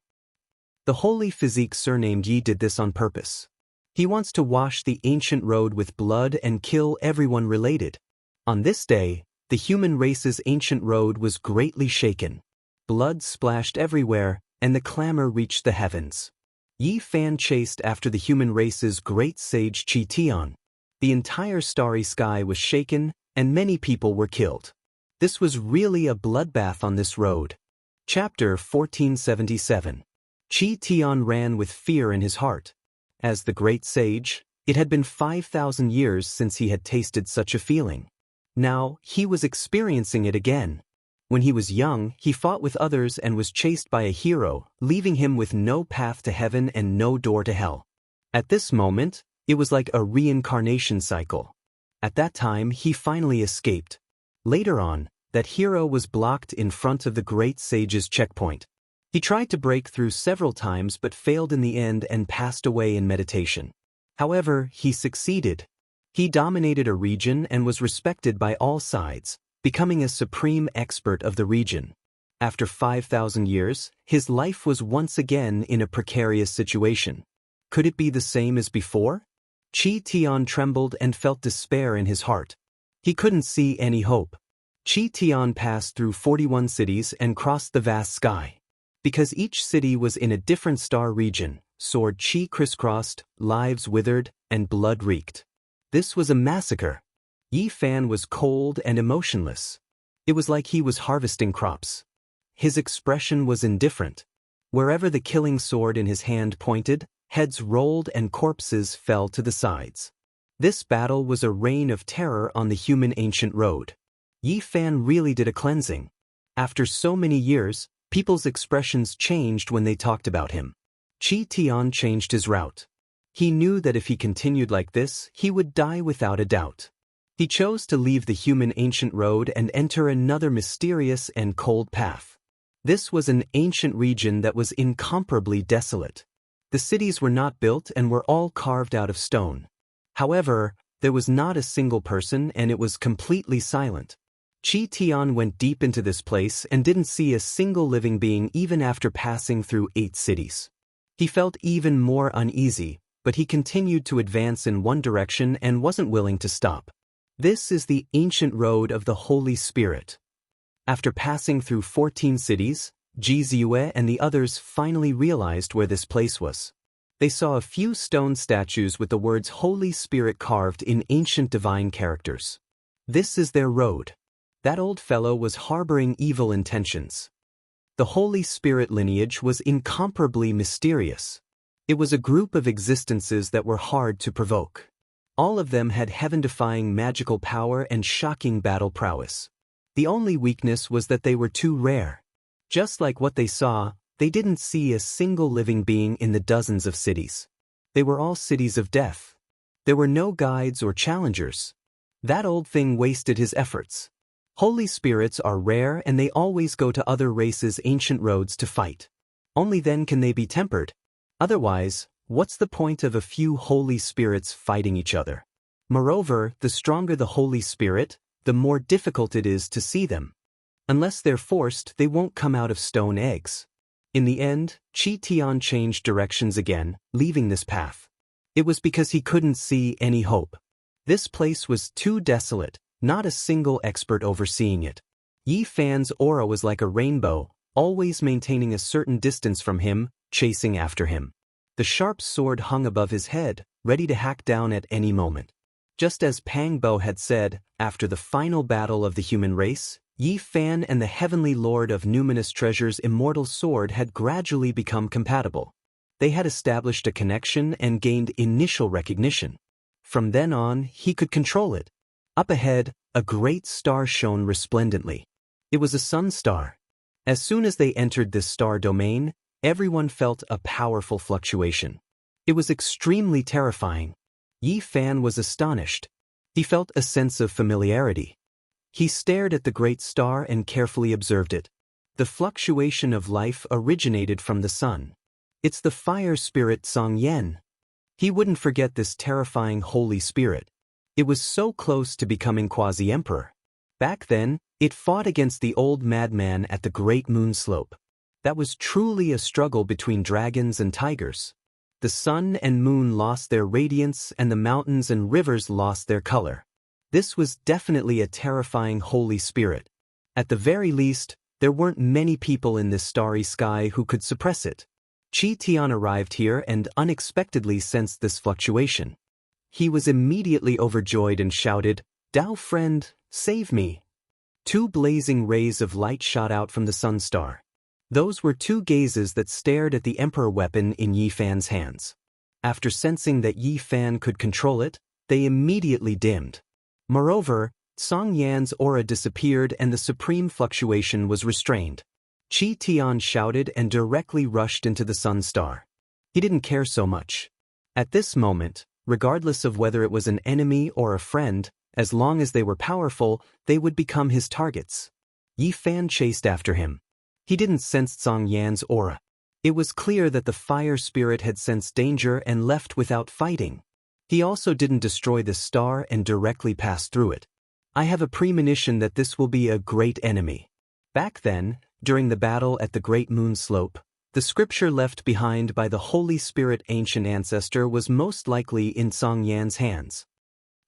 The holy physique surnamed Yi did this on purpose. He wants to wash the ancient road with blood and kill everyone related. On this day, the human race's ancient road was greatly shaken. Blood splashed everywhere, and the clamor reached the heavens. Yi Fan chased after the human race's great sage Qi Tian. The entire starry sky was shaken, and many people were killed. This was really a bloodbath on this road. Chapter 1477. Qi Tian ran with fear in his heart. As the great sage, It had been 5,000 years since he had tasted such a feeling. Now, he was experiencing it again. When he was young, he fought with others and was chased by a hero, leaving him with no path to heaven and no door to hell. At this moment, it was like a reincarnation cycle. At that time, he finally escaped. Later on, that hero was blocked in front of the great sage's checkpoint. He tried to break through several times but failed in the end and passed away in meditation. However, he succeeded. He dominated a region and was respected by all sides, becoming a supreme expert of the region. After 5,000 years, his life was once again in a precarious situation. Could it be the same as before? Qi Tian trembled and felt despair in his heart. He couldn't see any hope. Qi Tian passed through 41 cities and crossed the vast sky. Because each city was in a different star region, sword Qi crisscrossed, lives withered, and blood reeked. This was a massacre. Yi Fan was cold and emotionless. It was like he was harvesting crops. His expression was indifferent. Wherever the killing sword in his hand pointed, heads rolled and corpses fell to the sides. This battle was a reign of terror on the human ancient road. Yi Fan really did a cleansing. After so many years, people's expressions changed when they talked about him. Qi Tian changed his route. He knew that if he continued like this, he would die without a doubt. He chose to leave the human ancient road and enter another mysterious and cold path. This was an ancient region that was incomparably desolate. The cities were not built and were all carved out of stone. However, there was not a single person and it was completely silent. Qi Tian went deep into this place and didn't see a single living being even after passing through 8 cities. He felt even more uneasy, but he continued to advance in one direction and wasn't willing to stop. This is the ancient road of the Holy Spirit. After passing through 14 cities, Ji Ziyue and the others finally realized where this place was. They saw a few stone statues with the words Holy Spirit carved in ancient divine characters. This is their road. That old fellow was harboring evil intentions. The Holy Spirit lineage was incomparably mysterious. It was a group of existences that were hard to provoke. All of them had heaven-defying magical power and shocking battle prowess. The only weakness was that they were too rare. Just like what they saw, they didn't see a single living being in the dozens of cities. They were all cities of death. There were no guides or challengers. That old thing wasted his efforts. Holy spirits are rare and they always go to other races' ancient roads to fight. Only then can they be tempered. Otherwise, what's the point of a few holy spirits fighting each other? Moreover, the stronger the Holy Spirit, the more difficult it is to see them. Unless they're forced, they won't come out of stone eggs. In the end, Qi Tian changed directions again, leaving this path. It was because he couldn't see any hope. This place was too desolate, not a single expert overseeing it. Yi Fan's aura was like a rainbow, always maintaining a certain distance from him, chasing after him. The sharp sword hung above his head, ready to hack down at any moment. Just as Pang Bo had said, after the final battle of the human race, Yi Fan and the heavenly lord of numinous treasure's immortal sword had gradually become compatible. They had established a connection and gained initial recognition. From then on, he could control it. Up ahead, a great star shone resplendently. It was a sun star. As soon as they entered this star domain, everyone felt a powerful fluctuation. It was extremely terrifying. Yi Fan was astonished. He felt a sense of familiarity. He stared at the great star and carefully observed it. The fluctuation of life originated from the sun. It's the fire spirit Song Yen. He wouldn't forget this terrifying holy spirit. It was so close to becoming quasi-emperor. Back then, it fought against the old madman at the great moon slope. That was truly a struggle between dragons and tigers. The sun and moon lost their radiance and the mountains and rivers lost their color. This was definitely a terrifying holy spirit. At the very least, there weren't many people in this starry sky who could suppress it. Qi Tian arrived here and unexpectedly sensed this fluctuation. He was immediately overjoyed and shouted, "Dao friend, save me!" 2 blazing rays of light shot out from the sun star. Those were 2 gazes that stared at the emperor weapon in Yi Fan's hands. After sensing that Yi Fan could control it, they immediately dimmed. Moreover, Song Yan's aura disappeared and the supreme fluctuation was restrained. Qi Tian shouted and directly rushed into the sun star. He didn't care so much. At this moment, regardless of whether it was an enemy or a friend, as long as they were powerful, they would become his targets. Yi Fan chased after him. He didn't sense Song Yan's aura. It was clear that the fire spirit had sensed danger and left without fighting. He also didn't destroy the star and directly pass through it. I have a premonition that this will be a great enemy. Back then, during the battle at the Great Moon Slope, the scripture left behind by the Holy Spirit ancient ancestor was most likely in Song Yan's hands.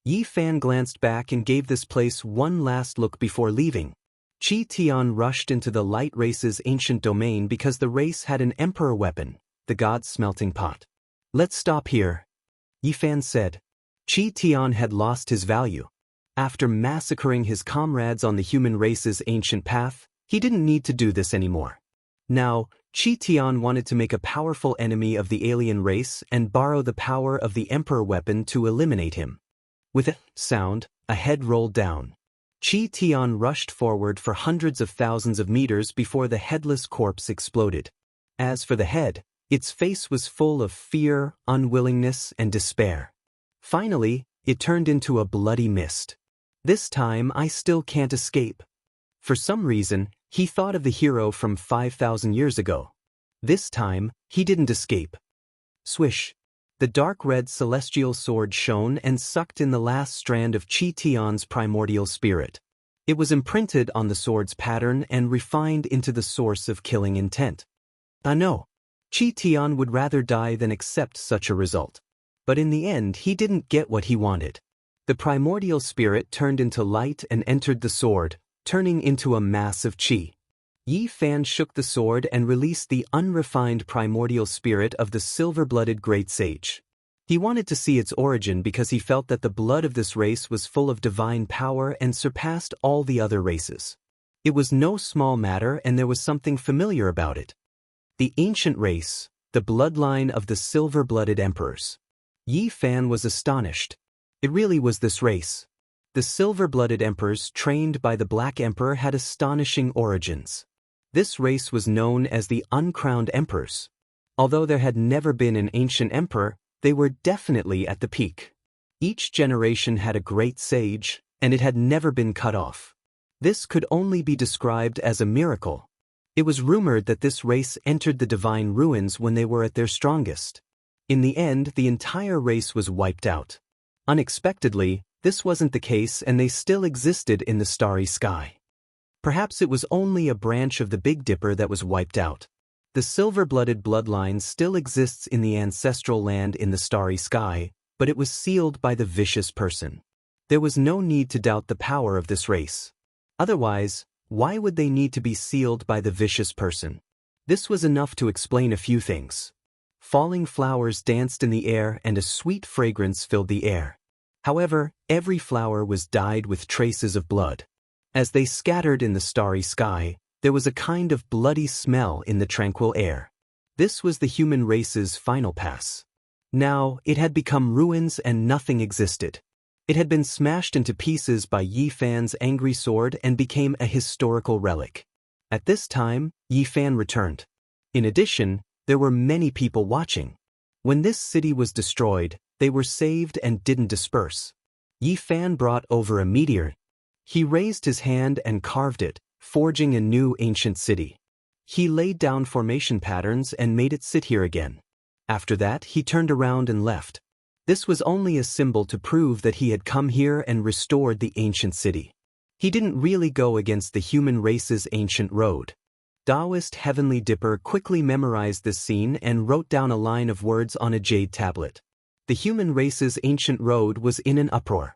Yi Fan glanced back and gave this place one last look before leaving. Qi Tian rushed into the light race's ancient domain because the race had an emperor weapon, the god's smelting pot. Let's stop here, Yi Fan said. Qi Tian had lost his value. After massacring his comrades on the human race's ancient path, he didn't need to do this anymore. Now, Qi Tian wanted to make a powerful enemy of the alien race and borrow the power of the emperor weapon to eliminate him. With a sound, a head rolled down. Qi Tian rushed forward for hundreds of thousands of meters before the headless corpse exploded. As for the head, its face was full of fear, unwillingness, and despair. Finally, it turned into a bloody mist. This time I still can't escape. For some reason, he thought of the hero from 5,000 years ago. This time, he didn't escape. Swish. The dark red celestial sword shone and sucked in the last strand of Qi Tian's primordial spirit. It was imprinted on the sword's pattern and refined into the source of killing intent. No. Qi Tian would rather die than accept such a result. But in the end he didn't get what he wanted. The primordial spirit turned into light and entered the sword, turning into a mass of qi. Yi Fan shook the sword and released the unrefined primordial spirit of the silver-blooded great sage. He wanted to see its origin because he felt that the blood of this race was full of divine power and surpassed all the other races. It was no small matter and there was something familiar about it. The ancient race, the bloodline of the silver-blooded emperors. Yi Fan was astonished. It really was this race. The silver-blooded emperors trained by the Black Emperor had astonishing origins. This race was known as the uncrowned emperors. Although there had never been an ancient emperor, they were definitely at the peak. Each generation had a great sage, and it had never been cut off. This could only be described as a miracle. It was rumored that this race entered the divine ruins when they were at their strongest. In the end, the entire race was wiped out. Unexpectedly, this wasn't the case and they still existed in the starry sky. Perhaps it was only a branch of the Big Dipper that was wiped out. The silver-blooded bloodline still exists in the ancestral land in the starry sky, but it was sealed by the vicious person. There was no need to doubt the power of this race. Otherwise, why would they need to be sealed by the vicious person? This was enough to explain a few things. Falling flowers danced in the air and a sweet fragrance filled the air. However, every flower was dyed with traces of blood. As they scattered in the starry sky, there was a kind of bloody smell in the tranquil air. This was the human race's final pass. Now, it had become ruins and nothing existed. It had been smashed into pieces by Yi Fan's angry sword and became a historical relic. At this time, Yi Fan returned. In addition, there were many people watching. When this city was destroyed, they were saved and didn't disperse. Yi Fan brought over a meteor. He raised his hand and carved it, forging a new ancient city. He laid down formation patterns and made it sit here again. After that, he turned around and left. This was only a symbol to prove that he had come here and restored the ancient city. He didn't really go against the human race's ancient road. Daoist Heavenly Dipper quickly memorized this scene and wrote down a line of words on a jade tablet. The human race's ancient road was in an uproar.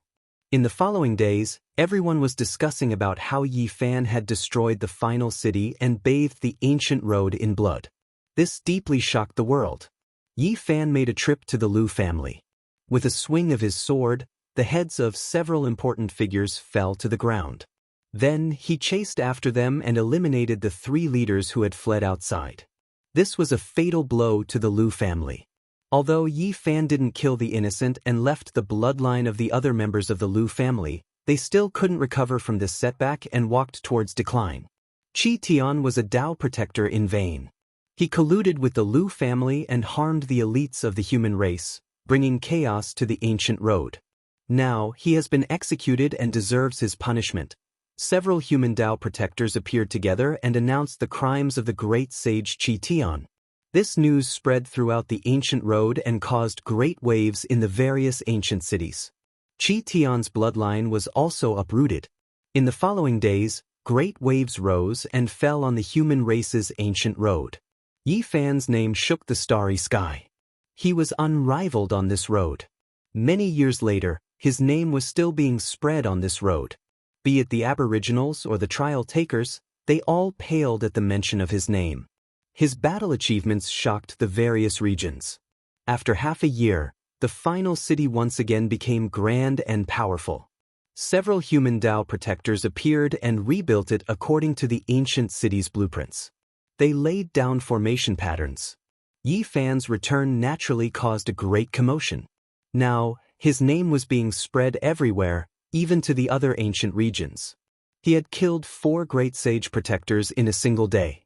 In the following days, everyone was discussing about how Yi Fan had destroyed the final city and bathed the ancient road in blood. This deeply shocked the world. Yi Fan made a trip to the Lu family. With a swing of his sword, the heads of several important figures fell to the ground. Then he chased after them and eliminated the 3 leaders who had fled outside. This was a fatal blow to the Lu family. Although Yi Fan didn't kill the innocent and left the bloodline of the other members of the Lu family, they still couldn't recover from this setback and walked towards decline. Qi Tian was a Dao protector in vain. He colluded with the Lu family and harmed the elites of the human race, bringing chaos to the ancient road. Now, he has been executed and deserves his punishment. Several human Dao protectors appeared together and announced the crimes of the great sage Qi Tian. This news spread throughout the ancient road and caused great waves in the various ancient cities. Qi Tian's bloodline was also uprooted. In the following days, great waves rose and fell on the human race's ancient road. Yi Fan's name shook the starry sky. He was unrivaled on this road. Many years later, his name was still being spread on this road. Be it the aboriginals or the trial takers, they all paled at the mention of his name. His battle achievements shocked the various regions. After half a year, the final city once again became grand and powerful. Several human Dao protectors appeared and rebuilt it according to the ancient city's blueprints. They laid down formation patterns. Yi Fan's return naturally caused a great commotion. Now, his name was being spread everywhere, even to the other ancient regions. He had killed 4 great sage protectors in a single day.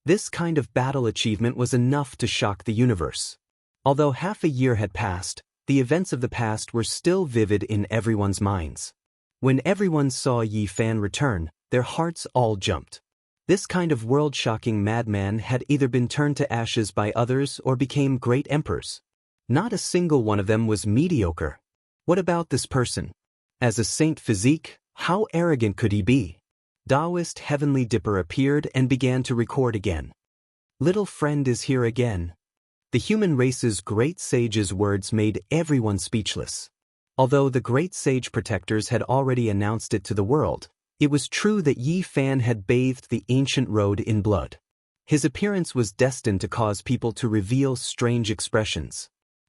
This kind of battle achievement was enough to shock the universe. Although half a year had passed, the events of the past were still vivid in everyone's minds. When everyone saw Yi Fan return, their hearts all jumped. This kind of world-shocking madman had either been turned to ashes by others or became great emperors. Not a single one of them was mediocre. What about this person? As a saint physique, how arrogant could he be? Daoist Heavenly Dipper appeared and began to record again. Little friend is here again. The human race's great sage's words made everyone speechless. Although the great sage protectors had already announced it to the world, it was true that Yi Fan had bathed the ancient road in blood. His appearance was destined to cause people to reveal strange expressions.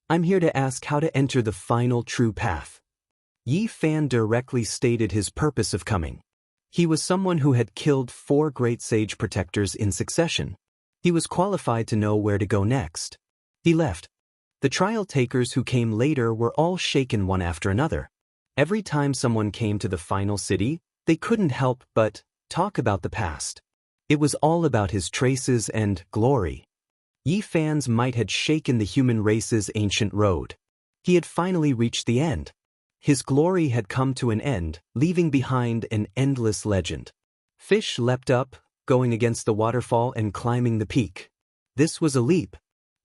I'm here to ask how to enter the final true path. Yi Fan directly stated his purpose of coming. He was someone who had killed 4 great sage protectors in succession. He was qualified to know where to go next. He left. The trial takers who came later were all shaken one after another. Every time someone came to the final city, they couldn't help but talk about the past. It was all about his traces and glory. Yi Fan's might had shaken the human race's ancient road. He had finally reached the end. His glory had come to an end, leaving behind an endless legend. Fish leapt up, going against the waterfall and climbing the peak. This was a leap.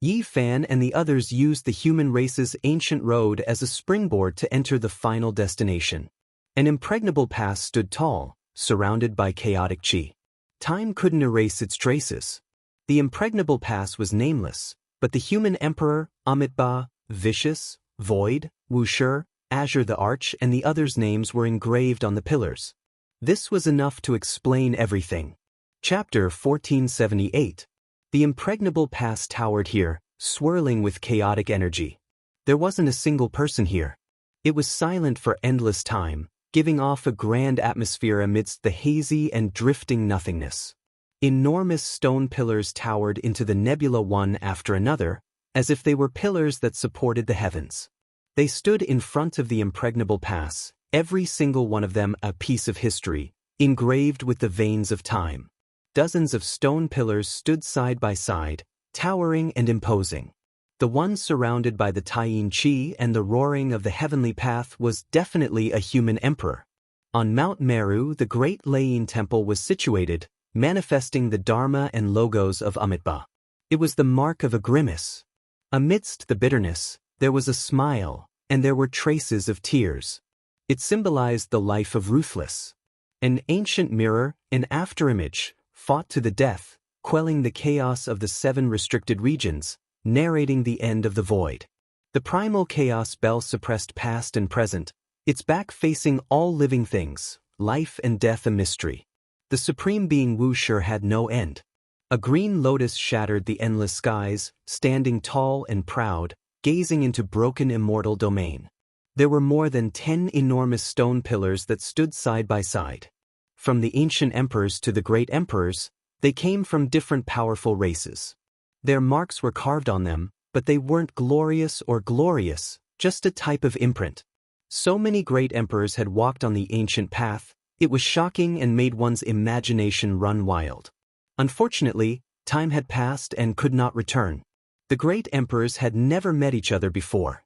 Yi Fan and the others used the human race's ancient road as a springboard to enter the final destination. An impregnable pass stood tall, surrounded by chaotic qi. Time couldn't erase its traces. The impregnable pass was nameless, but the human emperor, Amitabha, Vicious, Void, Wuxia, Azure the Arch and the others' names were engraved on the pillars. This was enough to explain everything. Chapter 1478. The impregnable pass towered here, swirling with chaotic energy. There wasn't a single person here. It was silent for endless time, giving off a grand atmosphere amidst the hazy and drifting nothingness. Enormous stone pillars towered into the nebula one after another, as if they were pillars that supported the heavens. They stood in front of the impregnable pass, every single one of them a piece of history, engraved with the veins of time. Dozens of stone pillars stood side by side, towering and imposing. The one surrounded by the Taiyin Qi and the roaring of the heavenly path was definitely a human emperor. On Mount Meru, the great Layin temple was situated, manifesting the Dharma and logos of Amitabha. It was the mark of a grimace. Amidst the bitterness, there was a smile, and there were traces of tears. It symbolized the life of Ruthless. An ancient mirror, an afterimage, fought to the death, quelling the chaos of the 7 restricted regions, narrating the end of the void. The primal chaos bell suppressed past and present, its back facing all living things, life and death a mystery. The supreme being Wuxia had no end. A green lotus shattered the endless skies, standing tall and proud, gazing into broken immortal domain. There were more than 10 enormous stone pillars that stood side by side. From the ancient emperors to the great emperors, they came from different powerful races. Their marks were carved on them, but they weren't glorious or glorious, just a type of imprint. So many great emperors had walked on the ancient path, it was shocking and made one's imagination run wild. Unfortunately, time had passed and could not return. The great emperors had never met each other before.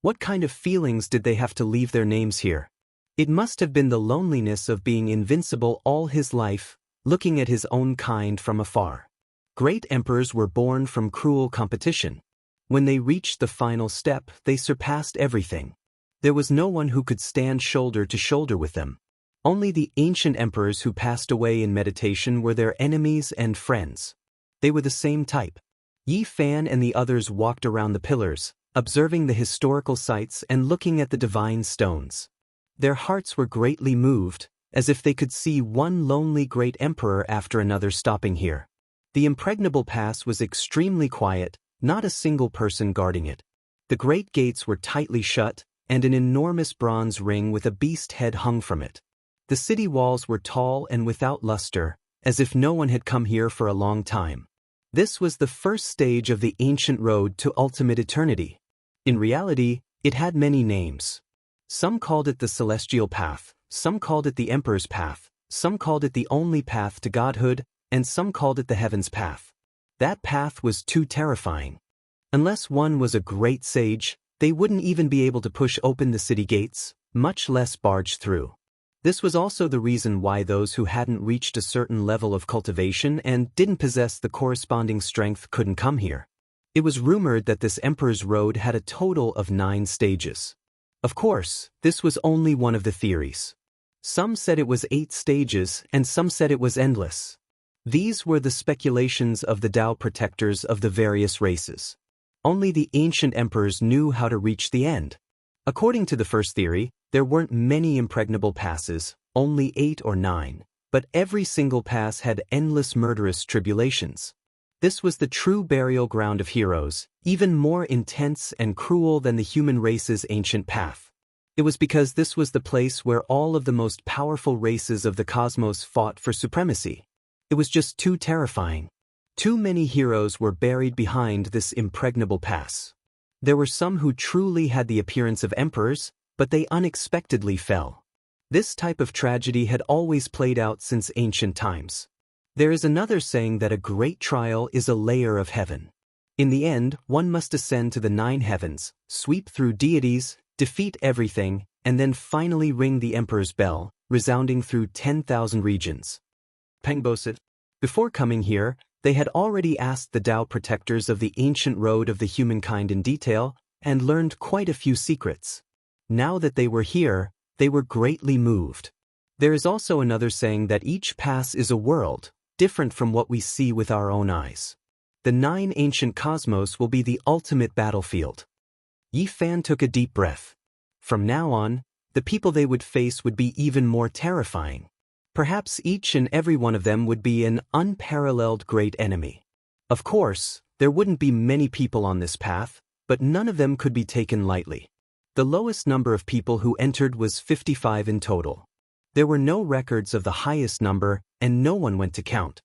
What kind of feelings did they have to leave their names here? It must have been the loneliness of being invincible all his life, looking at his own kind from afar. Great emperors were born from cruel competition. When they reached the final step, they surpassed everything. There was no one who could stand shoulder to shoulder with them. Only the ancient emperors who passed away in meditation were their enemies and friends. They were the same type. Yi Fan and the others walked around the pillars, observing the historical sites and looking at the divine stones. Their hearts were greatly moved, as if they could see one lonely great emperor after another stopping here. The impregnable pass was extremely quiet, not a single person guarding it. The great gates were tightly shut, and an enormous bronze ring with a beast head hung from it. The city walls were tall and without luster, as if no one had come here for a long time. This was the first stage of the ancient road to ultimate eternity. In reality, it had many names. Some called it the Celestial Path, some called it the Emperor's Path, some called it the only path to godhood, and some called it the Heaven's Path. That path was too terrifying. Unless one was a great sage, they wouldn't even be able to push open the city gates, much less barge through. This was also the reason why those who hadn't reached a certain level of cultivation and didn't possess the corresponding strength couldn't come here. It was rumored that this Emperor's Road had a total of 9 stages. Of course, this was only one of the theories. Some said it was 8 stages and some said it was endless. These were the speculations of the Dao protectors of the various races. Only the ancient emperors knew how to reach the end. According to the first theory, there weren't many impregnable passes, only 8 or 9, but every single pass had endless murderous tribulations. This was the true burial ground of heroes, even more intense and cruel than the human race's ancient path. It was because this was the place where all of the most powerful races of the cosmos fought for supremacy. It was just too terrifying. Too many heroes were buried behind this impregnable pass. There were some who truly had the appearance of emperors, but they unexpectedly fell. This type of tragedy had always played out since ancient times. There is another saying that a great trial is a layer of heaven. In the end, one must ascend to the 9 heavens, sweep through deities, defeat everything, and then finally ring the emperor's bell, resounding through 10,000 regions. Pengbo said, before coming here, they had already asked the Dao protectors of the ancient road of the humankind in detail, and learned quite a few secrets. Now that they were here, they were greatly moved. There is also another saying that each pass is a world, different from what we see with our own eyes. The 9 ancient cosmos will be the ultimate battlefield. Yi Fan took a deep breath. From now on, the people they would face would be even more terrifying. Perhaps each and every one of them would be an unparalleled great enemy. Of course, there wouldn't be many people on this path, but none of them could be taken lightly. The lowest number of people who entered was 55 in total. There were no records of the highest number, and no one went to count.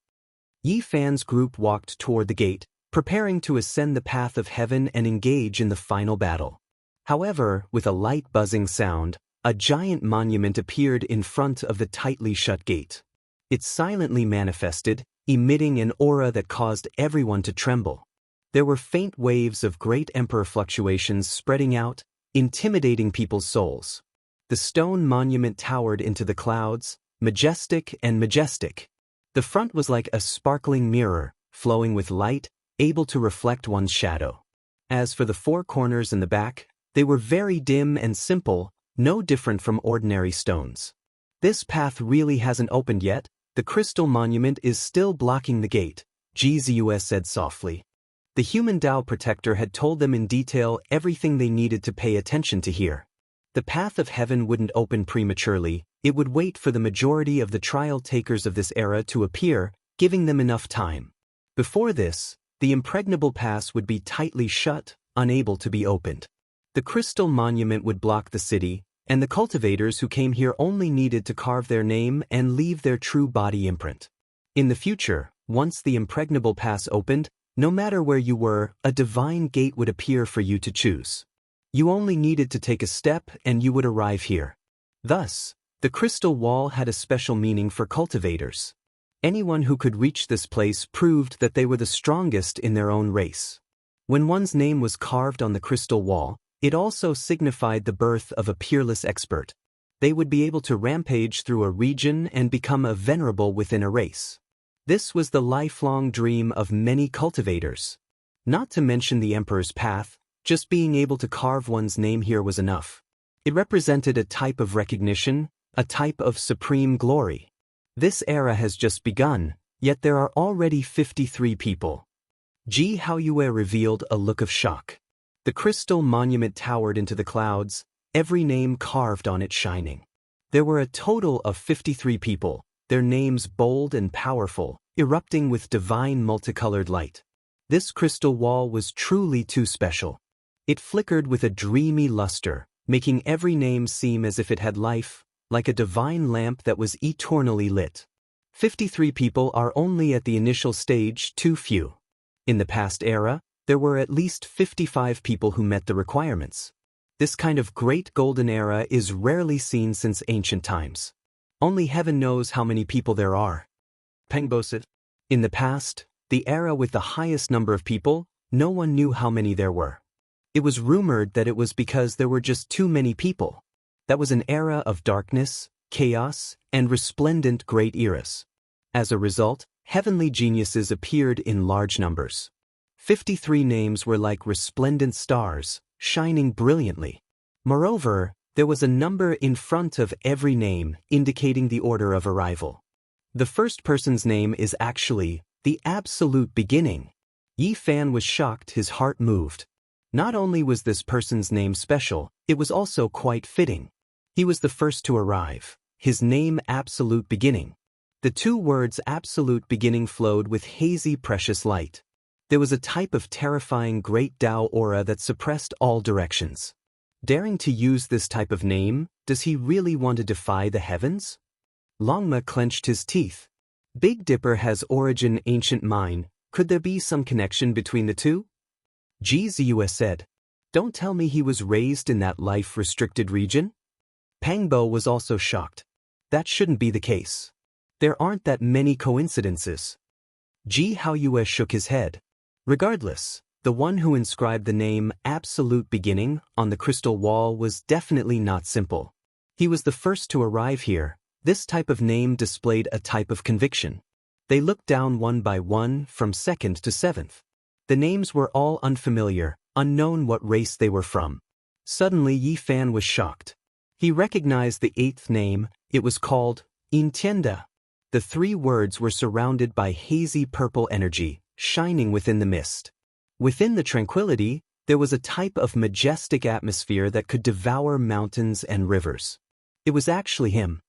Yi Fan's group walked toward the gate, preparing to ascend the path of heaven and engage in the final battle. However, with a light buzzing sound, a giant monument appeared in front of the tightly shut gate. It silently manifested, emitting an aura that caused everyone to tremble. There were faint waves of great emperor fluctuations spreading out, intimidating people's souls. The stone monument towered into the clouds, majestic and majestic. The front was like a sparkling mirror, flowing with light, able to reflect one's shadow. As for the 4 corners and the back, they were very dim and simple, no different from ordinary stones. This path really hasn't opened yet, the crystal monument is still blocking the gate, Gzus said softly. The human Dao protector had told them in detail everything they needed to pay attention to here. The path of heaven wouldn't open prematurely, it would wait for the majority of the trial takers of this era to appear, giving them enough time. Before this, the impregnable pass would be tightly shut, unable to be opened. The crystal monument would block the city, and the cultivators who came here only needed to carve their name and leave their true body imprint. In the future, once the impregnable pass opened, No matter where you were, a divine gate would appear for you to choose. You only needed to take a step and you would arrive here. Thus, the crystal wall had a special meaning for cultivators. Anyone who could reach this place proved that they were the strongest in their own race. When one's name was carved on the crystal wall, it also signified the birth of a peerless expert. They would be able to rampage through a region and become a venerable within a race. This was the lifelong dream of many cultivators. Not to mention the Emperor's path, just being able to carve one's name here was enough. It represented a type of recognition, a type of supreme glory. This era has just begun, yet there are already 53 people. Ji Haoyue revealed a look of shock. The crystal monument towered into the clouds, every name carved on it shining. There were a total of 53 people, their names bold and powerful, erupting with divine multicolored light. This crystal wall was truly too special. It flickered with a dreamy luster, making every name seem as if it had life, like a divine lamp that was eternally lit. 53 people are only at the initial stage too few. In the past era, there were at least 55 people who met the requirements. This kind of great golden era is rarely seen since ancient times. Only heaven knows how many people there are. Pengbo said. In the past, the era with the highest number of people, no one knew how many there were. It was rumored that it was because there were just too many people. That was an era of darkness, chaos, and resplendent great eras. As a result, heavenly geniuses appeared in large numbers. 53 names were like resplendent stars, shining brilliantly. Moreover, there was a number in front of every name indicating the order of arrival. The first person's name is actually the absolute beginning. Yi Fan was shocked, his heart moved. Not only was this person's name special, it was also quite fitting. He was the first to arrive, his name absolute beginning. The two words absolute beginning flowed with hazy precious light. There was a type of terrifying great Tao aura that suppressed all directions. Daring to use this type of name, does he really want to defy the heavens? Longma clenched his teeth. Big Dipper has origin ancient mine, could there be some connection between the two? Ji Ziyue said. Don't tell me he was raised in that life-restricted region? Pangbo was also shocked. That shouldn't be the case. There aren't that many coincidences. Ji Haoyue shook his head. Regardless, the one who inscribed the name Absolute Beginning on the crystal wall was definitely not simple. He was the first to arrive here. This type of name displayed a type of conviction. They looked down one by one from second to seventh. The names were all unfamiliar, unknown what race they were from. Suddenly Yi Fan was shocked. He recognized the eighth name. It was called Intienda. The three words were surrounded by hazy purple energy, shining within the mist. Within the tranquility, there was a type of majestic atmosphere that could devour mountains and rivers. It was actually him.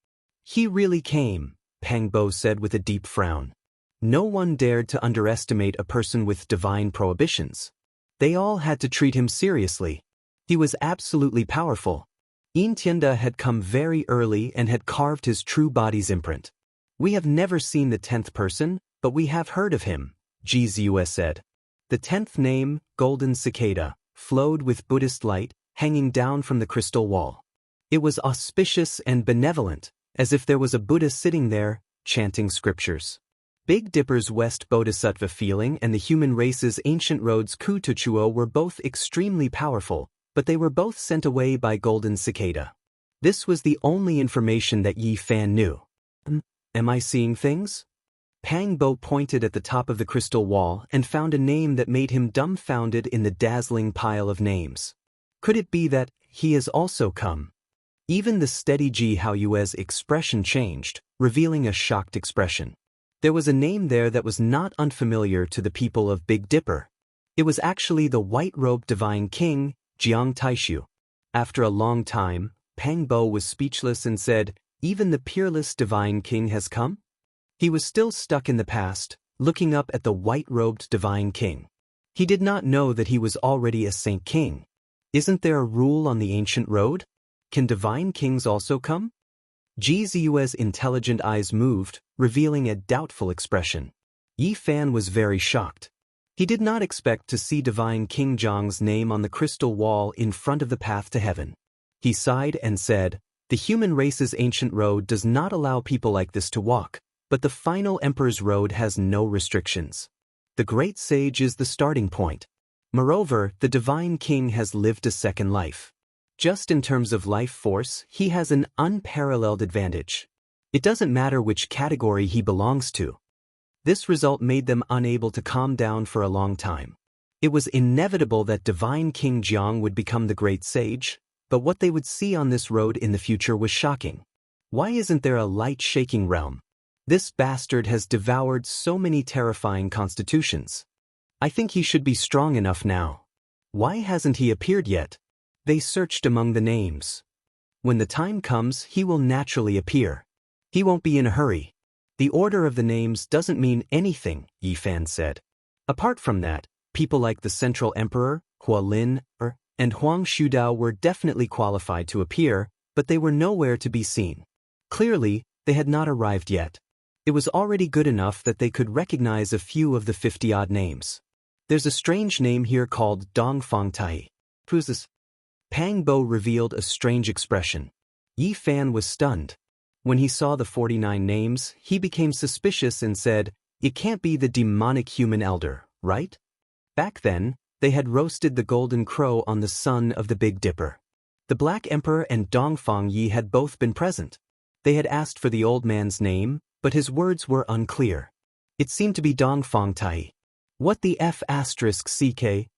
He really came, Pangbo said with a deep frown. No one dared to underestimate a person with divine prohibitions. They all had to treat him seriously. He was absolutely powerful. Intienda had come very early and had carved his true body's imprint. We have never seen the 10th person, but we have heard of him, Ji Ziyue said. The 10th name, Golden Cicada, flowed with Buddhist light, hanging down from the crystal wall. It was auspicious and benevolent, as if there was a Buddha sitting there, chanting scriptures. Big Dipper's West Bodhisattva feeling and the human race's ancient roads Kutuchuo were both extremely powerful, but they were both sent away by Golden Cicada. This was the only information that Yi Fan knew. Am I seeing things? Pangbo pointed at the top of the crystal wall and found a name that made him dumbfounded in the dazzling pile of names. Could it be that he has also come? Even the steady Ji Haoyue's expression changed, revealing a shocked expression. There was a name there that was not unfamiliar to the people of Big Dipper. It was actually the white-robed divine king, Jiang Taishu. After a long time, Pangbo was speechless and said, "Even the peerless divine king has come?" He was still stuck in the past, looking up at the white-robed divine king. He did not know that he was already a saint king. Isn't there a rule on the ancient road? Can divine kings also come? Ji Ziyue's intelligent eyes moved, revealing a doubtful expression. Yi Fan was very shocked. He did not expect to see Divine King Zhang's name on the crystal wall in front of the path to heaven. He sighed and said, "The human race's ancient road does not allow people like this to walk, but the final Emperor's road has no restrictions. The great sage is the starting point. Moreover, the Divine King has lived a second life. Just in terms of life force, he has an unparalleled advantage. It doesn't matter which category he belongs to." This result made them unable to calm down for a long time. It was inevitable that Divine King Jiang would become the great sage, but what they would see on this road in the future was shocking. Why isn't there a light-shaking realm? This bastard has devoured so many terrifying constitutions. I think he should be strong enough now. Why hasn't he appeared yet? They searched among the names. When the time comes, he will naturally appear. He won't be in a hurry. The order of the names doesn't mean anything, Yi Fan said. Apart from that, people like the Central Emperor, Wang Lin, and Huang Shudao were definitely qualified to appear, but they were nowhere to be seen. Clearly, they had not arrived yet. It was already good enough that they could recognize a few of the 50-odd names. There's a strange name here called Dongfang Tai. Who's this? Pang Bo revealed a strange expression. Yi Fan was stunned. When he saw the 49 names, he became suspicious and said, "It can't be the demonic human elder, right?" Back then, they had roasted the golden crow on the sun of the Big Dipper. The Black Emperor and Dongfang Yi had both been present. They had asked for the old man's name, but his words were unclear. It seemed to be Dongfang Tai. What the F***ck?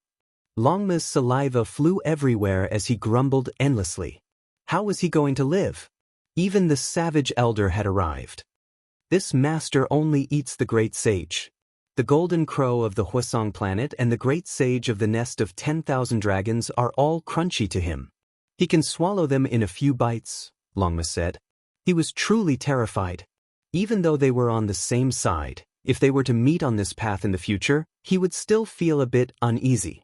Longma's saliva flew everywhere as he grumbled endlessly. How was he going to live? Even the savage elder had arrived. This master only eats the great sage. The golden crow of the Huasong planet and the great sage of the nest of 10,000 dragons are all crunchy to him. He can swallow them in a few bites, Longma said. He was truly terrified. Even though they were on the same side, if they were to meet on this path in the future, he would still feel a bit uneasy.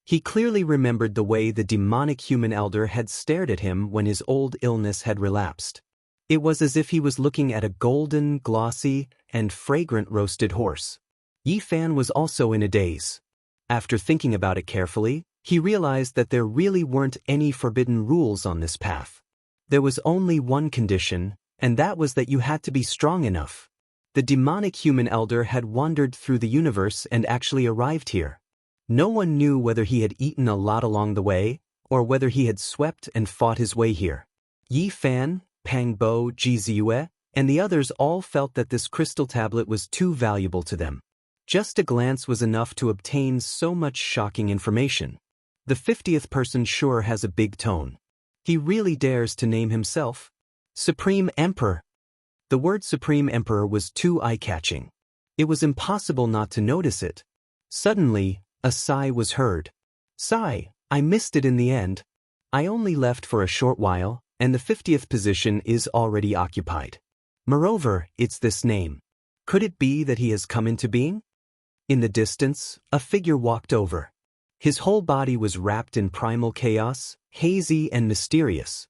He clearly remembered the way the demonic human elder had stared at him when his old illness had relapsed. It was as if he was looking at a golden, glossy, and fragrant roasted horse. Yi Fan was also in a daze. After thinking about it carefully, he realized that there really weren't any forbidden rules on this path. There was only one condition, and that was that you had to be strong enough. The demonic human elder had wandered through the universe and actually arrived here. No one knew whether he had eaten a lot along the way, or whether he had swept and fought his way here. Yi Fan, Pang Bo, Ji Ziyue, and the others all felt that this crystal tablet was too valuable to them. Just a glance was enough to obtain so much shocking information. The 50th person sure has a big tone. He really dares to name himself Supreme Emperor. The word Supreme Emperor was too eye-catching. It was impossible not to notice it. Suddenly, a sigh was heard. "Sigh, I missed it in the end. I only left for a short while, and the 50th position is already occupied. Moreover, it's this name. Could it be that he has come into being?" In the distance, a figure walked over. His whole body was wrapped in primal chaos, hazy and mysterious.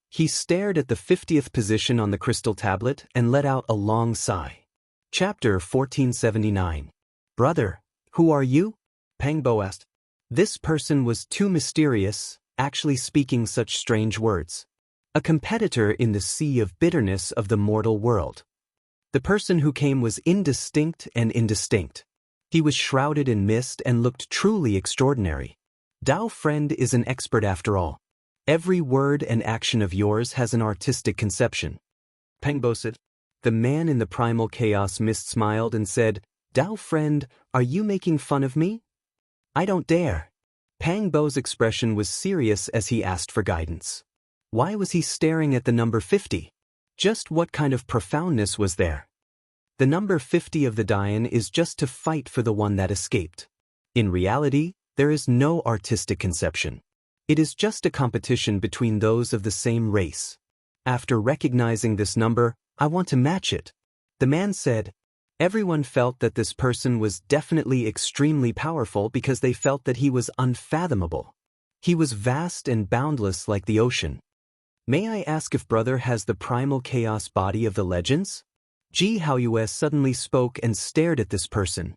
He stared at the 50th position on the crystal tablet and let out a long sigh. Chapter 1479. "Brother, who are you?" Pang Bo asked. This person was too mysterious, actually speaking such strange words. A competitor in the sea of bitterness of the mortal world. The person who came was indistinct and indistinct. He was shrouded in mist and looked truly extraordinary. "Dao friend is an expert after all. Every word and action of yours has an artistic conception." Pang Bo said. The man in the primal chaos mist smiled and said, "Dao friend, are you making fun of me?" "I don't dare." Pang Bo's expression was serious as he asked for guidance. Why was he staring at the number 50? Just what kind of profoundness was there? The number 50 of the Daoist is just to fight for the one that escaped. In reality, there is no artistic conception. It is just a competition between those of the same race. After recognizing this number, I want to match it. The man said. Everyone felt that this person was definitely extremely powerful because they felt that he was unfathomable. He was vast and boundless like the ocean. "May I ask if brother has the primal chaos body of the legends?" Ji Haoyue suddenly spoke and stared at this person.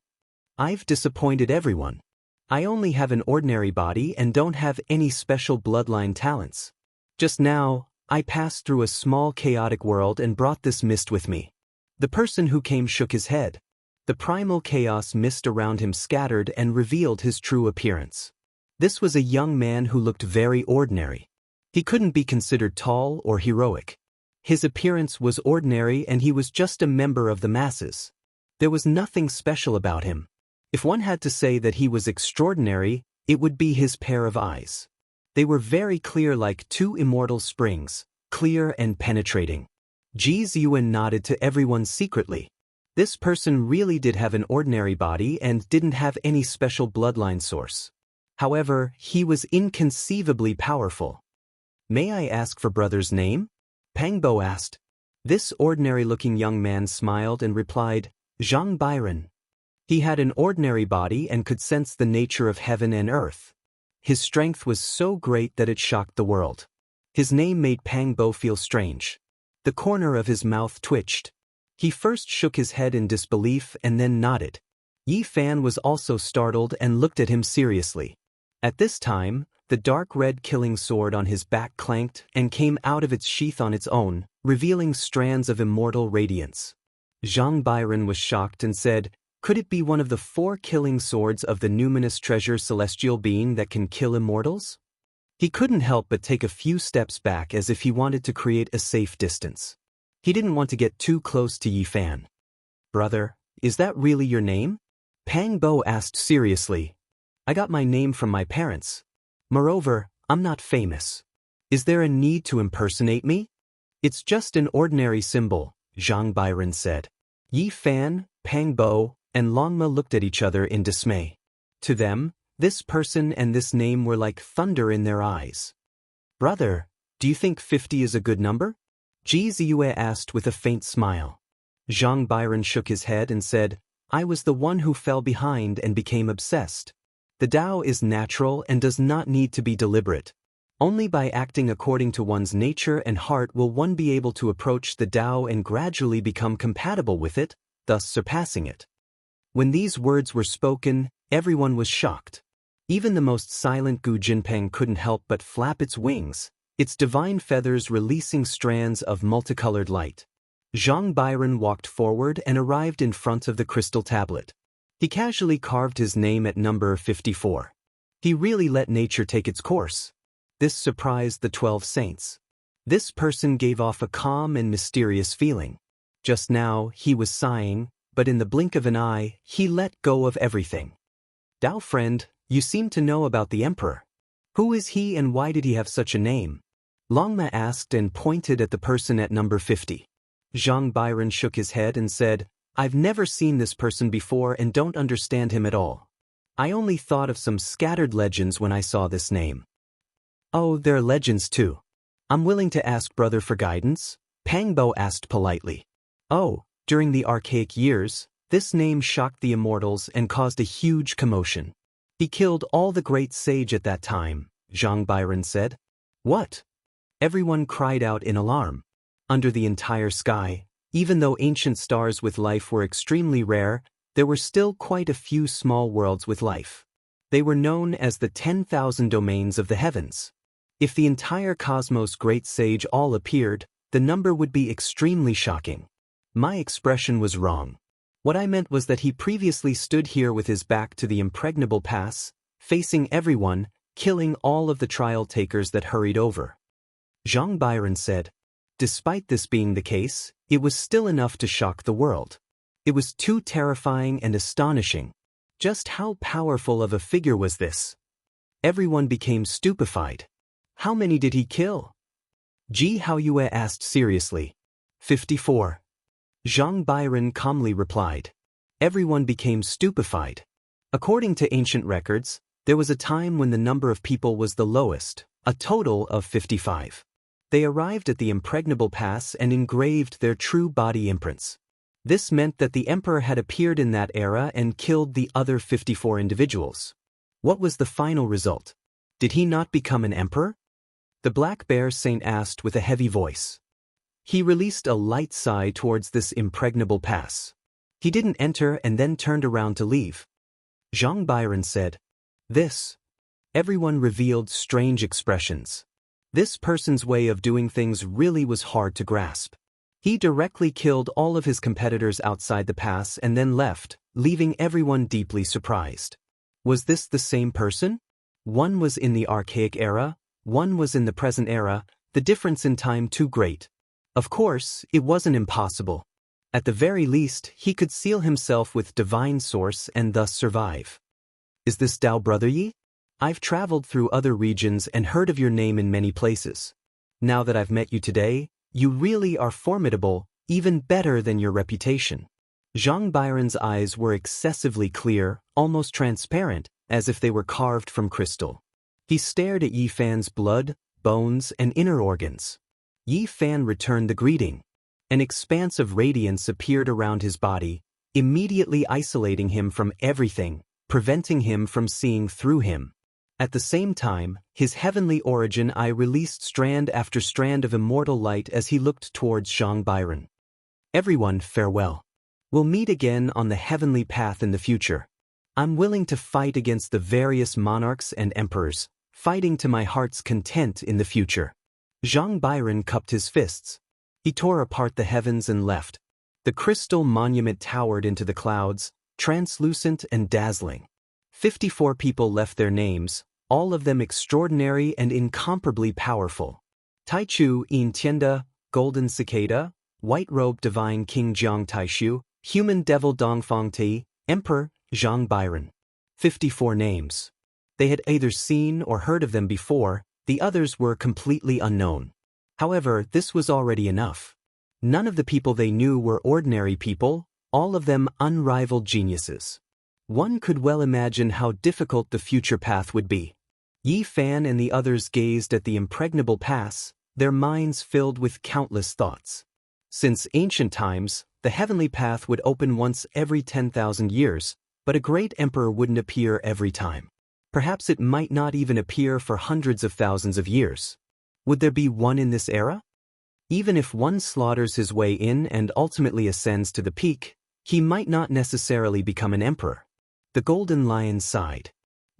I've disappointed everyone. I only have an ordinary body and don't have any special bloodline talents. Just now, I passed through a small chaotic world and brought this mist with me. The person who came shook his head. The primal chaos mist around him scattered and revealed his true appearance. This was a young man who looked very ordinary. He couldn't be considered tall or heroic. His appearance was ordinary and he was just a member of the masses. There was nothing special about him. If one had to say that he was extraordinary, it would be his pair of eyes. They were very clear like two immortal springs, clear and penetrating. Ji Ziyuan nodded to everyone secretly. This person really did have an ordinary body and didn't have any special bloodline source. However, he was inconceivably powerful. May I ask for brother's name? Pang Bo asked. This ordinary-looking young man smiled and replied, Zhang Byron. He had an ordinary body and could sense the nature of heaven and earth. His strength was so great that it shocked the world. His name made Pang Bo feel strange. The corner of his mouth twitched. He first shook his head in disbelief and then nodded. Yi Fan was also startled and looked at him seriously. At this time, the dark red killing sword on his back clanked and came out of its sheath on its own, revealing strands of immortal radiance. Zhang Byron was shocked and said, could it be one of the 4 killing swords of the numinous treasure celestial being that can kill immortals? He couldn't help but take a few steps back as if he wanted to create a safe distance. He didn't want to get too close to Yi Fan. Brother, is that really your name? Pang Bo asked seriously. I got my name from my parents. Moreover, I'm not famous. Is there a need to impersonate me? It's just an ordinary symbol, Zhang Byron said. Yi Fan, Pang Bo, and Longma looked at each other in dismay. To them, this person and this name were like thunder in their eyes. Brother, do you think 50 is a good number? Ji Ziyue asked with a faint smile. Zhang Byron shook his head and said, I was the one who fell behind and became obsessed. The Tao is natural and does not need to be deliberate. Only by acting according to one's nature and heart will one be able to approach the Tao and gradually become compatible with it, thus surpassing it. When these words were spoken, everyone was shocked. Even the most silent Gu Jinpeng couldn't help but flap its wings, its divine feathers releasing strands of multicolored light. Zhang Byron walked forward and arrived in front of the crystal tablet. He casually carved his name at number 54. He really let nature take its course. This surprised the 12 saints. This person gave off a calm and mysterious feeling. Just now, he was sighing, but in the blink of an eye, he let go of everything. Dao friend, you seem to know about the emperor. Who is he and why did he have such a name? Longma asked and pointed at the person at number 50. Zhang Byron shook his head and said, I've never seen this person before and don't understand him at all. I only thought of some scattered legends when I saw this name. Oh, there are legends too. I'm willing to ask brother for guidance, Pang Bo asked politely. Oh, during the archaic years, this name shocked the immortals and caused a huge commotion. He killed all the great sage at that time, Zhang Byron said. What? Everyone cried out in alarm. Under the entire sky, even though ancient stars with life were extremely rare, there were still quite a few small worlds with life. They were known as the 10,000 domains of the heavens. If the entire cosmos great sage all appeared, the number would be extremely shocking. My expression was wrong. What I meant was that he previously stood here with his back to the impregnable pass, facing everyone, killing all of the trial takers that hurried over. Zhang Byron said, despite this being the case, it was still enough to shock the world. It was too terrifying and astonishing. Just how powerful of a figure was this? Everyone became stupefied. How many did he kill? Ji Haoyue asked seriously. 54. Zhang Byron calmly replied. Everyone became stupefied. According to ancient records, there was a time when the number of people was the lowest, a total of 55. They arrived at the impregnable pass and engraved their true body imprints. This meant that the emperor had appeared in that era and killed the other 54 individuals. What was the final result? Did he not become an emperor? The black bear saint asked with a heavy voice. He released a light sigh towards this impregnable pass. He didn't enter and then turned around to leave. Zhang Byron said. This. Everyone revealed strange expressions. This person's way of doing things really was hard to grasp. He directly killed all of his competitors outside the pass and then left, leaving everyone deeply surprised. Was this the same person? One was in the archaic era, one was in the present era, the difference in time too great. Of course, it wasn't impossible. At the very least, he could seal himself with divine source and thus survive. Is this Dao Brother Yi? I've traveled through other regions and heard of your name in many places. Now that I've met you today, you really are formidable, even better than your reputation. Zhang Byron's eyes were excessively clear, almost transparent, as if they were carved from crystal. He stared at Yi Fan's blood, bones, and inner organs. Yi Fan returned the greeting. An expanse of radiance appeared around his body, immediately isolating him from everything, preventing him from seeing through him. At the same time, his heavenly origin eye released strand after strand of immortal light as he looked towards Zhang Byron. Everyone, farewell. We'll meet again on the heavenly path in the future. I'm willing to fight against the various monarchs and emperors, fighting to my heart's content in the future. Zhang Byron cupped his fists. He tore apart the heavens and left. The crystal monument towered into the clouds, translucent and dazzling. 54 people left their names, all of them extraordinary and incomparably powerful. Taichu Yin Tianda, Golden Cicada, White Robe Divine King Jiang Taishu, Human Devil Dongfang Ti, Emperor, Zhang Byron. 54 names. They had either seen or heard of them before, the others were completely unknown. However, this was already enough. None of the people they knew were ordinary people, all of them unrivaled geniuses. One could well imagine how difficult the future path would be. Yi Fan and the others gazed at the impregnable pass, their minds filled with countless thoughts. Since ancient times, the heavenly path would open once every 10,000 years, but a great emperor wouldn't appear every time. Perhaps it might not even appear for hundreds of thousands of years. Would there be one in this era? Even if one slaughters his way in and ultimately ascends to the peak, he might not necessarily become an emperor. The Golden Lion sighed.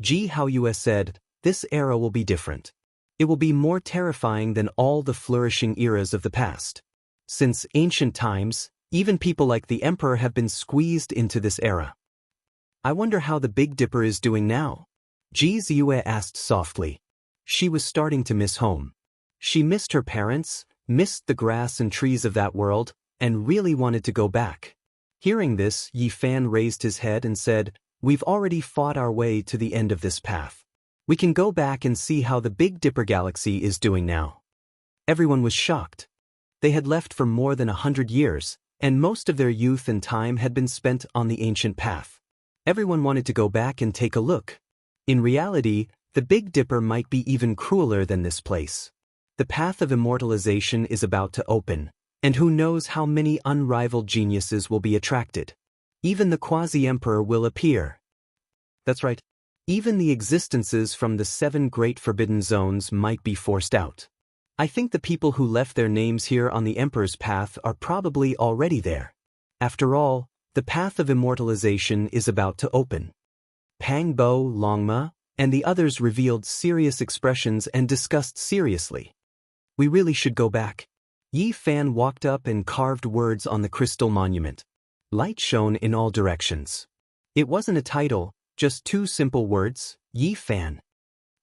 Ji Haoyue said, this era will be different. It will be more terrifying than all the flourishing eras of the past. Since ancient times, even people like the emperor have been squeezed into this era. I wonder how the Big Dipper is doing now? Ji Ziyue asked softly. She was starting to miss home. She missed her parents, missed the grass and trees of that world, and really wanted to go back. Hearing this, Yi Fan raised his head and said, we've already fought our way to the end of this path. We can go back and see how the Big Dipper galaxy is doing now. Everyone was shocked. They had left for more than 100 years, and most of their youth and time had been spent on the ancient path. Everyone wanted to go back and take a look. In reality, the Big Dipper might be even crueler than this place. The path of immortalization is about to open, and who knows how many unrivaled geniuses will be attracted. Even the quasi-emperor will appear. That's right. Even the existences from the 7 great forbidden zones might be forced out. I think the people who left their names here on the emperor's path are probably already there. After all, the path of immortalization is about to open. Pang Bo, Longma, and the others revealed serious expressions and discussed seriously. We really should go back. Yi Fan walked up and carved words on the crystal monument. Light shone in all directions. It wasn't a title, just 2 simple words, Yi Fan.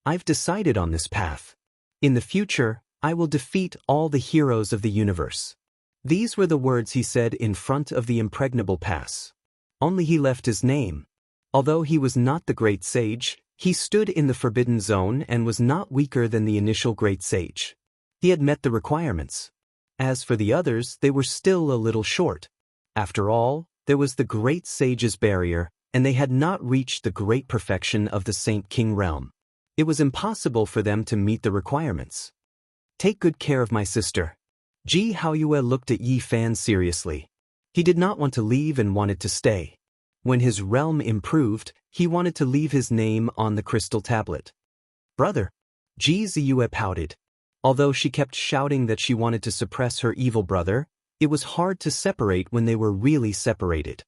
I've decided on this path. In the future, I will defeat all the heroes of the universe. These were the words he said in front of the impregnable pass. Only he left his name. Although he was not the great sage, he stood in the forbidden zone and was not weaker than the initial great sage. He had met the requirements. As for the others, they were still a little short. After all, there was the great sage's barrier, and they had not reached the great perfection of the Saint King realm. It was impossible for them to meet the requirements. Take good care of my sister. Ji Haoyue looked at Yi Fan seriously. He did not want to leave and wanted to stay. When his realm improved, he wanted to leave his name on the crystal tablet. Brother. Ji Ziyue pouted. Although she kept shouting that she wanted to suppress her evil brother, it was hard to separate when they were really separated.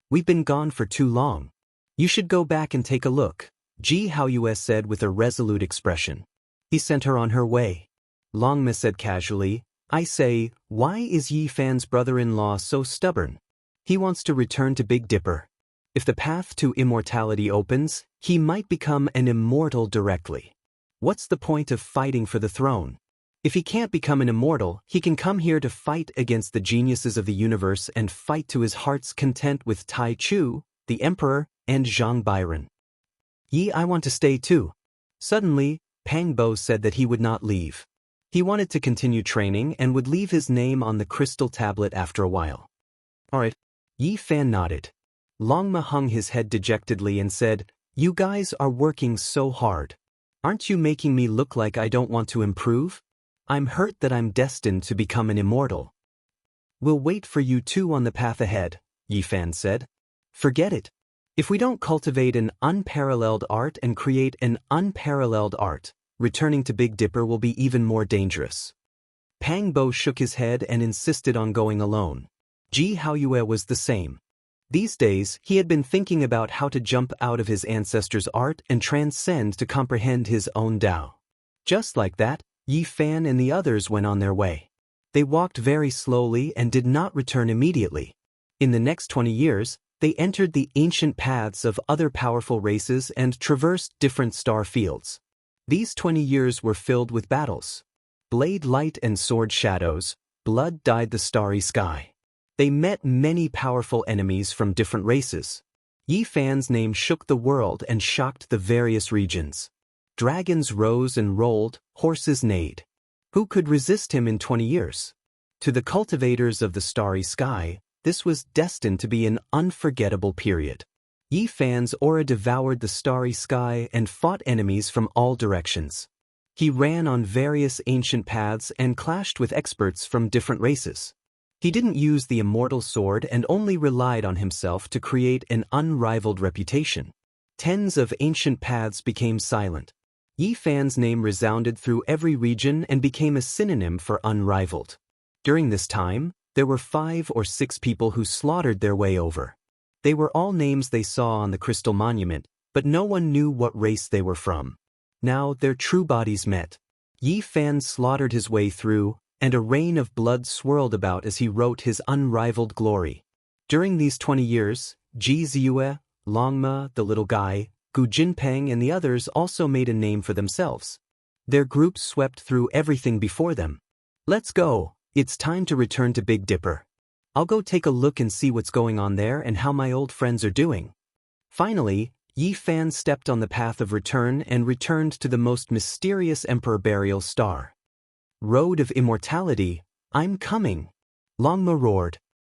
We've been gone for too long. You should go back and take a look, Ji Haoyue said with a resolute expression. He sent her on her way. Longma said casually, I say, why is Yi Fan's brother-in-law so stubborn? He wants to return to Big Dipper. If the path to immortality opens, he might become an immortal directly. What's the point of fighting for the throne? If he can't become an immortal, he can come here to fight against the geniuses of the universe and fight to his heart's content with Tai Chu, the Emperor, and Zhang Byron. Yi, I want to stay too. Suddenly, Pang Bo said that he would not leave. He wanted to continue training and would leave his name on the crystal tablet after a while. Alright. Yi Fan nodded. Longma hung his head dejectedly and said, You guys are working so hard. Aren't you making me look like I don't want to improve? I'm hurt that I'm destined to become an immortal. We'll wait for you two on the path ahead, Yi Fan said. Forget it. If we don't cultivate an unparalleled art and create an unparalleled art, returning to Big Dipper will be even more dangerous. Pang Bo shook his head and insisted on going alone. Ji Haoyue was the same. These days, he had been thinking about how to jump out of his ancestors' art and transcend to comprehend his own Tao. Just like that, Yi Fan and the others went on their way. They walked very slowly and did not return immediately. In the next 20 years, they entered the ancient paths of other powerful races and traversed different star fields. These 20 years were filled with battles. Blade light and sword shadows, blood dyed the starry sky. They met many powerful enemies from different races. Yi Fan's name shook the world and shocked the various regions. Dragons rose and rolled, horses neighed. Who could resist him in 20 years? To the cultivators of the starry sky, this was destined to be an unforgettable period. Yi Fan's aura devoured the starry sky and fought enemies from all directions. He ran on various ancient paths and clashed with experts from different races. He didn't use the immortal sword and only relied on himself to create an unrivaled reputation. Tens of ancient paths became silent. Yi Fan's name resounded through every region and became a synonym for unrivaled. During this time, there were 5 or 6 people who slaughtered their way over. They were all names they saw on the crystal monument, but no one knew what race they were from. Now their true bodies met. Yi Fan slaughtered his way through, and a rain of blood swirled about as he wrote his unrivaled glory. During these 20 years, Ji Ziyue, Longma, the little guy, Gu Jinpeng and the others also made a name for themselves. Their groups swept through everything before them. Let's go. It's time to return to Big Dipper. I'll go take a look and see what's going on there and how my old friends are doing. Finally, Yi Fan stepped on the path of return and returned to the most mysterious emperor burial star. Road of immortality, I'm coming. Longma roared.